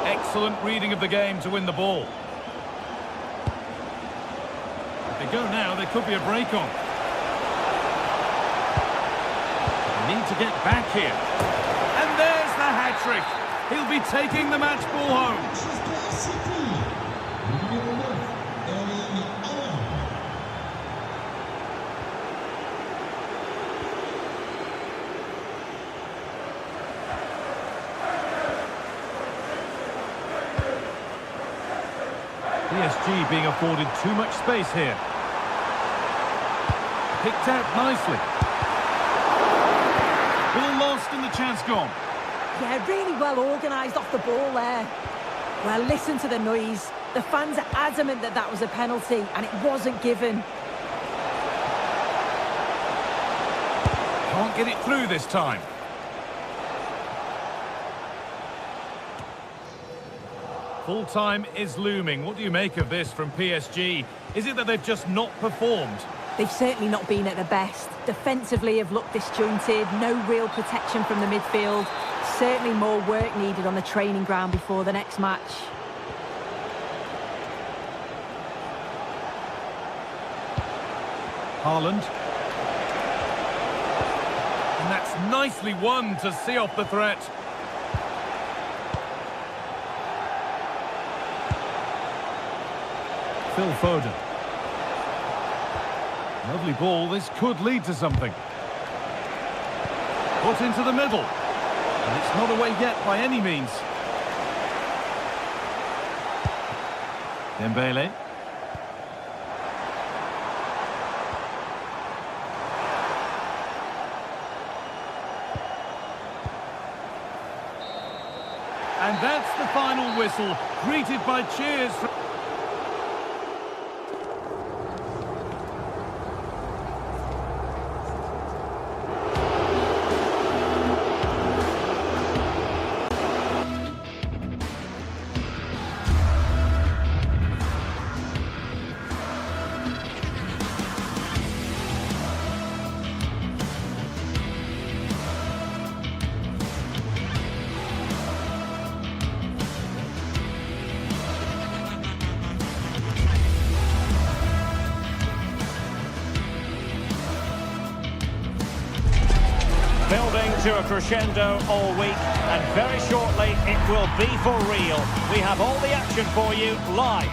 Excellent reading of the game to win the ball. If they go now, there could be a break on. They need to get back here. And there's the hat-trick. He'll be taking the match ball home. PSG being afforded too much space here. Picked out nicely. Ball lost and the chance gone. Yeah, really well organised off the ball there. Well, listen to the noise. The fans are adamant that that was a penalty, and it wasn't given. Can't get it through this time. Full time is looming. What do you make of this from PSG? Is it that they've just not performed? They've certainly not been at their best. Defensively have looked disjointed, no real protection from the midfield. Certainly more work needed on the training ground before the next match. Haaland. And that's nicely won to see off the threat. Phil Foden. Lovely ball, this could lead to something. Put into the middle. And it's not away yet by any means. Dembele. And that's the final whistle, greeted by cheers from... Building to a crescendo all week, and very shortly it will be for real. We have all the action for you live.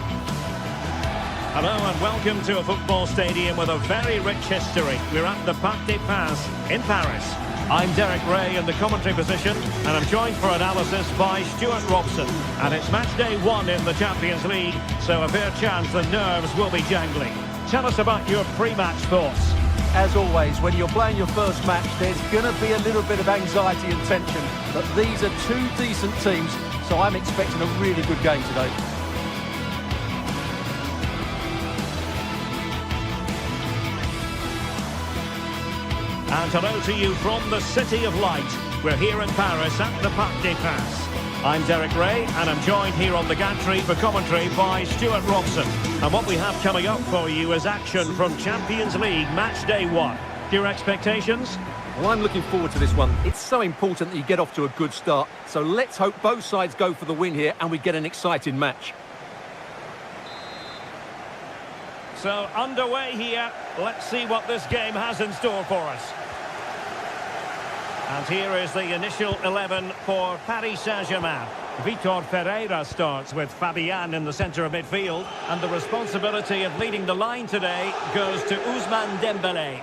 Hello and welcome to a football stadium with a very rich history. We're at the Parc des Princes in Paris. I'm Derek Ray in the commentary position, and I'm joined for analysis by Stuart Robson. And it's match day 1 in the Champions League, so a fair chance the nerves will be jangling. Tell us about your pre-match thoughts. As always, when you're playing your first match, there's going to be a little bit of anxiety and tension. But these are two decent teams, so I'm expecting a really good game today. And hello to you from the City of Light. We're here in Paris at the Parc des Princes. I'm Derek Ray, and I'm joined here on the gantry for commentary by Stuart Robson. And what we have coming up for you is action from Champions League match day 1. Your expectations? Well, I'm looking forward to this one. It's so important that you get off to a good start. So let's hope both sides go for the win here and we get an exciting match. So underway here. Let's see what this game has in store for us. And here is the initial 11 for Paris Saint-Germain. Vitor Ferreira starts with Fabian in the centre of midfield. And the responsibility of leading the line today goes to Ousmane Dembélé.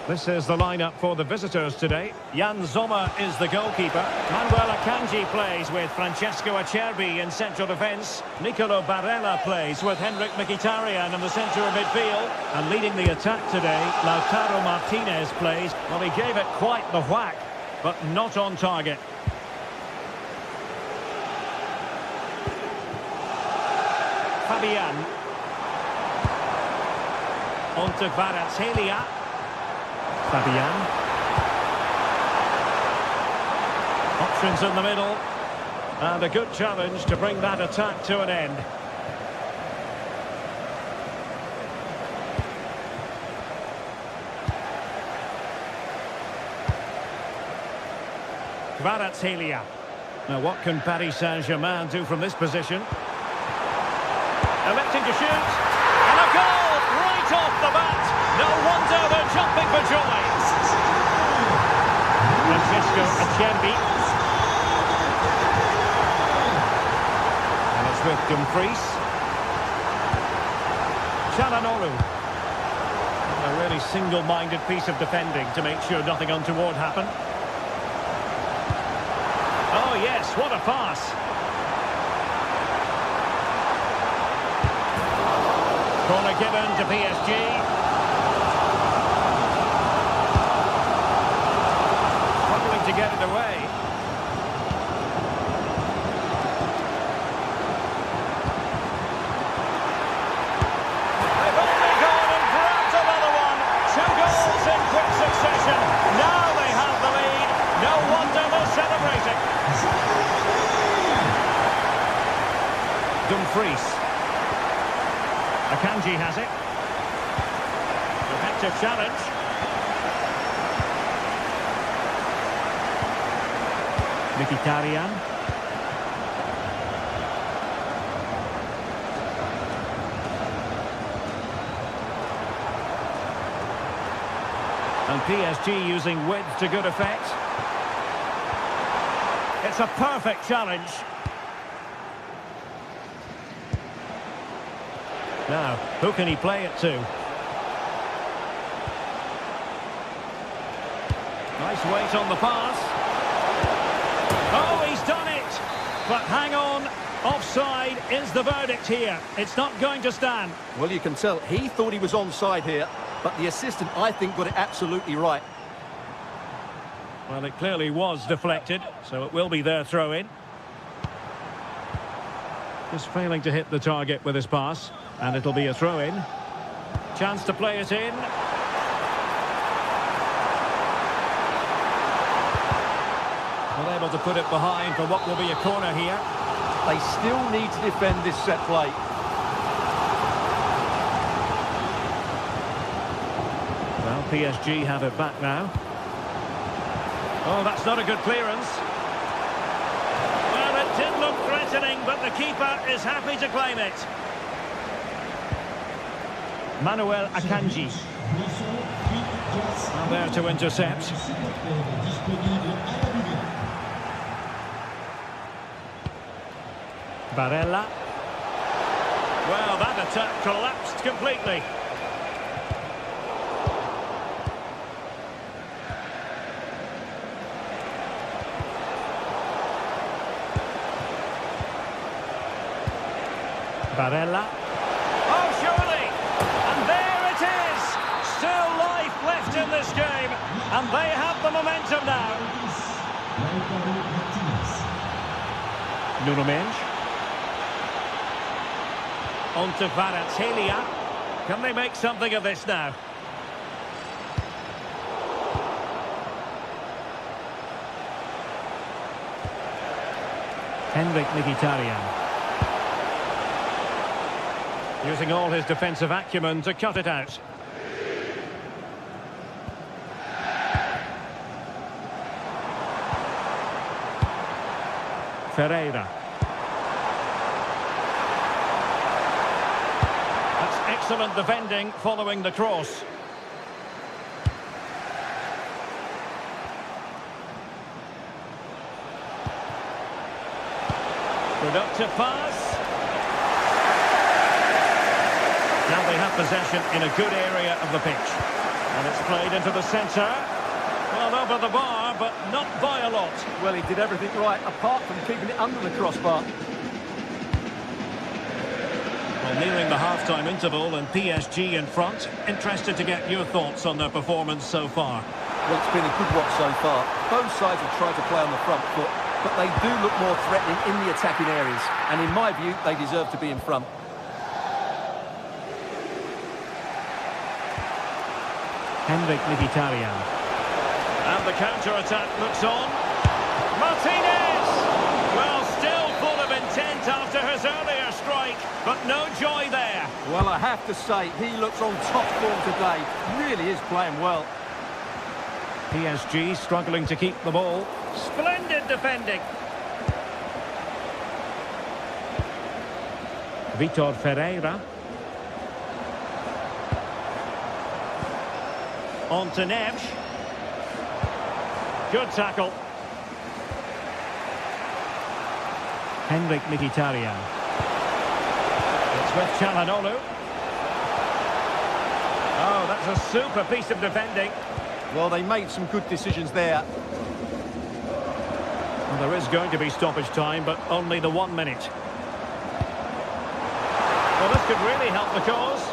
This is the lineup for the visitors today. Jan Sommer is the goalkeeper. Manuel Akanji plays with Francesco Acerbi in central defence. Nicolo Barella plays with Henrik Mkhitaryan in the centre of midfield. And leading the attack today, Lautaro Martinez plays. Well, he gave it quite the whack, but not on target. Fabian. On to Kvaratskhelia. Fabian. Options in the middle. And a good challenge to bring that attack to an end. Kvaratskhelia. Now what can Paris Saint-Germain do from this position? Electing to shoot. And a goal right off the bat. No wonder they're jumping for joy. Francesco Acerbi. And it's with Dumfries. Çalhanoğlu. A really single-minded piece of defending to make sure nothing untoward happened. Oh yes, what a pass. Corner given to PSG. Struggling to get it away. They've only gone and grabbed another one. 2 goals in quick succession. Now they have the lead. No wonder they're celebrating. Dumfries. Akanji has it. Effective challenge. Mkhitaryan. And PSG using width to good effect. It's a perfect challenge. Now, who can he play it to? Nice weight on the pass. Oh, he's done it! But hang on, offside is the verdict here. It's not going to stand. Well, you can tell he thought he was onside here, but the assistant, I think, got it absolutely right. Well, it clearly was deflected, so it will be their throw-in. Just failing to hit the target with his pass. And it'll be a throw-in. Chance to play it in. Unable to put it behind for what will be a corner here. They still need to defend this set play. Well, PSG have it back now. Oh, that's not a good clearance. Well, it did look threatening, but the keeper is happy to claim it. Manuel Akanji. And there to intercept. Barella. Well, that attack collapsed completely. Barella. Oh, surely! And there it is! Still life left in this game. And they have the momentum now. Nuno Mendes. On to Kvaratskhelia. Can they make something of this now? Henrik Mkhitaryan. Using all his defensive acumen to cut it out. Ferreira. That's excellent defending following the cross. Productive pass. Now they have possession in a good area of the pitch. And it's played into the centre. Well, over the bar, but not by a lot. Well, he did everything right, apart from keeping it under the crossbar. Well, nearing the half-time interval and PSG in front. Interested to get your thoughts on their performance so far. Well, it's been a good watch so far. Both sides have tried to play on the front foot, but they do look more threatening in the attacking areas. And in my view, they deserve to be in front. Henrik Mkhitaryan. And the counter-attack looks on. Martinez! Well, still full of intent after his earlier strike, but no joy there. Well, I have to say, he looks on top form today. Really is playing well. PSG struggling to keep the ball. Splendid defending. Vitor Ferreira. On to Neves. Good tackle. Henrik Mkhitaryan. It's with Çalhanoğlu. Oh, that's a super piece of defending. Well, they made some good decisions there. Well, there is going to be stoppage time, but only the 1 minute. Well, this could really help the cause.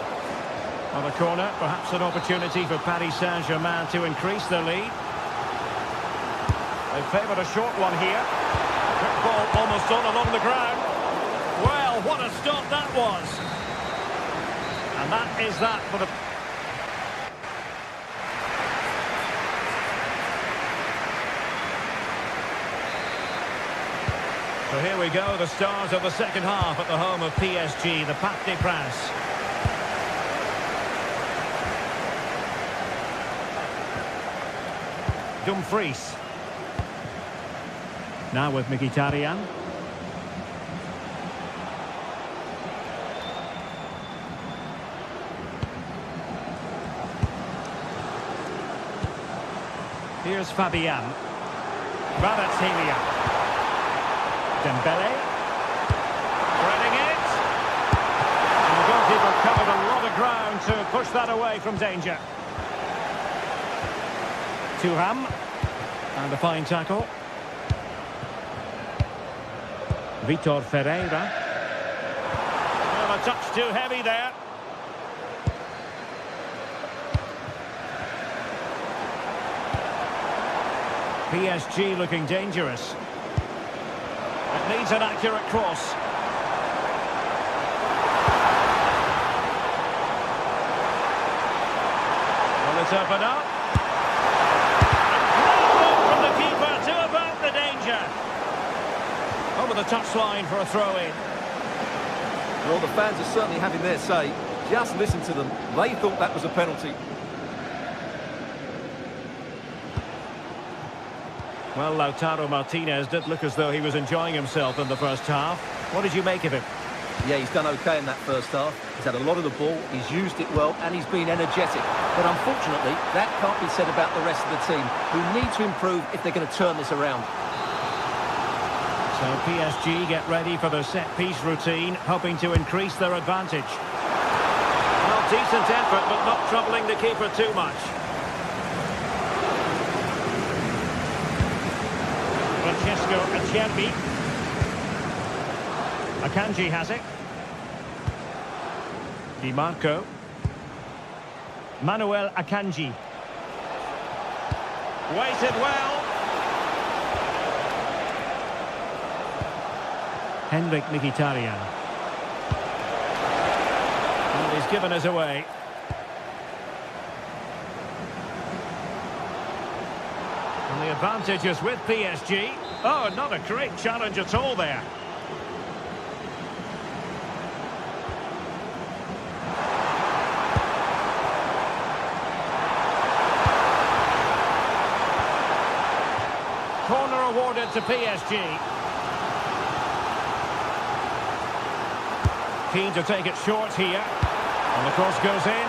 On the corner, perhaps an opportunity for Paris Saint-Germain to increase their lead. They favoured a short one here. Quick ball almost on along the ground. Well, what a stop that was. And that is that for the... So here we go, the stars of the second half at the home of PSG, the Parc des Princes. Dumfries. Now with Mkhitaryan. Here's Fabian. Kvaratskhelia. Dembele. Threading it. And the goalkeeper covered a lot of ground to push that away from danger. Thuram. And a fine tackle. Vitor Ferreira. Well, a touch too heavy there. PSG looking dangerous. It needs an accurate cross. Will it open up? From the keeper to avert the danger. Over the touchline for a throw-in. Well, the fans are certainly having their say. Just listen to them. They thought that was a penalty. Well, Lautaro Martinez did look as though he was enjoying himself in the first half. What did you make of it? Yeah, he's done okay in that first half. He's had a lot of the ball, he's used it well, and he's been energetic. But unfortunately, that can't be said about the rest of the team, who need to improve if they're going to turn this around. So PSG get ready for their set-piece routine, hoping to increase their advantage. Well, decent effort, but not troubling the keeper too much. Francesco Acerbi. Akanji has it. Di Marco. Manuel Akanji. Waited well. Henrik Mkhitaryan. And he's given us away. And the advantage is with PSG. Oh, not a great challenge at all there. Corner awarded to PSG. keen to take it short here. And the cross goes in.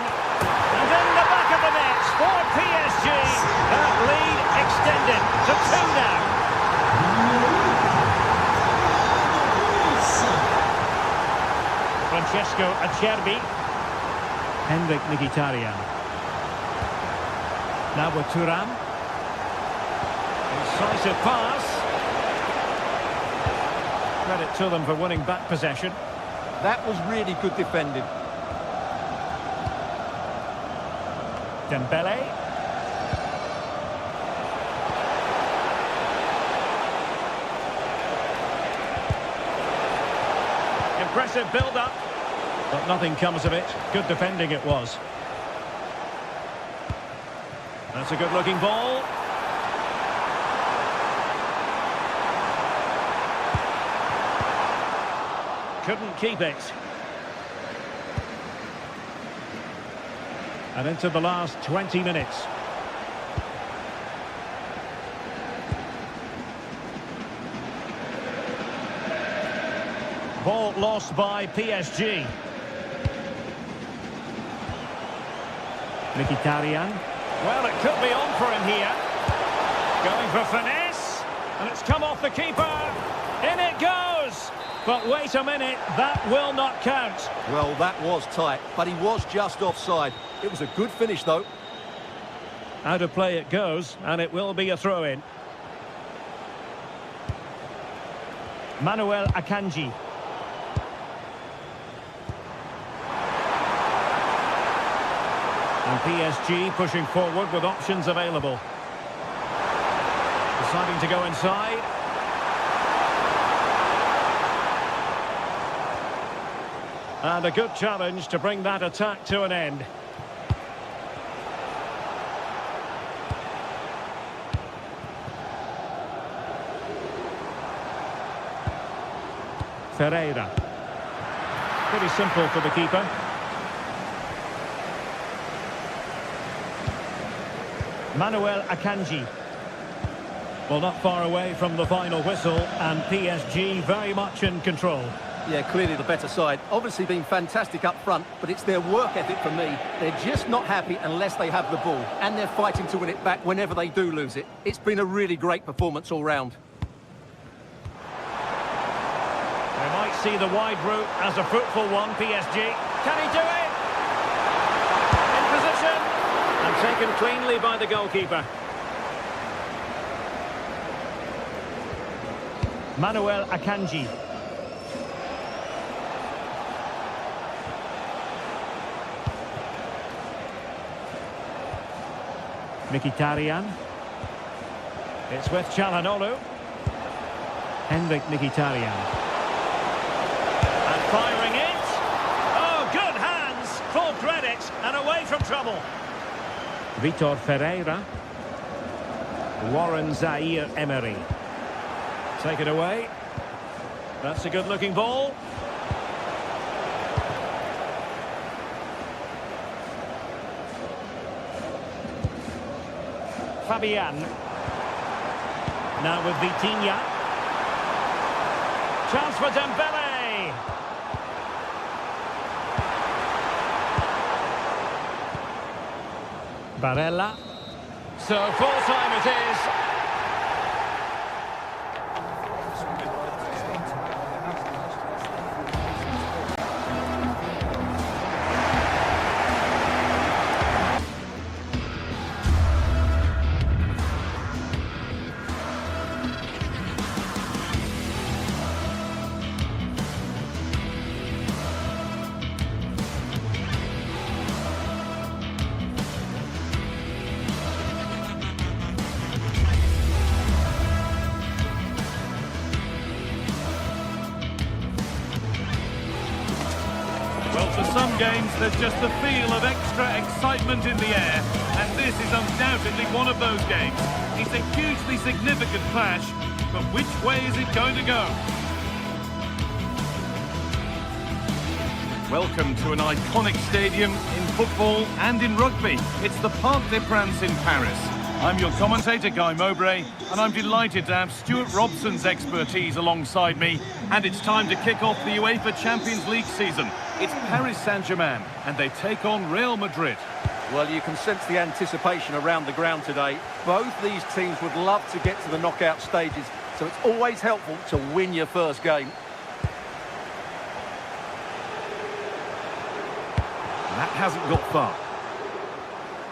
And in the back of the net for PSG. That lead extended to 2 now. Francesco Acerbi. Henrik Mkhitaryan. Now with Thuram. Incisive pass. Credit to them for winning back possession. That was really good defending. Dembele. Impressive build-up. But nothing comes of it. Good defending it was. That's a good-looking ball. Couldn't keep it. And into the last 20 minutes. Ball lost by PSG. Mkhitaryan. Well, it could be on for him here. Going for finesse. And it's come off the keeper. In it goes. But wait a minute, that will not count. Well, that was tight, but he was just offside. It was a good finish, though. Out of play it goes, and it will be a throw-in. Manuel Akanji. And PSG pushing forward with options available. Deciding to go inside. And a good challenge to bring that attack to an end. Ferreira. Pretty simple for the keeper. Manuel Akanji. Well, not far away from the final whistle, and PSG very much in control. Yeah, clearly the better side. Obviously been fantastic up front, but it's their work ethic for me. They're just not happy unless they have the ball, and they're fighting to win it back whenever they do lose it. It's been a really great performance all round. They might see the wide route as a fruitful one, PSG. Can he do it? In position. And taken cleanly by the goalkeeper. Manuel Akanji. Mkhitaryan. It's with Çalhanoğlu. Henrik Mkhitaryan. And firing it. Oh, good hands. Full credit and away from trouble. Vitor Ferreira. Warren Zaire-Emery. Take it away. That's a good-looking ball. Fabian. Now with Vitinha. Chance for Dembele. Barella. So full time it is. Well, for some games, there's just a feel of extra excitement in the air, and this is undoubtedly one of those games. It's a hugely significant clash, but which way is it going to go? Welcome to an iconic stadium in football and in rugby. It's the Parc des Princes in Paris. I'm your commentator, Guy Mowbray, and I'm delighted to have Stuart Robson's expertise alongside me. And it's time to kick off the UEFA Champions League season. It's Paris Saint-Germain, and they take on Real Madrid. Well, you can sense the anticipation around the ground today. Both these teams would love to get to the knockout stages, so it's always helpful to win your first game. That hasn't got far.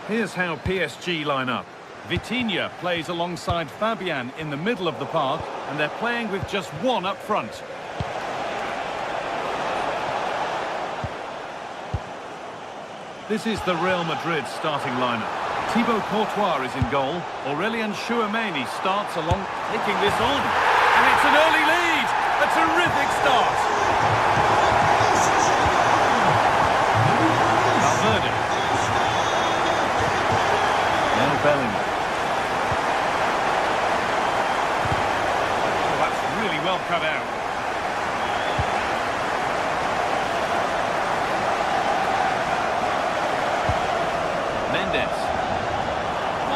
Here's how PSG line up. Vitinha plays alongside Fabian in the middle of the park, and they're playing with just one up front. This is the Real Madrid starting lineup. Thibaut Courtois is in goal. Aurélien Tchouameni starts along, taking this on. And it's an early lead! A terrific start! Valverde. Now Bellingham. Oh, that's really well cut out.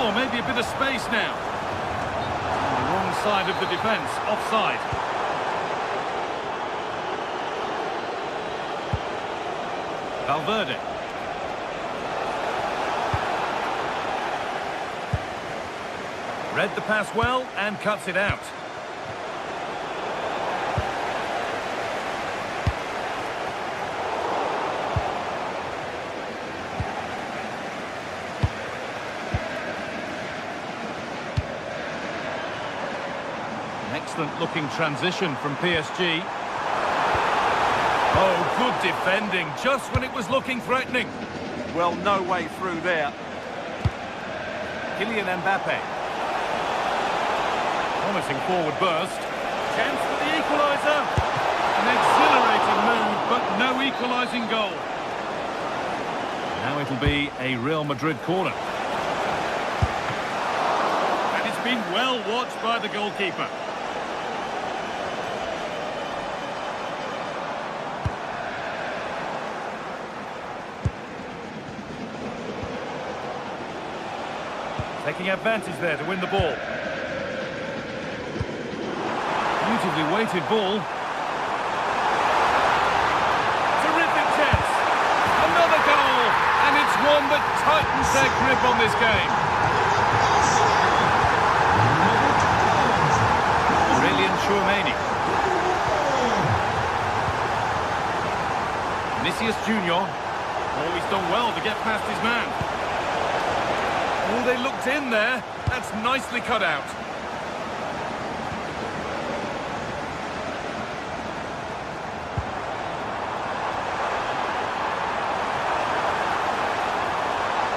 Oh, maybe a bit of space now. On the wrong side of the defence, offside. Valverde. Read the pass well and cuts it out. Excellent looking transition from PSG. Oh, good defending, just when it was looking threatening. Well, no way through there. Kylian Mbappe. Promising forward burst. Chance for the equaliser. An exhilarating move, but no equalising goal. Now it'll be a Real Madrid corner. And it's been well watched by the goalkeeper. Taking advantage there to win the ball. Beautifully weighted ball. Terrific chance. Another goal. And it's one that tightens their grip on this game. Aurélien Tchouameni. Vinicius Junior. Oh, he's done well to get past his man. Oh, they looked in there. That's nicely cut out.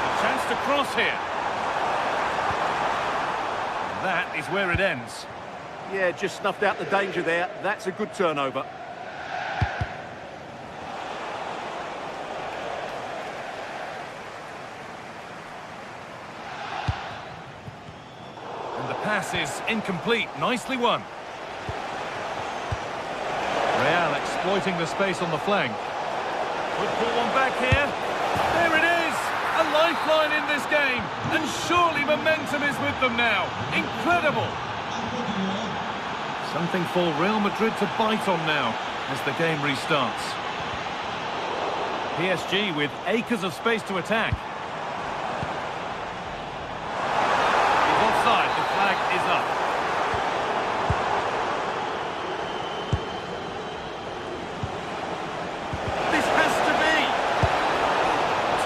A chance to cross here. And that is where it ends. Yeah, just snuffed out the danger there. That's a good turnover. Pass is incomplete. Nicely won. Real exploiting the space on the flank. Could pull one back here. There it is! A lifeline in this game. And surely momentum is with them now. Incredible! Something for Real Madrid to bite on now as the game restarts. PSG with acres of space to attack. Is up. This has to be.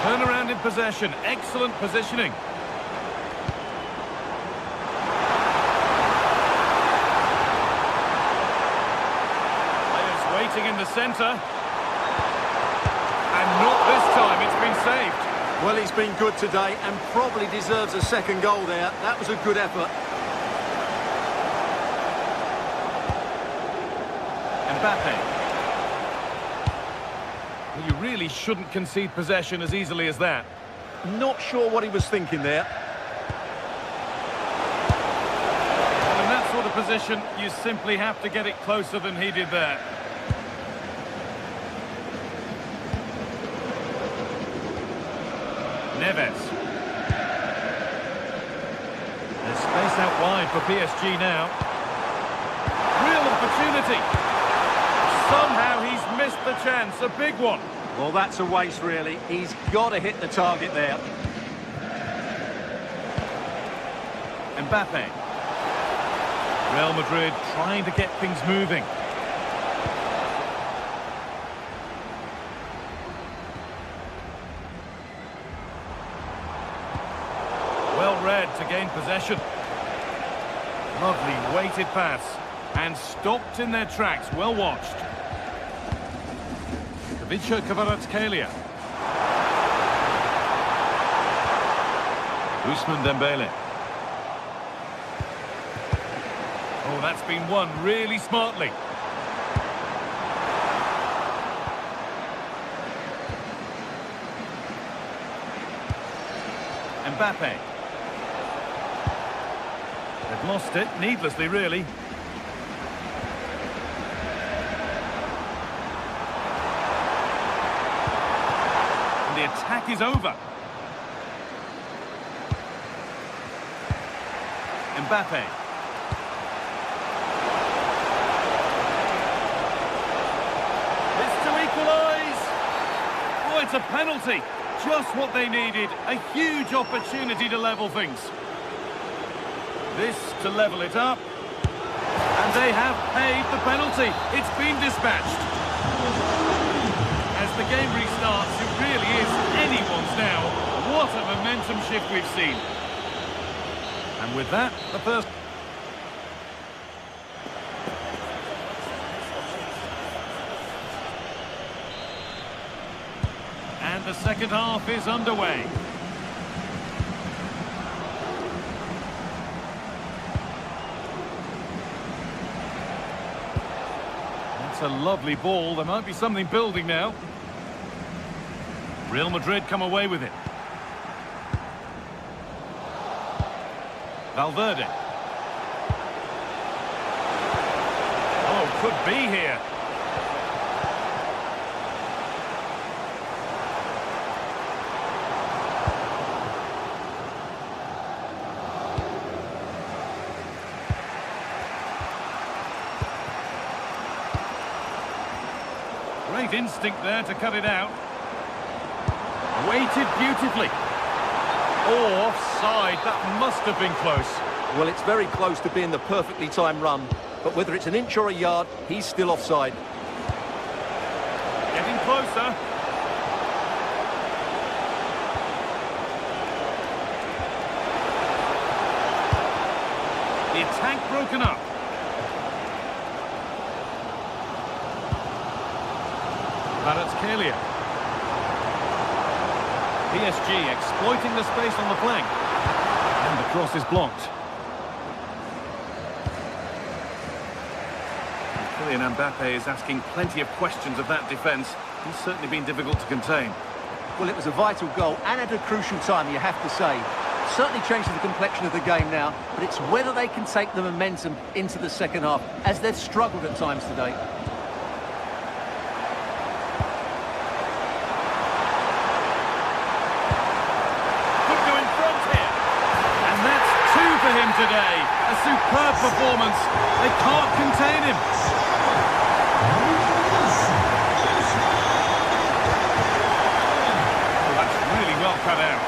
Turnaround in possession. Excellent positioning. Players waiting in the centre. And not this time. It's been saved. Well, he's been good today and probably deserves a second goal there. That was a good effort. Mbappe. Well, you really shouldn't concede possession as easily as that. Not sure what he was thinking there. Well, in that sort of position, you simply have to get it closer than he did there. Neves. side for PSG now. Real opportunity. Somehow he's missed the chance, a big one. Well, that's a waste, really. He's got to hit the target there. Mbappe. Real Madrid trying to get things moving. Well read to gain possession. Lovely weighted pass. And stopped in their tracks. Well watched. Kvaratskhelia. Ousmane Dembele. Oh, that's been won really smartly. Mbappe. They've lost it, needlessly really. And the attack is over. Mbappe. It's to equalise. Oh, it's a penalty. Just what they needed. A huge opportunity to level things. This to level it up. And they have paid the penalty. It's been dispatched. As the game restarts, it really is anyone's now. What a momentum shift we've seen. And with that, the first... And the second half is underway. That's a lovely ball. There might be something building now. Real Madrid come away with it. Valverde. Oh, could be here. Great instinct there to cut it out. Weighted beautifully. Oh, offside. That must have been close. Well, it's very close to being the perfectly timed run, but whether it's an inch or a yard, he's still offside. Getting closer. The attack broken up. Kvaratskhelia. PSG exploiting the space on the flank. And the cross is blocked. Kylian Mbappe is asking plenty of questions of that defence. He's certainly been difficult to contain. Well, it was a vital goal and at a crucial time, you have to say. Certainly changes the complexion of the game now, but it's whether they can take the momentum into the second half, as they've struggled at times today. Him today. A superb performance. They can't contain him. Oh, that's really well cut out.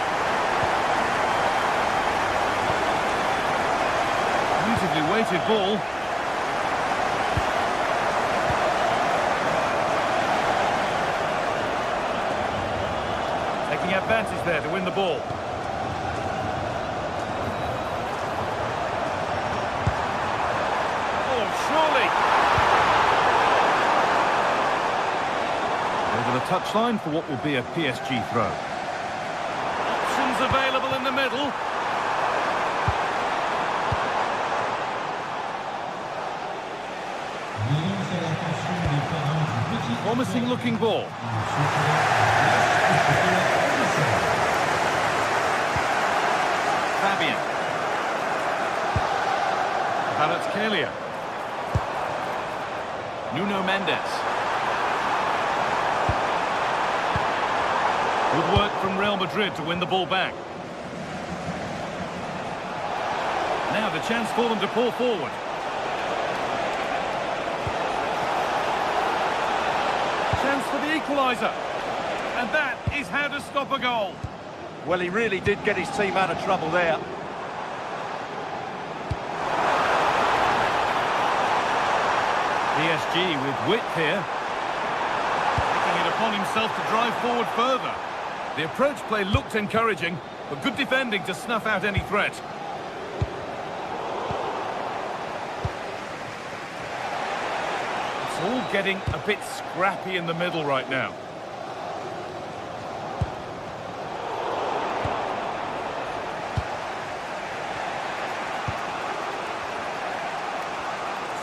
Beautifully weighted ball. Taking advantage there to win the ball. Surely. Over the touchline for what will be a PSG throw. Options available in the middle. Promising looking ball. Fabian. Kvaratskhelia. Nuno Mendes. Good work from Real Madrid to win the ball back. Now a chance for them to pull forward. Chance for the equaliser. And that is how to stop a goal. Well, he really did get his team out of trouble there. PSG with width here. Taking it upon himself to drive forward further. The approach play looked encouraging, but good defending to snuff out any threat. It's all getting a bit scrappy in the middle right now.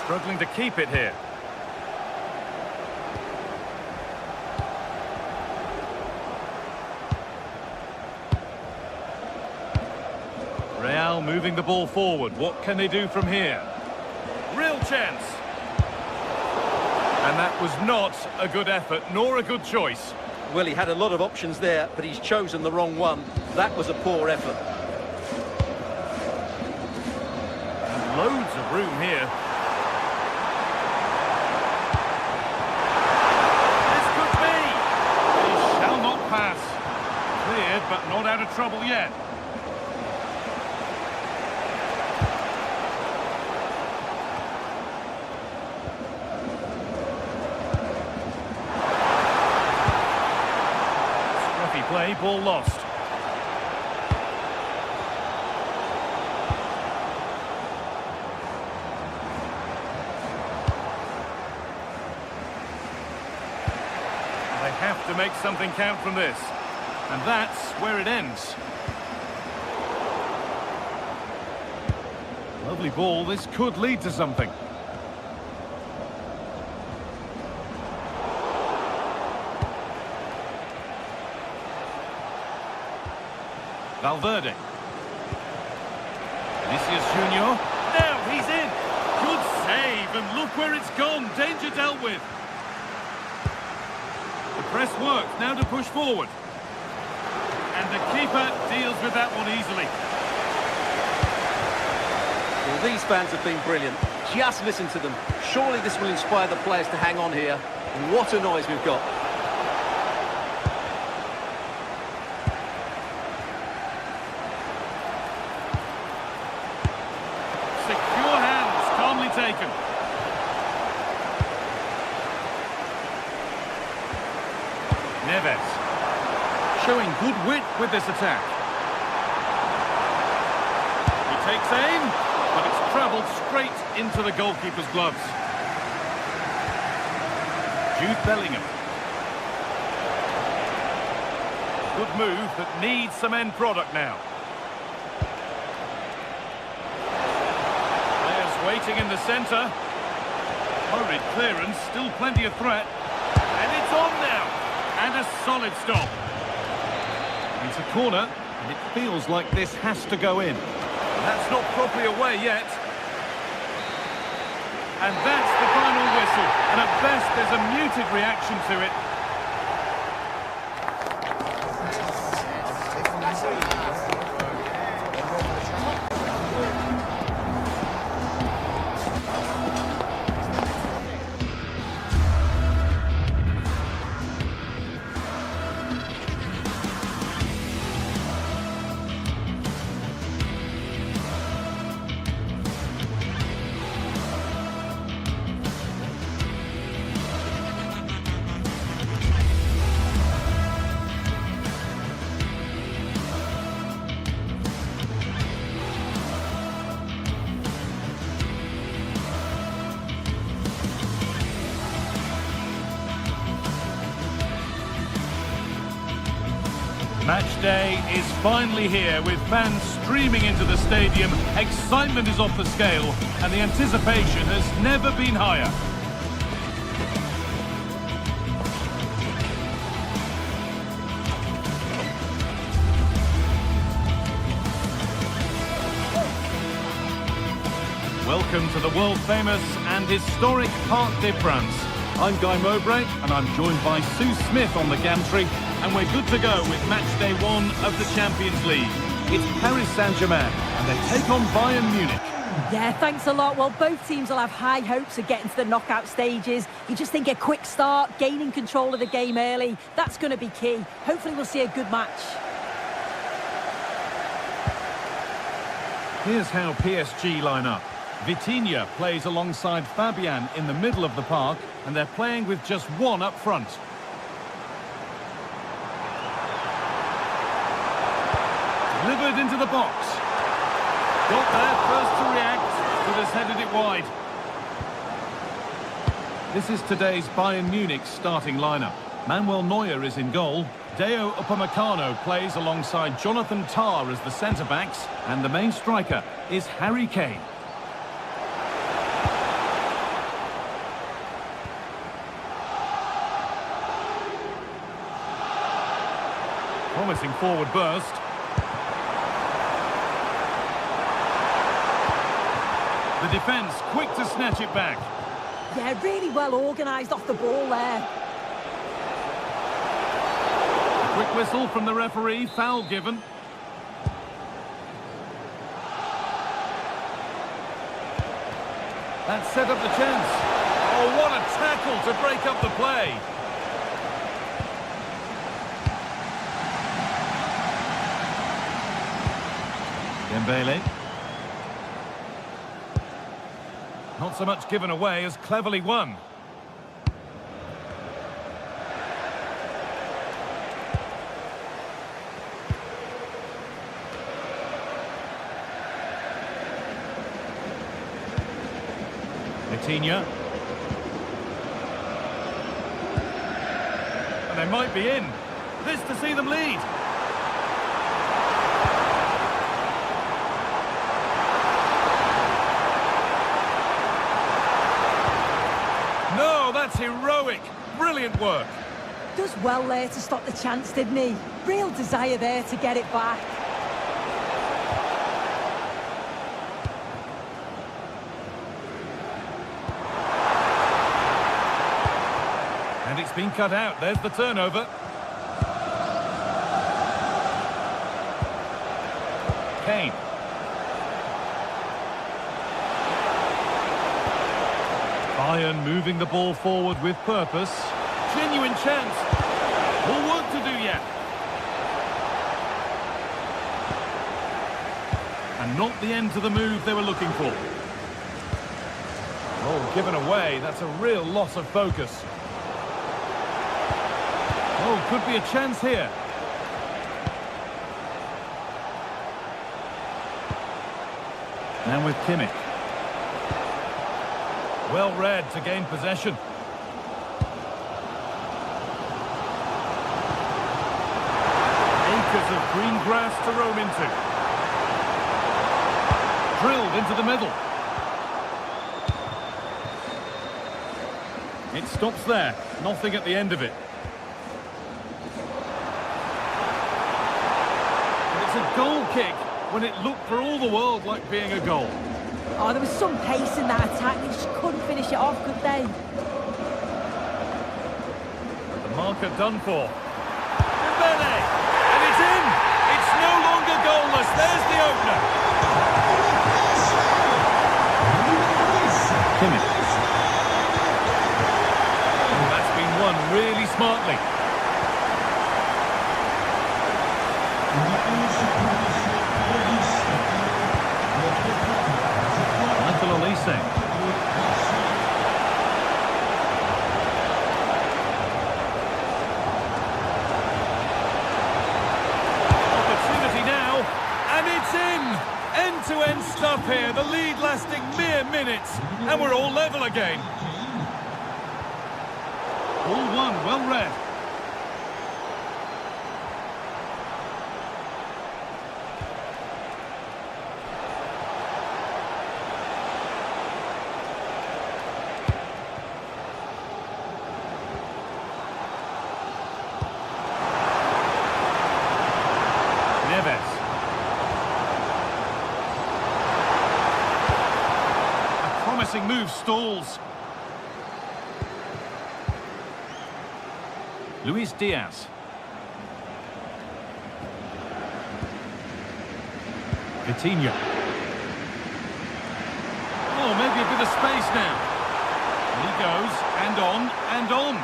Struggling to keep it here. Real moving the ball forward. What can they do from here? Real chance. And that was not a good effort, nor a good choice. Well, he had a lot of options there, but he's chosen the wrong one. That was a poor effort. And loads of room here. This could be. He shall not pass. Cleared, but not out of trouble yet. Play, ball lost. They have to make something count from this. And that's where it ends. Lovely ball, this could lead to something. Valverde. Vinicius Junior. Now he's in. Good save, and look where it's gone. Danger dealt with. The press worked. Now to push forward. And the keeper deals with that one easily. Well, these fans have been brilliant. Just listen to them. Surely this will inspire the players to hang on here. What a noise we've got. Secure hands, calmly taken. Neves. Showing good wit with this attack. He takes aim, but it's travelled straight into the goalkeeper's gloves. Jude Bellingham. Good move that needs some end product now. Waiting in the centre. Hurried clearance, still plenty of threat. And it's on now. And a solid stop. It's a corner, and it feels like this has to go in. That's not properly away yet. And that's the final whistle. And at best, there's a muted reaction to it. Match day is finally here with fans streaming into the stadium. Excitement is off the scale and the anticipation has never been higher. Welcome to the world-famous and historic Parc des Princes. I'm Guy Mowbray and I'm joined by Sue Smith on the gantry, and we're good to go with match day 1 of the Champions League. It's Paris Saint-Germain and they take on Bayern Munich. Yeah, thanks a lot. Well, both teams will have high hopes of getting to the knockout stages. You just think a quick start, gaining control of the game early, that's going to be key. Hopefully we'll see a good match. Here's how PSG line up. Vitinha plays alongside Fabian in the middle of the park, and they're playing with just one up front. Delivered into the box. Got there first to react, but has headed it wide. This is today's Bayern Munich starting lineup. Manuel Neuer is in goal. Deo Upamecano plays alongside Jonathan Tah as the centre-backs, and the main striker is Harry Kane. Promising forward burst. The defence quick to snatch it back. Yeah, really well organised off the ball there. Quick whistle from the referee, foul given. That set up the chance. Oh, what a tackle to break up the play. Dembele. Not so much given away as cleverly won. Vitinha. And they might be in. This to see them lead. No, that's heroic. Brilliant work. Does well there to stop the chance, didn't he? Real desire there to get it back. And it's been cut out. There's the turnover. Kane. Bayern moving the ball forward with purpose. Genuine chance. More work to do yet. And not the end to the move they were looking for. Oh, given away. That's a real loss of focus. Oh, could be a chance here. And with Kimmich. Well read to gain possession. Acres of green grass to roam into. Drilled into the middle. It stops there. Nothing at the end of it. And it's a goal kick when it looked for all the world like being a goal. Oh, there was some pace in that attack. They just couldn't finish it off, could they? The marker done for. Dembele! And it's in! It's no longer goalless. There's the opener. Kimmich. Oh, that's been won really smartly. Opportunity now, and it's in! End-to-end stuff here, the lead lasting mere minutes, and we're all level again. All one, well read. Move stalls. Luis Diaz. Vitinha. of space now. And he goes, and on, and on.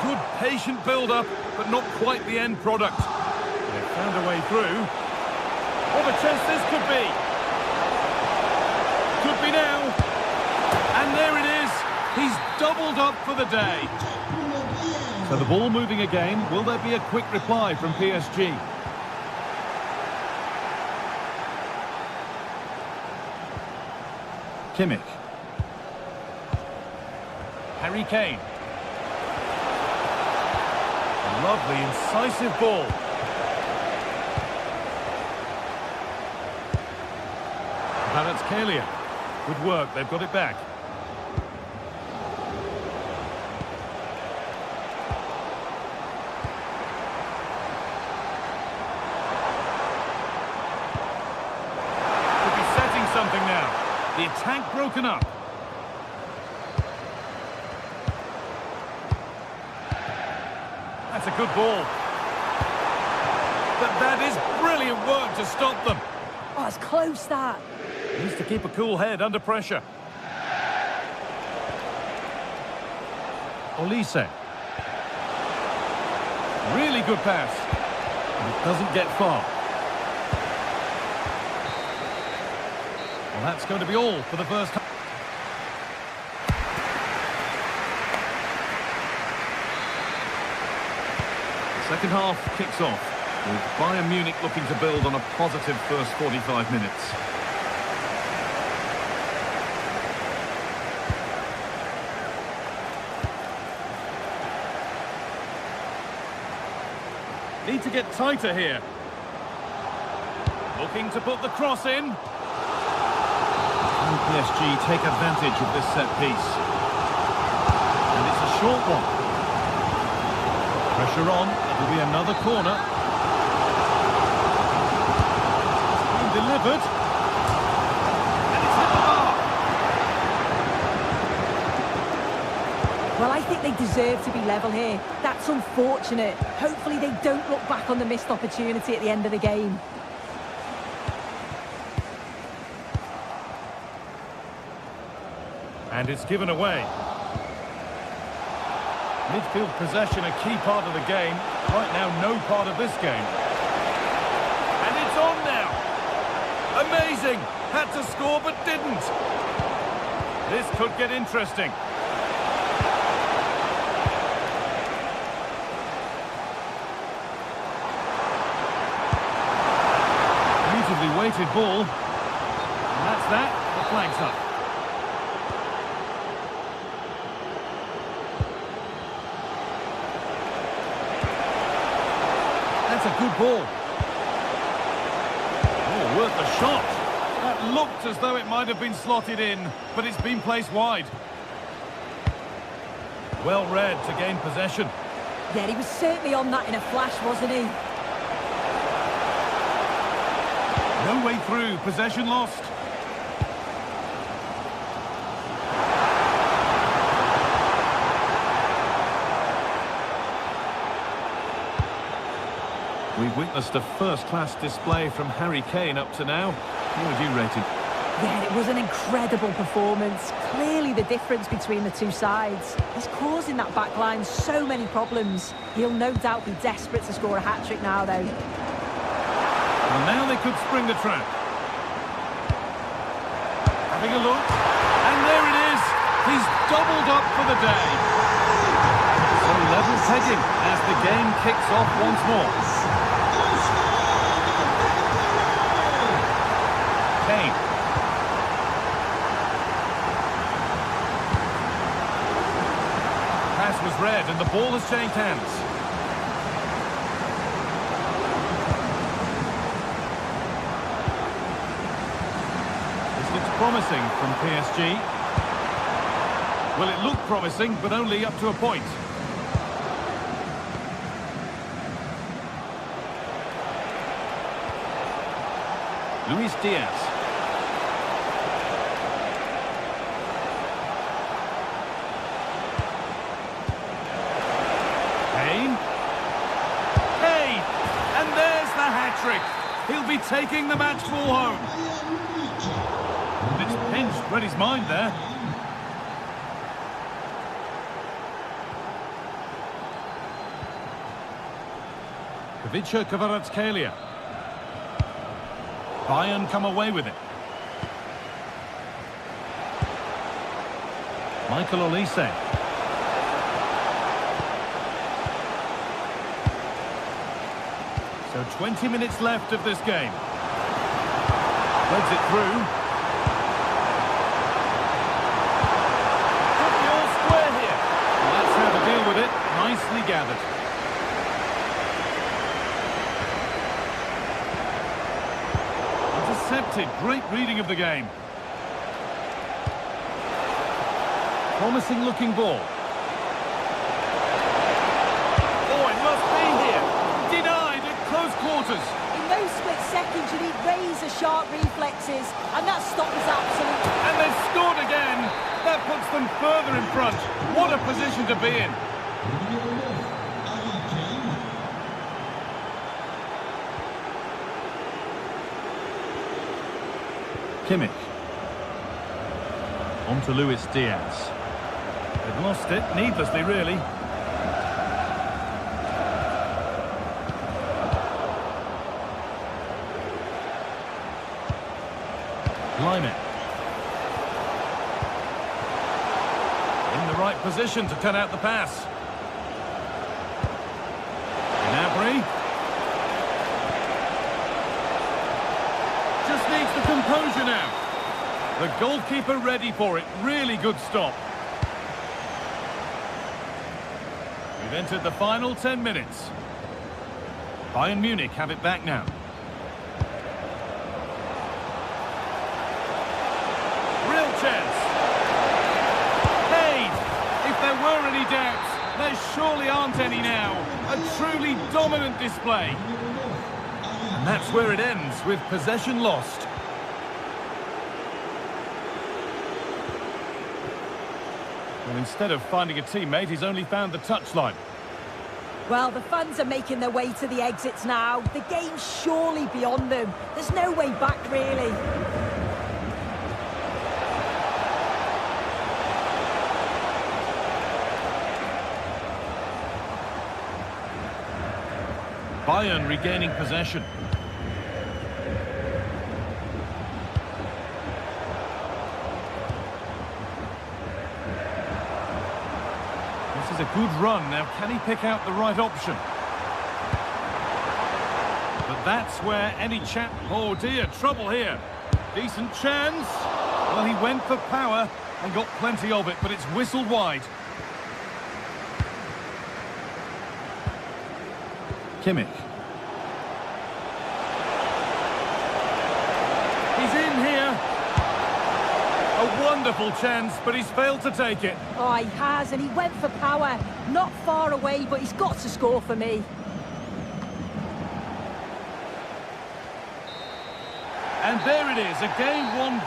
Good patient build-up, but not quite the end product. They've found a way through. What a chance this could be. Could be now. And there it is. He's doubled up for the day. So the ball moving again. Will there be a quick reply from PSG? Kimmich. Harry Kane. A lovely, incisive ball. Kelia. Good work, they've got it back. Could be setting something now. The attack broken up. That's a good ball. But that is brilliant work to stop them. Oh, it's close, that. Needs to keep a cool head under pressure. Olise. Really good pass. And it doesn't get far. Well, that's going to be all for the first half. The second half kicks off, with Bayern Munich looking to build on a positive first 45 minutes. Need to get tighter here. Looking to put the cross in. Can PSG take advantage of this set piece? And it's a short one. Pressure on. It'll be another corner. It's been delivered. And it's hit the bar. Well, I think they deserve to be level here. That's unfortunate. Hopefully they don't look back on the missed opportunity at the end of the game. And it's given away. Midfield possession, a key part of the game. Right now, no part of this game. And it's on now. Amazing. Had to score, but didn't. This could get interesting. Beautifully weighted ball. And that's that. The flag's up. That's a good ball. Oh, worth a shot. That looked as though it might have been slotted in, but it's been placed wide. Well read to gain possession. Yeah, he was certainly on that in a flash, wasn't he? No way through, possession lost. We've witnessed a first-class display from Harry Kane up to now. How would you rate it? Yeah, it was an incredible performance. Clearly the difference between the two sides. He's causing that back line so many problems. He'll no doubt be desperate to score a hat-trick now, though. Well, now they could spring the trap. Having a look. And there it is. He's doubled up for the day. So level pegging as the game kicks off once more. Kane. Pass was read and the ball has changed hands. This looks promising from PSG. Well, it looked promising, but only up to a point. Luis Diaz. Kane. And there's the hat-trick. He'll be taking the match ball home. And it's pinched, read his mind there. Ivica Kvaratskhelia. Bayern come away with it. Michael Olise. So 20 minutes left of this game. Threads it through. Could be all square here. Well, that's how to deal with it. Nicely gathered. Intercepted. Great reading of the game. Promising looking ball. Oh, it must be here. Denied at close quarters. In those split seconds, you need razor-sharp reflexes, and that stop is absolute. And they've scored again. That puts them further in front. What a position to be in. Kimmich. On to Luis Diaz. They've lost it, needlessly really. Line in the right position to cut out the pass. Gnabry. Just needs the composure now. The goalkeeper ready for it. Really good stop. We've entered the final 10 minutes. Bayern Munich have it back now. Real chance. Paid. If there were any doubts, there surely aren't any now. A truly dominant display. And that's where it ends, with possession lost. Well, instead of finding a teammate, he's only found the touchline. Well, the fans are making their way to the exits now. The game's surely beyond them. There's no way back, really. Bayern regaining possession. This is a good run. Now, can he pick out the right option? But that's where any chance... Oh dear, trouble here. Decent chance. Well, he went for power and got plenty of it, but it's whistled wide. Kimmich. He's in here. A wonderful chance, but he's failed to take it. Oh, he has, and he went for power. Not far away, but he's got to score for me. And there it is, a game won.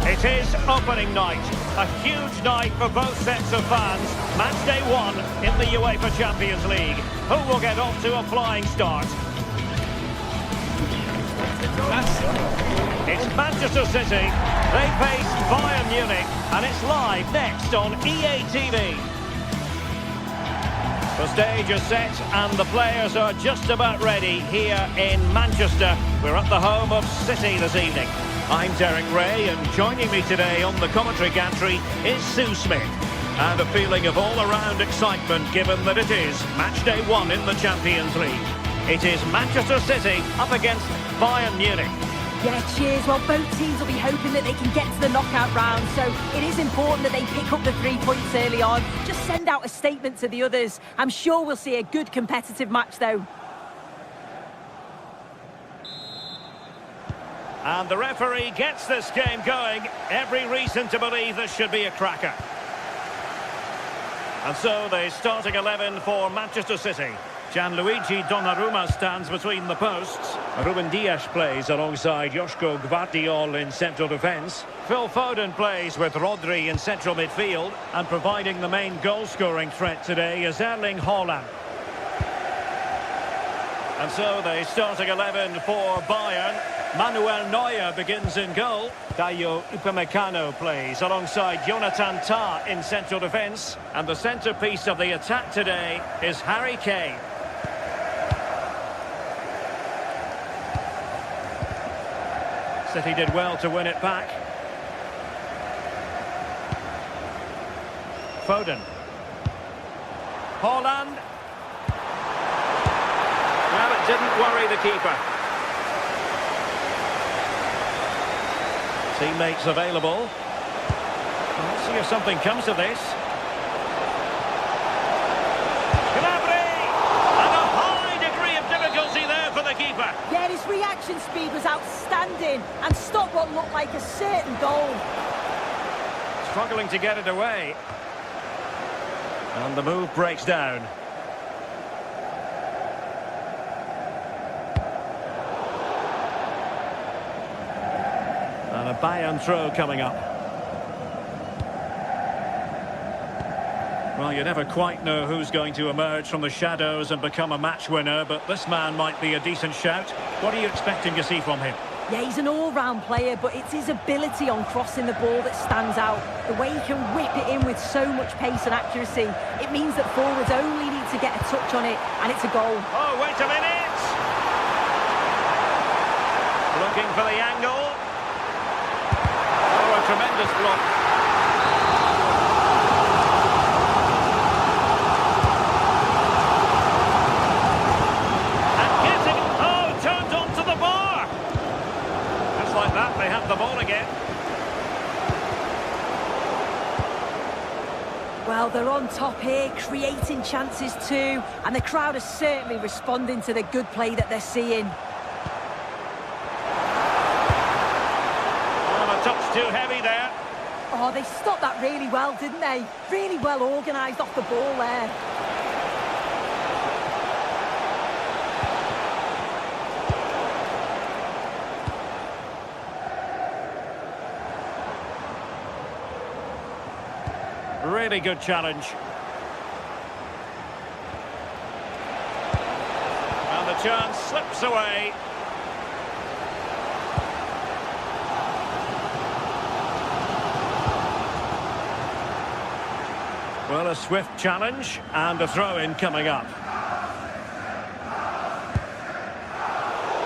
It is opening night, a huge night for both sets of fans. Match day 1 in the UEFA Champions League. Who will get off to a flying start? It's Manchester City. They face Bayern Munich, and it's live next on EA TV. The stage is set and the players are just about ready here in Manchester. We're at the home of City this evening. I'm Derek Ray, and joining me today on the commentary gantry is Sue Smith. And a feeling of all-around excitement given that it is match day 1 in the Champions League. It is Manchester City up against Bayern Munich. Yeah, cheers. Well, both teams will be hoping that they can get to the knockout round, so it is important that they pick up the 3 points early on. Just send out a statement to the others. I'm sure we'll see a good competitive match, though. And the referee gets this game going. Every reason to believe this should be a cracker. And so the starting 11 for Manchester City. Gianluigi Donnarumma stands between the posts. Ruben Dias plays alongside Joško Gvardiol in central defence. Phil Foden plays with Rodri in central midfield. And providing the main goal-scoring threat today is Erling Haaland. And so the starting 11 for Bayern. Manuel Neuer begins in goal. Dayo Upamecano plays alongside Jonathan Tah in central defence. And the centrepiece of the attack today is Harry Kane. City did well to win it back. Foden. Haaland. Well, it didn't worry the keeper. Teammates available. Let's see if something comes of this. And a high degree of difficulty there for the keeper. Yeah, his reaction speed was outstanding and stopped what looked like a certain goal. Struggling to get it away. And the move breaks down. And a Bayern throw coming up. Well, you never quite know who's going to emerge from the shadows and become a match winner, but this man might be a decent shout. What are you expecting to see from him? Yeah, he's an all-round player, but it's his ability on crossing the ball that stands out. The way he can whip it in with so much pace and accuracy. It means that forwards only need to get a touch on it, and it's a goal. Oh, wait a minute! Looking for the angle. Oh, a tremendous block. And getting... Oh, turned onto the bar! Just like that, they have the ball again. Well, they're on top here, creating chances too, and the crowd are certainly responding to the good play that they're seeing. Oh, a touch too heavy there. Oh, they stopped that really well, didn't they? Really well organised off the ball there. Really good challenge. And the chance slips away. Well, a swift challenge and a throw-in coming up.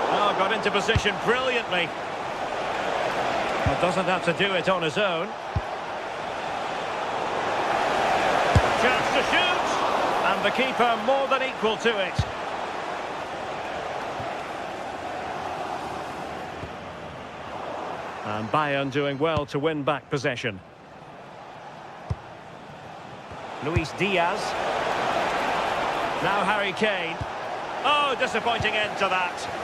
Oh, got into position brilliantly. But doesn't have to do it on his own. Chance to shoot, and the keeper more than equal to it. And Bayern doing well to win back possession. Luis Diaz. Now Harry Kane. Oh, disappointing end to that.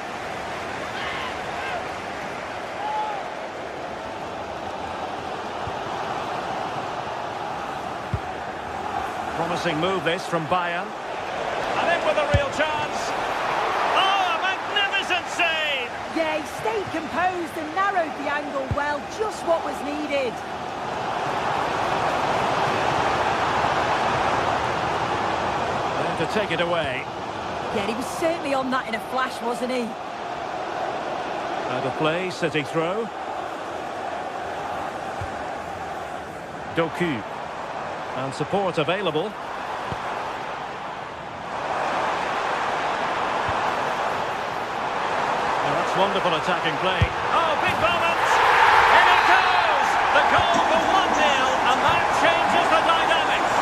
Promising move this from Bayern. And in with a real chance. Oh, a magnificent save! Yeah, he stayed composed and narrowed the angle well, just what was needed. And to take it away. Yeah, he was certainly on that in a flash, wasn't he? Out of play, City throw. Doku. And support available. Now that's wonderful attacking play. Oh, big moment! In it goes! The goal for 1-0, and that changes the dynamics.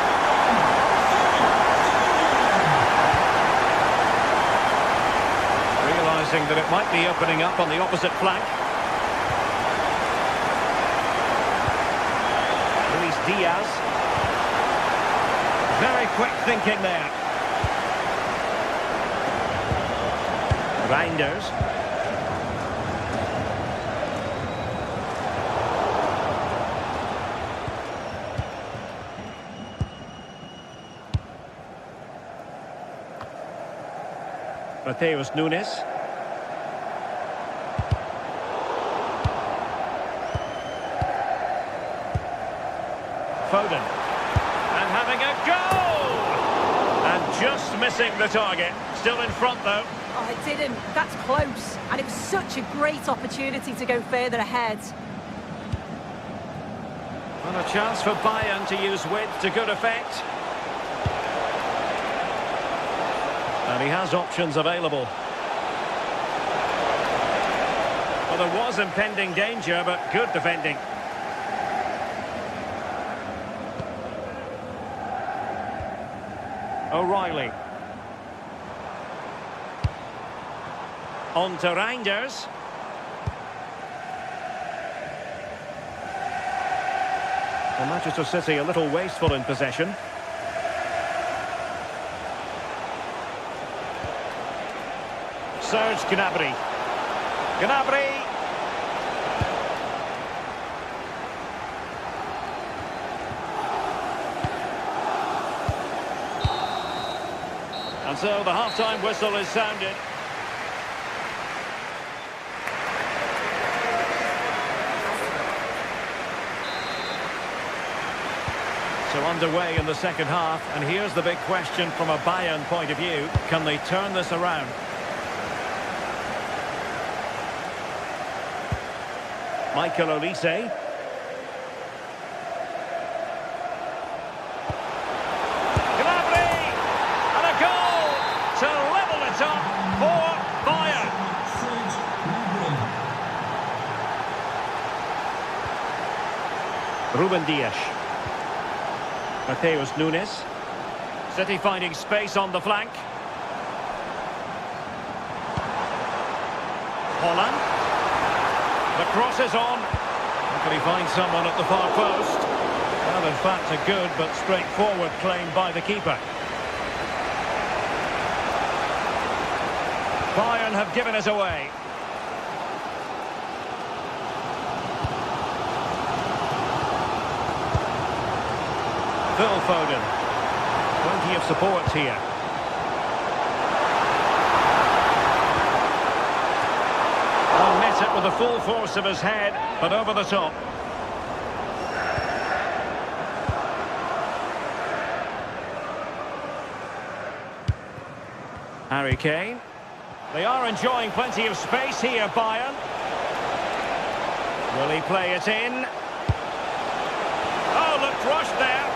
Realising that it might be opening up on the opposite flank. Diaz. Very quick thinking there. Reinders. Mateus Nunes. Foden. And having a goal! And just missing the target. Still in front, though. Oh, it didn't. That's close. And it was such a great opportunity to go further ahead. And a chance for Bayern to use width to good effect. And he has options available. Well, there was impending danger, but good defending. O'Reilly. On to Reinders. Well, Manchester City a little wasteful in possession. Serge Gnabry. Gnabry. And so the half-time whistle is sounded. So underway in the second half, and here's the big question from a Bayern point of view. Can they turn this around? Michael Olise. Gnabry! And a goal to level it up for Bayern. Ruben Dias. Mateus Nunes. City finding space on the flank. Holland. The cross is on. Can he find someone at the far post? Well, in fact, a good but straightforward claim by the keeper. Bayern have given us away. Phil Foden. Plenty of support here. Well, met it with the full force of his head, but over the top. Harry Kane. They are enjoying plenty of space here, Bayern. Will he play it in? Oh, looked rushed there.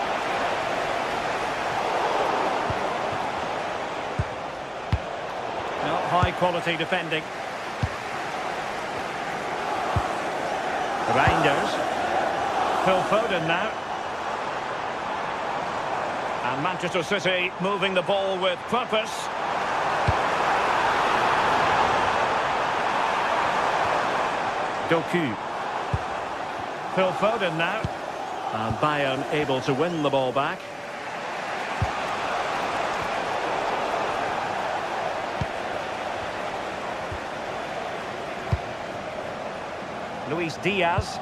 Not high quality defending. Reinders. Phil Foden now. And Manchester City moving the ball with purpose. Doku. Phil Foden now. And Bayern able to win the ball back. Luis Diaz.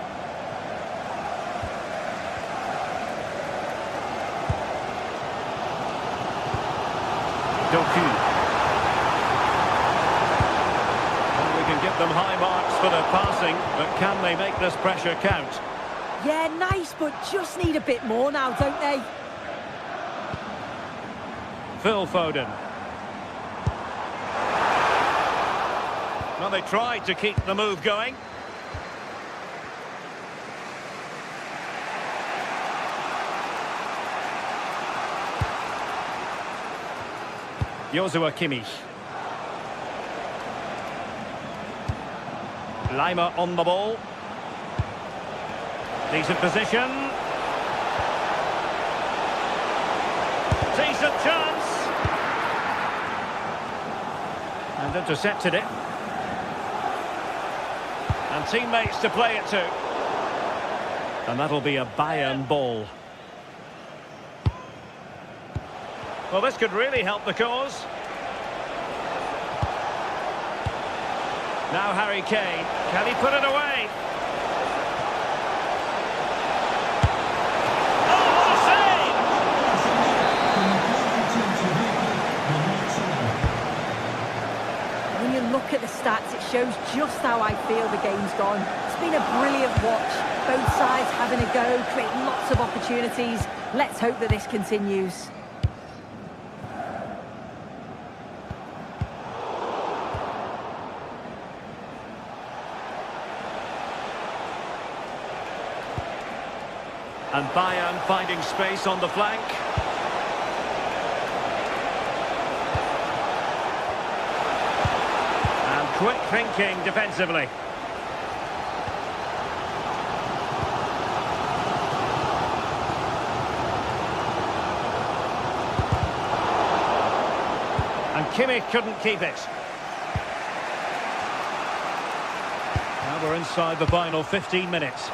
Doku. And we can give them high marks for their passing, but can they make this pressure count? Yeah, nice, but just need a bit more now, don't they? Phil Foden. Well, they tried to keep the move going. Joshua Kimmich. Lima on the ball. Decent position. Decent chance. And intercepted it. And teammates to play it to. And that'll be a Bayern ball. Well, this could really help the cause. Now Harry Kane. Can he put it away? Oh, what a save! When you look at the stats, it shows just how I feel the game's gone. It's been a brilliant watch. Both sides having a go, creating lots of opportunities. Let's hope that this continues. And Bayern finding space on the flank. And quick thinking defensively. And Kimmich couldn't keep it. Now we're inside the final 15 minutes.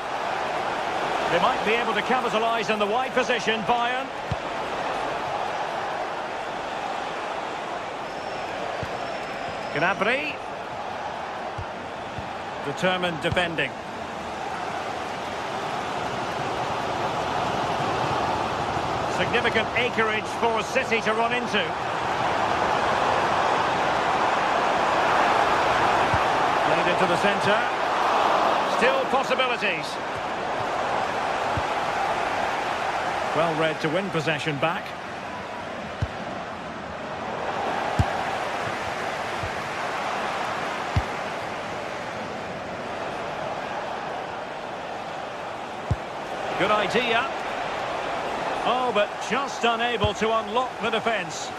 They might be able to capitalise in the wide position, Bayern. Gnabry. Determined defending. Significant acreage for City to run into. Played into the centre. Still possibilities. Well read to win possession back. Good idea. Oh, but just unable to unlock the defence.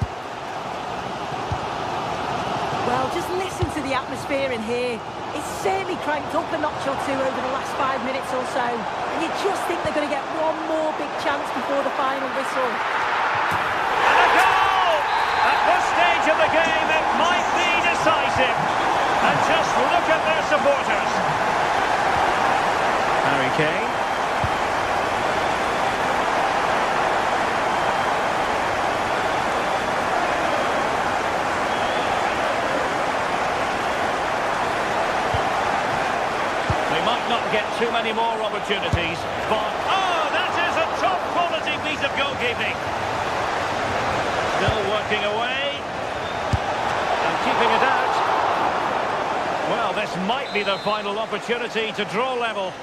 Well, just listen to the atmosphere in here. It's certainly cranked up a notch or two over the last 5 minutes or so. And you just think they're going to get one more big chance before the final whistle. And a goal! At this stage of the game, it might be decisive. And just look at their supporters. Harry Kane. Not get too many more opportunities, but oh, that is a top quality piece of goalkeeping. Still working away and keeping it out. Well, this might be the final opportunity to draw level.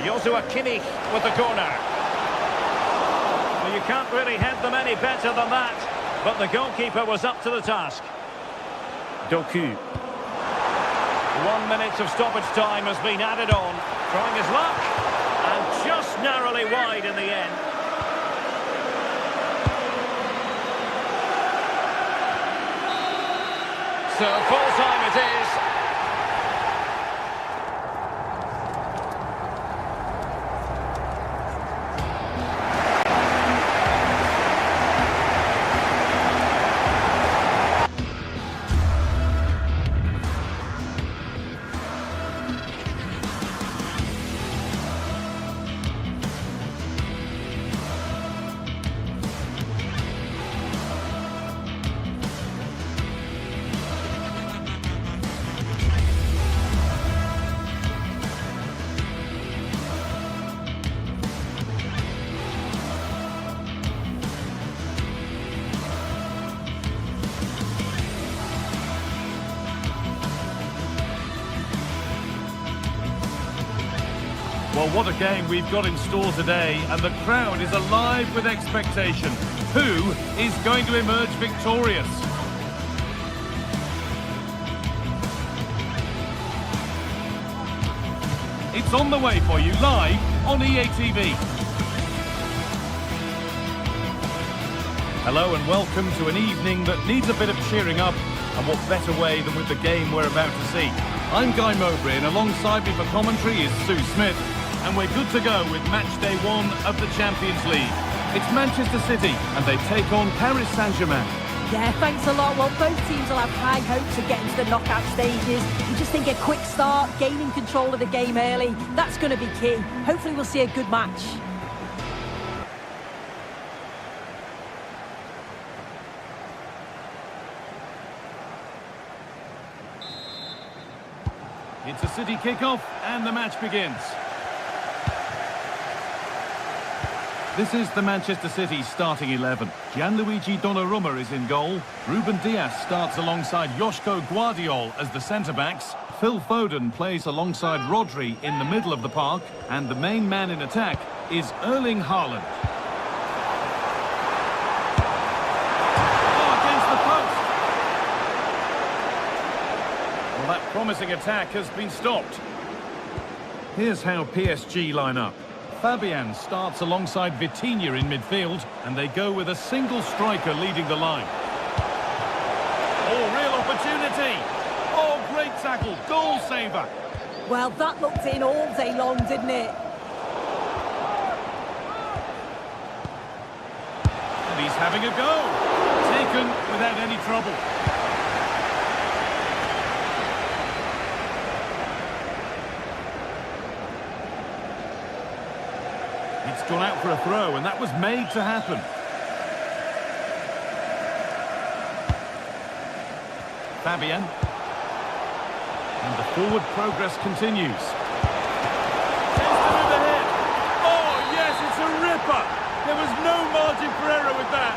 Joshua Kimmich with the corner. Well, you can't really head them any better than that, but the goalkeeper was up to the task. Doku. 1 minute of stoppage time has been added on. Trying his luck. And just narrowly wide in the end. So full time it is. Well, what a game we've got in store today, and the crowd is alive with expectation. Who is going to emerge victorious? It's on the way for you live on EA TV. Hello and welcome to an evening that needs a bit of cheering up, and what better way than with the game we're about to see. I'm Guy Mowbray, and alongside me for commentary is Sue Smith, and we're good to go with match day 1 of the Champions League. It's Manchester City, and they take on Paris Saint-Germain. Yeah, thanks a lot. Well, both teams will have high hopes of getting to the knockout stages. You just think a quick start, gaining control of the game early, that's going to be key. Hopefully we'll see a good match. It's a City kickoff and the match begins. This is the Manchester City starting 11. Gianluigi Donnarumma is in goal. Ruben Dias starts alongside Joško Guardiol as the centre-backs. Phil Foden plays alongside Rodri in the middle of the park. And the main man in attack is Erling Haaland. Oh, against the post! Well, that promising attack has been stopped. Here's how PSG line up. Fabian starts alongside Vitinha in midfield, and they go with a single striker leading the line. Oh, real opportunity! Oh, great tackle, goal saver! Well, that looked in all day long, didn't it? And he's having a go! Taken without any trouble. It's gone out for a throw, and that was made to happen. Fabian. And the forward progress continues. Tends to move ahead. Oh, yes, it's a ripper. There was no margin for error with that.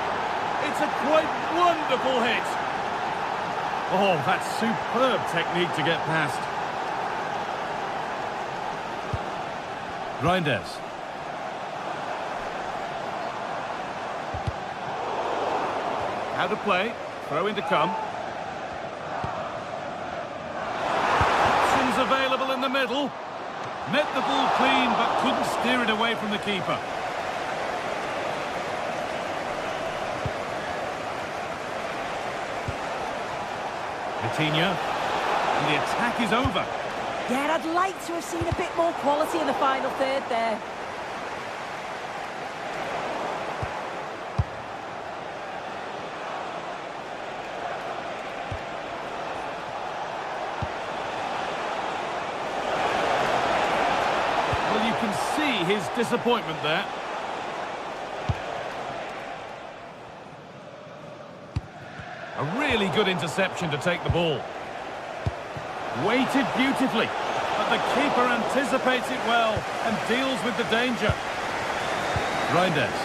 It's a quite wonderful hit. Oh, that's superb technique to get past. Reinders. How to play, throw in to come. Options available in the middle. Met the ball clean, but couldn't steer it away from the keeper. Vitinha, and the attack is over. Yeah, I'd like to have seen a bit more quality in the final third there. His disappointment there. A really good interception to take the ball. Weighted beautifully, but the keeper anticipates it well and deals with the danger. Reinders.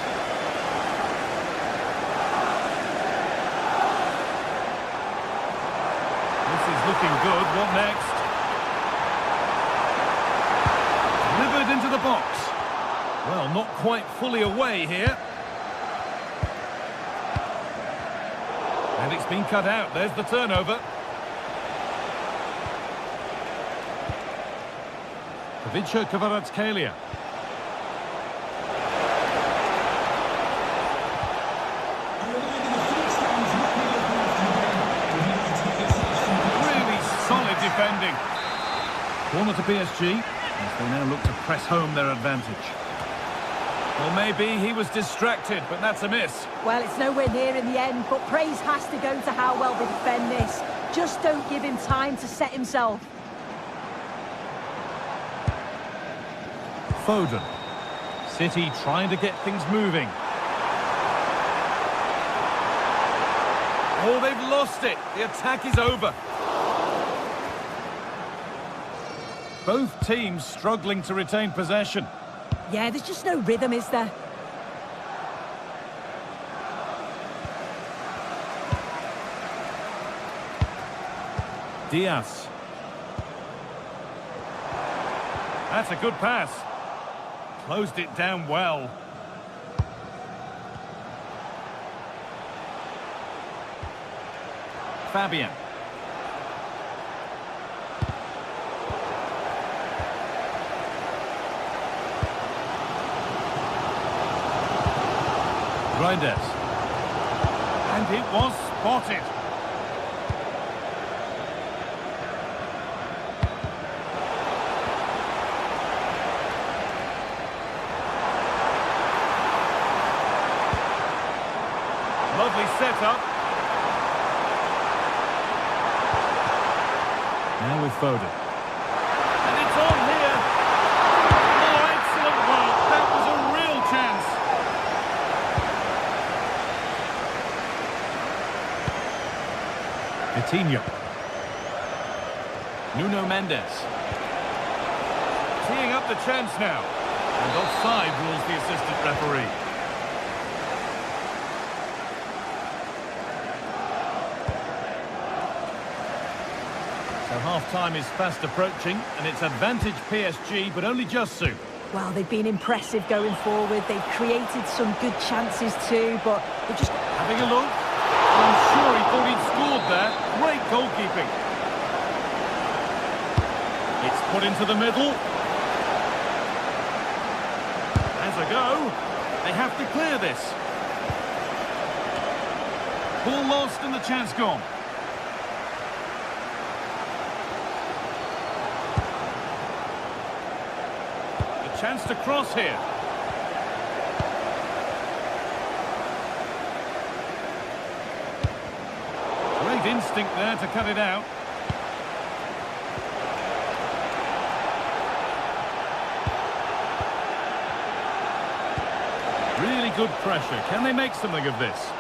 This is looking good. What next? Delivered into the box. Well, not quite fully away here. And it's been cut out. There's the turnover. Pavica Kvaratskhelia. Really solid defending. Corner to PSG as they now look to press home their advantage. Well, maybe he was distracted, but that's a miss. Well, it's nowhere near in the end, but praise has to go to how well they defend this. Just don't give him time to set himself. Foden. City trying to get things moving. Oh, they've lost it. The attack is over. Both teams struggling to retain possession. Yeah, there's just no rhythm, is there? Dias. That's a good pass. Closed it down well. Fabian. Reinders. And it was spotted. Lovely setup. Now with Foden. And it's on here. Oh, excellent work. That was a real chance. Vitinha. Nuno Mendes. Teeing up the chance now. And offside rules the assistant referee. So half-time is fast approaching, and it's advantage PSG, but only just soon. Well, they've been impressive going forward. They've created some good chances too, but they're just... Having a look. I'm sure he thought he'd scored there. Great goalkeeping. It's put into the middle. As a go. They have to clear this. Ball lost and the chance gone. A chance to cross here. Great instinct there to cut it out. Really good pressure. Can they make something of this?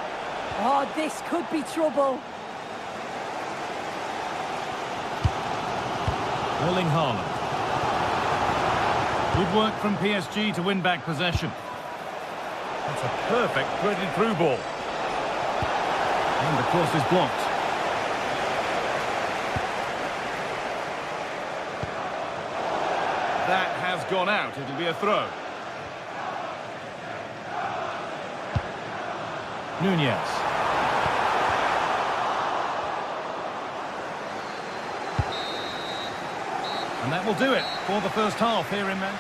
Oh, this could be trouble. Erling Haaland. Good work from PSG to win back possession. That's a perfect threaded through ball. And the cross is blocked. That has gone out. It'll be a throw. Nunez. And that will do it for the first half here in Man.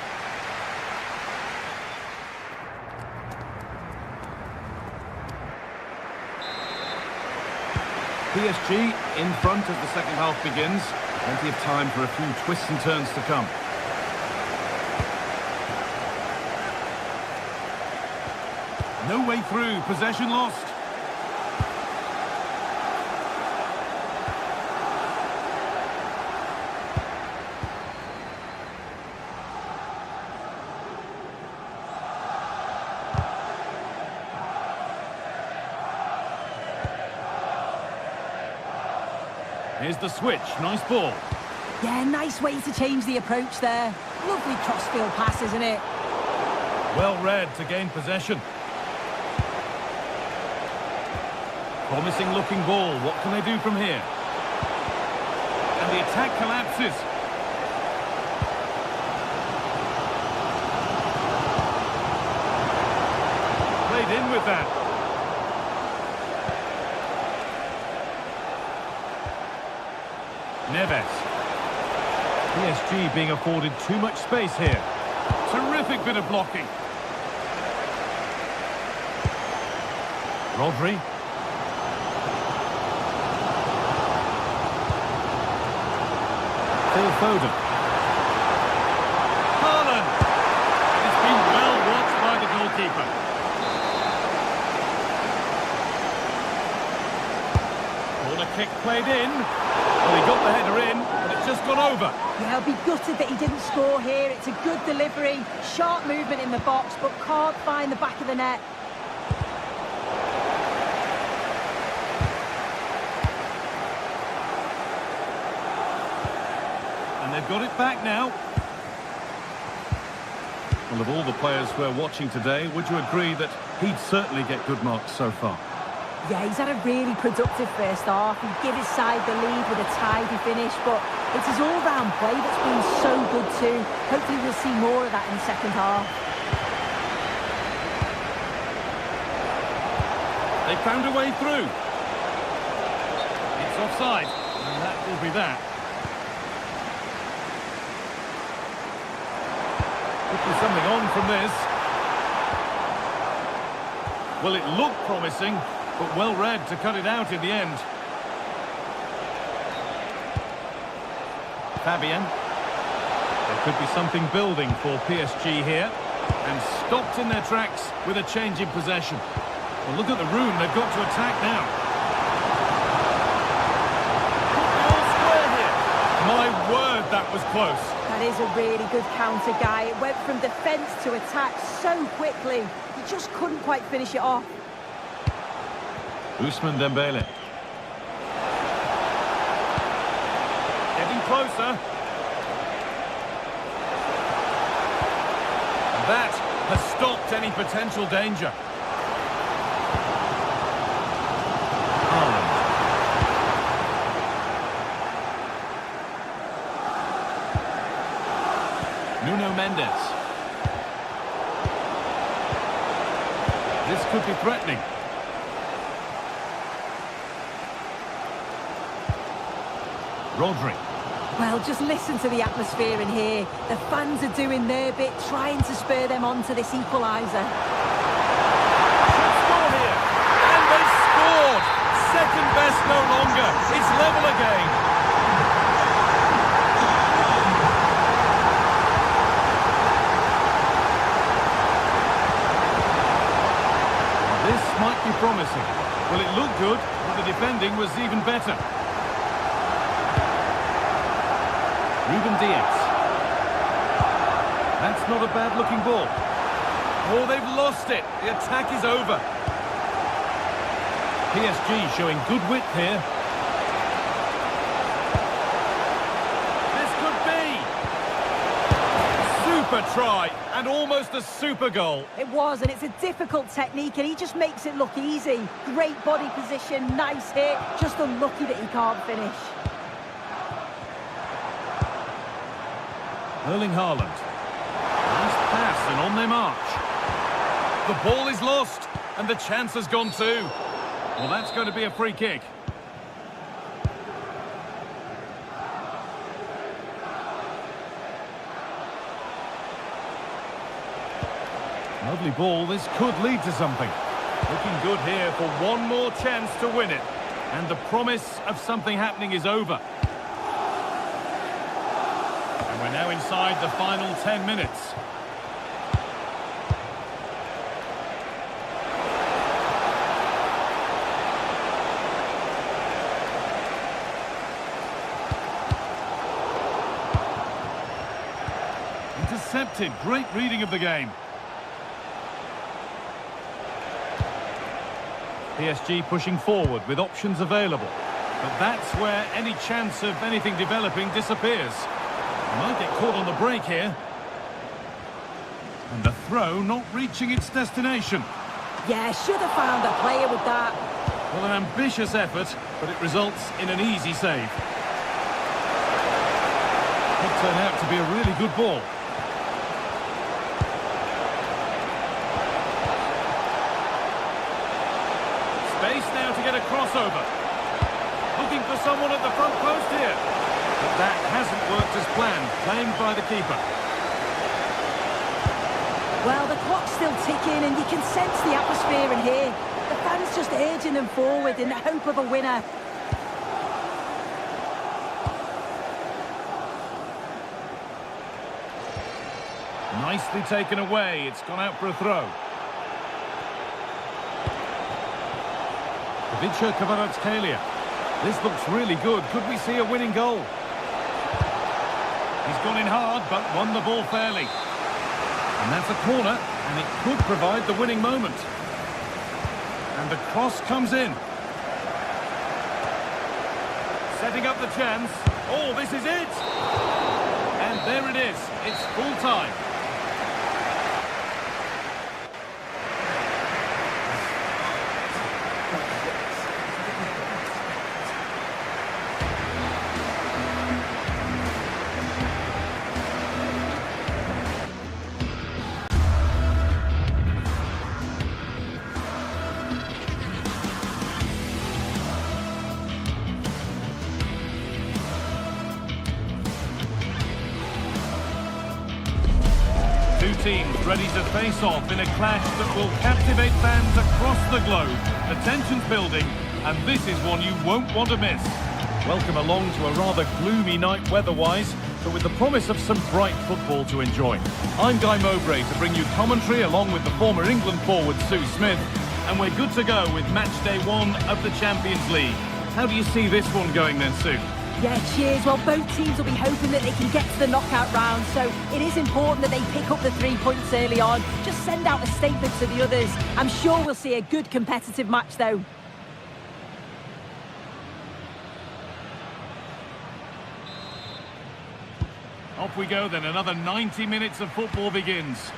PSG in front as the second half begins. Plenty of time for a few twists and turns to come. No way through, possession lost. Here's the switch, nice ball. Yeah, nice way to change the approach there. Lovely crossfield pass, isn't it? Well read to gain possession. Promising looking ball. What can they do from here? And the attack collapses. Played in with that. Neves. PSG being afforded too much space here. Terrific bit of blocking. Rodri. Phil Foden. Haaland. It's been well watched by the goalkeeper. Corner kick played in. Well, he got the header in, but it's just gone over. Yeah, I'll be gutted that he didn't score here. It's a good delivery, sharp movement in the box, but can't find the back of the net. They've got it back now. Well, of all the players we're watching today, would you agree that he'd certainly get good marks so far? Yeah, he's had a really productive first half. He'd give his side the lead with a tidy finish, but it's his all-round play that's been so good too. Hopefully we'll see more of that in the second half. They found a way through. It's offside, and that will be that. Could be something on from this. Well, it looked promising, but well read to cut it out in the end. Fabian. There could be something building for PSG here. And stopped in their tracks with a change in possession. Well, look at the room they've got to attack now. Could be all square here. My word, that was close. That is a really good counter, Guy. It went from defence to attack so quickly. He just couldn't quite finish it off. Ousmane Dembele. Getting closer. That has stopped any potential danger. Nuno Mendes. This could be threatening. Rodri. Well, just listen to the atmosphere in here. The fans are doing their bit, trying to spur them on to this equaliser. Should score here. And they scored! Second best no longer. It's level again. This might be promising. Well, it looked good, but the defending was even better. Ruben Diaz. That's not a bad-looking ball. Oh, they've lost it. The attack is over. PSG showing good width here. This could be. Super try and almost a super goal. It was, and it's a difficult technique, and he just makes it look easy. Great body position, nice hit. Just unlucky that he can't finish. Erling Haaland. Nice pass and on they march. The ball is lost and the chance has gone too. Well, that's going to be a free kick. Lovely ball. This could lead to something. Looking good here for one more chance to win it. And the promise of something happening is over. We're now inside the final 10 minutes. Intercepted. Great reading of the game. PSG pushing forward with options available. But that's where any chance of anything developing disappears. Might get caught on the break here. And the throw not reaching its destination. Yeah, should have found a player with that. Well, an ambitious effort, but it results in an easy save. Could turn out to be a really good ball. Space now to get a crossover. Looking for someone at the front post here. But that hasn't worked as planned, claimed by the keeper. Well, the clock's still ticking, and you can sense the atmosphere in here. The fans just urging them forward in the hope of a winner. Nicely taken away. It's gone out for a throw. Vicha Kvaratskhelia. This looks really good. Could we see a winning goal? He's gone in hard, but won the ball fairly. And that's a corner, and it could provide the winning moment. And the cross comes in. Setting up the chance. Oh, this is it! And there it is. It's full time. Two teams ready to face off in a clash that will captivate fans across the globe. The tension's building, and this is one you won't want to miss. Welcome along to a rather gloomy night weather-wise, but with the promise of some bright football to enjoy. I'm Guy Mowbray to bring you commentary along with the former England forward Sue Smith, and we're good to go with match day 1 of the Champions League. How do you see this one going then, Sue? Yeah, cheers. Well, both teams will be hoping that they can get to the knockout round, so it is important that they pick up the 3 points early on. Just send out a statement to the others. I'm sure we'll see a good competitive match, though. Off we go then, another 90 minutes of football begins.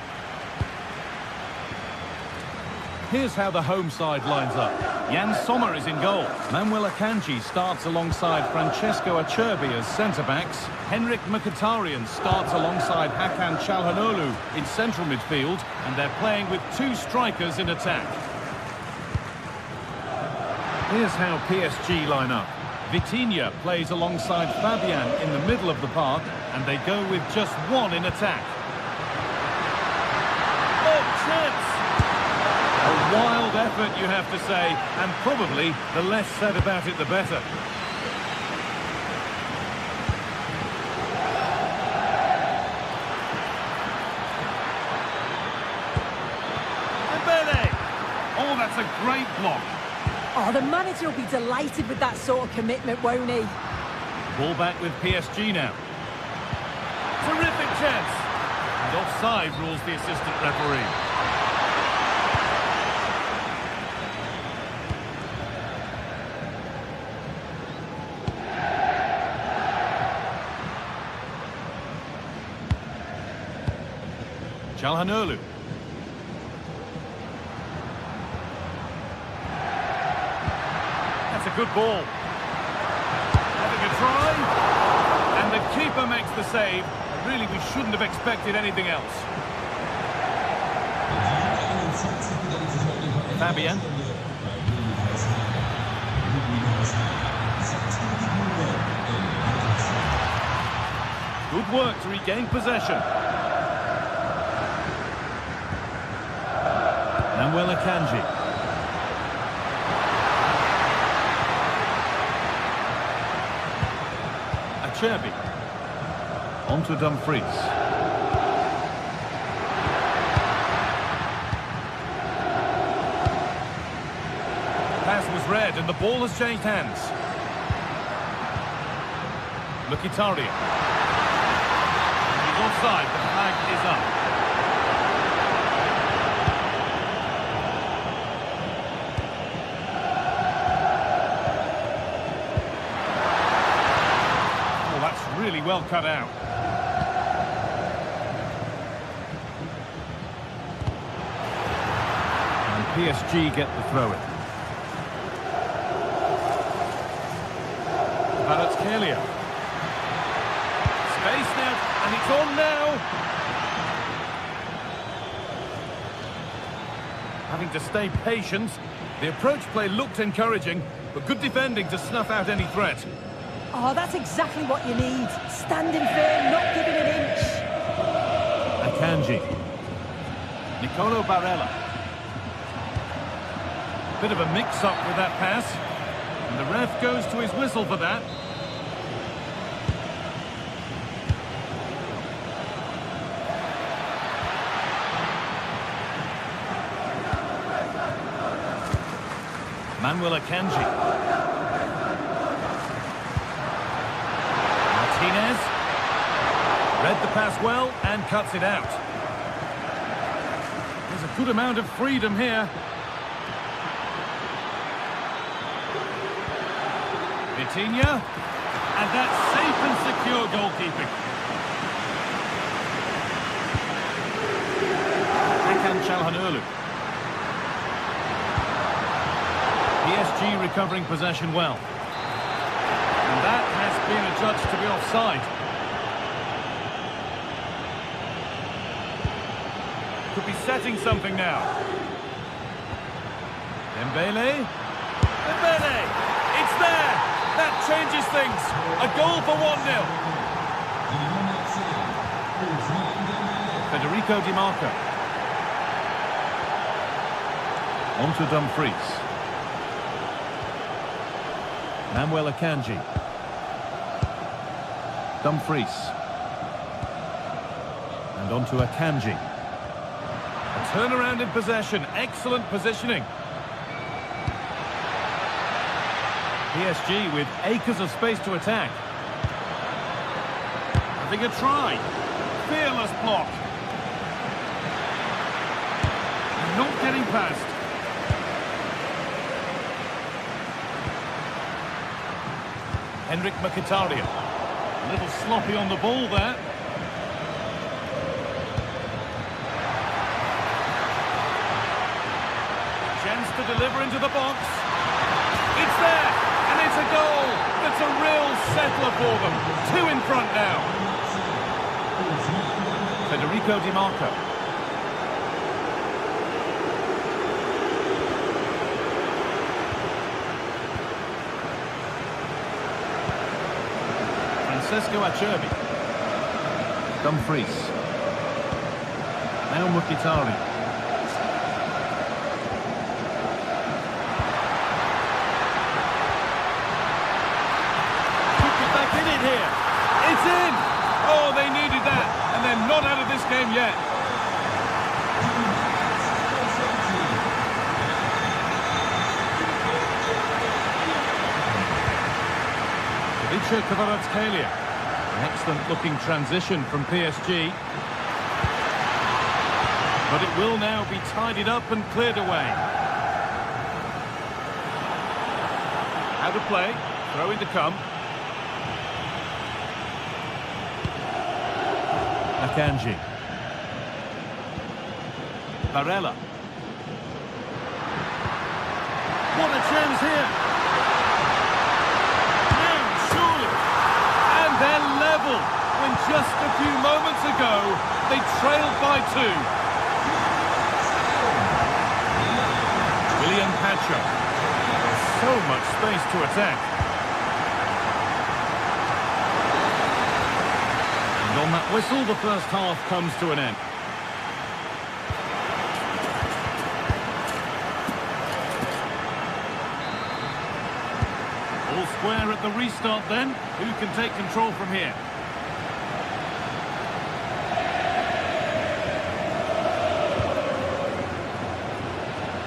Here's how the home side lines up. Jan Sommer is in goal. Manuel Akanji starts alongside Francesco Acerbi as centre-backs. Henrik Mkhitaryan starts alongside Hakan Çalhanoğlu in central midfield, and they're playing with two strikers in attack. Here's how PSG line up. Vitinha plays alongside Fabian in the middle of the park, and they go with just one in attack. Oh, chance! A wild effort, you have to say, and probably the less said about it, the better. Dembele! Oh, that's a great block. Oh, the manager will be delighted with that sort of commitment, won't he? Ball back with PSG now. Terrific chance. And offside rules the assistant referee. Çalhanoğlu. That's a good ball. Having a try. And the keeper makes the save. Really, we shouldn't have expected anything else. Fabian. Good work to regain possession. Manuel Akanji. Acerbi. On to Dumfries. Pass was read and the ball has changed hands. Mkhitaryan. He's offside, the flag is up. Really well cut out. And PSG get the throw-in. Kvaratskhelia. Space now, and it's on now. Having to stay patient. The approach play looked encouraging, but good defending to snuff out any threat. Oh, that's exactly what you need. Standing firm, not giving an inch. Akanji. Nicolo Barella. Bit of a mix-up with that pass. And the ref goes to his whistle for that. Manuel Akanji. Martinez. Read the pass well and cuts it out. There's a good amount of freedom here. Vitinha. And that's safe and secure goalkeeping. Hakan Çalhanoğlu. PSG recovering possession well. And that has been adjudged to be offside. Could be setting something now. Dembele. Dembele! It's there! That changes things. A goal for 1-0. Federico Di Marco. On to Dumfries. Manuel Akanji. Dumfries. And on to Akanji. A turnaround in possession. Excellent positioning. PSG with acres of space to attack. Having a try. Fearless block. And not getting past. Henrik Mkhitaryan. A little sloppy on the ball there. deliver into the box. It's there, and it's a goal. That's a real settler for them. 2 in front now. Federico Di Marco. Francesco Acerbi. Dumfries. Now Mkhitaryan. Could get back in it here. It's in! Oh, they needed that, and they're not out of this game yet. Vicha Kvaratskhelia. An excellent-looking transition from PSG. But it will now be tidied up and cleared away. Out of play. Throw-in to come. Akanji. Barella. What a chance here. Now, surely. And they're level when just a few moments ago they trailed by 2. William Pacho. There's so much space to attack. And on that whistle, the first half comes to an end. All square at the restart then. Who can take control from here?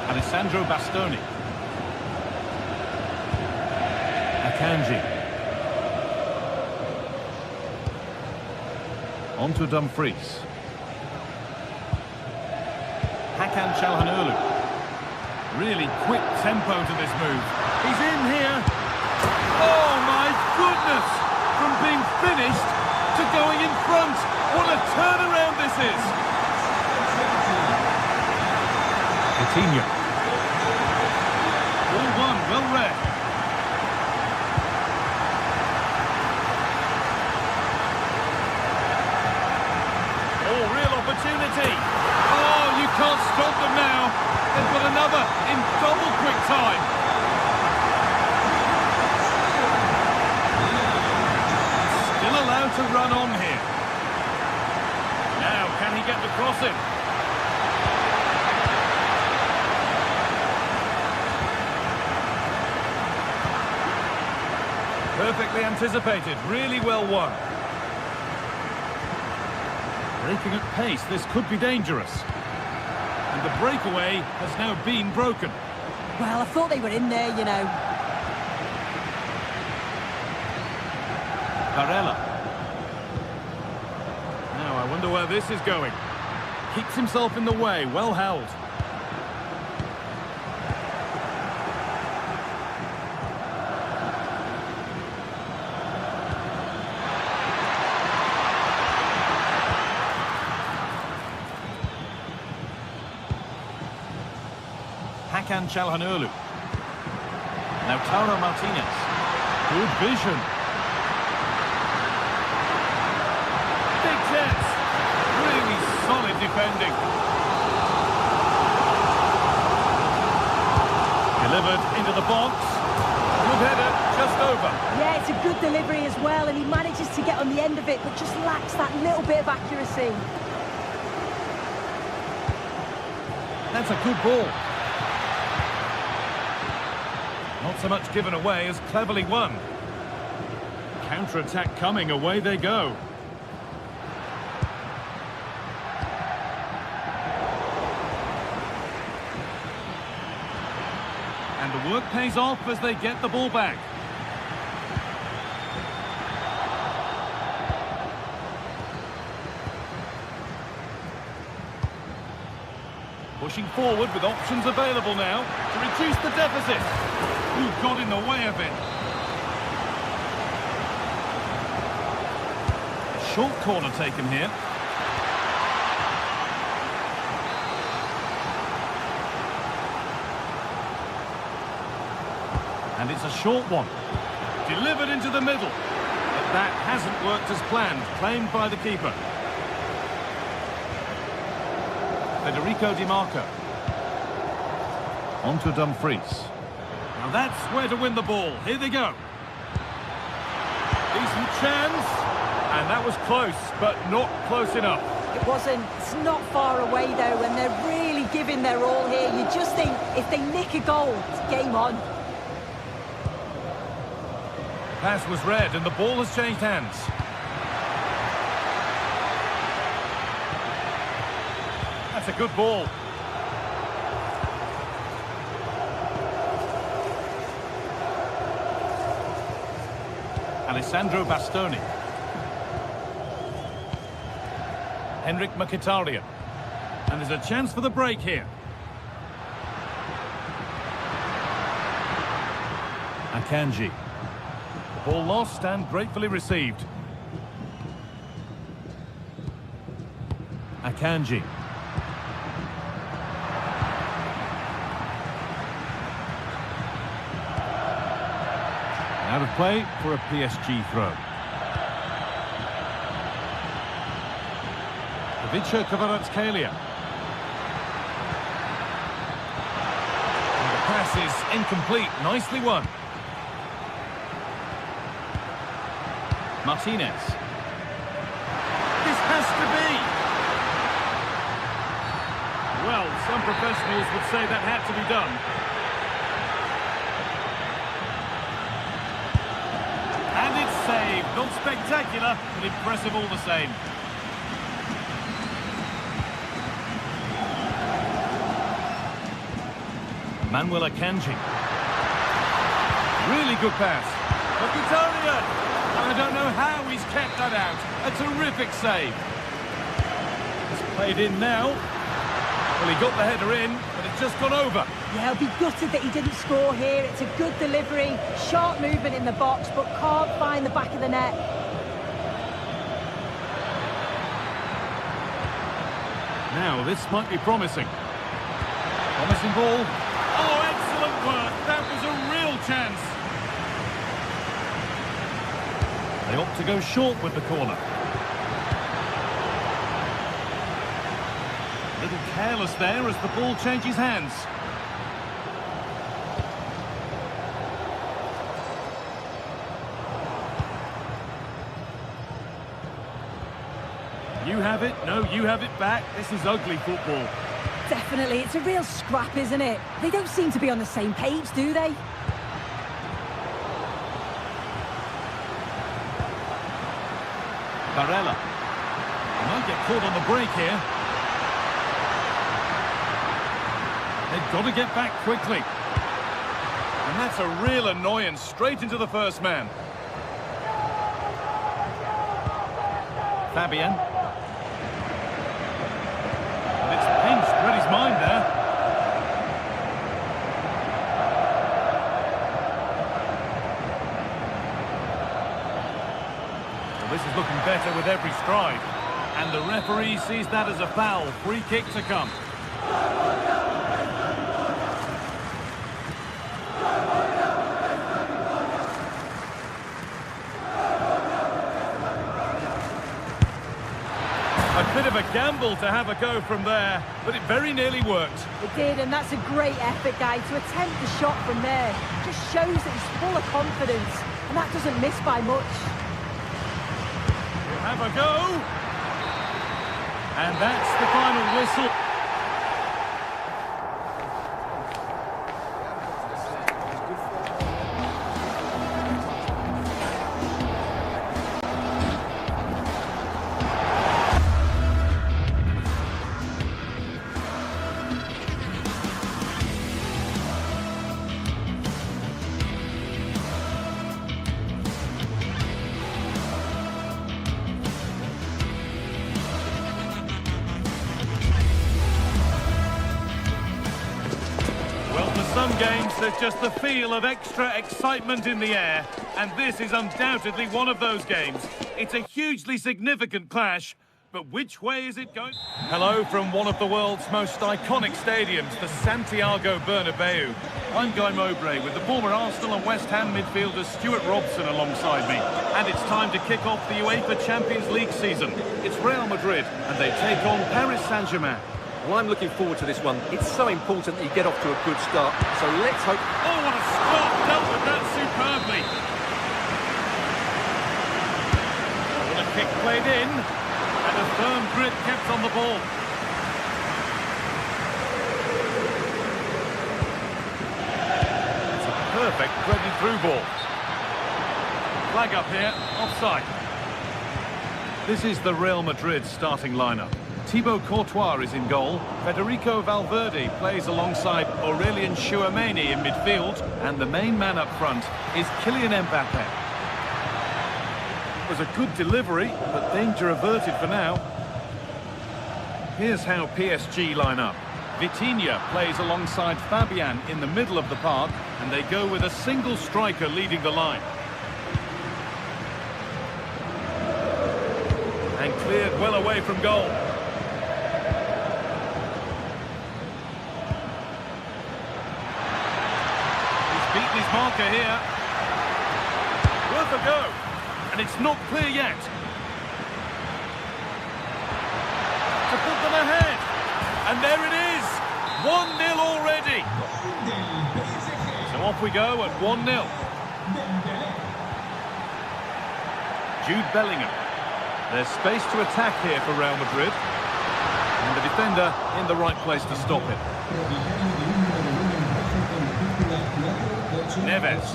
Alessandro Bastoni. Akanji. On to Dumfries. Hakan Çalhanoğlu. Really quick tempo to this move. He's in here. Oh my goodness! From being finished to going in front. What a turnaround this is! Coutinho. All one, well read. Oh, real opportunity. Oh, you can't stop them now. They've got another in double quick time. Still allowed to run on here. Now, can he get the crossing? Perfectly anticipated, really well won. Breaking at pace, this could be dangerous. And the breakaway has now been broken. Well, I thought they were in there, you know. Barella. Now, I wonder where this is going. Keeps himself in the way, well held. Hakan Çalhanoğlu. Now Taro Martinez. Good vision. Big chance. Really solid defending. Delivered into the box. Good header, just over. Yeah, it's a good delivery as well, and he manages to get on the end of it, but just lacks that little bit of accuracy. That's a good ball. Not so much given away as cleverly won. Counter-attack coming, away they go. And the work pays off as they get the ball back. Pushing forward with options available now to reduce the deficit. Who got in the way of it? Short corner taken here. And it's a short one. Delivered into the middle. But that hasn't worked as planned. Claimed by the keeper. Federico Di Marco. On to Dumfries. Now that's where to win the ball. Here they go. Decent chance. And that was close, but not close enough. It wasn't. It's not far away, though, and they're really giving their all here. You just think, if they nick a goal, it's game on. Pass was read, and the ball has changed hands. That's a good ball. Alessandro Bastoni. Henrik Mkhitaryan. And there's a chance for the break here. Akanji. The ball lost and gratefully received. Akanji. Out of play for a PSG throw. Ivica Kvaratskhelia. And the pass is incomplete. Nicely won. Martinez. This has to be. Well, some professionals would say that had to be done. And it's saved. Not spectacular, but impressive all the same. Manuel Akanji. Really good pass. Mkhitaryan. I don't know how he's kept that out. A terrific save. It's played in now. Well, he got the header in, but it's just gone over. Yeah, he'll be gutted that he didn't score here. It's a good delivery, sharp movement in the box, but can't find the back of the net. Now, this might be promising. Promising ball. Oh, excellent work. That was a real chance. They opt to go short with the corner. A little careless there as the ball changes hands. You have it, no, you have it back. This is ugly football. Definitely, it's a real scrap, isn't it? They don't seem to be on the same page, do they? Barella. Might get caught on the break here. They've got to get back quickly. And that's a real annoyance, straight into the first man. Fabian. And it's pinched, read his mind there. Well, this is looking better with every stride. And the referee sees that as a foul. Free kick to come. A bit of a gamble to have a go from there, but it very nearly worked. It did, and that's a great effort, guy. To attempt the shot from there just shows that he's full of confidence, and that doesn't miss by much. We'll have a go. And that's the final whistle. Some games, there's just the feel of extra excitement in the air, and this is undoubtedly one of those games. It's a hugely significant clash, but which way is it going? Hello from one of the world's most iconic stadiums, the Santiago Bernabeu. I'm Guy Mowbray with the former Arsenal and West Ham midfielder Stuart Robson alongside me. And it's time to kick off the UEFA Champions League season. It's Real Madrid, and they take on Paris Saint-Germain. Well, I'm looking forward to this one. It's so important that you get off to a good start, so let's hope... Oh, what a start! Dealt with that superbly. What a kick played in, and a firm grip kept on the ball. It's a perfect threaded through ball. Flag up here, offside. This is the Real Madrid starting lineup. Thibaut Courtois is in goal. Federico Valverde plays alongside Aurelien Tchouameni in midfield. And the main man up front is Kylian Mbappe. It was a good delivery, but danger averted for now. Here's how PSG line up. Vitinha plays alongside Fabian in the middle of the park, and they go with a single striker leading the line. And cleared well away from goal. Beaten his marker here. Worth a go. And it's not clear yet. To put them ahead. And there it is. 1-0 already. So off we go at 1-0. Jude Bellingham. There's space to attack here for Real Madrid. And the defender in the right place to stop it. Neves.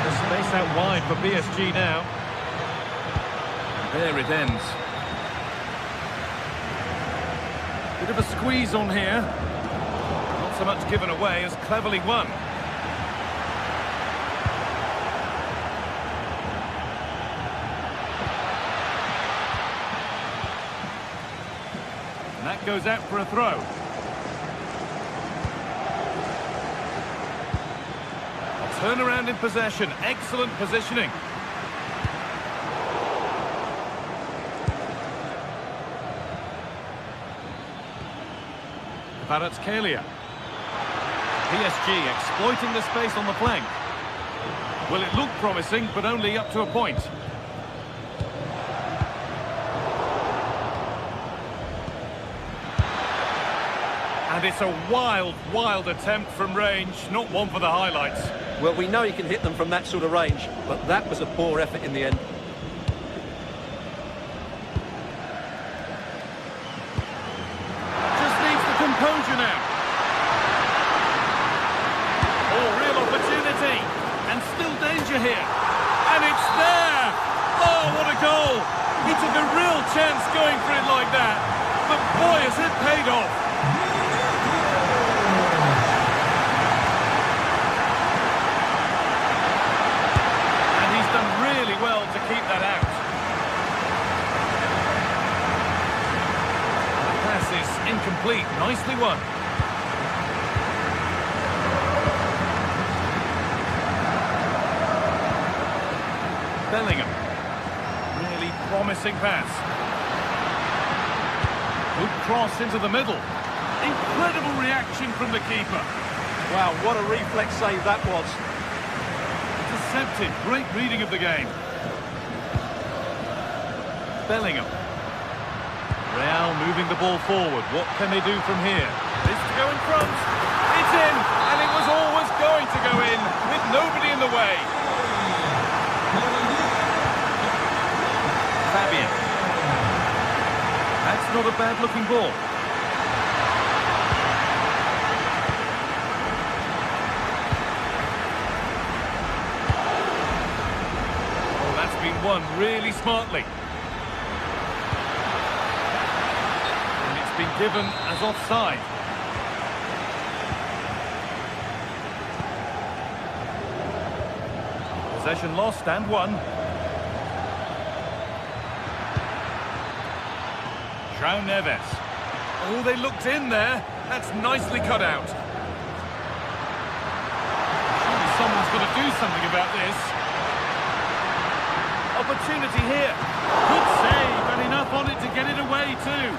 The space out wide for PSG now. There it ends. Bit of a squeeze on here. Not so much given away as cleverly won. And that goes out for a throw. Turnaround in possession, excellent positioning. Kvaratskhelia. PSG exploiting the space on the flank. Well, it looked promising, but only up to a point. And it's a wild, wild attempt from range, not one for the highlights. Well, we know you can hit them from that sort of range, but that was a poor effort in the end. Just needs the composure now. Oh, real opportunity. And still danger here. And it's there. Oh, what a goal. He took a real chance going for it like that. But boy, has it paid off. Well to keep that out. The pass is incomplete. Nicely won. Bellingham. Really promising pass. Good cross into the middle. Incredible reaction from the keeper. Wow, what a reflex save that was. Intercepted. Great reading of the game. Bellingham. Real moving the ball forward. What can they do from here? This to go in front. It's in, and it was always going to go in with nobody in the way. Fabian. That's not a bad-looking ball. Oh, that's been won really smartly. Been given as offside. Possession lost and won. João Neves. Oh, they looked in there. That's nicely cut out. Surely someone's got to do something about this. Opportunity here. Good save, and enough on it to get it away too.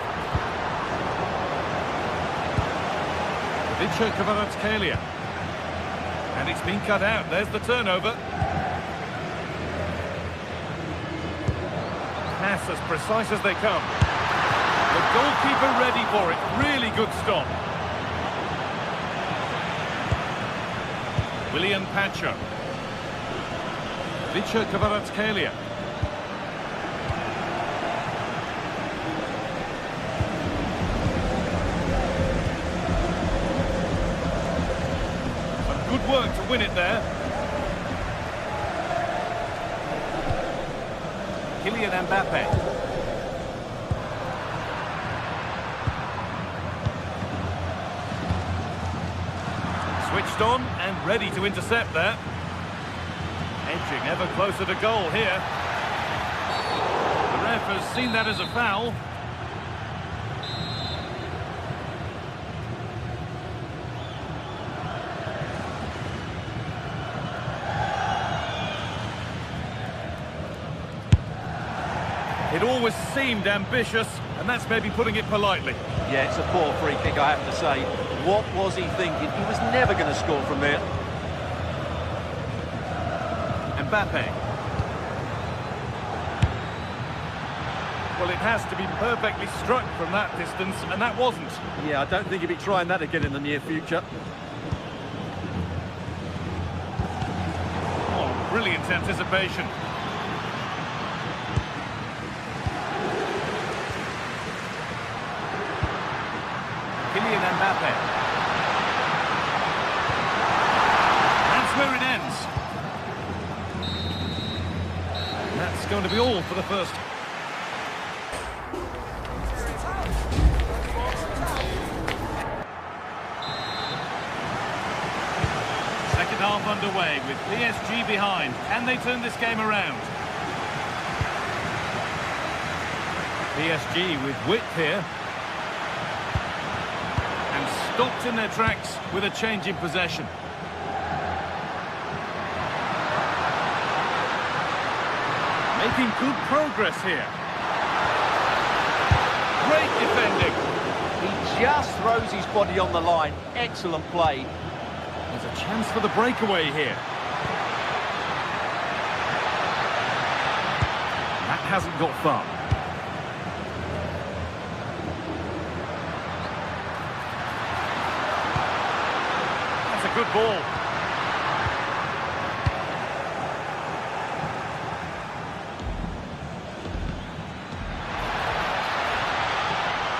Kvaratskhelia. And it's been cut out. There's the turnover. Pass as precise as they come. The goalkeeper ready for it. Really good stop. William Pacho. Kvaratskhelia. Good work to win it there. Kylian Mbappe. Switched on and ready to intercept there. Edging ever closer to goal here. The ref has seen that as a foul. It always seemed ambitious, and that's maybe putting it politely. Yeah, it's a poor free kick, I have to say. What was he thinking? He was never going to score from there. Mbappe. Well, it has to be perfectly struck from that distance, and that wasn't. Yeah, I don't think he'll be trying that again in the near future. Oh, brilliant anticipation. Kylian Mbappe. That's where it ends. And that's going to be all for the first. Second half underway with PSG behind. Can they turn this game around? PSG with width here. Stopped in their tracks with a change in possession. Making good progress here. Great defending. He just throws his body on the line. Excellent play. There's a chance for the breakaway here. That hasn't got far. Good ball.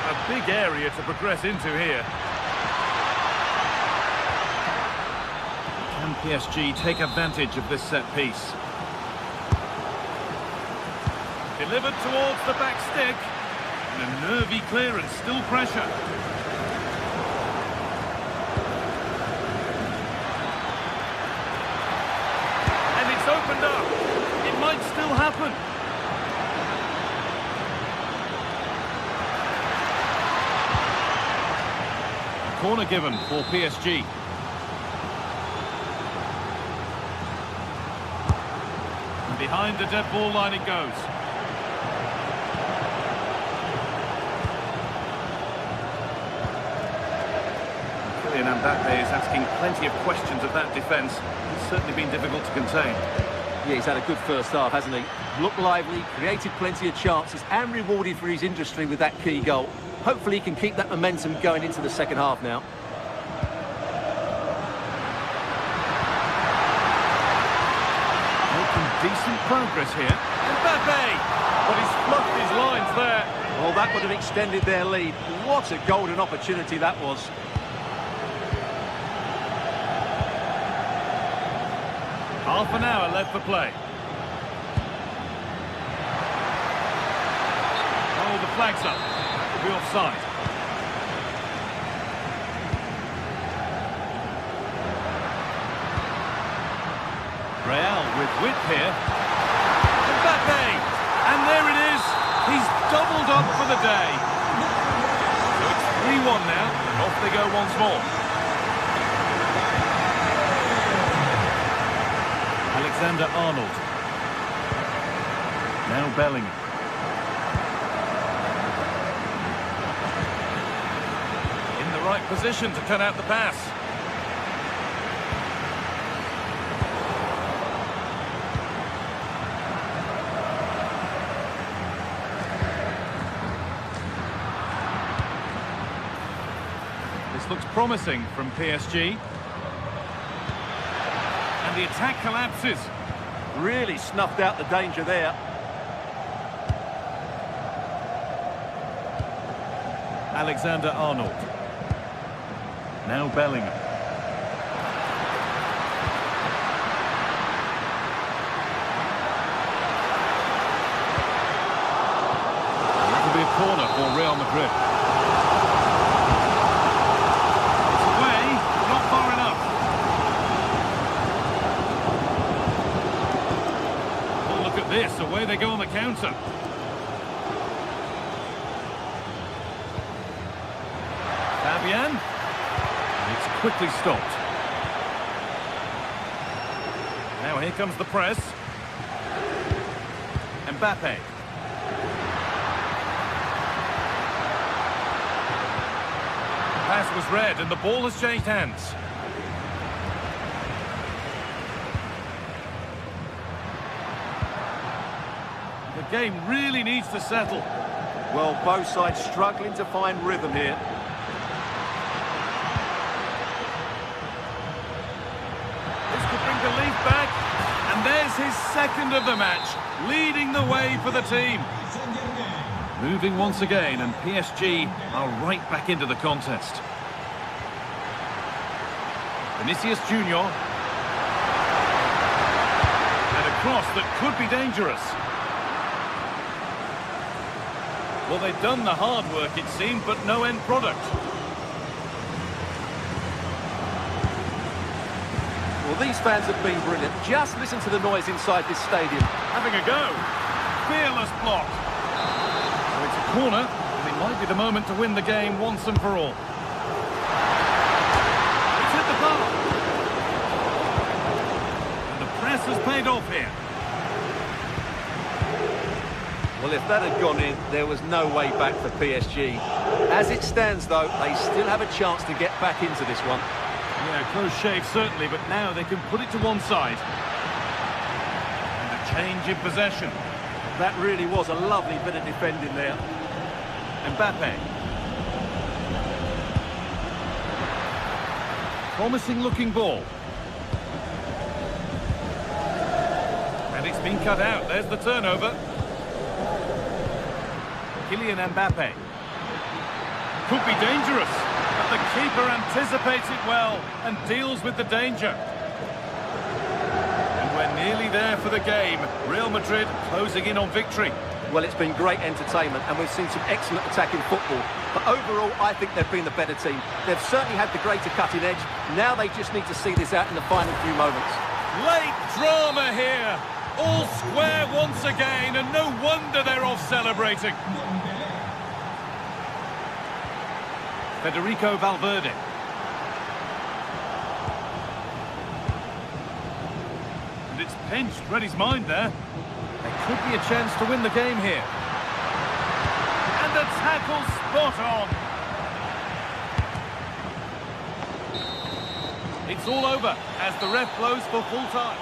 A big area to progress into here. Can PSG take advantage of this set piece? Delivered towards the back stick. And a nervy clearance, still pressure. Opened up. It might still happen. Corner given for PSG. And behind the dead ball line it goes. Kylian Mbappe is asking plenty of questions of that defence. It's certainly been difficult to contain. Yeah, he's had a good first half, hasn't he? Looked lively, created plenty of chances, and rewarded for his industry with that key goal. Hopefully he can keep that momentum going into the second half now. Making decent progress here. Mbappe! But he's fluffed his lines there. Well, that would have extended their lead. What a golden opportunity that was. Half an hour left for play. Oh, the flag's up. We're offside. Real with width here. Mbappe! And there it is. He's doubled up for the day. So it's 3-1 now, and off they go once more. Alexander-Arnold. Now Bellingham. In the right position to cut out the pass. This looks promising from PSG. And the attack collapses. Really snuffed out the danger there. Alexander-Arnold. Now Bellingham. That will be a corner for Real Madrid. It's away, not far enough. Oh, look at this, away they go on the counter. Fabian. It's quickly stopped. Now here comes the press. Mbappe. Pass was read and the ball has changed hands. The game really needs to settle. Well, both sides struggling to find rhythm here. Relief back, and there's his second of the match, leading the way for the team. Moving once again, and PSG are right back into the contest. Vinicius Junior. And a cross that could be dangerous. Well, they've done the hard work, it seemed, but no end product. Well, these fans have been brilliant. Just listen to the noise inside this stadium. Having a go. Fearless block. So it's a corner, and it might be the moment to win the game once and for all. It's hit the bar. And the press has paid off here. Well, if that had gone in, there was no way back for PSG. As it stands, though, they still have a chance to get back into this one. Yeah, close shave certainly, but now they can put it to one side. And a change in possession. That really was a lovely bit of defending there. Mbappe. Promising looking ball. And it's been cut out. There's the turnover. Kylian Mbappe. Could be dangerous. But the keeper anticipates it well and deals with the danger. And we're nearly there for the game. Real Madrid closing in on victory. Well, it's been great entertainment and we've seen some excellent attacking football. But overall, I think they've been the better team. They've certainly had the greater cutting edge. Now they just need to see this out in the final few moments. Late drama here. All square once again, and no wonder they're off celebrating. Federico Valverde. And it's pinched, read his mind there. There could be a chance to win the game here. And the tackle spot on. It's all over as the ref blows for full time.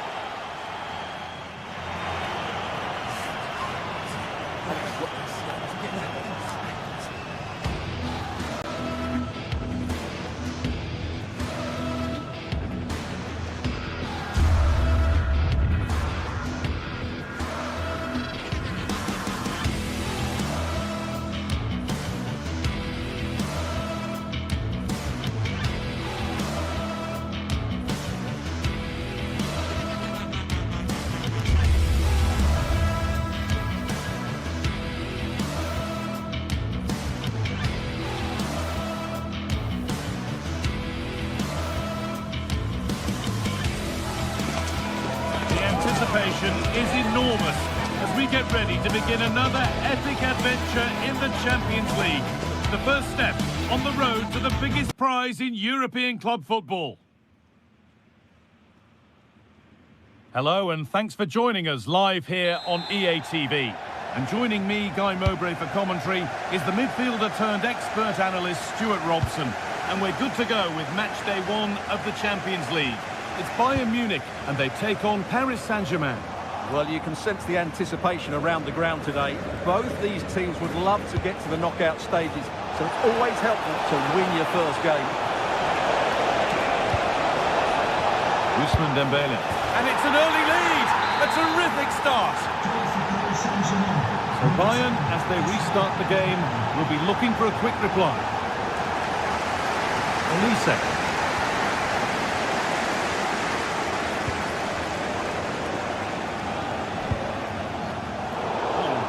Anticipation is enormous as we get ready to begin another epic adventure in the Champions League. The first step on the road to the biggest prize in European club football. Hello and thanks for joining us live here on EA TV. And joining me, Guy Mowbray, for commentary is the midfielder turned expert analyst Stuart Robson. And we're good to go with match day 1 of the Champions League. It's Bayern Munich and they take on Paris Saint-Germain. Well, you can sense the anticipation around the ground today. Both these teams would love to get to the knockout stages, so it's always helpful to win your first game. Ousmane Dembele. And it's an early lead! A terrific start! So Bayern, as they restart the game, will be looking for a quick reply. Olise.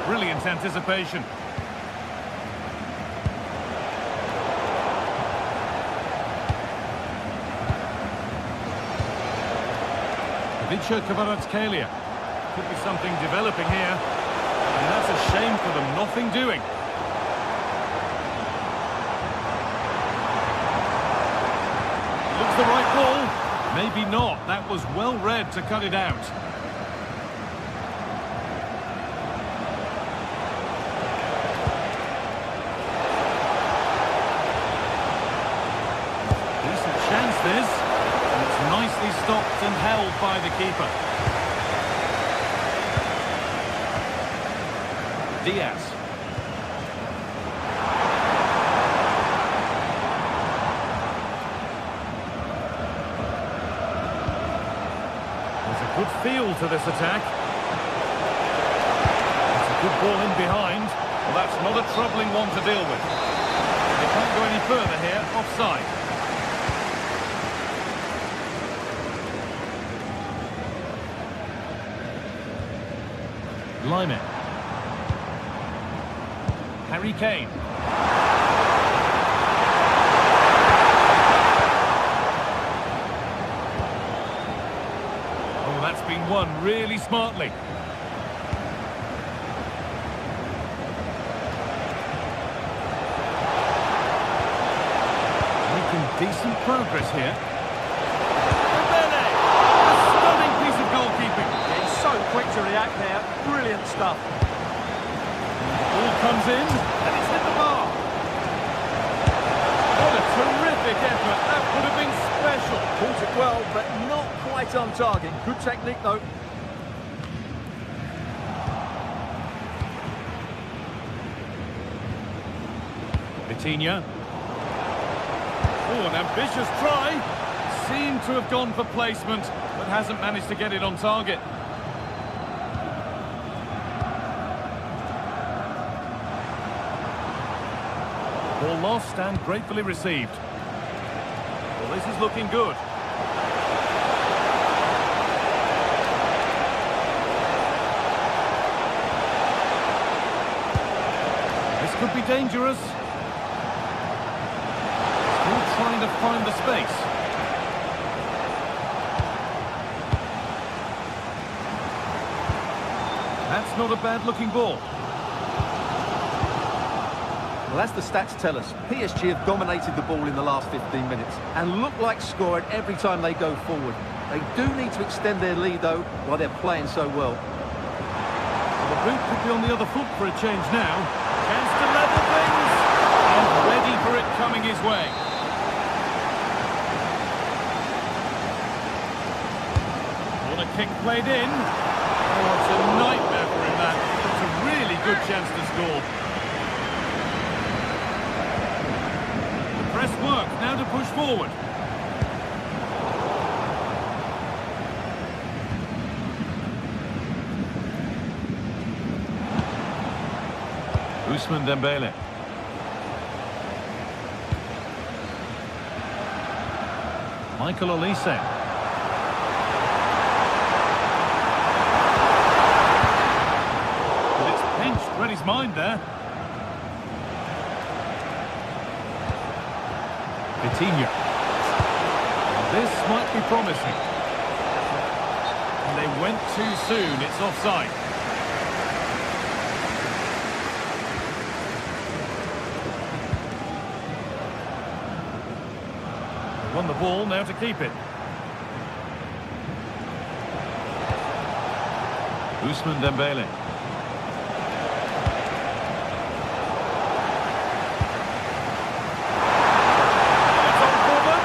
Brilliant anticipation. Vicha Kvaratskhelia. Could be something developing here. And that's a shame for them. Nothing doing. Looks the right ball. Maybe not. That was well read to cut it out. Chance this, and it's nicely stopped and held by the keeper. Diaz. There's a good feel to this attack. It's a good ball in behind. Well, that's not a troubling one to deal with. They can't go any further here, offside. Lyman. Harry Kane. Oh, that's been won really smartly. Making decent progress here. Dembele! A stunning piece of goalkeeping. So quick to react there. Brilliant stuff. Ball comes in, and it's hit the bar. What a terrific effort. That would have been special. Caught it well, but not quite on target. Good technique, though. Vitinha. Oh, an ambitious try. Seemed to have gone for placement, but hasn't managed to get it on target. Ball lost and gratefully received. Well, this is looking good. This could be dangerous. Still trying to find the space. That's not a bad-looking ball. Well, as the stats tell us, PSG have dominated the ball in the last 15 minutes and look like scoring every time they go forward. They do need to extend their lead, though, while they're playing so well. The boot could be on the other foot for a change now. Chance to level things. And ready for it coming his way. What a kick played in. Oh, it's a nightmare for him, that. It's a really good chance to score. Press work, now to push forward. Ousmane Dembele. Michael Olise. But it's pinched, read his mind there. Vitinha. This might be promising. And they went too soon, it's offside. Won the ball, now to keep it. Ousmane Dembele. It's on for them.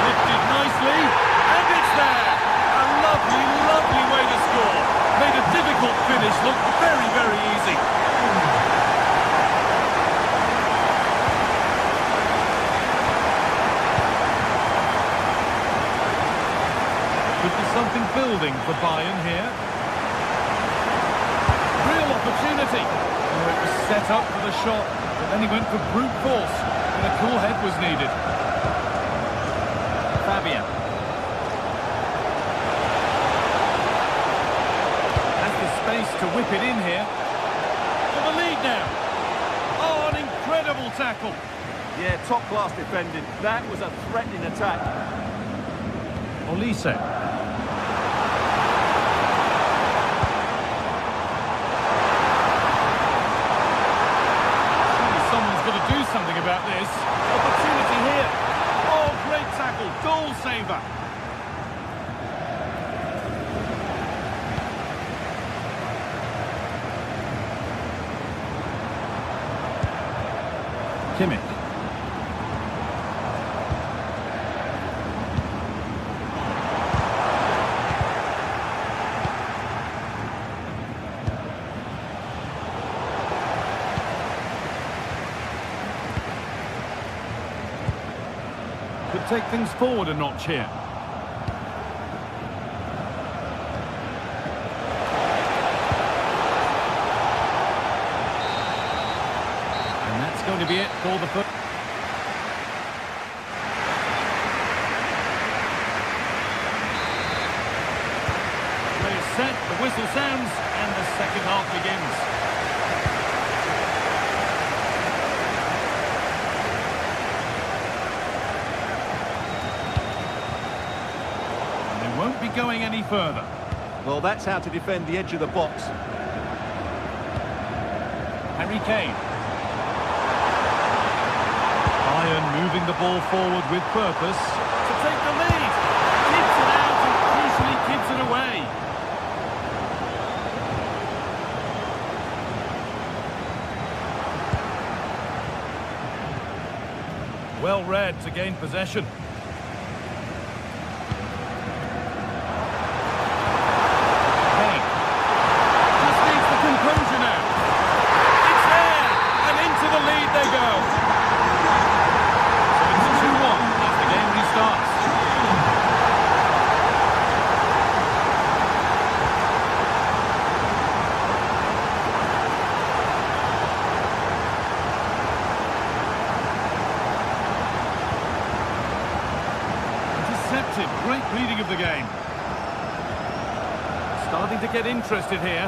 Lifted nicely, and it's there. A lovely, lovely way to score. Made a difficult finish look very, very easy. Could be something building for Bayern here. Real opportunity. Oh, it was set up for the shot, but then he went for brute force, and a cool head was needed. Fabian. Has the space to whip it in here. For the lead now. Oh, an incredible tackle. Yeah, top-class defending. That was a threatening attack. Olise. Someone's got to do something about this. Opportunity here. Oh, great tackle. Goal saver. Kimmich. Could take things forward a notch here. And that's going to be it for the first. Play is set, the whistle sounds, and the second half begins. Won't be going any further. Well, that's how to defend the edge of the box. Harry Kane. Bayern moving the ball forward with purpose to take the lead. Keeps it out and crucially keeps it away. Well read to gain possession. Great reading of the game. Starting to get interested here.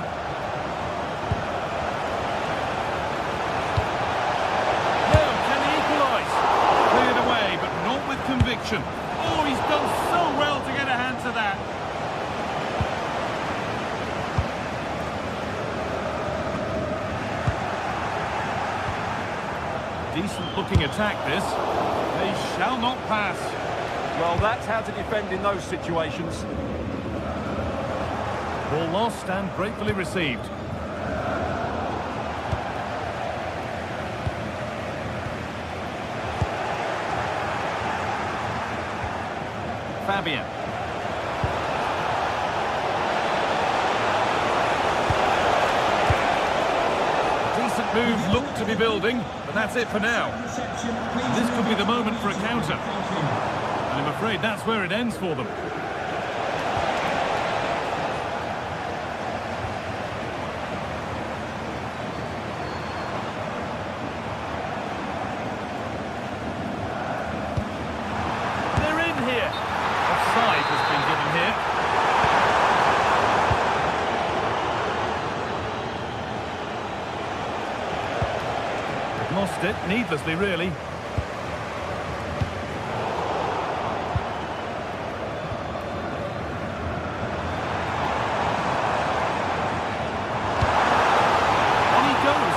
No, can he equalise? Cleared away, but not with conviction. Oh, he's done so well to get a hand to that. Decent looking attack this. They shall not pass. Well, that's how to defend in those situations. Ball lost and gratefully received. Fabian. Decent moves look to be building, but that's it for now. This could be the moment for a counter. I'm afraid that's where it ends for them. They're in here. Offside has been given here. Lost it, needlessly really.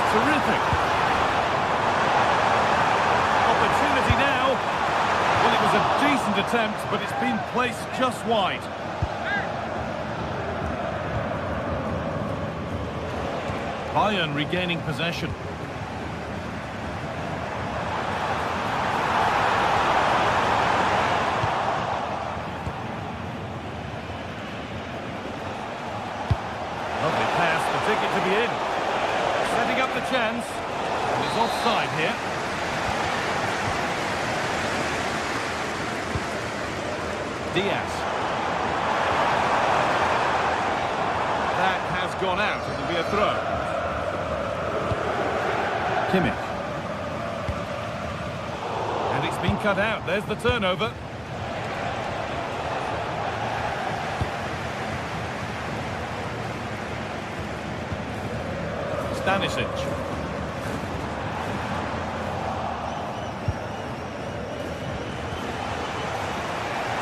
Terrific. Opportunity now. Well, it was a decent attempt, but it's been placed just wide. Bayern regaining possession. Lovely pass, the ticket to be in. Setting up the chance. And it's offside here. Diaz. That has gone out. It'll be a throw. Kimmich. And it's been cut out. There's the turnover. Stanisic.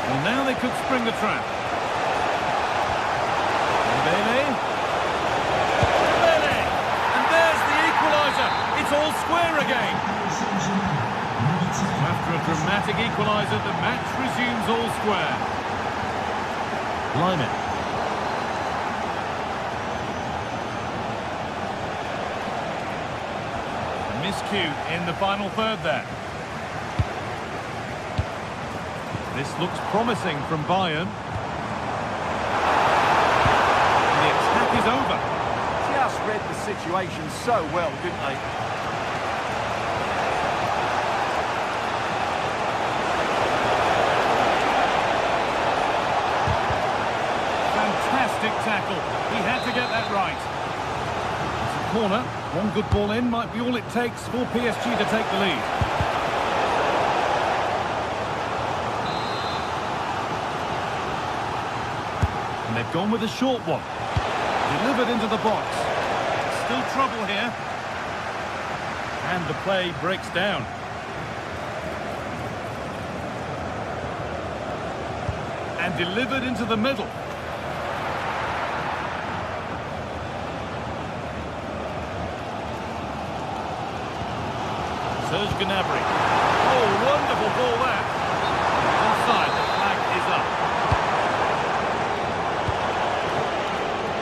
Well, now they could spring the trap. Dembele. And there's the equaliser. It's all square again. After a dramatic equaliser, the match resumes all square. Lyman. Miscue in the final third there. This looks promising from Bayern. The attack is over. Just read the situation so well, didn't they? Fantastic tackle. He had to get that right. It's a corner. One good ball in might be all it takes for PSG to take the lead. And they've gone with a short one. Delivered into the box. Still trouble here. And the play breaks down. And delivered into the middle. Serge Gnabry. Oh, wonderful ball there. Offside, the flag is up.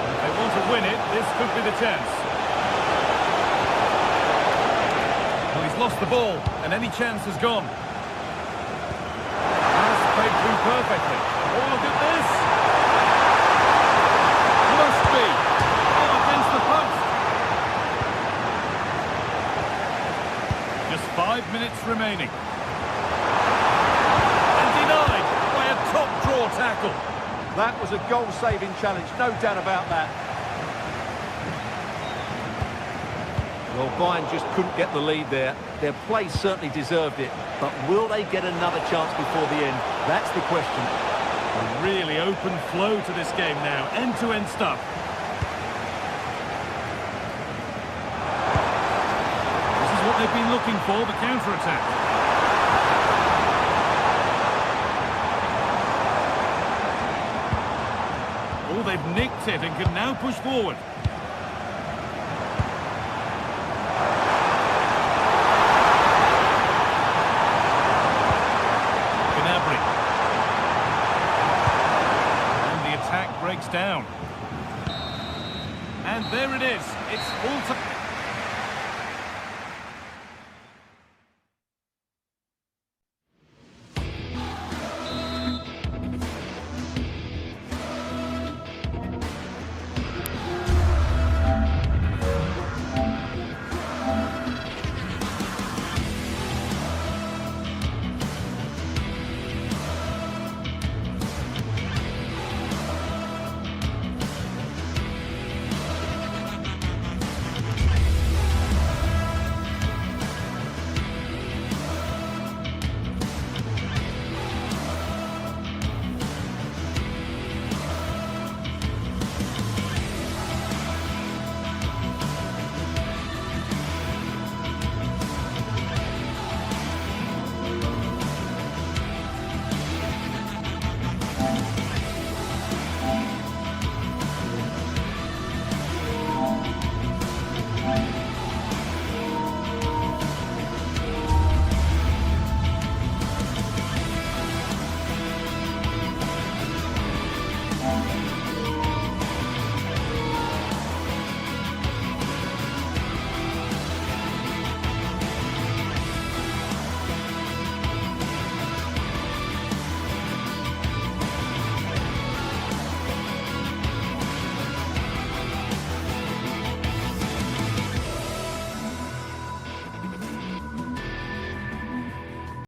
If they want to win it, this could be the chance. Well, he's lost the ball, and any chance has gone. Pass played through perfectly. Oh, look at this. Must be. Oh, against the post. Just 5 minutes remaining. And denied by a top draw tackle. That was a goal-saving challenge, no doubt about that. Well, Bayern just couldn't get the lead there. Their play certainly deserved it, but will they get another chance before the end? That's the question. A really open flow to this game now, end-to-end stuff. This is what they've been looking for, the counter-attack. Oh, they've nicked it and can now push forward. Gnabry. And the attack breaks down. And there it is. It's all to